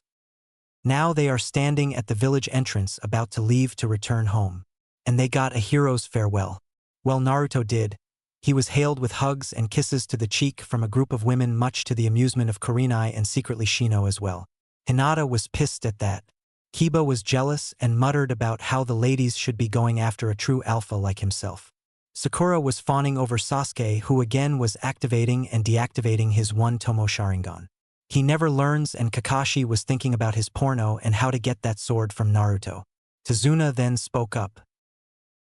Now they are standing at the village entrance about to leave to return home. And they got a hero's farewell. Well, Naruto did. He was hailed with hugs and kisses to the cheek from a group of women, much to the amusement of Kurenai and secretly Shino as well. Hinata was pissed at that. Kiba was jealous and muttered about how the ladies should be going after a true alpha like himself. Sakura was fawning over Sasuke, who again was activating and deactivating his one Tomo Sharingan. He never learns, and Kakashi was thinking about his porno and how to get that sword from Naruto. Tazuna then spoke up.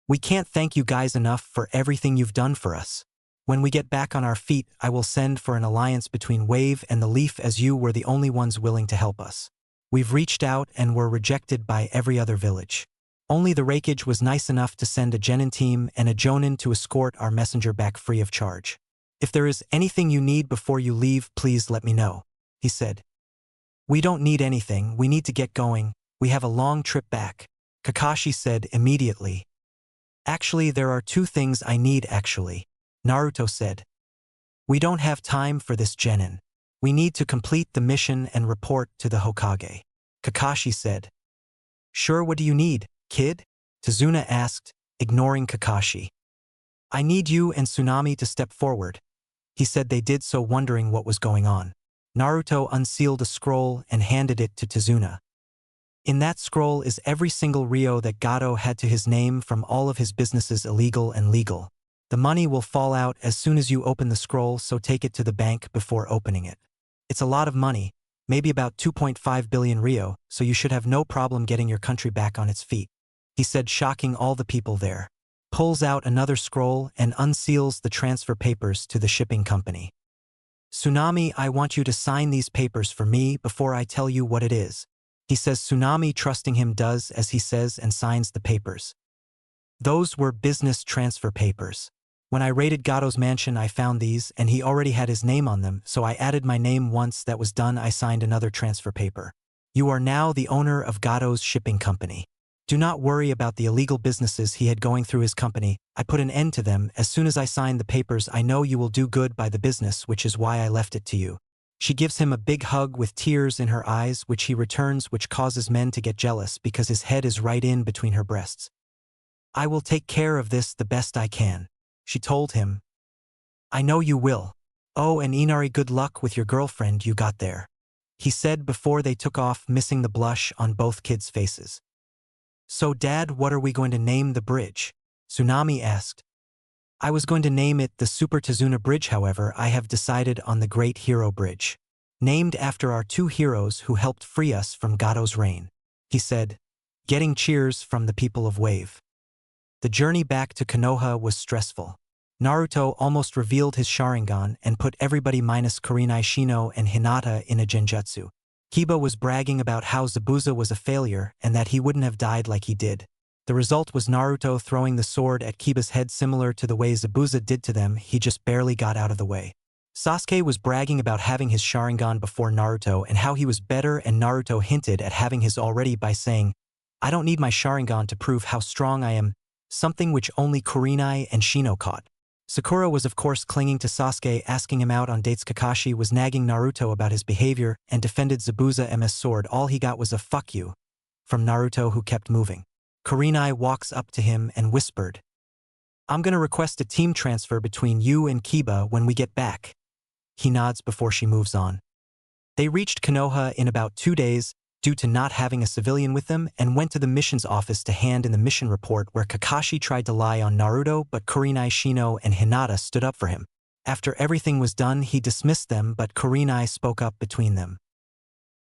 "We can't thank you guys enough for everything you've done for us. When we get back on our feet, I will send for an alliance between Wave and the Leaf, as you were the only ones willing to help us." We've reached out and were rejected by every other village. Only the Raikage was nice enough to send a genin team and a jonin to escort our messenger back free of charge. If there is anything you need before you leave, please let me know, he said. We don't need anything, we need to get going, we have a long trip back, Kakashi said immediately. Actually, there are 2 things I need actually, Naruto said. We don't have time for this genin. We need to complete the mission and report to the Hokage, Kakashi said. Sure, what do you need, kid? Tazuna asked, ignoring Kakashi. I need you and Tsunami to step forward. He said they did so, wondering what was going on. Naruto unsealed a scroll and handed it to Tazuna. In that scroll is every single Ryo that Gato had to his name from all of his businesses, illegal and legal. The money will fall out as soon as you open the scroll, so take it to the bank before opening it. It's a lot of money, maybe about 2.5 billion Ryo, so you should have no problem getting your country back on its feet, he said, shocking all the people there. Pulls out another scroll and unseals the transfer papers to the shipping company. Tsunami, I want you to sign these papers for me before I tell you what it is, he says. Tsunami, trusting him, does as he says and signs the papers. Those were business transfer papers. When I raided Gato's mansion, I found these, and he already had his name on them, so I added my name. Once that was done, I signed another transfer paper. You are now the owner of Gato's shipping company. Do not worry about the illegal businesses he had going through his company. I put an end to them. As soon as I signed the papers, I know you will do good by the business, which is why I left it to you. She gives him a big hug with tears in her eyes, which he returns, which causes men to get jealous because his head is right in between her breasts. I will take care of this the best I can, she told him. I know you will. Oh, and Inari, good luck with your girlfriend you got there, he said before they took off, missing the blush on both kids' faces. So Dad, what are we going to name the bridge? Tsunami asked. I was going to name it the Super Tazuna Bridge, however I have decided on the Great Hero Bridge, named after our 2 heroes who helped free us from Gato's reign, he said, getting cheers from the people of Wave. The journey back to Konoha was stressful. Naruto almost revealed his sharingan and put everybody minus Kurenai, Shino, and Hinata in a genjutsu. Kiba was bragging about how Zabuza was a failure and that he wouldn't have died like he did. The result was Naruto throwing the sword at Kiba's head, similar to the way Zabuza did to them. He just barely got out of the way. Sasuke was bragging about having his sharingan before Naruto and how he was better, and Naruto hinted at having his already by saying, I don't need my sharingan to prove how strong I am, something which only Kurenai and Shino caught. Sakura was of course clinging to Sasuke, asking him out on dates. Kakashi was nagging Naruto about his behavior and defended Zabuza/MS sword. All he got was a fuck you from Naruto, who kept moving. Kurenai walks up to him and whispered, I'm gonna request a team transfer between you and Kiba when we get back. He nods before she moves on. They reached Konoha in about 2 days due to not having a civilian with them, and went to the missions office to hand in the mission report, where Kakashi tried to lie on Naruto, but Kurenai, Shino, and Hinata stood up for him. After everything was done, he dismissed them, but Kurenai spoke up between them.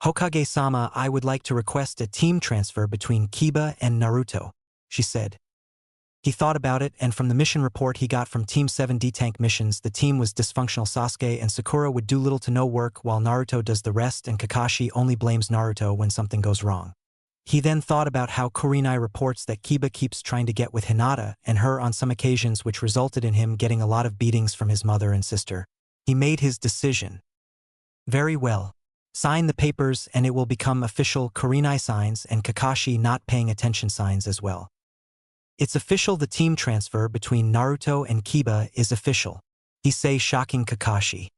Hokage-sama, I would like to request a team transfer between Kiba and Naruto, she said. He thought about it, and from the mission report he got from Team 7D tank missions, the team was dysfunctional. Sasuke and Sakura would do little to no work while Naruto does the rest, and Kakashi only blames Naruto when something goes wrong. He then thought about how Kurenai reports that Kiba keeps trying to get with Hinata and her on some occasions, which resulted in him getting a lot of beatings from his mother and sister. He made his decision. Very well. Sign the papers and it will become official. Kurenai signs, and Kakashi not paying attention signs as well. It's official, the team transfer between Naruto and Kiba is official, he say, shocking Kakashi.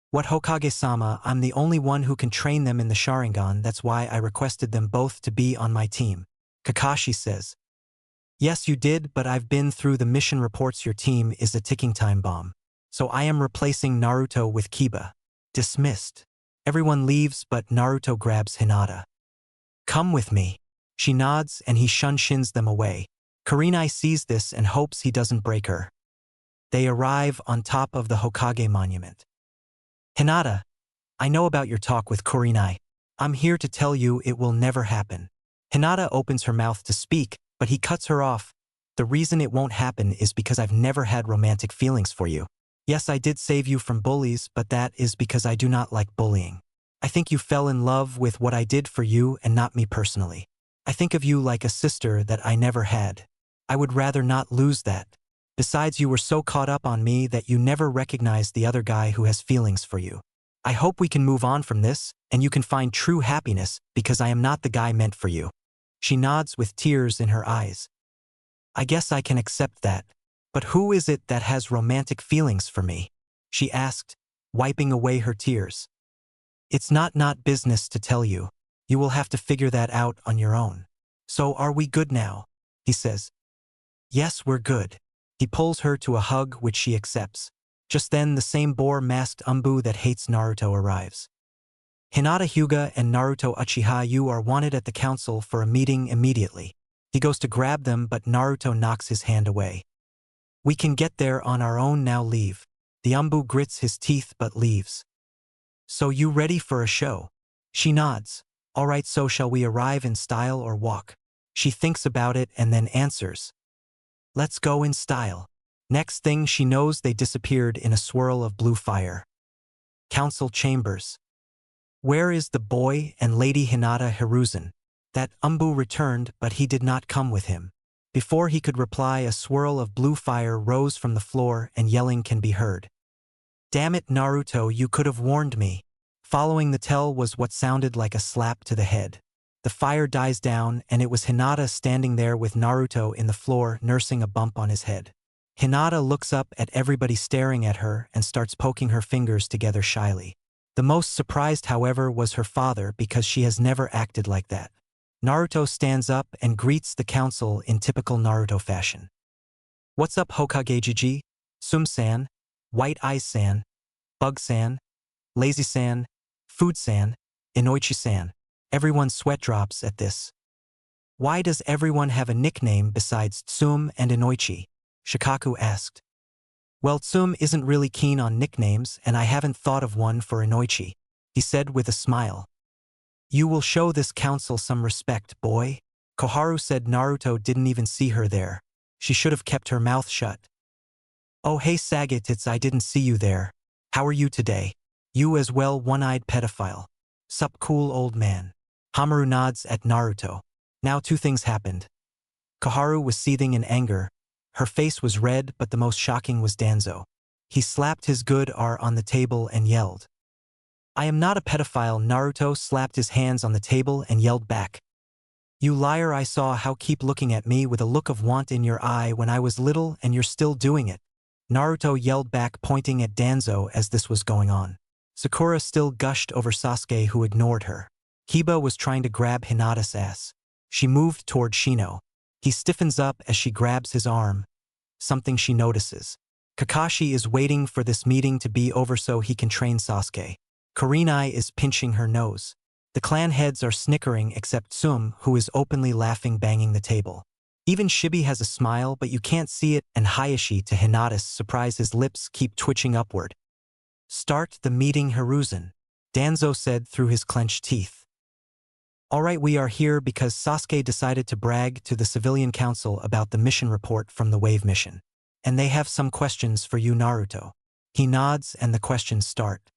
What, Hokage-sama, I'm the only one who can train them in the Sharingan, that's why I requested them both to be on my team, Kakashi says. Yes, you did, but I've been through the mission reports. Your team is a ticking time bomb. So I am replacing Naruto with Kiba. Dismissed. Everyone leaves, but Naruto grabs Hinata. Come with me. She nods and he shins them away. Kurenai sees this and hopes he doesn't break her. They arrive on top of the Hokage monument. Hinata, I know about your talk with Kurenai. I'm here to tell you it will never happen. Hinata opens her mouth to speak, but he cuts her off. The reason it won't happen is because I've never had romantic feelings for you. Yes, I did save you from bullies, but that is because I do not like bullying. I think you fell in love with what I did for you and not me personally. I think of you like a sister that I never had. I would rather not lose that. Besides, you were so caught up on me that you never recognized the other guy who has feelings for you. I hope we can move on from this, and you can find true happiness because I am not the guy meant for you. She nods with tears in her eyes. I guess I can accept that. But who is it that has romantic feelings for me? She asked, wiping away her tears. It's not business to tell you. You will have to figure that out on your own. So are we good now? He says. Yes, we're good. He pulls her to a hug which she accepts. Just then the same boar-masked Umbu that hates Naruto arrives. Hinata Hyuga and Naruto Uchiha are wanted at the council for a meeting immediately. He goes to grab them but Naruto knocks his hand away. We can get there on our own now, leave. The Umbu grits his teeth but leaves. So you ready for a show? She nods. Alright, so shall we arrive in style or walk? She thinks about it and then answers. Let's go in style. Next thing she knows they disappeared in a swirl of blue fire. Council chambers. Where is the boy and Lady Hinata Hiruzen? That Umbu returned but he did not come with him. Before he could reply, a swirl of blue fire rose from the floor and yelling can be heard. Damn it, Naruto, you could have warned me. Following the tell was what sounded like a slap to the head. The fire dies down and it was Hinata standing there with Naruto in the floor nursing a bump on his head. Hinata looks up at everybody staring at her and starts poking her fingers together shyly. The most surprised, however, was her father because she has never acted like that. Naruto stands up and greets the council in typical Naruto fashion. What's up, Hokage-jiji? Sum-san, White Eyes-san, Bug-san, Lazy-san, Food-san, Inoichi-san. Everyone's sweat drops at this. Why does everyone have a nickname besides Tsum and Inoichi? Shikaku asked. Well, Tsum isn't really keen on nicknames and I haven't thought of one for Inoichi, he said with a smile. You will show this council some respect, boy. Koharu said Naruto didn't even see her there. She should have kept her mouth shut. Oh hey Sagat, it's I didn't see you there. How are you today? You as well, one-eyed pedophile. Sup, cool old man. Hamaru nods at Naruto. Now two things happened. Koharu was seething in anger. Her face was red, but the most shocking was Danzo. He slapped his good R on the table and yelled. I am not a pedophile. Naruto slapped his hands on the table and yelled back. You liar, I saw how keep looking at me with a look of want in your eye when I was little and you're still doing it. Naruto yelled back, pointing at Danzo as this was going on. Sakura still gushed over Sasuke, who ignored her. Kiba was trying to grab Hinata's ass. She moved toward Shino. He stiffens up as she grabs his arm, something she notices. Kakashi is waiting for this meeting to be over so he can train Sasuke. Kurenai is pinching her nose. The clan heads are snickering except Tsum, who is openly laughing, banging the table. Even Shibi has a smile, but you can't see it, and Hayashi, to Hinata's surprise, his lips keep twitching upward. Start the meeting, Hiruzen, Danzo said through his clenched teeth. Alright, we are here because Sasuke decided to brag to the civilian council about the mission report from the Wave mission. And they have some questions for you, Naruto. He nods and the questions start.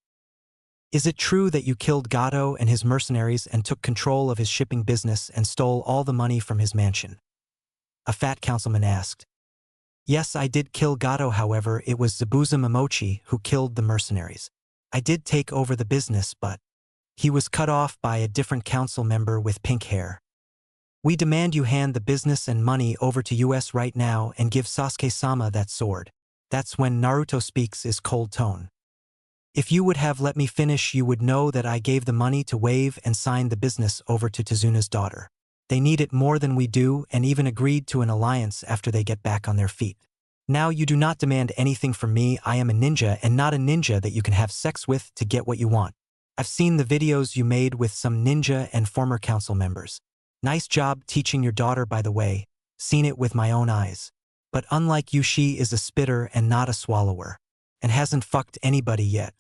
Is it true that you killed Gato and his mercenaries and took control of his shipping business and stole all the money from his mansion? A fat councilman asked. Yes, I did kill Gato, however, it was Zabuza Momochi who killed the mercenaries. I did take over the business, but he was cut off by a different council member with pink hair. We demand you hand the business and money over to us right now and give Sasuke-sama that sword. That's when Naruto speaks his cold tone. If you would have let me finish, you would know that I gave the money to Wave and signed the business over to Tezuna's daughter. They need it more than we do and even agreed to an alliance after they get back on their feet. Now you do not demand anything from me. I am a ninja and not a ninja that you can have sex with to get what you want. I've seen the videos you made with some ninja and former council members. Nice job teaching your daughter, by the way. Seen it with my own eyes. But unlike you, she is a spitter and not a swallower. And hasn't fucked anybody yet.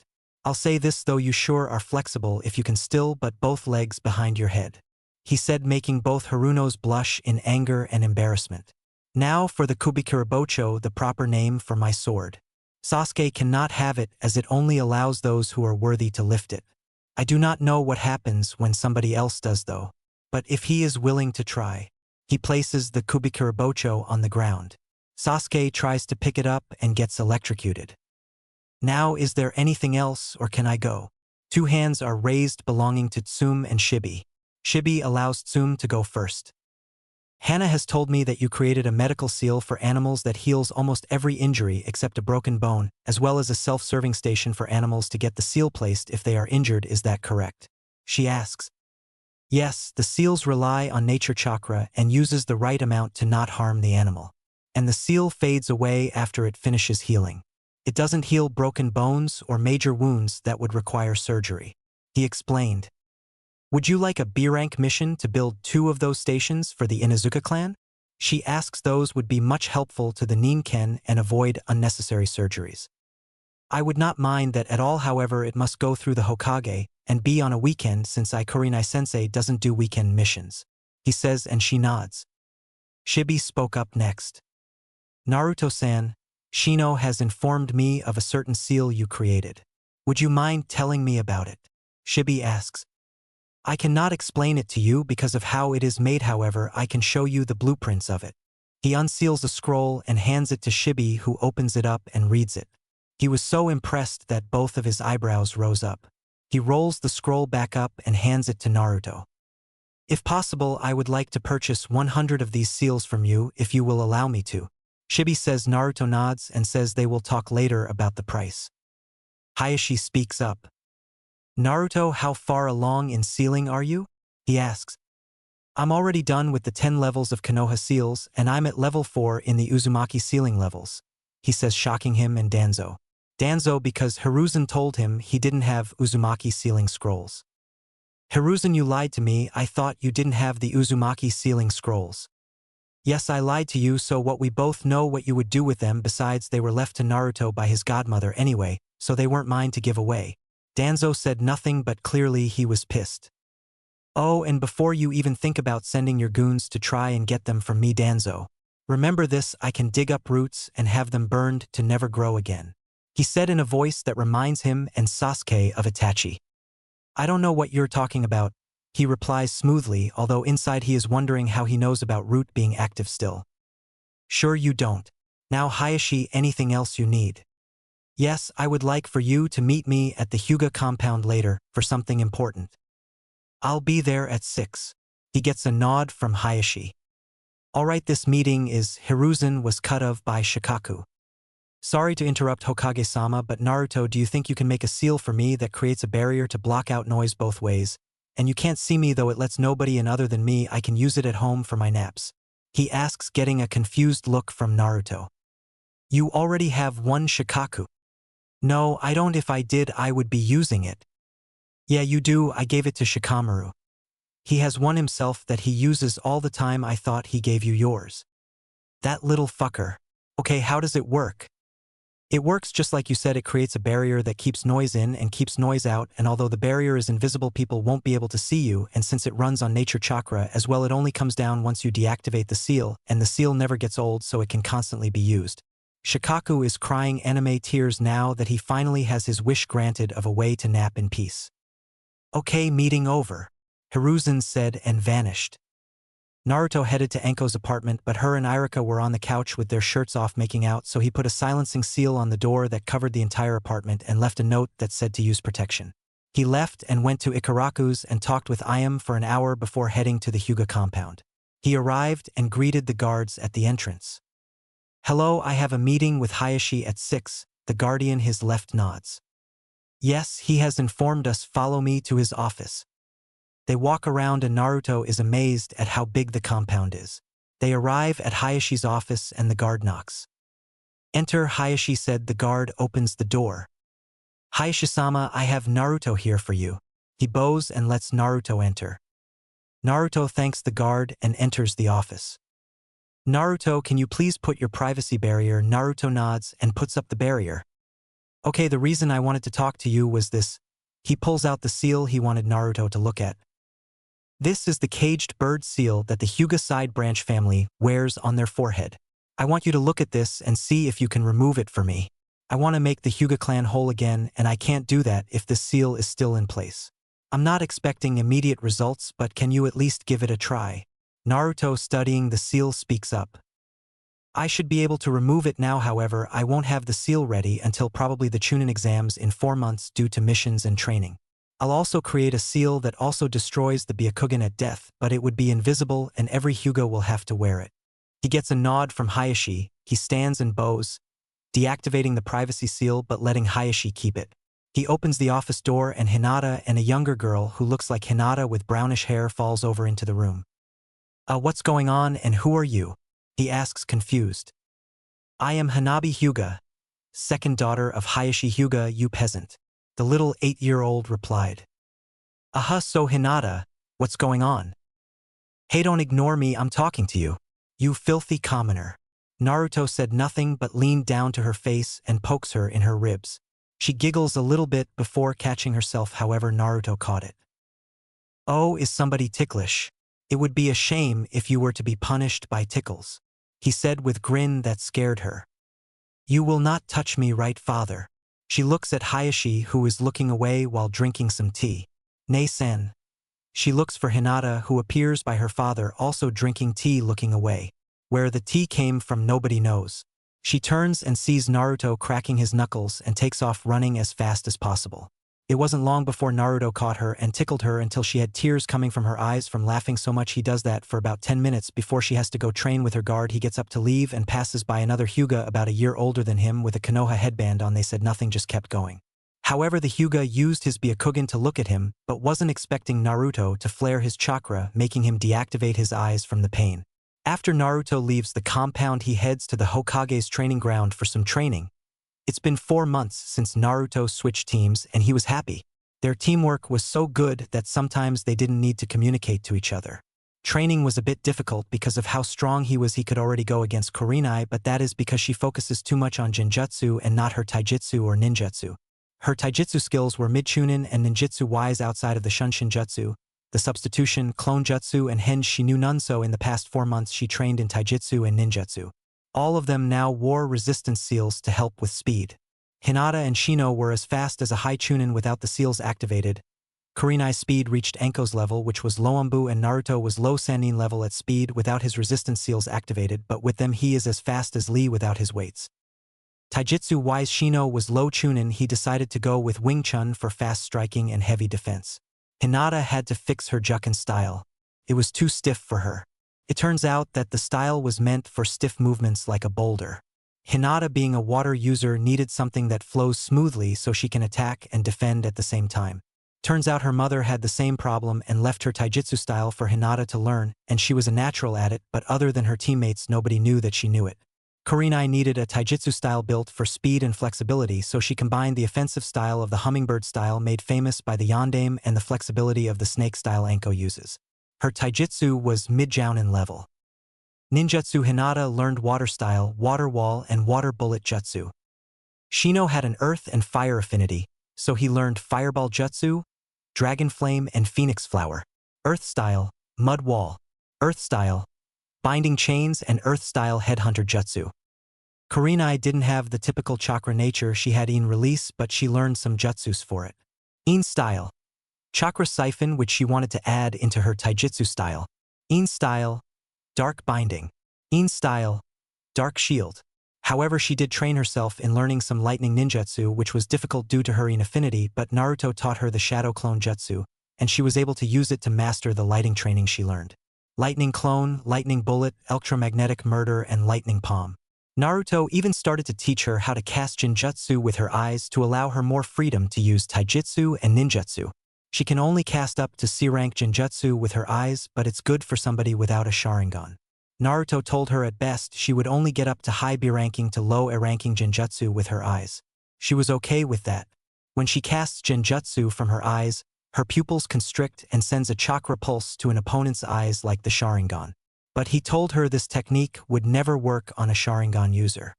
I'll say this though, you sure are flexible if you can still but both legs behind your head. He said, making both Harunos blush in anger and embarrassment. Now for the Kubikirabocho, the proper name for my sword. Sasuke cannot have it as it only allows those who are worthy to lift it. I do not know what happens when somebody else does though. But if he is willing to try. He places the kubikurabocho on the ground. Sasuke tries to pick it up and gets electrocuted. Now is there anything else or can I go? Two hands are raised belonging to Tsume and Shibi. Shibi allows Tsume to go first. Hannah has told me that you created a medical seal for animals that heals almost every injury except a broken bone, as well as a self-serving station for animals to get the seal placed if they are injured. Is that correct? She asks. Yes, the seals rely on nature chakra and uses the right amount to not harm the animal. And the seal fades away after it finishes healing. It doesn't heal broken bones or major wounds that would require surgery. He explained. Would you like a B-rank mission to build 2 of those stations for the Inuzuka clan? She asks those would be much helpful to the Ninken and avoid unnecessary surgeries. I would not mind that at all, however it must go through the Hokage and be on a weekend since Ikurinai-sensei doesn't do weekend missions. He says and she nods. Shibi spoke up next. Naruto-san, Shino has informed me of a certain seal you created. Would you mind telling me about it? Shibi asks. I cannot explain it to you because of how it is made, however I can show you the blueprints of it. He unseals a scroll and hands it to Shibi, who opens it up and reads it. He was so impressed that both of his eyebrows rose up. He rolls the scroll back up and hands it to Naruto. If possible, I would like to purchase 100 of these seals from you if you will allow me to. Shibi says. Naruto nods and says they will talk later about the price. Hayashi speaks up. Naruto, how far along in sealing are you? He asks. I'm already done with the 10 levels of Konoha seals and I'm at level 4 in the Uzumaki sealing levels. He says, shocking him and Danzo. Danzo because Hiruzen told him he didn't have Uzumaki sealing scrolls. Hiruzen, you lied to me. I thought you didn't have the Uzumaki sealing scrolls. Yes, I lied to you, so what we both know what you would do with them. Besides, they were left to Naruto by his godmother anyway, so they weren't mine to give away. Danzo said nothing, but clearly he was pissed. Oh, and before you even think about sending your goons to try and get them from me, Danzo, remember this: I can dig up roots and have them burned to never grow again. He said in a voice that reminds him and Sasuke of Itachi. I don't know what you're talking about, he replies smoothly, although inside he is wondering how he knows about root being active still. Sure you don't. Now Hayashi, anything else you need? Yes, I would like for you to meet me at the Hyuga compound later for something important. I'll be there at 6. He gets a nod from Hayashi. Alright, this meeting is. Hiruzen was cut of by Shikaku. Sorry to interrupt, Hokage-sama, but Naruto, do you think you can make a seal for me that creates a barrier to block out noise both ways? And you can't see me though, it lets nobody in other than me. I can use it at home for my naps. He asks, getting a confused look from Naruto. You already have one, Shikaku. No, I don't. If I did, I would be using it. Yeah, you do. I gave it to Shikamaru. He has one himself that he uses all the time. I thought he gave you yours. That little fucker. Okay, how does it work? It works just like you said. It creates a barrier that keeps noise in and keeps noise out, and although the barrier is invisible, people won't be able to see you, and since it runs on nature chakra as well, it only comes down once you deactivate the seal, and the seal never gets old, so it can constantly be used. Shikaku is crying anime tears now that he finally has his wish granted of a way to nap in peace. Okay, meeting over, Hiruzen said and vanished. Naruto headed to Enko's apartment, but her and Irika were on the couch with their shirts off making out, so he put a silencing seal on the door that covered the entire apartment and left a note that said to use protection. He left and went to Ikaraku's and talked with Ayam for an hour before heading to the Hyuga compound. He arrived and greeted the guards at the entrance. Hello, I have a meeting with Hayashi at 6, the guardian. His left nods. Yes, he has informed us. Follow me to his office. They walk around and Naruto is amazed at how big the compound is. They arrive at Hayashi's office and the guard knocks. Enter, Hayashi said. The guard opens the door. Hayashi-sama, I have Naruto here for you. He bows and lets Naruto enter. Naruto thanks the guard and enters the office. Naruto, can you please put your privacy barrier? Naruto nods and puts up the barrier. Okay, the reason I wanted to talk to you was this. He pulls out the seal he wanted Naruto to look at. This is the caged bird seal that the Hyuga side branch family wears on their forehead. I want you to look at this and see if you can remove it for me. I want to make the Hyuga clan whole again, and I can't do that if this seal is still in place. I'm not expecting immediate results, but can you at least give it a try? Naruto, studying the seal, speaks up. I should be able to remove it now, however, I won't have the seal ready until probably the Chunin exams in 4 months due to missions and training. I'll also create a seal that also destroys the Byakugan at death, but it would be invisible and every Hyuga will have to wear it. He gets a nod from Hayashi, he stands and bows, deactivating the privacy seal but letting Hayashi keep it. He opens the office door and Hinata and a younger girl who looks like Hinata with brownish hair falls over into the room. What's going on and who are you? He asks, confused. I am Hanabi Hyuga, second daughter of Hayashi Hyuga, you peasant. The little 8-year-old replied. So Hinata, what's going on? Hey, don't ignore me, I'm talking to you. You filthy commoner. Naruto said nothing but leaned down to her face and pokes her in her ribs. She giggles a little bit before catching herself, however Naruto caught it. Oh, is somebody ticklish? It would be a shame if you were to be punished by tickles, he said with grin that scared her. You will not touch me, right, father? She looks at Hayashi, who is looking away while drinking some tea. Nei-sen. She looks for Hinata, who appears by her father also drinking tea, looking away. Where the tea came from nobody knows. She turns and sees Naruto cracking his knuckles and takes off running as fast as possible. It wasn't long before Naruto caught her and tickled her until she had tears coming from her eyes from laughing so much. He does that for about 10 minutes before she has to go train with her guard. He gets up to leave and passes by another Hyuga about a year older than him with a Konoha headband on. They said nothing, just kept going. However, the Hyuga used his Byakugan to look at him, but wasn't expecting Naruto to flare his chakra, making him deactivate his eyes from the pain. After Naruto leaves the compound, he heads to the Hokage's training ground for some training. It's been 4 months since Naruto switched teams and he was happy. Their teamwork was so good that sometimes they didn't need to communicate to each other. Training was a bit difficult because of how strong he was. He could already go against Kurenai, but that is because she focuses too much on Genjutsu and not her Taijutsu or Ninjutsu. Her Taijutsu skills were mid-Chunin and Ninjutsu-wise outside of the Shunshin-jutsu, the substitution, clone jutsu, and hence she knew none. So in the past 4 months she trained in Taijutsu and Ninjutsu. All of them now wore resistance seals to help with speed. Hinata and Shino were as fast as a high Chunin without the seals activated. Kurenai's speed reached Enko's level, which was low Umbu, and Naruto was low Sannin level at speed without his resistance seals activated, but with them he is as fast as Lee without his weights. Taijutsu-wise, Shino was low Chunin. He decided to go with Wing Chun for fast striking and heavy defense. Hinata had to fix her Juken style. It was too stiff for her. It turns out that the style was meant for stiff movements like a boulder. Hinata, being a water user, needed something that flows smoothly so she can attack and defend at the same time. Turns out her mother had the same problem and left her Taijutsu style for Hinata to learn, and she was a natural at it, but other than her teammates nobody knew that she knew it. Kurenai needed a Taijutsu style built for speed and flexibility, so she combined the offensive style of the hummingbird style made famous by the Yondaime and the flexibility of the snake style Enko uses. Her Taijutsu was mid-Jounin level. Ninjutsu, Hinata learned water style, water wall, and water bullet jutsu. Shino had an earth and fire affinity, so he learned fireball jutsu, dragon flame, and phoenix flower. Earth style, mud wall. Earth style, binding chains, and earth style headhunter jutsu. Kurenai didn't have the typical chakra nature. She had Yin release, but she learned some jutsus for it. Yin style, chakra siphon, which she wanted to add into her Taijutsu style. Yin style, dark binding. Yin style, dark shield. However, she did train herself in learning some lightning ninjutsu, which was difficult due to her Yin affinity, but Naruto taught her the shadow clone jutsu, and she was able to use it to master the lighting training she learned. Lightning clone, lightning bullet, electromagnetic murder, and lightning palm. Naruto even started to teach her how to cast Genjutsu with her eyes to allow her more freedom to use Taijutsu and Ninjutsu. She can only cast up to C-rank Genjutsu with her eyes, but it's good for somebody without a sharingan. Naruto told her at best she would only get up to high B ranking to low A ranking Genjutsu with her eyes. She was okay with that. When she casts Genjutsu from her eyes, her pupils constrict and sends a chakra pulse to an opponent's eyes like the sharingan. But he told her this technique would never work on a sharingan user.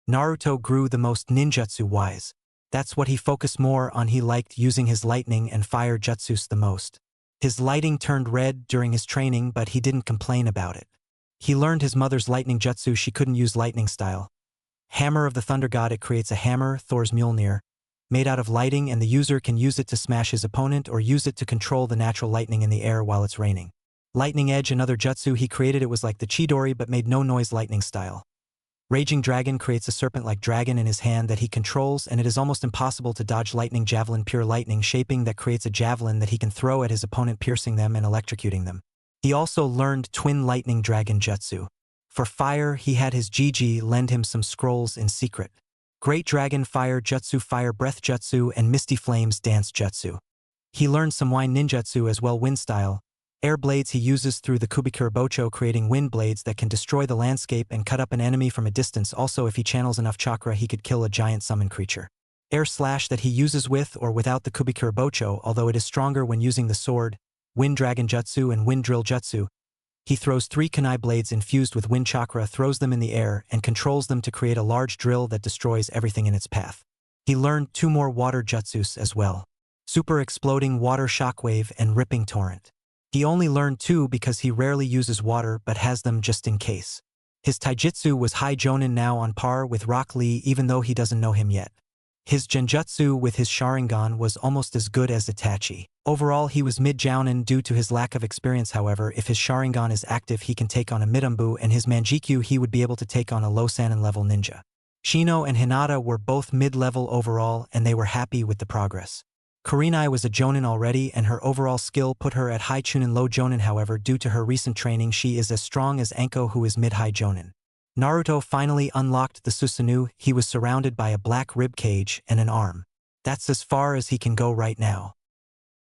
Naruto grew the most ninjutsu-wise. That's what he focused more on. He liked using his lightning and fire jutsus the most. His lighting turned red during his training, but he didn't complain about it. He learned his mother's lightning jutsu. She couldn't use lightning style. Hammer of the Thunder God, it creates a hammer, Thor's Mjolnir. made out of lighting, and the user can use it to smash his opponent or use it to control the natural lightning in the air while it's raining. Lightning Edge, another jutsu he created, it was like the Chidori but made no noise lightning style. Raging Dragon creates a serpent-like dragon in his hand that he controls, and it is almost impossible to dodge Lightning Javelin Pure Lightning Shaping that creates a javelin that he can throw at his opponent, piercing them and electrocuting them. He also learned Twin Lightning Dragon Jutsu. For fire, he had his Gigi lend him some scrolls in secret. Great Dragon Fire Jutsu, Fire Breath Jutsu, and Misty Flames Dance Jutsu. He learned some Wind Ninjutsu as well, Wind Style. Air blades he uses through the Kubikura Bocho, creating wind blades that can destroy the landscape and cut up an enemy from a distance. Also, if he channels enough chakra, he could kill a giant summon creature. Air Slash that he uses with or without the Kubikura Bocho, although it is stronger when using the sword. Wind Dragon Jutsu and Wind Drill Jutsu. He throws 3 kunai blades infused with wind chakra, throws them in the air, and controls them to create a large drill that destroys everything in its path. He learned 2 more water jutsus as well. Super Exploding Water Shockwave and Ripping Torrent. He only learned 2 because he rarely uses water but has them just in case. His taijutsu was High Jonin, now on par with Rock Lee even though he doesn't know him yet. His genjutsu with his sharingan was almost as good as Itachi. Overall he was mid-jounin due to his lack of experience. However, if his sharingan is active he can take on a midumbu, and his manjikyu he would be able to take on a low sanin level ninja. Shino and Hinata were both mid-level overall and they were happy with the progress. Kurenai was a Jonin already and her overall skill put her at High Chunin Low Jonin. However, due to her recent training she is as strong as Anko, who is mid-high Jonin. Naruto finally unlocked the Susanoo. He was surrounded by a black rib cage and an arm. That's as far as he can go right now.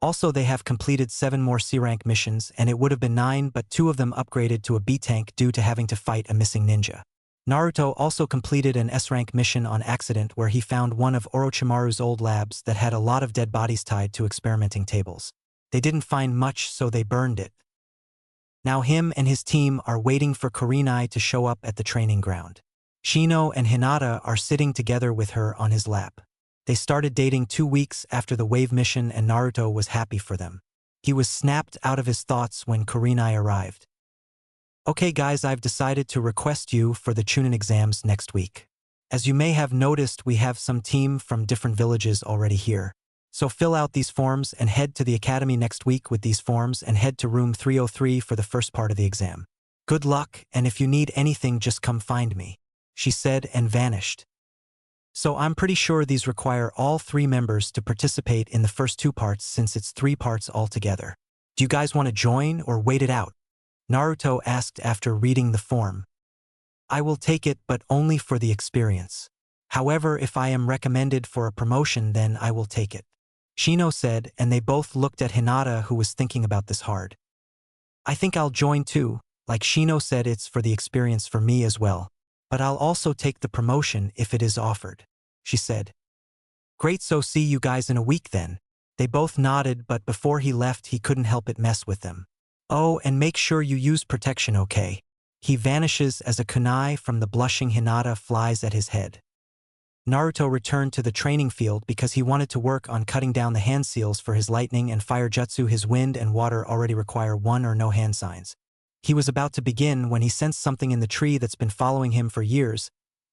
Also, they have completed 7 more C-rank missions, and it would have been 9 but 2 of them upgraded to a B-tank due to having to fight a missing ninja. Naruto also completed an S-rank mission on accident where he found one of Orochimaru's old labs that had a lot of dead bodies tied to experimenting tables. They didn't find much, so they burned it. Now him and his team are waiting for Kurenai to show up at the training ground. Shino and Hinata are sitting together with her on his lap. They started dating 2 weeks after the wave mission and Naruto was happy for them. He was snapped out of his thoughts when Kurenai arrived. Okay guys, I've decided to request you for the Chunin exams next week. As you may have noticed, we have some team from different villages already here. So fill out these forms and head to the academy next week with these forms and head to room 303 for the first part of the exam. Good luck, and if you need anything just come find me, she said and vanished. So I'm pretty sure these require all 3 members to participate in the first 2 parts since it's 3 parts altogether. Do you guys want to join or wait it out? Naruto asked after reading the form. I will take it, but only for the experience. However, if I am recommended for a promotion, then I will take it. Shino said, and they both looked at Hinata, who was thinking about this hard. I think I'll join too. Like Shino said, it's for the experience for me as well. But I'll also take the promotion if it is offered, she said. Great, so see you guys in a week then. They both nodded, but before he left he couldn't help but mess with them. Oh, and make sure you use protection, okay? He vanishes as a kunai from the blushing Hinata flies at his head. Naruto returned to the training field because he wanted to work on cutting down the hand seals for his lightning and fire jutsu. His wind and water already require 1 or no hand signs. He was about to begin when he sensed something in the tree that's been following him for years.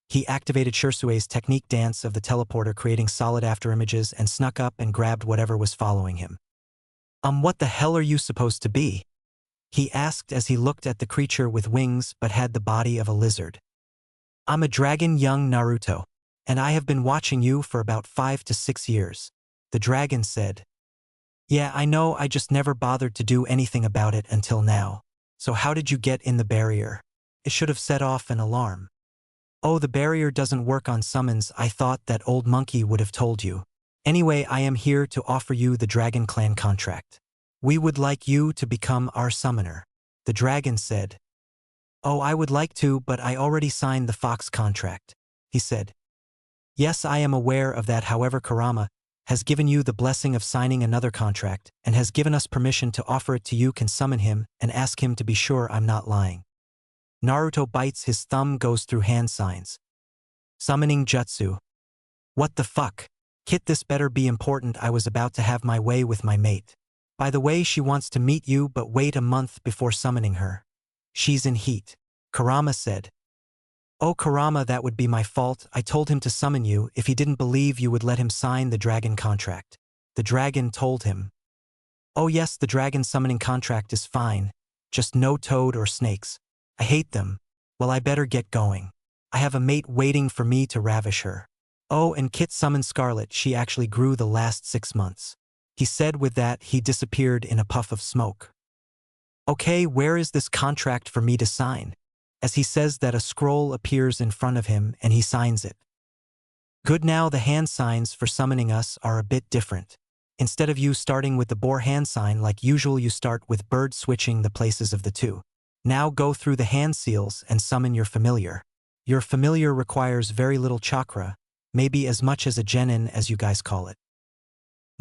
He activated Shirsue's technique dance of the teleporter, creating solid afterimages, and snuck up and grabbed whatever was following him. What the hell are you supposed to be? He asked as he looked at the creature with wings but had the body of a lizard. I'm a dragon, young Naruto, and I have been watching you for about 5 to 6 years, the dragon said. Yeah, I know, I just never bothered to do anything about it until now. So how did you get in the barrier? It should have set off an alarm. Oh, the barrier doesn't work on summons. I thought that old monkey would have told you. Anyway, I am here to offer you the Dragon Clan contract. We would like you to become our summoner, the dragon said. Oh, I would like to, but I already signed the Fox contract, he said. Yes, I am aware of that. However, Kurama has given you the blessing of signing another contract and has given us permission to offer it to you. Can summon him and ask him to be sure I'm not lying. Naruto bites his thumb, goes through hand signs. Summoning jutsu. What the fuck? Kit, this better be important. I was about to have my way with my mate. By the way, she wants to meet you, but wait a month before summoning her. She's in heat, Kurama said. Oh Karama, that would be my fault. I told him to summon you if he didn't believe you would let him sign the dragon contract. The dragon told him. Oh yes, the dragon summoning contract is fine. Just no toad or snakes. I hate them. Well, I better get going. I have a mate waiting for me to ravish her. Oh, and Kit summoned Scarlet. She actually grew the last 6 months. He said with that, he disappeared in a puff of smoke. Okay, where is this contract for me to sign? As he says that, a scroll appears in front of him and he signs it. Good, now the hand signs for summoning us are a bit different. Instead of you starting with the boar hand sign like usual, you start with bird, switching the places of the two. Now go through the hand seals and summon your familiar. Your familiar requires very little chakra, maybe as much as a genin as you guys call it.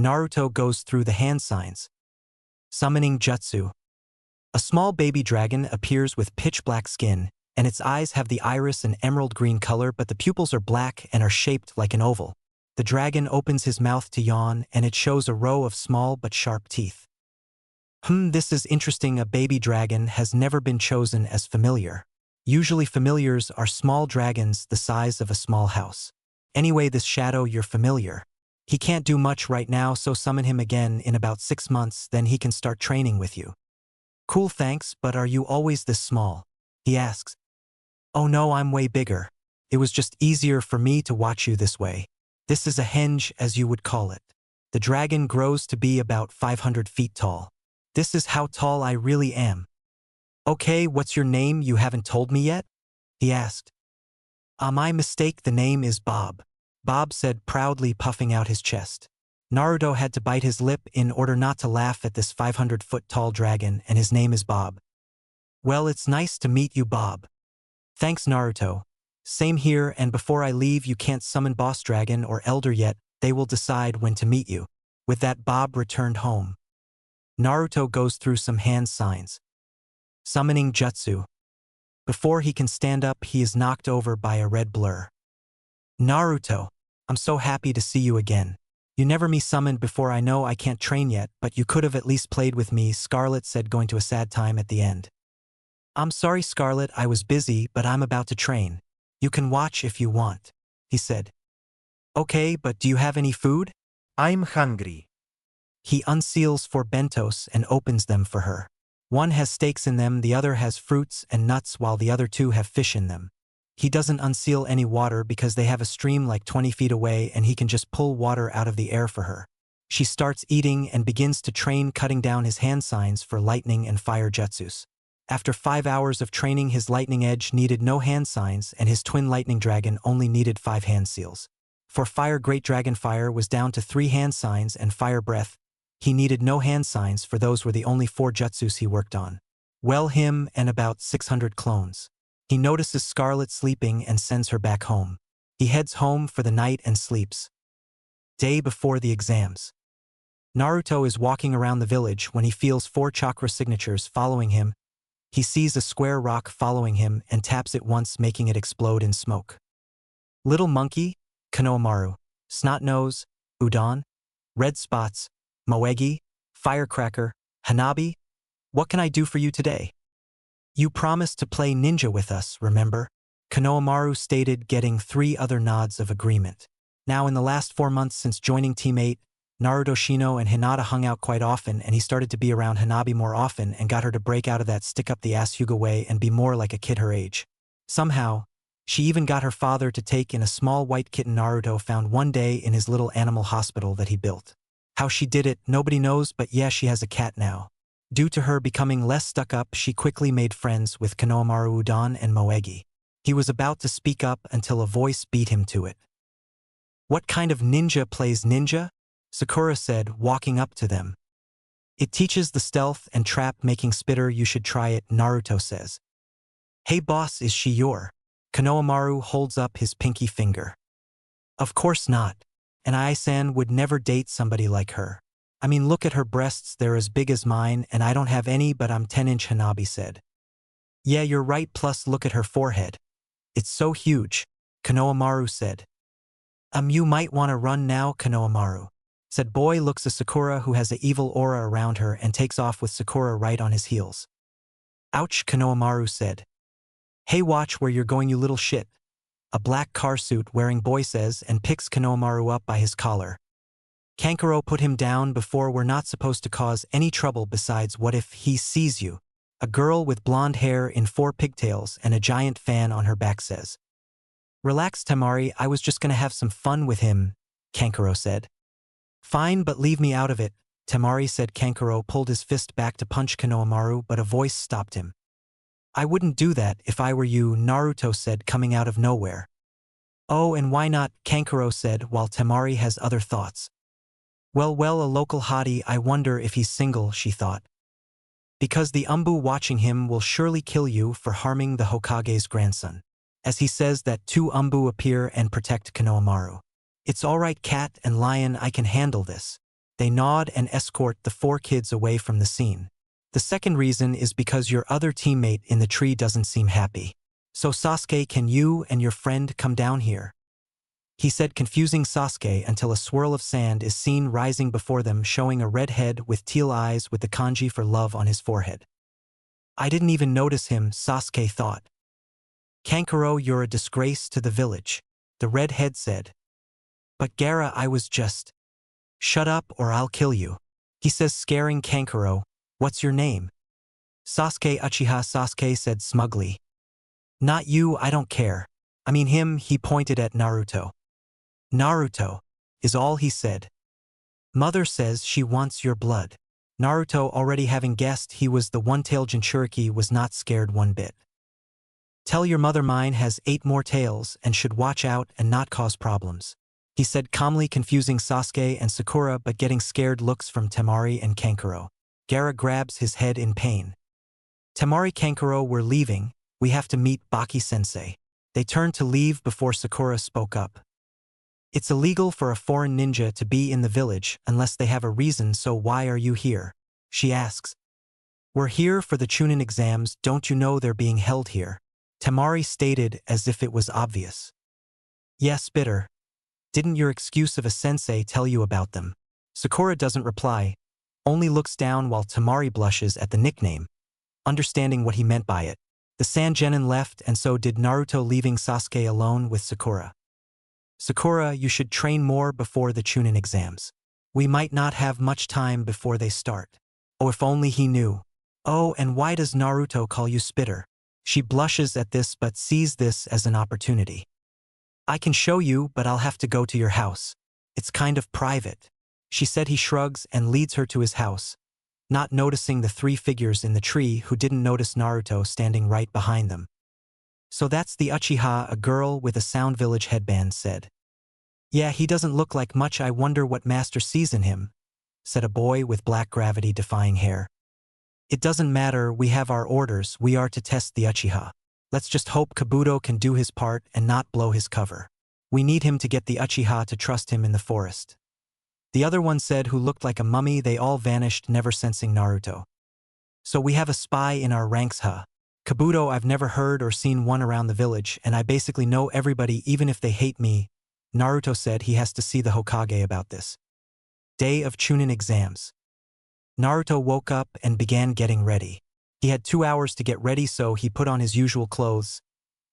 Naruto goes through the hand signs. Summoning jutsu. A small baby dragon appears with pitch black skin, and its eyes have the iris and emerald green color, but the pupils are black and are shaped like an oval. The dragon opens his mouth to yawn, and it shows a row of small but sharp teeth. This is interesting. A baby dragon has never been chosen as familiar. Usually familiars are small dragons the size of a small house. Anyway, this shadow, your familiar. He can't do much right now, so summon him again in about 6 months, then he can start training with you. Cool, thanks, but are you always this small? He asks. Oh no, I'm way bigger. It was just easier for me to watch you this way. This is a henge, as you would call it. The dragon grows to be about 500 feet tall. This is how tall I really am. Okay, what's your name? You haven't told me yet? He asked. My mistake, the name is Bob. Bob said proudly, puffing out his chest. Naruto had to bite his lip in order not to laugh at this 500-foot-tall dragon, and his name is Bob. Well, it's nice to meet you, Bob. Thanks, Naruto. Same here, and before I leave, you can't summon Boss Dragon or Elder yet. They will decide when to meet you. With that, Bob returned home. Naruto goes through some hand signs. Summoning jutsu. Before he can stand up, he is knocked over by a red blur. Naruto, I'm so happy to see you again. You never me summoned before. I know I can't train yet, but you could have at least played with me, Scarlet said, going to a sad time at the end. I'm sorry, Scarlet, I was busy, but I'm about to train. You can watch if you want, he said. Okay, but do you have any food? I'm hungry. He unseals 4 bentos and opens them for her. One has steaks in them, the other has fruits and nuts, while the other 2 have fish in them. He doesn't unseal any water because they have a stream like 20 feet away and he can just pull water out of the air for her. She starts eating and begins to train, cutting down his hand signs for lightning and fire jutsus. After 5 hours of training, his lightning edge needed no hand signs and his twin lightning dragon only needed 5 hand seals. For fire, great dragon fire was down to 3 hand signs, and fire breath, he needed no hand signs, for those were the only 4 jutsus he worked on. Well, him and about 600 clones. He notices Scarlet sleeping and sends her back home. He heads home for the night and sleeps. Day before the exams. Naruto is walking around the village when he feels 4 chakra signatures following him. He sees a square rock following him and taps it once, making it explode in smoke. Little monkey, Konohamaru, snot nose, udon, red spots, moegi, firecracker, hanabi, what can I do for you today? You promised to play ninja with us, remember? Konohamaru stated, getting 3 other nods of agreement. Now, in the last 4 months since joining Team 8, Naruto, Shino, and Hinata hung out quite often, and he started to be around Hanabi more often and got her to break out of that stick-up-the-ass Hyuga way and be more like a kid her age. Somehow, she even got her father to take in a small white kitten Naruto found one day in his little animal hospital that he built. How she did it, nobody knows, but yeah, she has a cat now. Due to her becoming less stuck up, she quickly made friends with Konohamaru, Udon, and Moegi. He was about to speak up until a voice beat him to it. What kind of ninja plays ninja? Sakura said, walking up to them. It teaches the stealth and trap-making spitter, you should try it, Naruto says. Hey boss, is she your? Konohamaru holds up his pinky finger. Of course not. And Ai-san would never date somebody like her. I mean, look at her breasts, they're as big as mine, and I don't have any, but I'm 10-inch, Hanabi said. Yeah, you're right, plus look at her forehead. It's so huge, Konohamaru said. You might want to run now, Konohamaru said. Boy looks at Sakura, who has an evil aura around her, and takes off with Sakura right on his heels. Ouch, Konohamaru said. "Hey, watch where you're going, you little shit," a black car suit wearing boy says and picks Konohamaru up by his collar. "Kankuro, put him down before we're not supposed to cause any trouble. Besides, what if he sees you?" A girl with blonde hair in 4 pigtails and a giant fan on her back says. "Relax, Temari, I was just gonna have some fun with him," Kankuro said. "Fine, but leave me out of it," Temari said. Kankuro pulled his fist back to punch Konohamaru, but a voice stopped him. "I wouldn't do that if I were you," Naruto said, coming out of nowhere. "Oh, and why not?" Kankuro said, while Temari has other thoughts. Well, a local hottie, I wonder if he's single," she thought. "Because the Umbu watching him will surely kill you for harming the Hokage's grandson." As he says that, 2 Umbu appear and protect Konohamaru. "It's all right, Cat and Lion, I can handle this." They nod and escort the 4 kids away from the scene. "The second reason is because your other teammate in the tree doesn't seem happy. So Sasuke, can you and your friend come down here?" he said, confusing Sasuke until a swirl of sand is seen rising before them, showing a red head with teal eyes with the kanji for love on his forehead. "I didn't even notice him," Sasuke thought. "Kankuro, you're a disgrace to the village," the red head said. "But Gaara, I was just—" "Shut up or I'll kill you," he says, scaring Kankuro. "What's your name?" "Sasuke Uchiha," Sasuke said smugly. "Not you, I don't care. I mean him," he pointed at Naruto. "Naruto," is all he said. "Mother says she wants your blood." Naruto, already having guessed he was the one-tailed Jinchuriki, was not scared one bit. "Tell your mother mine has 8 more tails and should watch out and not cause problems," he said calmly, confusing Sasuke and Sakura but getting scared looks from Temari and Kankuro. Gaara grabs his head in pain. "Temari, Kankuro, we're leaving. We have to meet Baki-sensei." They turned to leave before Sakura spoke up. "It's illegal for a foreign ninja to be in the village unless they have a reason, so why are you here?" she asks. "We're here for the Chunin exams, don't you know they're being held here?" Temari stated as if it was obvious. "Yes, bitter. Didn't your excuse of a sensei tell you about them?" Sakura doesn't reply, only looks down while Temari blushes at the nickname, understanding what he meant by it. The Sangenin left and so did Naruto, leaving Sasuke alone with Sakura. "Sakura, you should train more before the Chunin exams. We might not have much time before they start." Oh, if only he knew. "Oh, and why does Naruto call you Spitter?" She blushes at this but sees this as an opportunity. "I can show you, but I'll have to go to your house. It's kind of private," she said. He shrugs and leads her to his house, not noticing the 3 figures in the tree who didn't notice Naruto standing right behind them. "So that's the Uchiha," a girl with a Sound Village headband said. "Yeah, he doesn't look like much. I wonder what Master sees in him," said a boy with black gravity-defying hair. "It doesn't matter, we have our orders, we are to test the Uchiha. Let's just hope Kabuto can do his part and not blow his cover. We need him to get the Uchiha to trust him in the forest." The other one said, who looked like a mummy. They all vanished, never sensing Naruto. "So we have a spy in our ranks, huh? Kabuto, I've never heard or seen one around the village, and I basically know everybody even if they hate me." Naruto said he has to see the Hokage about this. Day of Chunin exams. Naruto woke up and began getting ready. He had 2 hours to get ready, so he put on his usual clothes,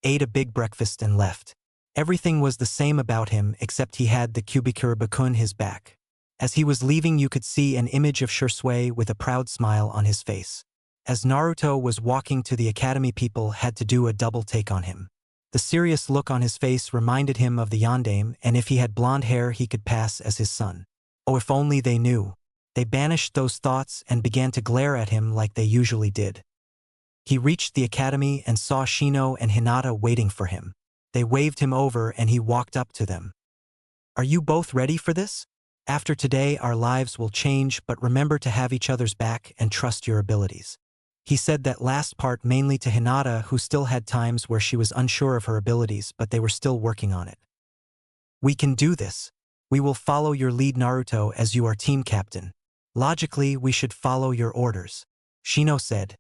ate a big breakfast and left. Everything was the same about him except he had the Kubikura Bakun his back. As he was leaving, you could see an image of Shursui with a proud smile on his face. As Naruto was walking to the academy, people had to do a double take on him. The serious look on his face reminded him of the Yondaime, and if he had blonde hair he could pass as his son. Oh, if only they knew. They banished those thoughts and began to glare at him like they usually did. He reached the academy and saw Shino and Hinata waiting for him. They waved him over and he walked up to them. "Are you both ready for this? After today our lives will change, but remember to have each other's back and trust your abilities." He said that last part mainly to Hinata, who still had times where she was unsure of her abilities, but they were still working on it. "We can do this. We will follow your lead, Naruto, as you are team captain. Logically, we should follow your orders," Shino said.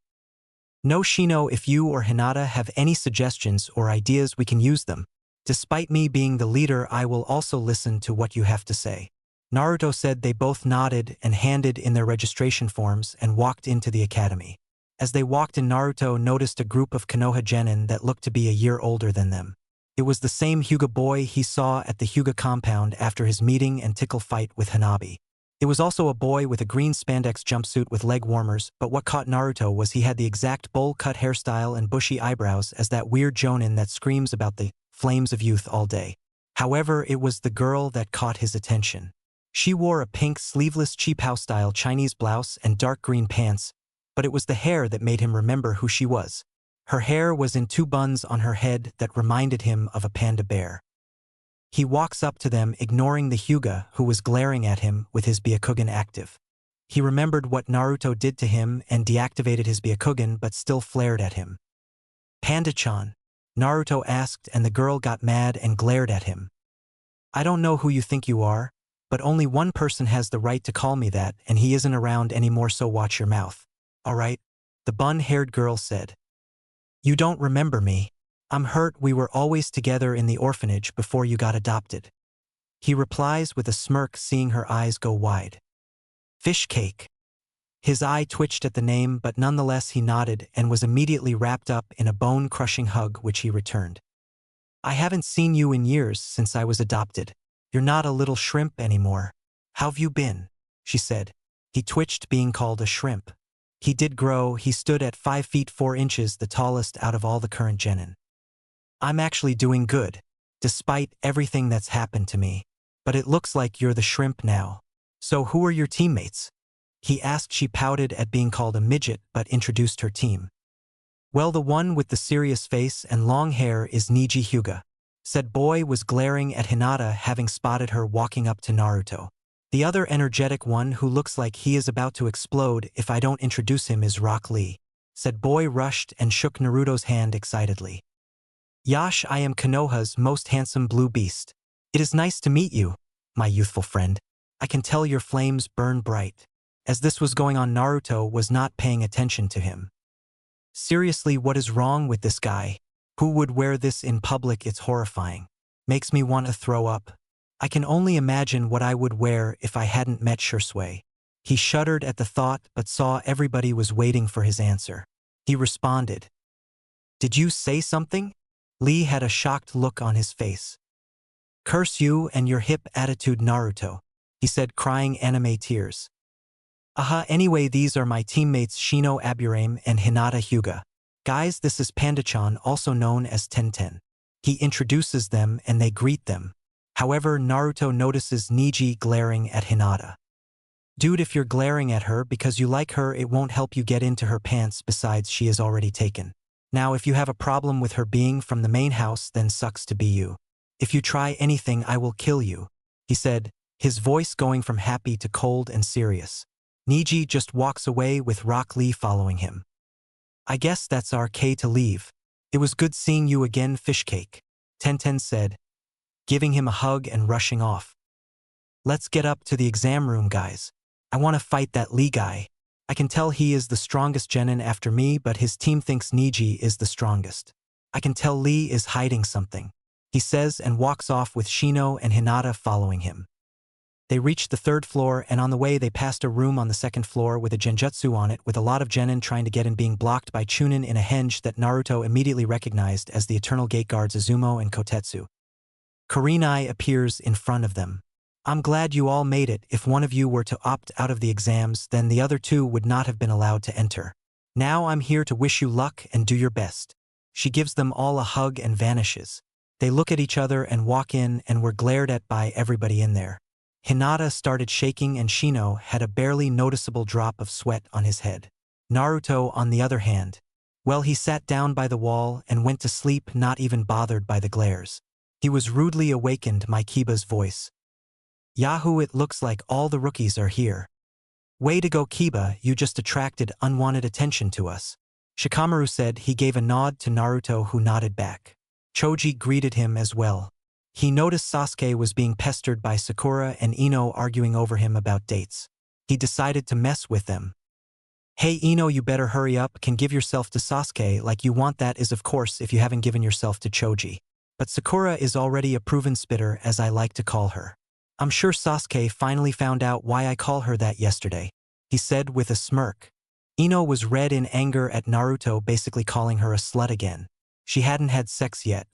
"No, Shino, if you or Hinata have any suggestions or ideas, we can use them. Despite me being the leader, I will also listen to what you have to say." Naruto said. They both nodded and handed in their registration forms and walked into the academy. As they walked in, Naruto noticed a group of Konoha genin that looked to be a year older than them. It was the same Hyuga boy he saw at the Hyuga compound after his meeting and tickle fight with Hanabi. It was also a boy with a green spandex jumpsuit with leg warmers, but what caught Naruto was he had the exact bowl-cut hairstyle and bushy eyebrows as that weird jonin that screams about the flames of youth all day. However, it was the girl that caught his attention. She wore a pink sleeveless cheap house-style Chinese blouse and dark green pants, but it was the hair that made him remember who she was. Her hair was in two buns on her head that reminded him of a panda bear. He walks up to them, ignoring the Hyuga who was glaring at him with his Byakugan active. He remembered what Naruto did to him and deactivated his Byakugan but still flared at him. "Panda-chan?" Naruto asked, and the girl got mad and glared at him. "I don't know who you think you are, but only one person has the right to call me that, and he isn't around anymore, so watch your mouth. All right?" the bun-haired girl said. "You don't remember me. I'm hurt. We were always together in the orphanage before you got adopted." He replies with a smirk, seeing her eyes go wide. "Fish cake." His eye twitched at the name, but nonetheless he nodded and was immediately wrapped up in a bone-crushing hug which he returned. "I haven't seen you in years, since I was adopted. You're not a little shrimp anymore. How've you been?" she said. He twitched, being called a shrimp. He did grow. He stood at 5 feet 4 inches, the tallest out of all the current genin. "I'm actually doing good, despite everything that's happened to me. But it looks like you're the shrimp now. So who are your teammates?" he asked. She pouted at being called a midget, but introduced her team. "Well, the one with the serious face and long hair is Neji Hyuga." Said boy was glaring at Hinata, having spotted her walking up to Naruto. "The other energetic one who looks like he is about to explode if I don't introduce him is Rock Lee." Said boy rushed and shook Naruto's hand excitedly. "Yash, I am Konoha's most handsome blue beast. It is nice to meet you, my youthful friend. I can tell your flames burn bright." As this was going on, Naruto was not paying attention to him. "Seriously, what is wrong with this guy? Who would wear this in public? It's horrifying. Makes me want to throw up. I can only imagine what I would wear if I hadn't met Shursui." He shuddered at the thought, but saw everybody was waiting for his answer. He responded, "Did you say something?" Lee had a shocked look on his face. "Curse you and your hip attitude, Naruto," he said, crying anime tears. Anyway, these are my teammates Shino Aburame and Hinata Hyuga. Guys, this is Panda-chan, also known as Tenten. He introduces them and they greet them. However, Naruto notices Neji glaring at Hinata. "Dude, if you're glaring at her because you like her, it won't help you get into her pants. Besides, she is already taken. Now, if you have a problem with her being from the main house, then sucks to be you. If you try anything, I will kill you," he said, his voice going from happy to cold and serious. Neji just walks away with Rock Lee following him. "I guess that's our K to leave. It was good seeing you again, Fishcake," Tenten said, giving him a hug and rushing off. "Let's get up to the exam room, guys. I want to fight that Lee guy. I can tell he is the strongest genin after me, but his team thinks Neji is the strongest. I can tell Lee is hiding something," he says, and walks off with Shino and Hinata following him. They reached the 3rd floor, and on the way they passed a room on the 2nd floor with a genjutsu on it, with a lot of genin trying to get in, being blocked by Chunin in a henge that Naruto immediately recognized as the eternal gate guards Izumo and Kotetsu. Kurenai appears in front of them. "I'm glad you all made it. If one of you were to opt out of the exams, then the other 2 would not have been allowed to enter. Now I'm here to wish you luck and do your best." She gives them all a hug and vanishes. They look at each other and walk in and were glared at by everybody in there. Hinata started shaking and Shino had a barely noticeable drop of sweat on his head. Naruto, on the other hand, well, he sat down by the wall and went to sleep, not even bothered by the glares. He was rudely awakened by Kiba's voice. "Yahoo, it looks like all the rookies are here. Way to go, Kiba, you just attracted unwanted attention to us." Shikamaru said. He gave a nod to Naruto, who nodded back. Choji greeted him as well. He noticed Sasuke was being pestered by Sakura and Ino arguing over him about dates. He decided to mess with them. "Hey Ino, you better hurry up, can give yourself to Sasuke like you want. That is of course if you haven't given yourself to Choji. But Sakura is already a proven spitter, as I like to call her. I'm sure Sasuke finally found out why I call her that yesterday," he said with a smirk. Ino was red in anger at Naruto basically calling her a slut again. She hadn't had sex yet.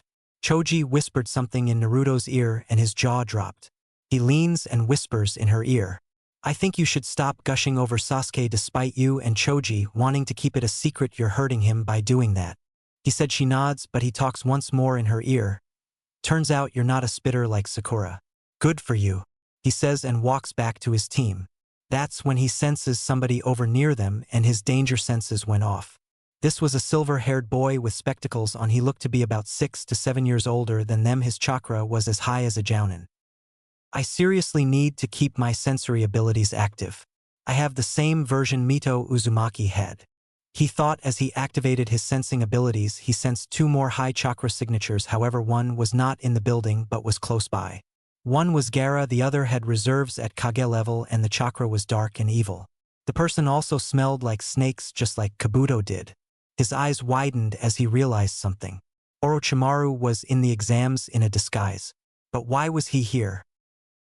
Choji whispered something in Naruto's ear and his jaw dropped. He leans and whispers in her ear. I think you should stop gushing over Sasuke despite you and Choji wanting to keep it a secret you're hurting him by doing that. He said she nods, but he talks once more in her ear. Turns out you're not a spitter like Sakura. Good for you, he says and walks back to his team. That's when he senses somebody over near them and his danger senses went off. This was a silver-haired boy with spectacles on. He looked to be about 6 to 7 years older than them. His chakra was as high as a jounin. I seriously need to keep my sensory abilities active. I have the same version Mito Uzumaki had. He thought as he activated his sensing abilities he sensed 2 more high chakra signatures. However, one was not in the building but was close by. One was Gaara, the other had reserves at Kage level and the chakra was dark and evil. The person also smelled like snakes just like Kabuto did. His eyes widened as he realized something. Orochimaru was in the exams in a disguise. But why was he here?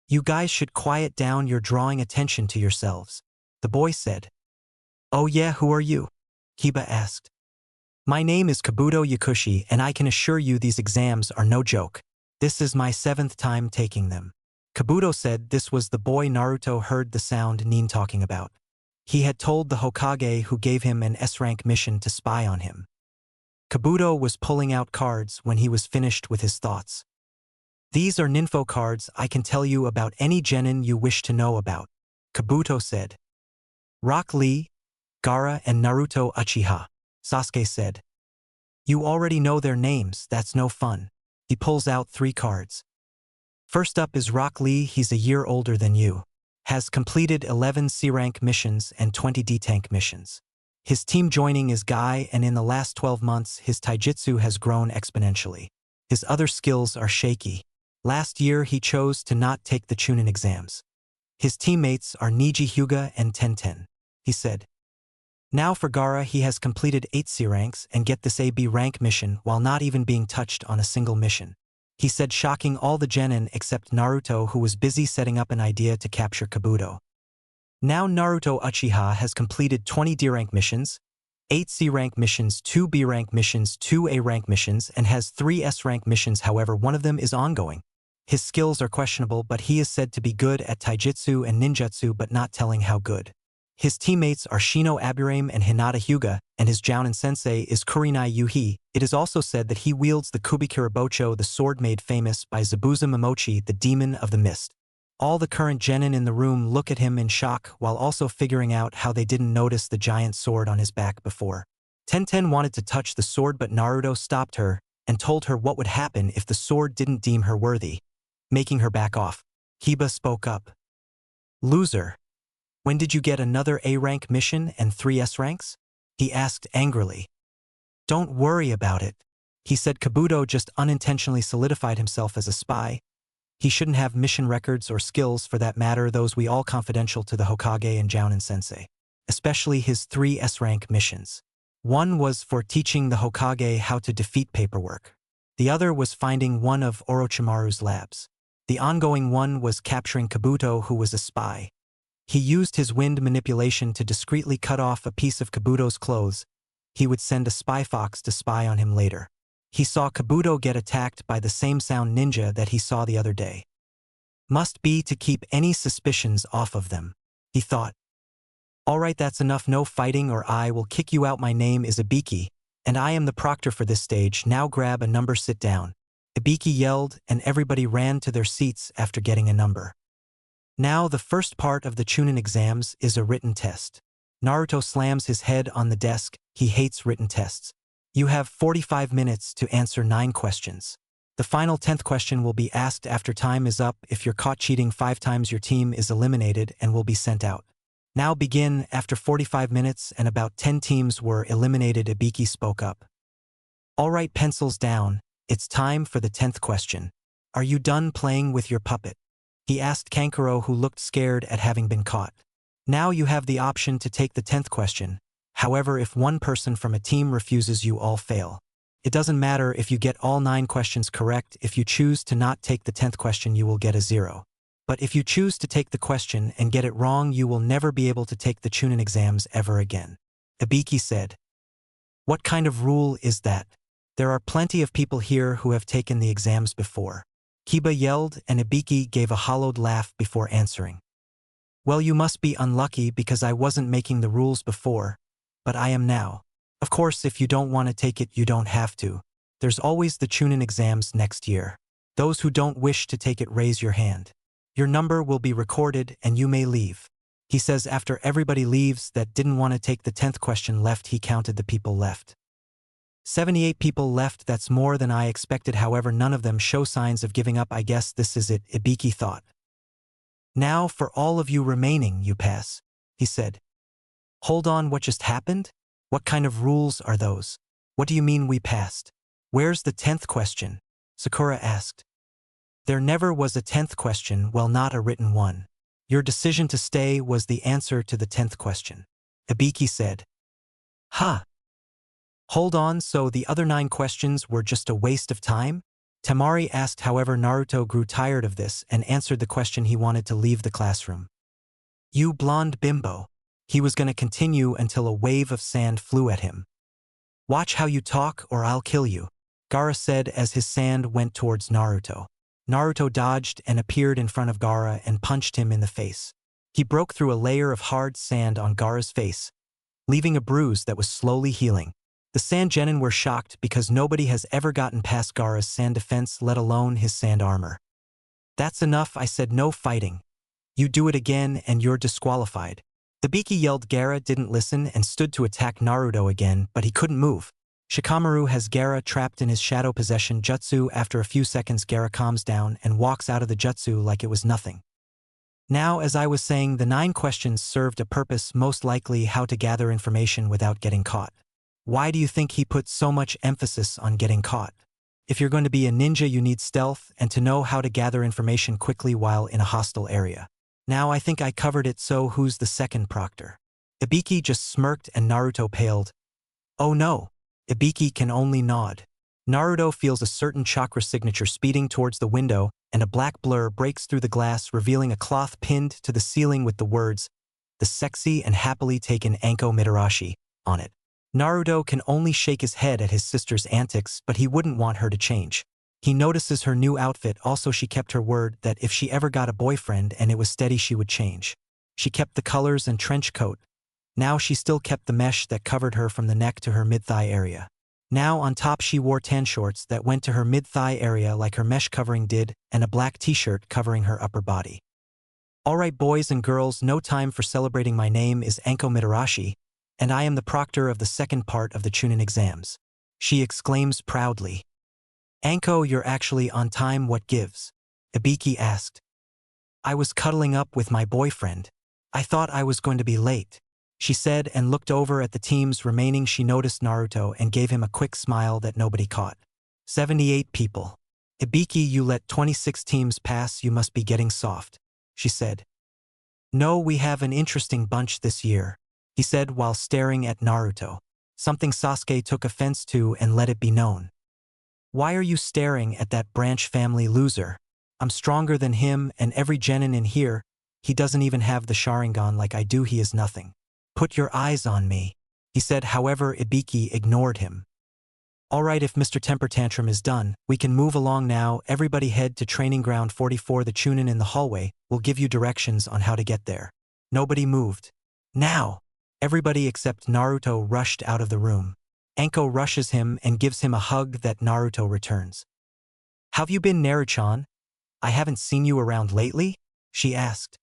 You guys should quiet down, you're drawing attention to yourselves, the boy said. Oh yeah, who are you? Kiba asked. My name is Kabuto Yakushi and I can assure you these exams are no joke. This is my 7th time taking them. Kabuto said. This was the boy Naruto heard the sound Nin talking about. He had told the Hokage who gave him an S-rank mission to spy on him. Kabuto was pulling out cards when he was finished with his thoughts. These are ninfo cards. I can tell you about any genin you wish to know about, Kabuto said. Rock Lee, Gaara and Naruto Uchiha, Sasuke said. You already know their names, that's no fun. He pulls out 3 cards. First up is Rock Lee. He's a year older than you. Has completed 11 C-rank missions and 20 D-tank missions. His team joining is Guy and in the last 12 months his taijutsu has grown exponentially. His other skills are shaky. Last year he chose to not take the Chunin exams. His teammates are Niji Hyuga and Tenten, he said. Now for Gaara, he has completed 8 C-ranks and get this AB rank mission while not even being touched on a single mission. He said, shocking all the genin except Naruto, who was busy setting up an idea to capture Kabuto. Now Naruto Uchiha has completed 20 D-rank missions, 8 C-rank missions, 2 B-rank missions, 2 A-rank missions, and has 3 S-rank missions. However, one of them is ongoing. His skills are questionable, but he is said to be good at taijutsu and ninjutsu, but not telling how good. His teammates are Shino Aburame and Hinata Hyuga, and his jounin sensei is Kurenai Yuhi. It is also said that he wields the Kubikirabocho, the sword made famous by Zabuza Momochi, the demon of the mist. All the current genin in the room look at him in shock while also figuring out how they didn't notice the giant sword on his back before. Tenten wanted to touch the sword, but Naruto stopped her and told her what would happen if the sword didn't deem her worthy, making her back off. Kiba spoke up. Loser. When did you get another A-rank mission and 3 S-ranks? He asked angrily. Don't worry about it, he said. Kabuto just unintentionally solidified himself as a spy. He shouldn't have mission records or skills for that matter, those we all confidential to the Hokage and Jounin sensei. Especially his 3 S-rank missions. One was for teaching the Hokage how to defeat paperwork. The other was finding one of Orochimaru's labs. The ongoing one was capturing Kabuto, who was a spy. He used his wind manipulation to discreetly cut off a piece of Kabuto's clothes. He would send a spy fox to spy on him later. He saw Kabuto get attacked by the same sound ninja that he saw the other day. Must be to keep any suspicions off of them, he thought. Alright, that's enough, no fighting or I will kick you out. My name is Ibiki, and I am the proctor for this stage. Now grab a number, sit down. Ibiki yelled, and everybody ran to their seats after getting a number. Now the first part of the Chunin exams is a written test. Naruto slams his head on the desk. He hates written tests. You have 45 minutes to answer 9 questions. The final 10th question will be asked after time is up. If you're caught cheating 5 times, your team is eliminated and will be sent out. Now begin. After 45 minutes and about 10 teams were eliminated, Ibiki spoke up. Alright, pencils down. It's time for the 10th question. Are you done playing with your puppet? He asked Kankuro, who looked scared at having been caught. Now you have the option to take the 10th question. However, if one person from a team refuses, you all fail. It doesn't matter if you get all 9 questions correct. If you choose to not take the 10th question, you will get a 0. But if you choose to take the question and get it wrong, you will never be able to take the Chunin exams ever again. Ibiki said. What kind of rule is that? There are plenty of people here who have taken the exams before. Kiba yelled, and Ibiki gave a hollowed laugh before answering. Well, you must be unlucky because I wasn't making the rules before, but I am now. Of course, if you don't want to take it, you don't have to. There's always the Chunin exams next year. Those who don't wish to take it, raise your hand. Your number will be recorded and you may leave. He says after everybody leaves that didn't want to take the 10th question left. He counted the people left. 78 people left. That's more than I expected. However, none of them show signs of giving up. I guess this is it, Ibiki thought. Now for all of you remaining, you pass, he said. Hold on, what just happened? What kind of rules are those? What do you mean we passed? Where's the 10th question? Sakura asked. There never was a 10th question, well, not a written one. Your decision to stay was the answer to the 10th question, Ibiki said. Huh. Hold on, so the other 9 questions were just a waste of time? Temari asked. However, Naruto grew tired of this and answered the question. He wanted to leave the classroom. You blonde bimbo. He was going to continue until a wave of sand flew at him. Watch how you talk or I'll kill you, Gaara said as his sand went towards Naruto. Naruto dodged and appeared in front of Gaara and punched him in the face. He broke through a layer of hard sand on Gaara's face, leaving a bruise that was slowly healing. The Sand Genin were shocked because nobody has ever gotten past Gaara's sand defense, let alone his sand armor. That's enough, I said, no fighting. You do it again and you're disqualified. Ibiki yelled. Gaara didn't listen and stood to attack Naruto again, but he couldn't move. Shikamaru has Gaara trapped in his shadow possession jutsu. After a few seconds, Gaara calms down and walks out of the jutsu like it was nothing. Now, as I was saying, the 9 questions served a purpose, most likely how to gather information without getting caught. Why do you think he put so much emphasis on getting caught? If you're going to be a ninja, you need stealth and to know how to gather information quickly while in a hostile area. Now I think I covered it, so who's the second proctor? Ibiki just smirked and Naruto paled. Oh no. Ibiki can only nod. Naruto feels a certain chakra signature speeding towards the window, and a black blur breaks through the glass, revealing a cloth pinned to the ceiling with the words, "The sexy and happily taken Anko Mitarashi," on it. Naruto can only shake his head at his sister's antics, but he wouldn't want her to change. He notices her new outfit. Also, she kept her word that if she ever got a boyfriend and it was steady, she would change. She kept the colors and trench coat. Now she still kept the mesh that covered her from the neck to her mid-thigh area. Now on top she wore tan shorts that went to her mid-thigh area like her mesh covering did, and a black t-shirt covering her upper body. Alright boys and girls, no time for celebrating. My name is Anko Mitarashi, and I am the proctor of the second part of the Chunin exams, she exclaims proudly. Anko, you're actually on time. What gives? Ibiki asked. I was cuddling up with my boyfriend. I thought I was going to be late, she said and looked over at the teams remaining. She noticed Naruto and gave him a quick smile that nobody caught. 78 people. Ibiki, you let 26 teams pass. You must be getting soft, she said. No, we have an interesting bunch this year, he said while staring at Naruto. Something Sasuke took offense to and let it be known. Why are you staring at that branch family loser? I'm stronger than him and every genin in here. He doesn't even have the sharingan like I do. He is nothing. Put your eyes on me, he said. However, Ibiki ignored him. Alright, if Mr. Temper Tantrum is done, we can move along now. Everybody head to training ground 44. The Chunin in the hallway will give you directions on how to get there. Nobody moved. Now! Everybody except Naruto rushed out of the room. Anko rushes him and gives him a hug that Naruto returns. Have you been, Naruchan? I haven't seen you around lately, she asked.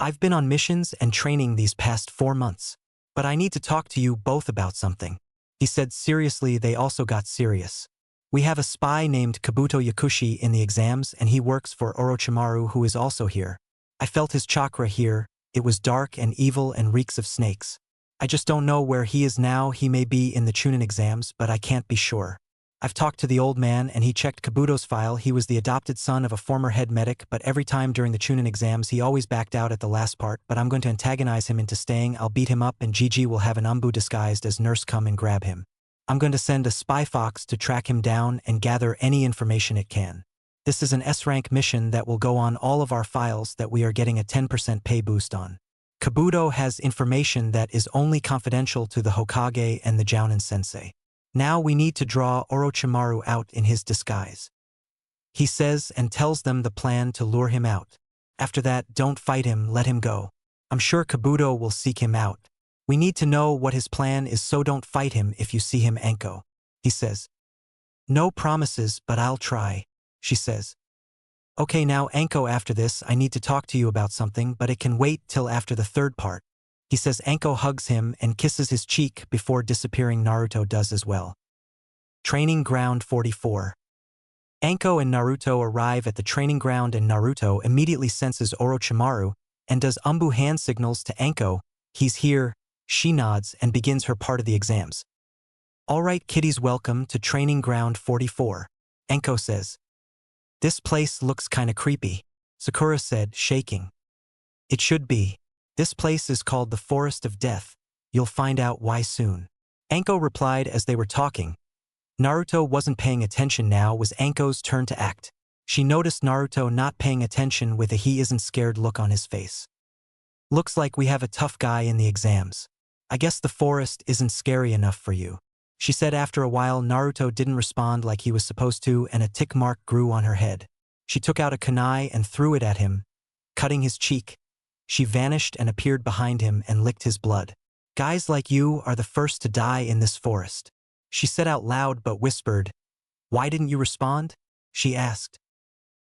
I've been on missions and training these past 4 months, but I need to talk to you both about something, he said seriously. They also got serious. We have a spy named Kabuto Yakushi in the exams and he works for Orochimaru, who is also here. I felt his chakra here. It was dark and evil and reeks of snakes. I just don't know where he is now. He may be in the Chunin exams, but I can't be sure. I've talked to the old man and he checked Kabuto's file. He was the adopted son of a former head medic, but every time during the Chunin exams he always backed out at the last part. But I'm going to antagonize him into staying. I'll beat him up and Gigi will have an umbu disguised as nurse come and grab him. I'm going to send a spy fox to track him down and gather any information it can. This is an S-rank mission that will go on all of our files that we are getting a 10% pay boost on. Kabuto has information that is only confidential to the Hokage and the Jounin sensei. Now we need to draw Orochimaru out in his disguise. He says and tells them the plan to lure him out. After that, don't fight him, let him go. I'm sure Kabuto will seek him out. We need to know what his plan is, so don't fight him if you see him, Anko. He says. No promises, but I'll try, she says. Okay, now Anko, after this I need to talk to you about something, but it can wait till after the third part. He says. Anko hugs him and kisses his cheek before disappearing. Naruto does as well. Training Ground 44. Anko and Naruto arrive at the training ground and Naruto immediately senses Orochimaru and does Umbu hand signals to Anko. He's here. She nods and begins her part of the exams. Alright kiddies, welcome to Training Ground 44. Anko says. This place looks kinda creepy, Sakura said, shaking. It should be. This place is called the Forest of Death. You'll find out why soon. Anko replied as they were talking. Naruto wasn't paying attention. Now was Anko's turn to act. She noticed Naruto not paying attention with a he isn't scared look on his face. Looks like we have a tough guy in the exams. I guess the forest isn't scary enough for you, she said. After a while, Naruto didn't respond like he was supposed to, and a tick mark grew on her head. She took out a kunai and threw it at him, cutting his cheek. She vanished and appeared behind him and licked his blood. Guys like you are the first to die in this forest, she said out loud but whispered. Why didn't you respond? She asked.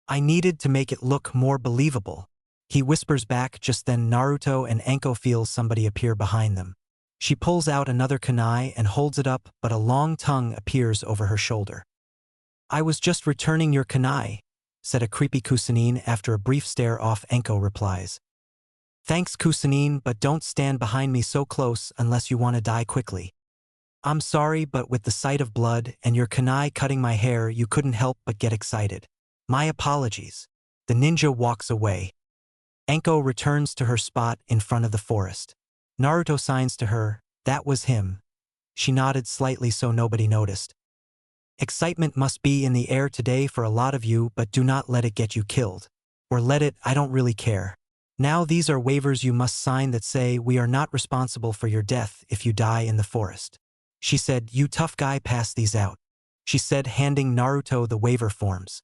I needed to make it look more believable, he whispers back. Just then Naruto and Anko feel somebody appear behind them. She pulls out another kunai and holds it up, but a long tongue appears over her shoulder. I was just returning your kunai, said a creepy Kusanine. After a brief stare off, Anko replies. Thanks Kusanine, but don't stand behind me so close unless you want to die quickly. I'm sorry, but with the sight of blood and your kunai cutting my hair, you couldn't help but get excited. My apologies. The ninja walks away. Anko returns to her spot in front of the forest. Naruto signs to her. That was him. She nodded slightly so nobody noticed. Excitement must be in the air today for a lot of you, but do not let it get you killed. Or let it, I don't really care. Now these are waivers you must sign that say we are not responsible for your death if you die in the forest. She said. You tough guy, pass these out, she said, handing Naruto the waiver forms.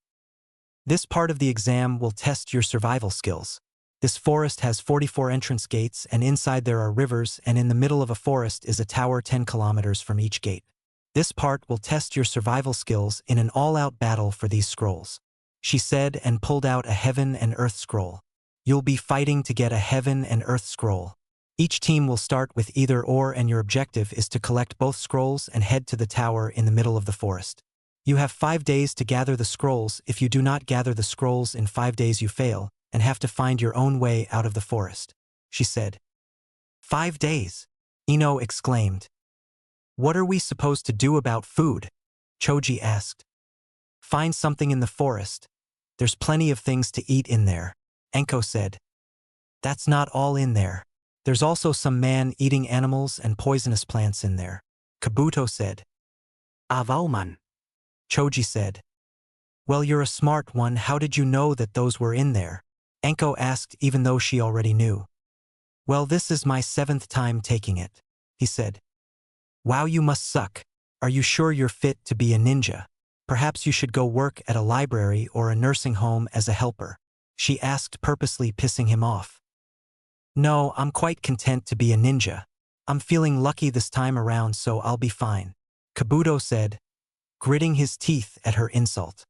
This part of the exam will test your survival skills. This forest has 44 entrance gates, and inside there are rivers, and in the middle of a forest is a tower 10 kilometers from each gate. This part will test your survival skills in an all-out battle for these scrolls, she said, and pulled out a heaven and earth scroll. You'll be fighting to get a heaven and earth scroll. Each team will start with either or, and your objective is to collect both scrolls and head to the tower in the middle of the forest. You have 5 days to gather the scrolls. If you do not gather the scrolls in 5 days, you fail and have to find your own way out of the forest, she said. 5 days? Ino exclaimed. What are we supposed to do about food? Choji asked. Find something in the forest. There's plenty of things to eat in there, Anko said. That's not all in there. There's also some man-eating animals and poisonous plants in there, Kabuto said. Avauman, Choji said. Well, you're a smart one. How did you know that those were in there? Anko asked, even though she already knew. Well, this is my 7th time taking it, he said. Wow, you must suck. Are you sure you're fit to be a ninja? Perhaps you should go work at a library or a nursing home as a helper, she asked, purposely pissing him off. No, I'm quite content to be a ninja. I'm feeling lucky this time around, so I'll be fine, Kabuto said, gritting his teeth at her insult.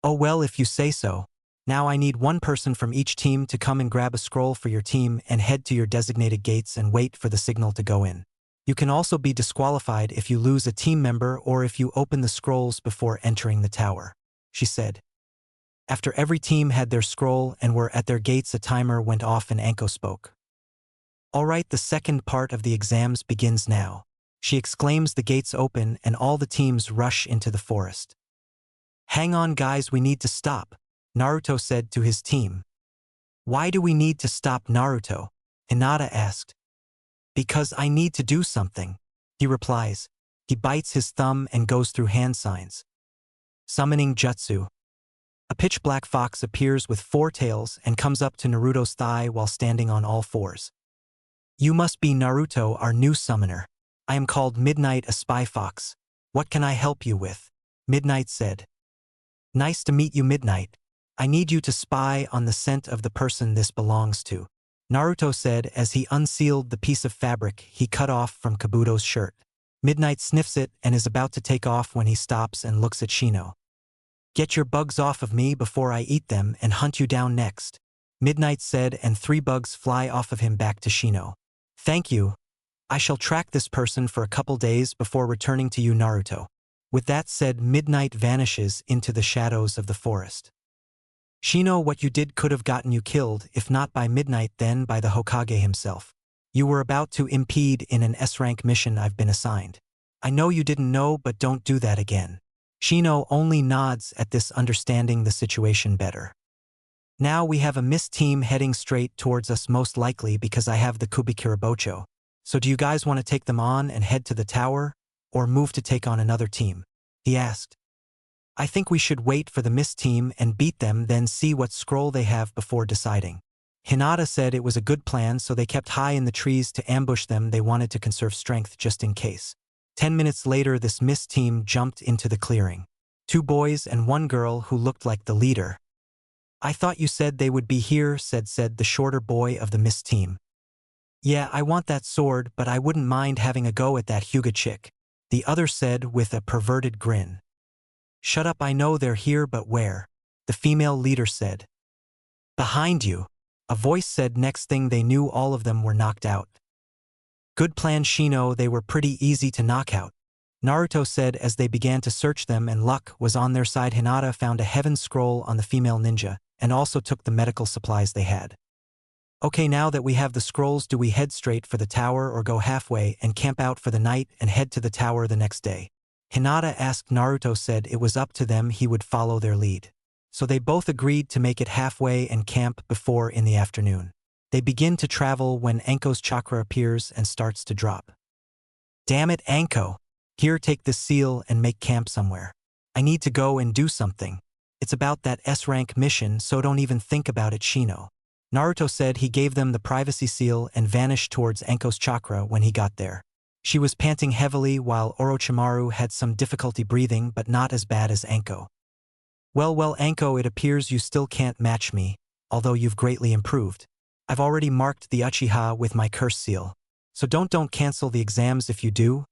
Oh well, if you say so. Now I need one person from each team to come and grab a scroll for your team and head to your designated gates and wait for the signal to go in. You can also be disqualified if you lose a team member or if you open the scrolls before entering the tower, she said. After every team had their scroll and were at their gates, a timer went off and Anko spoke. Alright, the second part of the exams begins now, she exclaims. The gates open and all the teams rush into the forest. Hang on guys, we need to stop, Naruto said to his team. Why do we need to stop, Naruto? Hinata asked. Because I need to do something, he replies. He bites his thumb and goes through hand signs. Summoning jutsu. A pitch-black fox appears with 4 tails and comes up to Naruto's thigh while standing on all 4s. You must be Naruto, our new summoner. I am called Midnight, a spy fox. What can I help you with? Midnight said. Nice to meet you, Midnight. I need you to spy on the scent of the person this belongs to. Naruto said as he unsealed the piece of fabric he cut off from Kabuto's shirt. Midnight sniffs it and is about to take off when he stops and looks at Shino. Get your bugs off of me before I eat them and hunt you down next. Midnight said, and 3 bugs fly off of him back to Shino. Thank you. I shall track this person for a couple days before returning to you, Naruto. With that said, Midnight vanishes into the shadows of the forest. Shino, what you did could have gotten you killed, if not by Midnight then by the Hokage himself. You were about to impede in an S-rank mission I've been assigned. I know you didn't know, but don't do that again. Shino only nods at this, understanding the situation better. Now we have a mist team heading straight towards us, most likely because I have the Kubikirabocho. So do you guys want to take them on and head to the tower, or move to take on another team? He asked. I think we should wait for the mist team and beat them, then see what scroll they have before deciding. Hinata said it was a good plan, so they kept high in the trees to ambush them. They wanted to conserve strength just in case. 10 minutes later, this mist team jumped into the clearing. 2 boys and 1 girl who looked like the leader. I thought you said they would be here, said the shorter boy of the mist team. Yeah, I want that sword, but I wouldn't mind having a go at that Hyuga chick, the other said with a perverted grin. Shut up, I know they're here, but where? The female leader said. Behind you, a voice said. Next thing they knew, all of them were knocked out. Good plan, Shino, they were pretty easy to knock out. Naruto said as they began to search them, and luck was on their side. Hinata found a heaven scroll on the female ninja, and also took the medical supplies they had. Okay, now that we have the scrolls, do we head straight for the tower or go halfway and camp out for the night and head to the tower the next day? Hinata asked. Naruto said it was up to them, he would follow their lead. So they both agreed to make it halfway and camp before in the afternoon. They begin to travel when Anko's chakra appears and starts to drop. Damn it, Anko! Here, take this seal and make camp somewhere. I need to go and do something. It's about that S-rank mission, so don't even think about it, Shino. Naruto said he gave them the privacy seal and vanished towards Anko's chakra when he got there. She was panting heavily while Orochimaru had some difficulty breathing, but not as bad as Anko. Well, Anko, it appears you still can't match me, although you've greatly improved. I've already marked the Uchiha with my curse seal. So don't cancel the exams. If you do,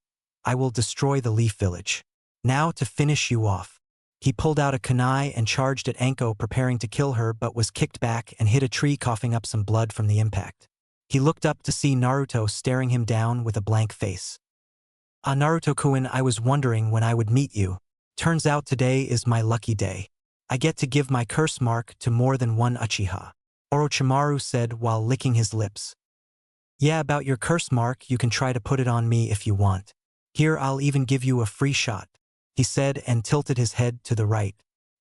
I will destroy the Leaf Village. Now to finish you off. He pulled out a kunai and charged at Anko, preparing to kill her, but was kicked back and hit a tree, coughing up some blood from the impact. He looked up to see Naruto staring him down with a blank face. Ah, Naruto-kun, I was wondering when I would meet you. Turns out today is my lucky day. I get to give my curse mark to more than one Uchiha. Orochimaru said while licking his lips. Yeah, about your curse mark, you can try to put it on me if you want. Here, I'll even give you a free shot, he said and tilted his head to the right.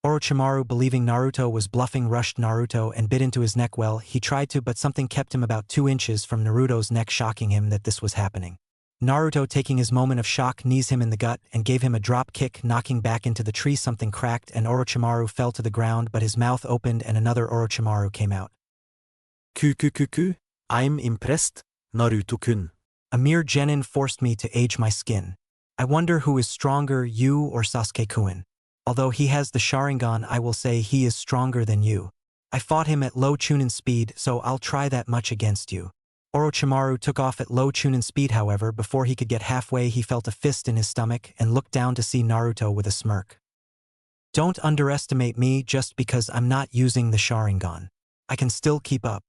Orochimaru, believing Naruto was bluffing, rushed Naruto and bit into his neck. Well, he tried to, but something kept him about 2 inches from Naruto's neck, shocking him that this was happening. Naruto, taking his moment of shock, knees him in the gut and gave him a drop kick, knocking back into the tree. Something cracked and Orochimaru fell to the ground, but his mouth opened and another Orochimaru came out. Kukukuku, I'm impressed, Naruto-kun. A mere genin forced me to age my skin. I wonder who is stronger, you or Sasuke-kun. Although he has the sharingan, I will say he is stronger than you. I fought him at low Chunin speed, so I'll try that much against you. Orochimaru took off at low Chunin speed. However, before he could get halfway, he felt a fist in his stomach and looked down to see Naruto with a smirk. Don't underestimate me just because I'm not using the sharingan. I can still keep up.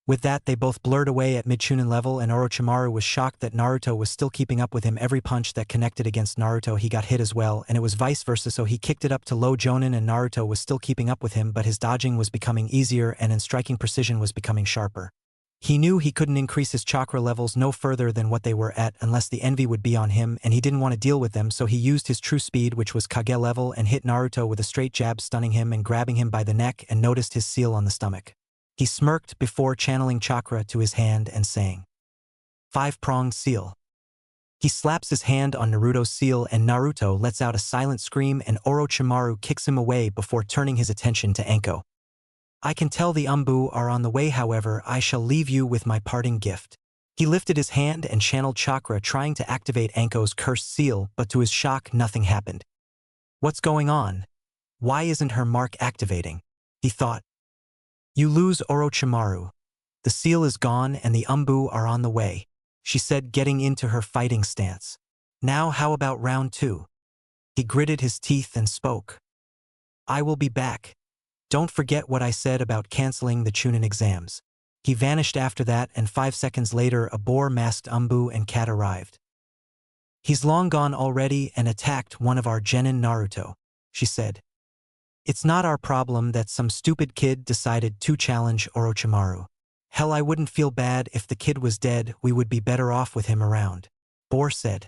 With that, they both blurred away at mid-Chunin level, and Orochimaru was shocked that Naruto was still keeping up with him. Every punch that connected against Naruto he got hit as well, and it was vice versa, so he kicked it up to low Jonin and Naruto was still keeping up with him, but his dodging was becoming easier and in striking precision was becoming sharper. He knew he couldn't increase his chakra levels no further than what they were at unless the envy would be on him, and he didn't want to deal with them, so he used his true speed, which was Kage level, and hit Naruto with a straight jab, stunning him and grabbing him by the neck, and noticed his seal on the stomach. He smirked before channeling chakra to his hand and saying, 5-pronged seal. He slaps his hand on Naruto's seal and Naruto lets out a silent scream and Orochimaru kicks him away before turning his attention to Anko. I can tell the Umbu are on the way, however, I shall leave you with my parting gift. He lifted his hand and channeled chakra trying to activate Anko's cursed seal, but to his shock nothing happened. What's going on? Why isn't her mark activating? He thought. You lose Orochimaru. The seal is gone and the Umbu are on the way, she said, getting into her fighting stance. Now how about round 2? He gritted his teeth and spoke. I will be back. Don't forget what I said about canceling the Chunin exams. He vanished after that, and 5 seconds later a boar-masked Umbu and cat arrived. He's long gone already and attacked one of our genin Naruto, she said. It's not our problem that some stupid kid decided to challenge Orochimaru. Hell, I wouldn't feel bad if the kid was dead, we would be better off with him around. Boar said.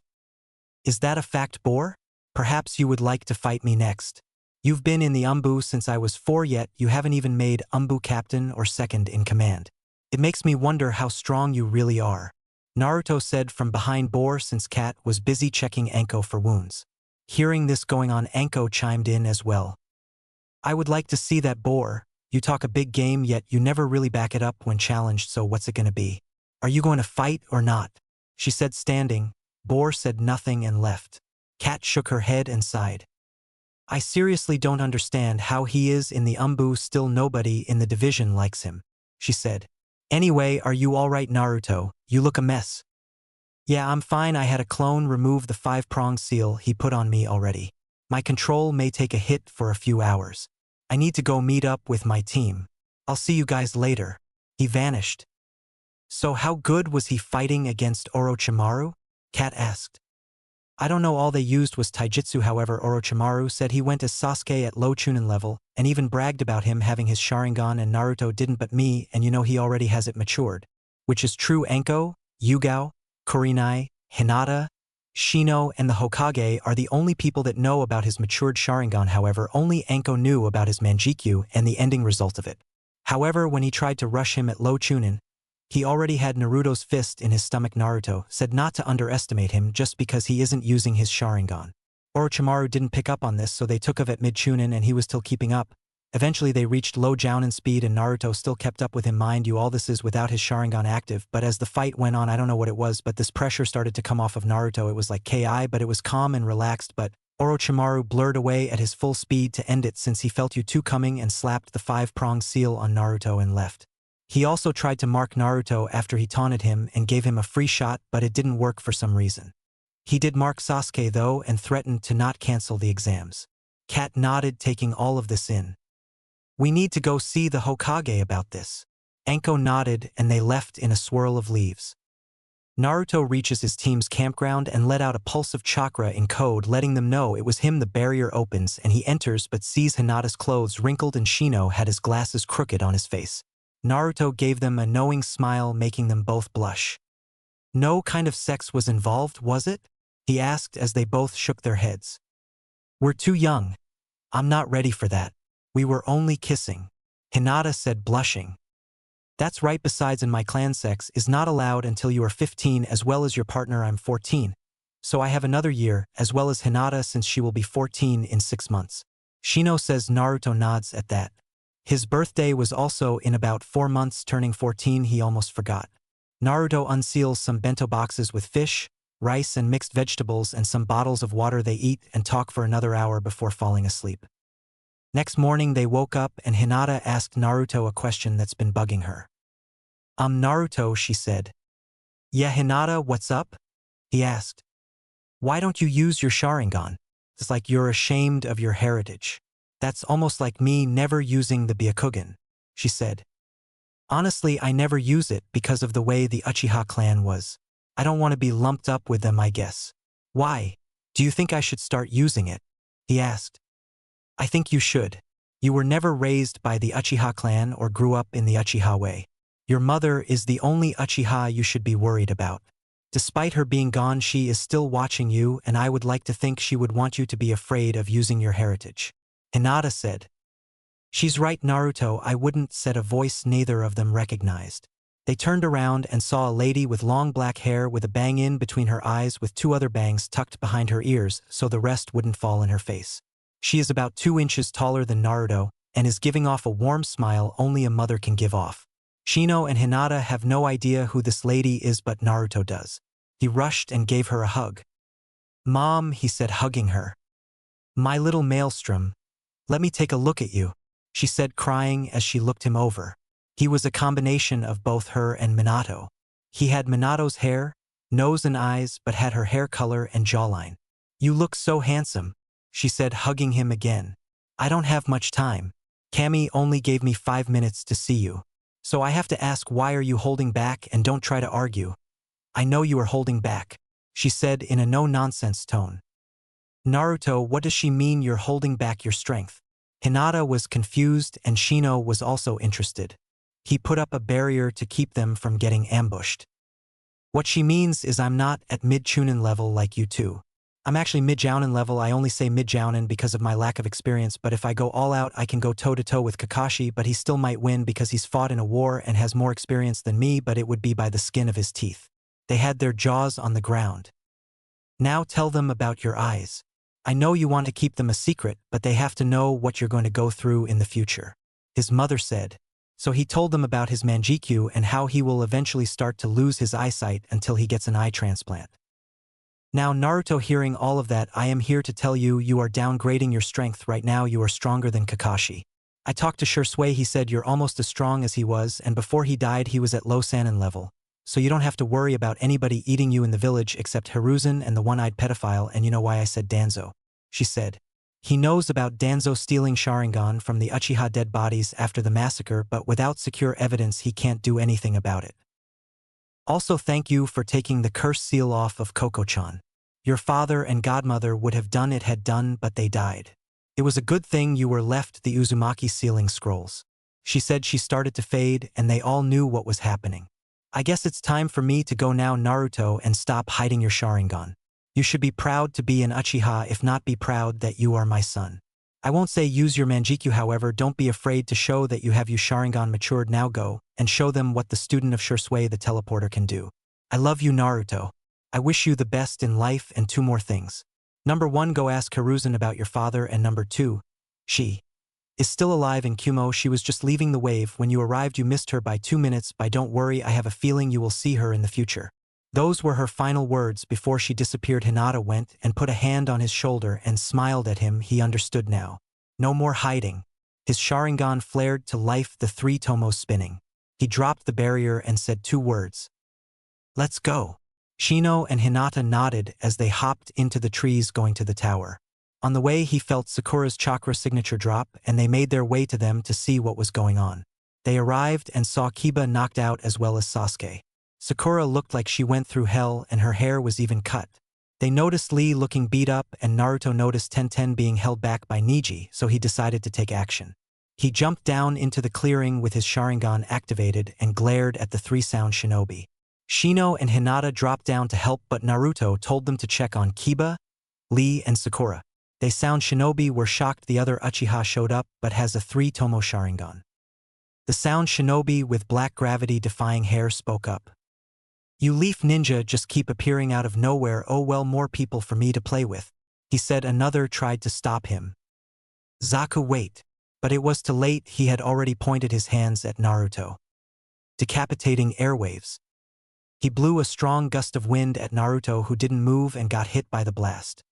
Is that a fact, Boar? Perhaps you would like to fight me next. You've been in the Umbu since I was 4 yet you haven't even made Umbu captain or second in command. It makes me wonder how strong you really are. Naruto said from behind Boar since Cat was busy checking Anko for wounds. Hearing this going on, Anko chimed in as well. I would like to see that, Boar. You talk a big game yet you never really back it up when challenged, so what's it gonna be? Are you going to fight or not? She said, standing. Boar said nothing and left. Cat shook her head and sighed. I seriously don't understand how he is in the Umbu, still nobody in the division likes him, she said. Anyway, are you alright, Naruto? You look a mess. Yeah, I'm fine. I had a clone remove the 5-prong seal he put on me already. My control may take a hit for a few hours. I need to go meet up with my team. I'll see you guys later. He vanished. So how good was he fighting against Orochimaru? Cat asked. I don't know, all they used was taijutsu. However, Orochimaru said he went as Sasuke at low Chunin level, and even bragged about him having his sharingan, and Naruto didn't, but me, and you know he already has it matured. Which is true. Anko, Yugao, Kurenai, Hinata, Shino, and the Hokage are the only people that know about his matured sharingan. However, only Anko knew about his manjikyu and the ending result of it. However, when he tried to rush him at low Chunin, he already had Naruto's fist in his stomach. Naruto said not to underestimate him just because he isn't using his sharingan. Orochimaru didn't pick up on this, so they took of it mid-Chunin and he was still keeping up. Eventually they reached low Jounin speed and Naruto still kept up with him. Mind you, all this is without his sharingan active, but as the fight went on, I don't know what it was, but this pressure started to come off of Naruto. It was like KI, but it was calm and relaxed, but Orochimaru blurred away at his full speed to end it since he felt U2 coming and slapped the 5-prong seal on Naruto and left. He also tried to mark Naruto after he taunted him and gave him a free shot, but it didn't work for some reason. He did mark Sasuke though and threatened to not cancel the exams. Cat nodded, taking all of this in. We need to go see the Hokage about this. Anko nodded and they left in a swirl of leaves. Naruto reaches his team's campground and let out a pulse of chakra in code letting them know it was him. The barrier opens and he enters but sees Hinata's clothes wrinkled and Shino had his glasses crooked on his face. Naruto gave them a knowing smile, making them both blush. No kind of sex was involved, was it? He asked as they both shook their heads. We're too young. I'm not ready for that. We were only kissing, Hinata said, blushing. That's right, besides in my clan sex is not allowed until you are 15 as well as your partner. I'm 14. So I have another year as well as Hinata since she will be 14 in 6 months. Shino says. Naruto nods at that. His birthday was also in about 4 months, turning 14. He almost forgot. Naruto unseals some bento boxes with fish, rice and mixed vegetables and some bottles of water. They eat and talk for another hour before falling asleep. Next morning they woke up and Hinata asked Naruto a question that's been bugging her. Naruto, she said. Yeah, Hinata, what's up? He asked. Why don't you use your sharingan? It's like you're ashamed of your heritage. That's almost like me never using the Byakugan, she said. Honestly, I never use it because of the way the Uchiha clan was. I don't want to be lumped up with them, I guess. Why? Do you think I should start using it? He asked. I think you should. You were never raised by the Uchiha clan or grew up in the Uchiha way. Your mother is the only Uchiha you should be worried about. Despite her being gone, she is still watching you, and I would like to think she would want you to be afraid of using your heritage. Hinata said. She's right, Naruto, I wouldn't, said a voice neither of them recognized. They turned around and saw a lady with long black hair with a bang in between her eyes with 2 other bangs tucked behind her ears so the rest wouldn't fall in her face. She is about 2 inches taller than Naruto and is giving off a warm smile only a mother can give off. Shino and Hinata have no idea who this lady is, but Naruto does. He rushed and gave her a hug. "Mom," he said, hugging her. "My little maelstrom, let me take a look at you," she said, crying as she looked him over. He was a combination of both her and Minato. He had Minato's hair, nose and eyes, but had her hair color and jawline. "You look so handsome," she said, hugging him again. "I don't have much time. Kami only gave me 5 minutes to see you. So I have to ask, why are you holding back? And don't try to argue." "I know you are holding back," she said in a no-nonsense tone. "Naruto, what does she mean you're holding back your strength?" Hinata was confused and Shino was also interested. He put up a barrier to keep them from getting ambushed. "What she means is I'm not at mid-Chunin level like you two. I'm actually mid-Jounin level. I only say mid-Jounin because of my lack of experience, but if I go all out I can go toe-to-toe with Kakashi, but he still might win because he's fought in a war and has more experience than me, but it would be by the skin of his teeth." They had their jaws on the ground. "Now tell them about your eyes. I know you want to keep them a secret, but they have to know what you're going to go through in the future," his mother said. So he told them about his manjikyu and how he will eventually start to lose his eyesight until he gets an eye transplant. Now Naruto, hearing all of that, "I am here to tell you, you are downgrading your strength. Right now you are stronger than Kakashi. I talked to Shursui, he said you're almost as strong as he was, and before he died he was at low Sannin level. So you don't have to worry about anybody eating you in the village except Hiruzen and the one-eyed pedophile, and you know why I said Danzo," she said. He knows about Danzo stealing Sharingan from the Uchiha dead bodies after the massacre, but without secure evidence he can't do anything about it. "Also, thank you for taking the curse seal off of Koko-chan. Your father and godmother would have done it, but they died. It was a good thing you were left the Uzumaki sealing scrolls." She said. She started to fade and they all knew what was happening. "I guess it's time for me to go now, Naruto, and stop hiding your Sharingan. You should be proud to be an Uchiha, if not be proud that you are my son. I won't say use your manjikyu, however, don't be afraid to show that you have your Sharingan matured. Now go and show them what the student of Shursui the teleporter can do. I love you, Naruto. I wish you the best in life, and 2 more things. Number 1, go ask Hiruzen about your father, and number 2, she is still alive in Kumo. She was just leaving the wave. When you arrived you missed her by 2 minutes. But don't worry, I have a feeling you will see her in the future." Those were her final words before she disappeared. Hinata went and put a hand on his shoulder and smiled at him. He understood now. No more hiding. His Sharingan flared to life, the 3 tomos spinning. He dropped the barrier and said 2 words. "Let's go." Shino and Hinata nodded as they hopped into the trees going to the tower. On the way he felt Sakura's chakra signature drop and they made their way to them to see what was going on. They arrived and saw Kiba knocked out as well as Sasuke. Sakura looked like she went through hell and her hair was even cut. They noticed Lee looking beat up and Naruto noticed Tenten being held back by Neji, so he decided to take action. He jumped down into the clearing with his Sharingan activated and glared at the 3 sound shinobi. Shino and Hinata dropped down to help, but Naruto told them to check on Kiba, Lee, and Sakura. They sound shinobi were shocked the other Uchiha showed up but has a 3 tomo Sharingan. The sound shinobi with black gravity defying hair spoke up. "You leaf ninja just keep appearing out of nowhere. Oh well, more people for me to play with," he said. Another tried to stop him. "Zaku, wait." But it was too late. He had already pointed his hands at Naruto. Decapitating airwaves. He blew a strong gust of wind at Naruto, who didn't move and got hit by the blast.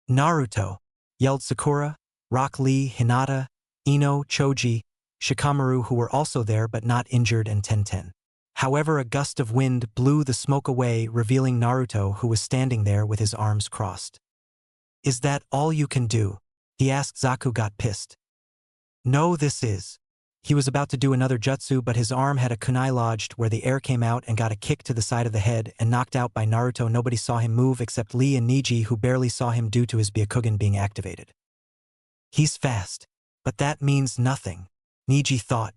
"Naruto!" yelled Sakura, Rock Lee, Hinata, Ino, Choji, Shikamaru, who were also there but not injured, and Tenten. However, a gust of wind blew the smoke away, revealing Naruto, who was standing there with his arms crossed. "Is that all you can do?" he asked. Zaku got pissed. "No, this is." He was about to do another jutsu, but his arm had a kunai lodged where the air came out and got a kick to the side of the head and knocked out by Naruto. Nobody saw him move except Lee and Neji, who barely saw him due to his Byakugan being activated. "He's fast. But that means nothing," Neji thought.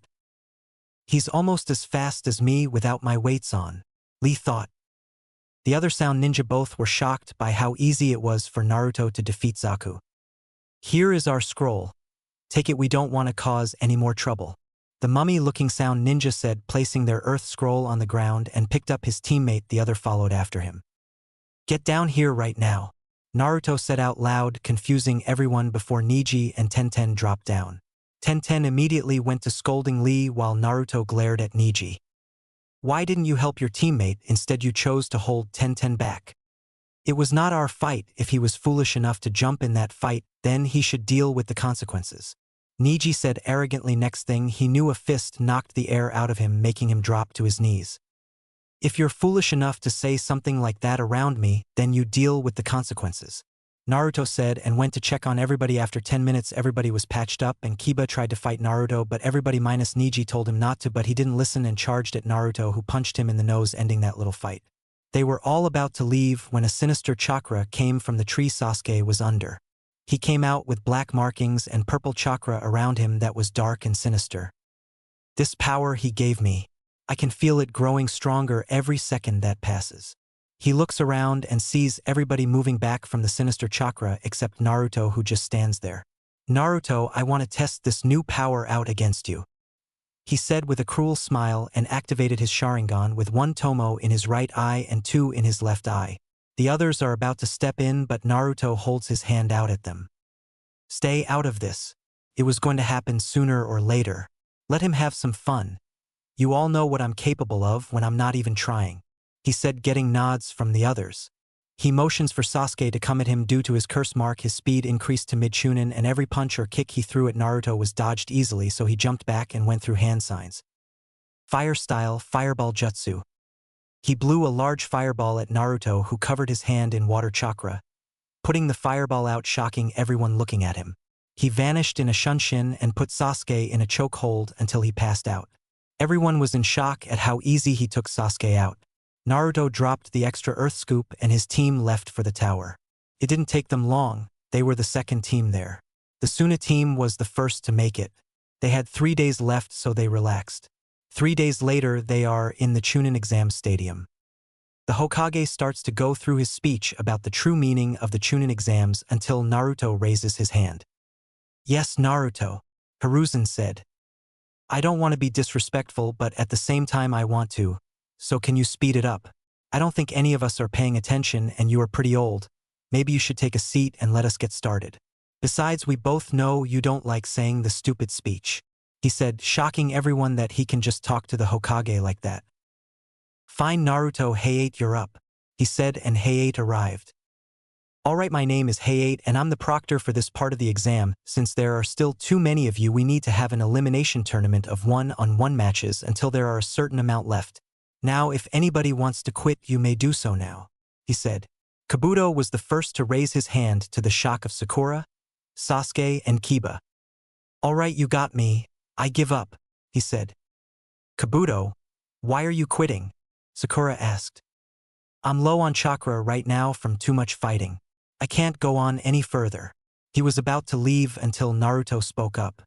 "He's almost as fast as me without my weights on," Lee thought. The other sound ninja both were shocked by how easy it was for Naruto to defeat Zaku. "Here is our scroll. Take it, we don't want to cause any more trouble," the mummy-looking sound ninja said, placing their earth scroll on the ground, and picked up his teammate. The other followed after him. "Get down here right now," Naruto said out loud, confusing everyone before Neji and Tenten dropped down. Tenten immediately went to scolding Lee while Naruto glared at Neji. Why didn't you help your teammate, instead you chose to hold Tenten back? It was not our fight. If he was foolish enough to jump in that fight, then he should deal with the consequences. Neji said arrogantly. Next thing he knew, a fist knocked the air out of him, making him drop to his knees. If you're foolish enough to say something like that around me, then you deal with the consequences, Naruto said, and went to check on everybody. After 10 minutes everybody was patched up and Kiba tried to fight Naruto, but everybody minus Neji told him not to, but he didn't listen and charged at Naruto, who punched him in the nose, ending that little fight. They were all about to leave when a sinister chakra came from the tree Sasuke was under. He came out with black markings and purple chakra around him that was dark and sinister. This power he gave me. I can feel it growing stronger every second that passes. He looks around and sees everybody moving back from the sinister chakra except Naruto, who just stands there. Naruto, I want to test this new power out against you, he said with a cruel smile, and activated his sharingan with 1 tomo in his right eye and 2 in his left eye. The others are about to step in, but Naruto holds his hand out at them. Stay out of this. It was going to happen sooner or later. Let him have some fun. You all know what I'm capable of when I'm not even trying, he said, getting nods from the others. He motions for Sasuke to come at him. Due to his curse mark, his speed increased to mid-Chunin, and every punch or kick he threw at Naruto was dodged easily, so he jumped back and went through hand signs. Fire style, fireball jutsu. He blew a large fireball at Naruto, who covered his hand in water chakra, putting the fireball out, shocking everyone looking at him. He vanished in a shunshin and put Sasuke in a chokehold until he passed out. Everyone was in shock at how easy he took Sasuke out. Naruto dropped the extra earth scoop and his team left for the tower. It didn't take them long. They were the second team there. The Suna team was the first to make it. They had 3 days left, so they relaxed. 3 days later, they are in the Chunin exam stadium. The Hokage starts to go through his speech about the true meaning of the Chunin exams until Naruto raises his hand. Yes, Naruto, Hiruzen said. I don't want to be disrespectful, but at the same time I want to. So can you speed it up? I don't think any of us are paying attention, and you are pretty old. Maybe you should take a seat and let us get started. Besides, we both know you don't like saying the stupid speech, he said, shocking everyone that he can just talk to the Hokage like that. Fine, Naruto. Hayate, you're up, he said, and Hayate arrived. Alright, my name is Hayate and I'm the proctor for this part of the exam. Since there are still too many of you, we need to have an elimination tournament of 1-on-1 matches until there are a certain amount left. Now, if anybody wants to quit, you may do so now, he said. Kabuto was the first to raise his hand, to the shock of Sakura, Sasuke, and Kiba. Alright, you got me. I give up, he said. Kabuto, why are you quitting? Sakura asked. I'm low on chakra right now from too much fighting. I can't go on any further. He was about to leave until Naruto spoke up.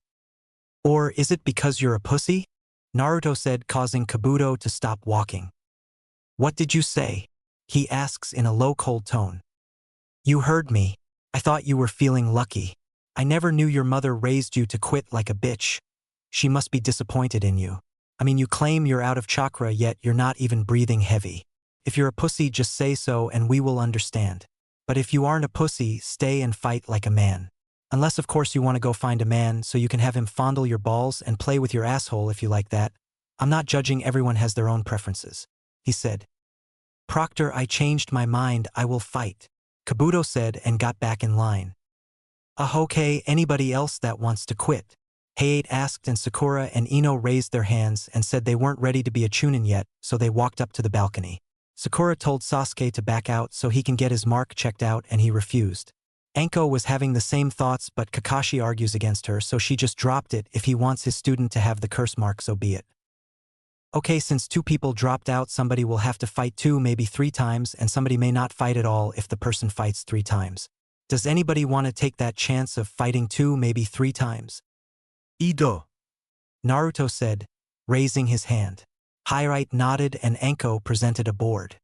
Or is it because you're a pussy? Naruto said, causing Kabuto to stop walking. What did you say? He asks in a low, cold tone. You heard me. I thought you were feeling lucky. I never knew your mother raised you to quit like a bitch. She must be disappointed in you. I mean, you claim you're out of chakra, yet you're not even breathing heavy. If you're a pussy, just say so and we will understand. But if you aren't a pussy, stay and fight like a man. Unless, of course, you want to go find a man so you can have him fondle your balls and play with your asshole if you like that. I'm not judging, everyone has their own preferences, he said. Proctor, I changed my mind, I will fight, Kabuto said, and got back in line. Okay, anybody else that wants to quit? Hayate asked, and Sakura and Ino raised their hands and said they weren't ready to be a Chunin yet, so they walked up to the balcony. Sakura told Sasuke to back out so he can get his mark checked out, and he refused. Anko was having the same thoughts, but Kakashi argues against her, so she just dropped it. If he wants his student to have the curse mark, so be it. Okay, since 2 people dropped out, somebody will have to fight 2, maybe 3 times, and somebody may not fight at all if the person fights 3 times. Does anybody want to take that chance of fighting 2, maybe 3 times? Ido, Naruto said, raising his hand. Hayate nodded, and Anko presented a board.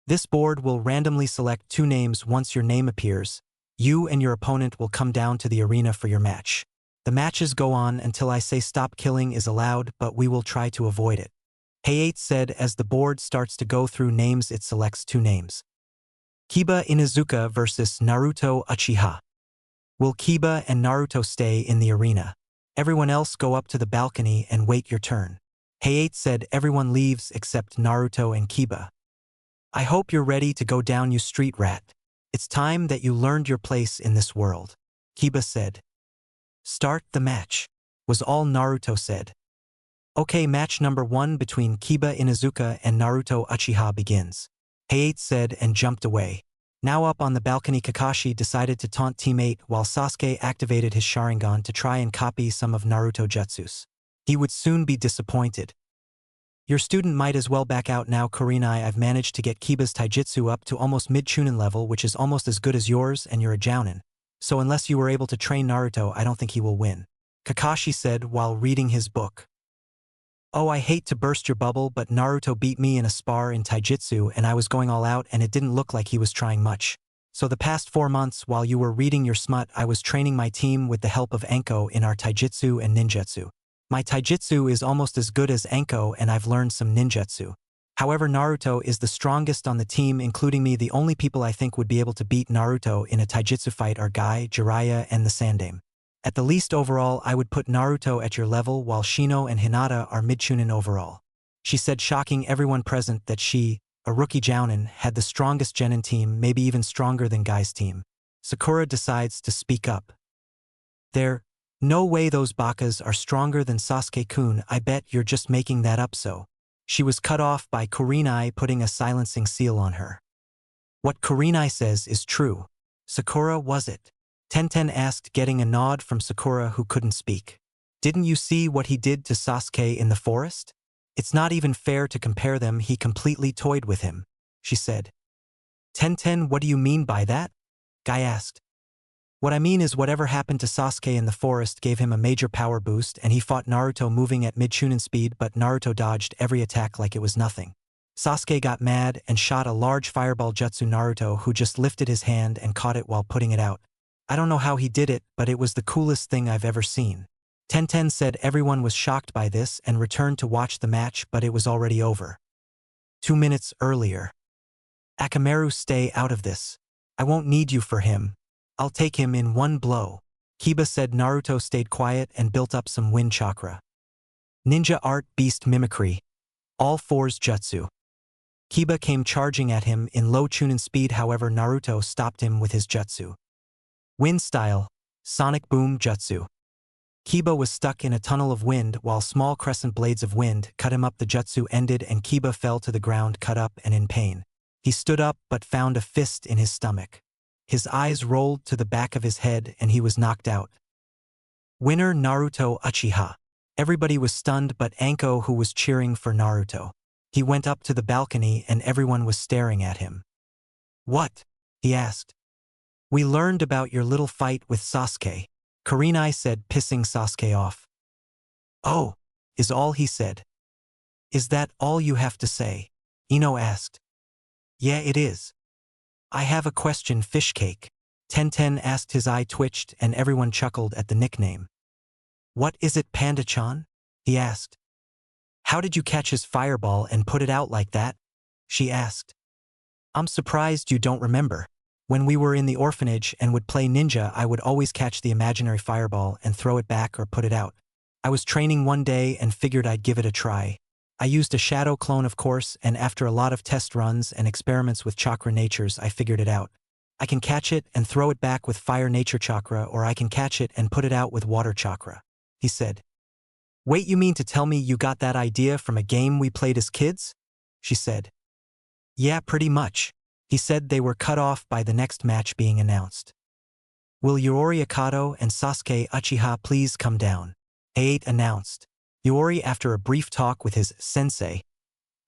This board will randomly select 2 names. Once your name appears, you and your opponent will come down to the arena for your match. The matches go on until I say stop. Killing is allowed, but we will try to avoid it, Hayate said. As the board starts to go through names, it selects 2 names. Kiba Inuzuka versus Naruto Uchiha. Will Kiba and Naruto stay in the arena? Everyone else go up to the balcony and wait your turn. Hayate said everyone leaves except Naruto and Kiba. I hope you're ready to go down, you street rat. It's time that you learned your place in this world. Kiba said. Start the match, was all Naruto said. Okay, match number 1 between Kiba Inuzuka and Naruto Uchiha begins. Hayate said and jumped away. Now up on the balcony, Kakashi decided to taunt teammate while Sasuke activated his sharingan to try and copy some of Naruto jutsus. He would soon be disappointed. Your student might as well back out now, Kurenai. I've managed to get Kiba's taijutsu up to almost mid-Chunin level, which is almost as good as yours, and you're a jounin. So unless you were able to train Naruto, I don't think he will win. Kakashi said while reading his book. Oh, I hate to burst your bubble, but Naruto beat me in a spar in taijutsu and I was going all out and it didn't look like he was trying much. So the past 4 months while you were reading your smut, I was training my team with the help of Anko in our taijutsu and ninjutsu. My taijutsu is almost as good as Anko and I've learned some ninjutsu. However, Naruto is the strongest on the team, including me. The only people I think would be able to beat Naruto in a taijutsu fight are Guy, Jiraiya, and the Sandame. At the least overall, I would put Naruto at your level while Shino and Hinata are mid-Chunin overall. She said, shocking everyone present that she, a rookie jounin, had the strongest genin team, maybe even stronger than Guy's team. Sakura decides to speak up. No way those bakas are stronger than Sasuke-kun. I bet you're just making that up. So. She was cut off by Kurenai putting a silencing seal on her. What Kurenai says is true. Sakura, was it? Tenten asked, getting a nod from Sakura, who couldn't speak. Didn't you see what he did to Sasuke in the forest? It's not even fair to compare them. He completely toyed with him, she said. Tenten, what do you mean by that? Guy asked. What I mean is whatever happened to Sasuke in the forest gave him a major power boost and he fought Naruto moving at mid-Chunin speed, but Naruto dodged every attack like it was nothing. Sasuke got mad and shot a large fireball jutsu. Naruto, who just lifted his hand and caught it while putting it out. I don't know how he did it, but it was the coolest thing I've ever seen. Tenten said everyone was shocked by this and returned to watch the match, but it was already over. 2 minutes earlier. Akamaru, stay out of this. I won't need you for him. I'll take him in one blow. Kiba said. Naruto stayed quiet and built up some wind chakra. Ninja art, beast mimicry. All fours jutsu. Kiba came charging at him in low Chunin speed, however Naruto stopped him with his jutsu. Wind style, sonic boom jutsu. Kiba was stuck in a tunnel of wind while small crescent blades of wind cut him up. The jutsu ended and Kiba fell to the ground, cut up and in pain. He stood up but found a fist in his stomach. His eyes rolled to the back of his head and he was knocked out. Winner, Naruto Uchiha. Everybody was stunned but Anko, who was cheering for Naruto. He went up to the balcony and everyone was staring at him. What? He asked. We learned about your little fight with Sasuke, Kurenai said, pissing Sasuke off. Oh, is all he said. Is that all you have to say? Ino asked. Yeah, it is. I have a question, Fishcake. Tenten asked. His eye twitched and everyone chuckled at the nickname. What is it, Panda-chan? He asked. How did you catch his fireball and put it out like that? She asked. I'm surprised you don't remember. When we were in the orphanage and would play ninja, I would always catch the imaginary fireball and throw it back or put it out. I was training one day and figured I'd give it a try. I used a shadow clone, of course, and after a lot of test runs and experiments with chakra natures, I figured it out. I can catch it and throw it back with fire nature chakra, or I can catch it and put it out with water chakra, he said. Wait, you mean to tell me you got that idea from a game we played as kids? She said. Yeah, pretty much. He said. They were cut off by the next match being announced. Will Yuri Akato and Sasuke Uchiha please come down? Hayate announced. Yuri, after a brief talk with his sensei,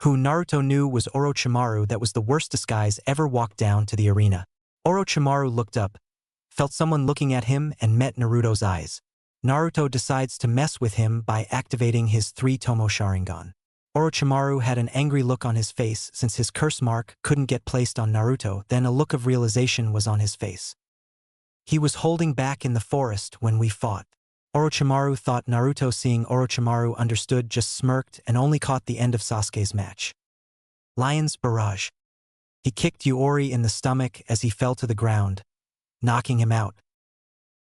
who Naruto knew was Orochimaru, that was the worst disguise ever, walked down to the arena. Orochimaru looked up, felt someone looking at him and met Naruto's eyes. Naruto decides to mess with him by activating his 3-tomo sharingan. Orochimaru had an angry look on his face since his curse mark couldn't get placed on Naruto, then a look of realization was on his face. He was holding back in the forest when we fought. Orochimaru thought. Naruto, seeing Orochimaru, understood, just smirked and only caught the end of Sasuke's match. Lion's barrage. He kicked Yuri in the stomach as he fell to the ground, knocking him out.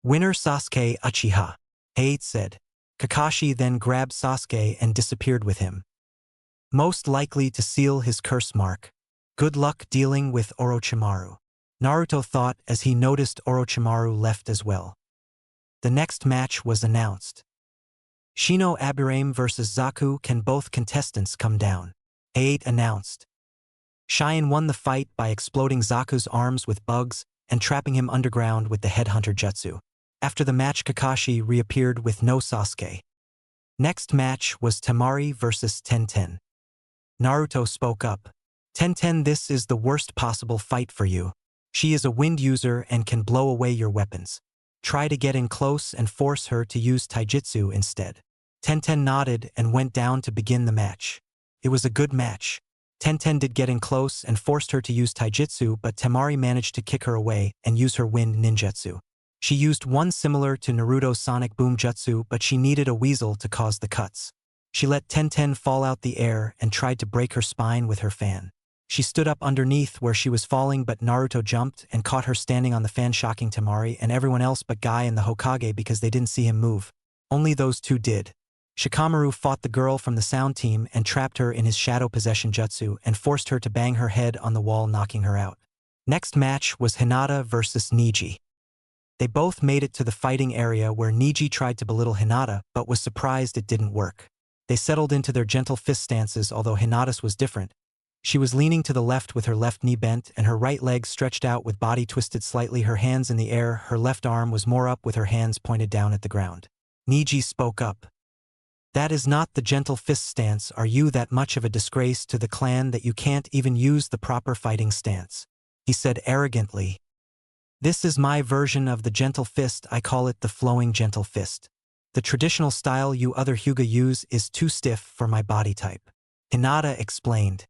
Winner, Sasuke Uchiha. Height said. Kakashi then grabbed Sasuke and disappeared with him. Most likely to seal his curse mark. Good luck dealing with Orochimaru. Naruto thought as he noticed Orochimaru left as well. The next match was announced. Shino Aburame vs Zaku. Can both contestants come down? Height announced. Cheyenne won the fight by exploding Zaku's arms with bugs and trapping him underground with the headhunter jutsu. After the match, Kakashi reappeared with no Sasuke. Next match was Temari vs Tenten. Naruto spoke up. Tenten, this is the worst possible fight for you. She is a wind user and can blow away your weapons. Try to get in close and force her to use taijutsu instead. Tenten nodded and went down to begin the match. It was a good match. Tenten did get in close and forced her to use taijutsu, but Temari managed to kick her away and use her wind ninjutsu. She used one similar to Naruto's sonic boom jutsu, but she needed a weasel to cause the cuts. She let Tenten fall out the air and tried to break her spine with her fan. She stood up underneath where she was falling, but Naruto jumped and caught her standing on the fan, shocking Temari and everyone else but Guy and the Hokage because they didn't see him move. Only those two did. Shikamaru fought the girl from the sound team and trapped her in his shadow possession jutsu and forced her to bang her head on the wall, knocking her out. Next match was Hinata vs Neji. They both made it to the fighting area where Neji tried to belittle Hinata but was surprised it didn't work. They settled into their gentle fist stances, although Hinata's was different. She was leaning to the left with her left knee bent and her right leg stretched out with body twisted slightly, her hands in the air. Her left arm was more up with her hands pointed down at the ground. Neji spoke up. That is not the gentle fist stance. Are you that much of a disgrace to the clan that you can't even use the proper fighting stance? He said arrogantly. This is my version of the gentle fist. I call it the flowing gentle fist. The traditional style you other Hyuga use is too stiff for my body type. Hinata explained.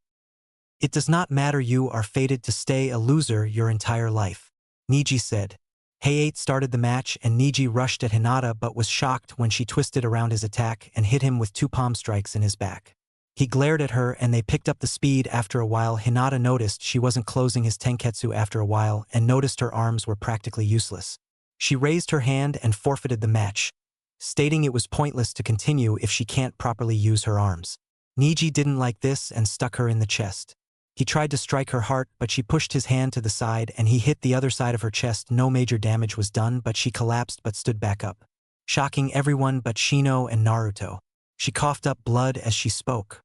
It does not matter, you are fated to stay a loser your entire life. Neji said. Height started the match and Neji rushed at Hinata but was shocked when she twisted around his attack and hit him with two palm strikes in his back. He glared at her and they picked up the speed. After a while, Hinata noticed she wasn't closing his tenketsu after a while and noticed her arms were practically useless. She raised her hand and forfeited the match, stating it was pointless to continue if she can't properly use her arms. Neji didn't like this and stuck her in the chest. He tried to strike her heart, but she pushed his hand to the side and he hit the other side of her chest. No major damage was done, but she collapsed but stood back up, shocking everyone but Shino and Naruto. She coughed up blood as she spoke.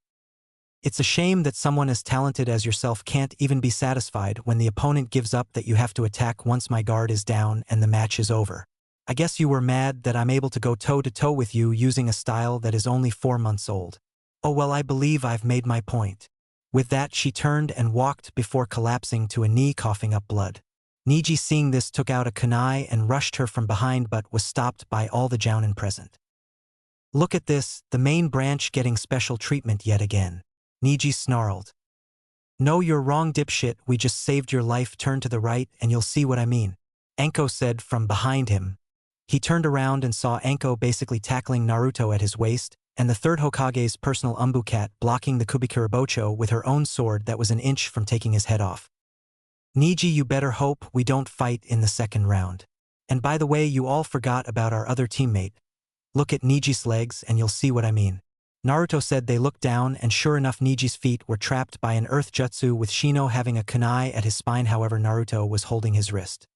It's a shame that someone as talented as yourself can't even be satisfied when the opponent gives up that you have to attack once my guard is down and the match is over. I guess you were mad that I'm able to go toe-to-toe with you using a style that is only 4 months old. Oh well, I believe I've made my point. With that, she turned and walked before collapsing to a knee, coughing up blood. Neji, seeing this, took out a kunai and rushed her from behind but was stopped by all the jounin present. Look at this, the main branch getting special treatment yet again. Neji snarled. No, you're wrong, dipshit, we just saved your life. Turn to the right and you'll see what I mean. Anko said from behind him. He turned around and saw Anko basically tackling Naruto at his waist, and the third Hokage's personal Umbukat blocking the Kubikurabocho with her own sword that was an inch from taking his head off. Neji, you better hope we don't fight in the second round. And by the way, you all forgot about our other teammate. Look at Neji's legs and you'll see what I mean. Naruto said. They looked down and sure enough Neji's feet were trapped by an earth jutsu with Shino having a kunai at his spine. However, Naruto was holding his wrist.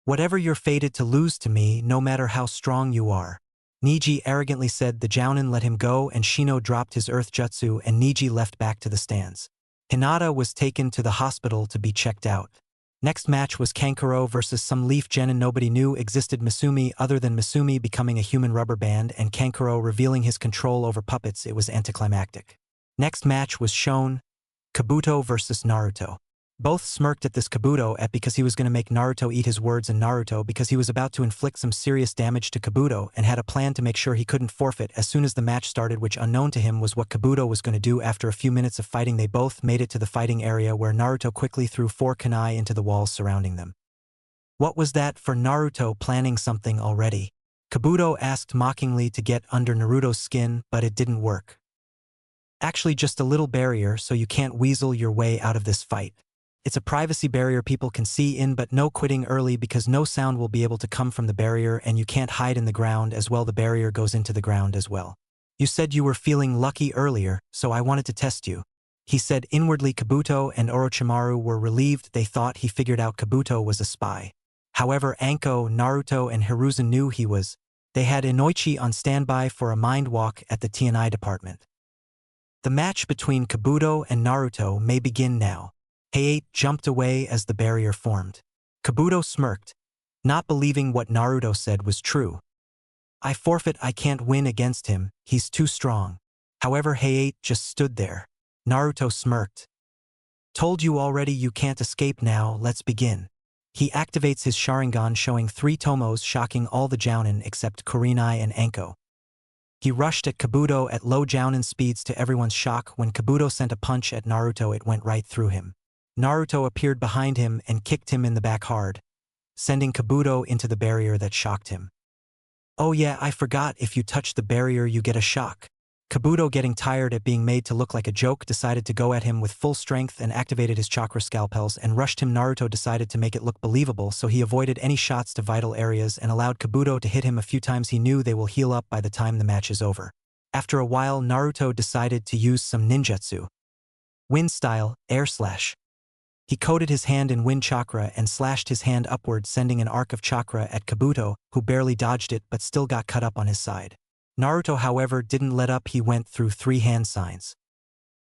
Whatever, you're fated to lose to me no matter how strong you are. Neji arrogantly said. The jounin let him go and Shino dropped his earth jutsu and Neji left back to the stands. Hinata was taken to the hospital to be checked out. Next match was Kankuro versus some leaf genin nobody knew existed Misumi other than Misumi becoming a human rubber band and Kankuro revealing his control over puppets. It was anticlimactic. Next match was shown, Kabuto versus Naruto. Both smirked at this Kabuto because he was going to make Naruto eat his words, and Naruto because he was about to inflict some serious damage to Kabuto and had a plan to make sure he couldn't forfeit as soon as the match started, which unknown to him was what Kabuto was going to do. After a few minutes of fighting, they both made it to the fighting area where Naruto quickly threw 4 kunai into the walls surrounding them. What was that for? Naruto planning something already? Kabuto asked mockingly to get under Naruto's skin, but it didn't work. Actually, just a little barrier so you can't weasel your way out of this fight. It's a privacy barrier people can see in, but no quitting early because no sound will be able to come from the barrier and you can't hide in the ground as well. The barrier goes into the ground as well. You said you were feeling lucky earlier, so I wanted to test you. He said inwardly. Kabuto and Orochimaru were relieved. They thought he figured out Kabuto was a spy. However, Anko, Naruto and Hiruzen knew he was. They had Inoichi on standby for a mind walk at the T&I department. The match between Kabuto and Naruto may begin now. Hayate jumped away as the barrier formed. Kabuto smirked, not believing what Naruto said was true. I forfeit. I can't win against him, he's too strong. However, Hayate just stood there. Naruto smirked. Told you already, you can't escape now, let's begin. He activates his sharingan, showing 3 tomos, shocking all the jounin except Kurenai and Anko. He rushed at Kabuto at low jounin speeds. To everyone's shock, when Kabuto sent a punch at Naruto, it went right through him. Naruto appeared behind him and kicked him in the back hard, sending Kabuto into the barrier that shocked him. Oh yeah, I forgot, if you touch the barrier you get a shock. Kabuto, getting tired at being made to look like a joke, decided to go at him with full strength and activated his chakra scalpels and rushed him. Naruto decided to make it look believable, so he avoided any shots to vital areas and allowed Kabuto to hit him a few times. He knew they will heal up by the time the match is over. After a while, Naruto decided to use some ninjutsu. Wind style, air slash. He coated his hand in wind chakra and slashed his hand upward, sending an arc of chakra at Kabuto, who barely dodged it but still got cut up on his side. Naruto, however, didn't let up. He went through 3 hand signs.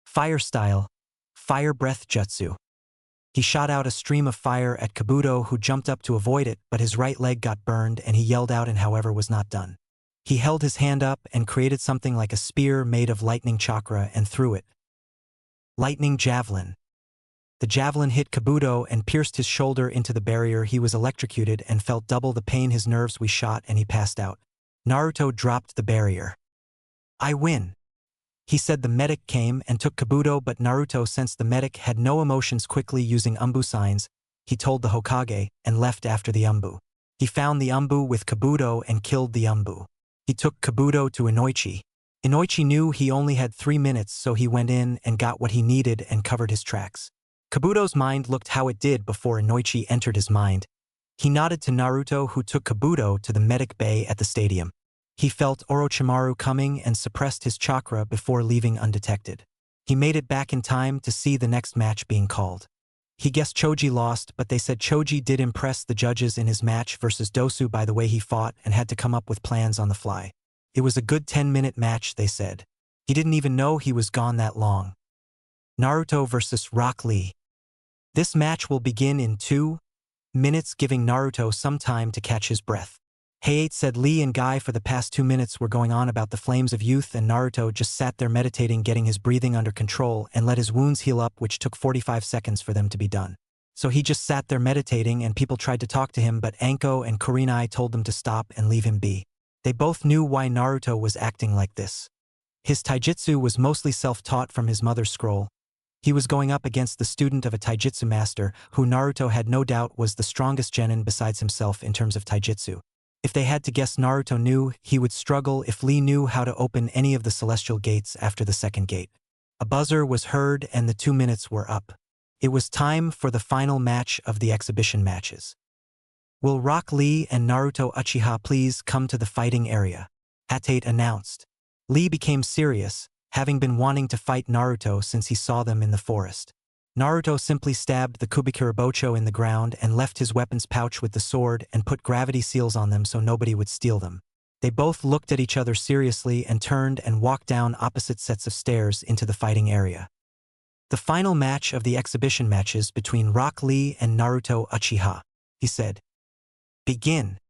Fire style, fire breath jutsu. He shot out a stream of fire at Kabuto, who jumped up to avoid it, but his right leg got burned and he yelled out and however was not done. He held his hand up and created something like a spear made of lightning chakra and threw it. Lightning javelin. The javelin hit Kabuto and pierced his shoulder into the barrier. He was electrocuted and felt double the pain. His nerves were shot and he passed out. Naruto dropped the barrier. I win. He said. The medic came and took Kabuto, but Naruto sensed the medic had no emotions. Quickly using Umbu signs, he told the Hokage and left after the Umbu. He found the Umbu with Kabuto and killed the Umbu. He took Kabuto to Inoichi. Inoichi knew he only had 3 minutes, so he went in and got what he needed and covered his tracks. Kabuto's mind looked how it did before Inoichi entered his mind. He nodded to Naruto, who took Kabuto to the medic bay at the stadium. He felt Orochimaru coming and suppressed his chakra before leaving undetected. He made it back in time to see the next match being called. He guessed Choji lost, but they said Choji did impress the judges in his match versus Dosu by the way he fought and had to come up with plans on the fly. It was a good 10-minute match, they said. He didn't even know he was gone that long. Naruto versus Rock Lee. This match will begin in 2 minutes, giving Naruto some time to catch his breath. Hayate said Lee and Guy for the past 2 minutes were going on about the flames of youth, and Naruto just sat there meditating, getting his breathing under control and let his wounds heal up, which took 45 seconds for them to be done. So he just sat there meditating and people tried to talk to him, but Anko and Kurenai told them to stop and leave him be. They both knew why Naruto was acting like this. His taijutsu was mostly self-taught from his mother's scroll. He was going up against the student of a taijutsu master, who Naruto had no doubt was the strongest genin besides himself in terms of taijutsu. If they had to guess, Naruto knew he would struggle if Lee knew how to open any of the celestial gates after the second gate. A buzzer was heard and the 2 minutes were up. It was time for the final match of the exhibition matches. Will Rock Lee and Naruto Uchiha please come to the fighting area? Hayate announced. Lee became serious, having been wanting to fight Naruto since he saw them in the forest. Naruto simply stabbed the Kubikirabocho in the ground and left his weapons pouch with the sword and put gravity seals on them so nobody would steal them. They both looked at each other seriously and turned and walked down opposite sets of stairs into the fighting area. The final match of the exhibition matches between Rock Lee and Naruto Uchiha. He said, "Begin."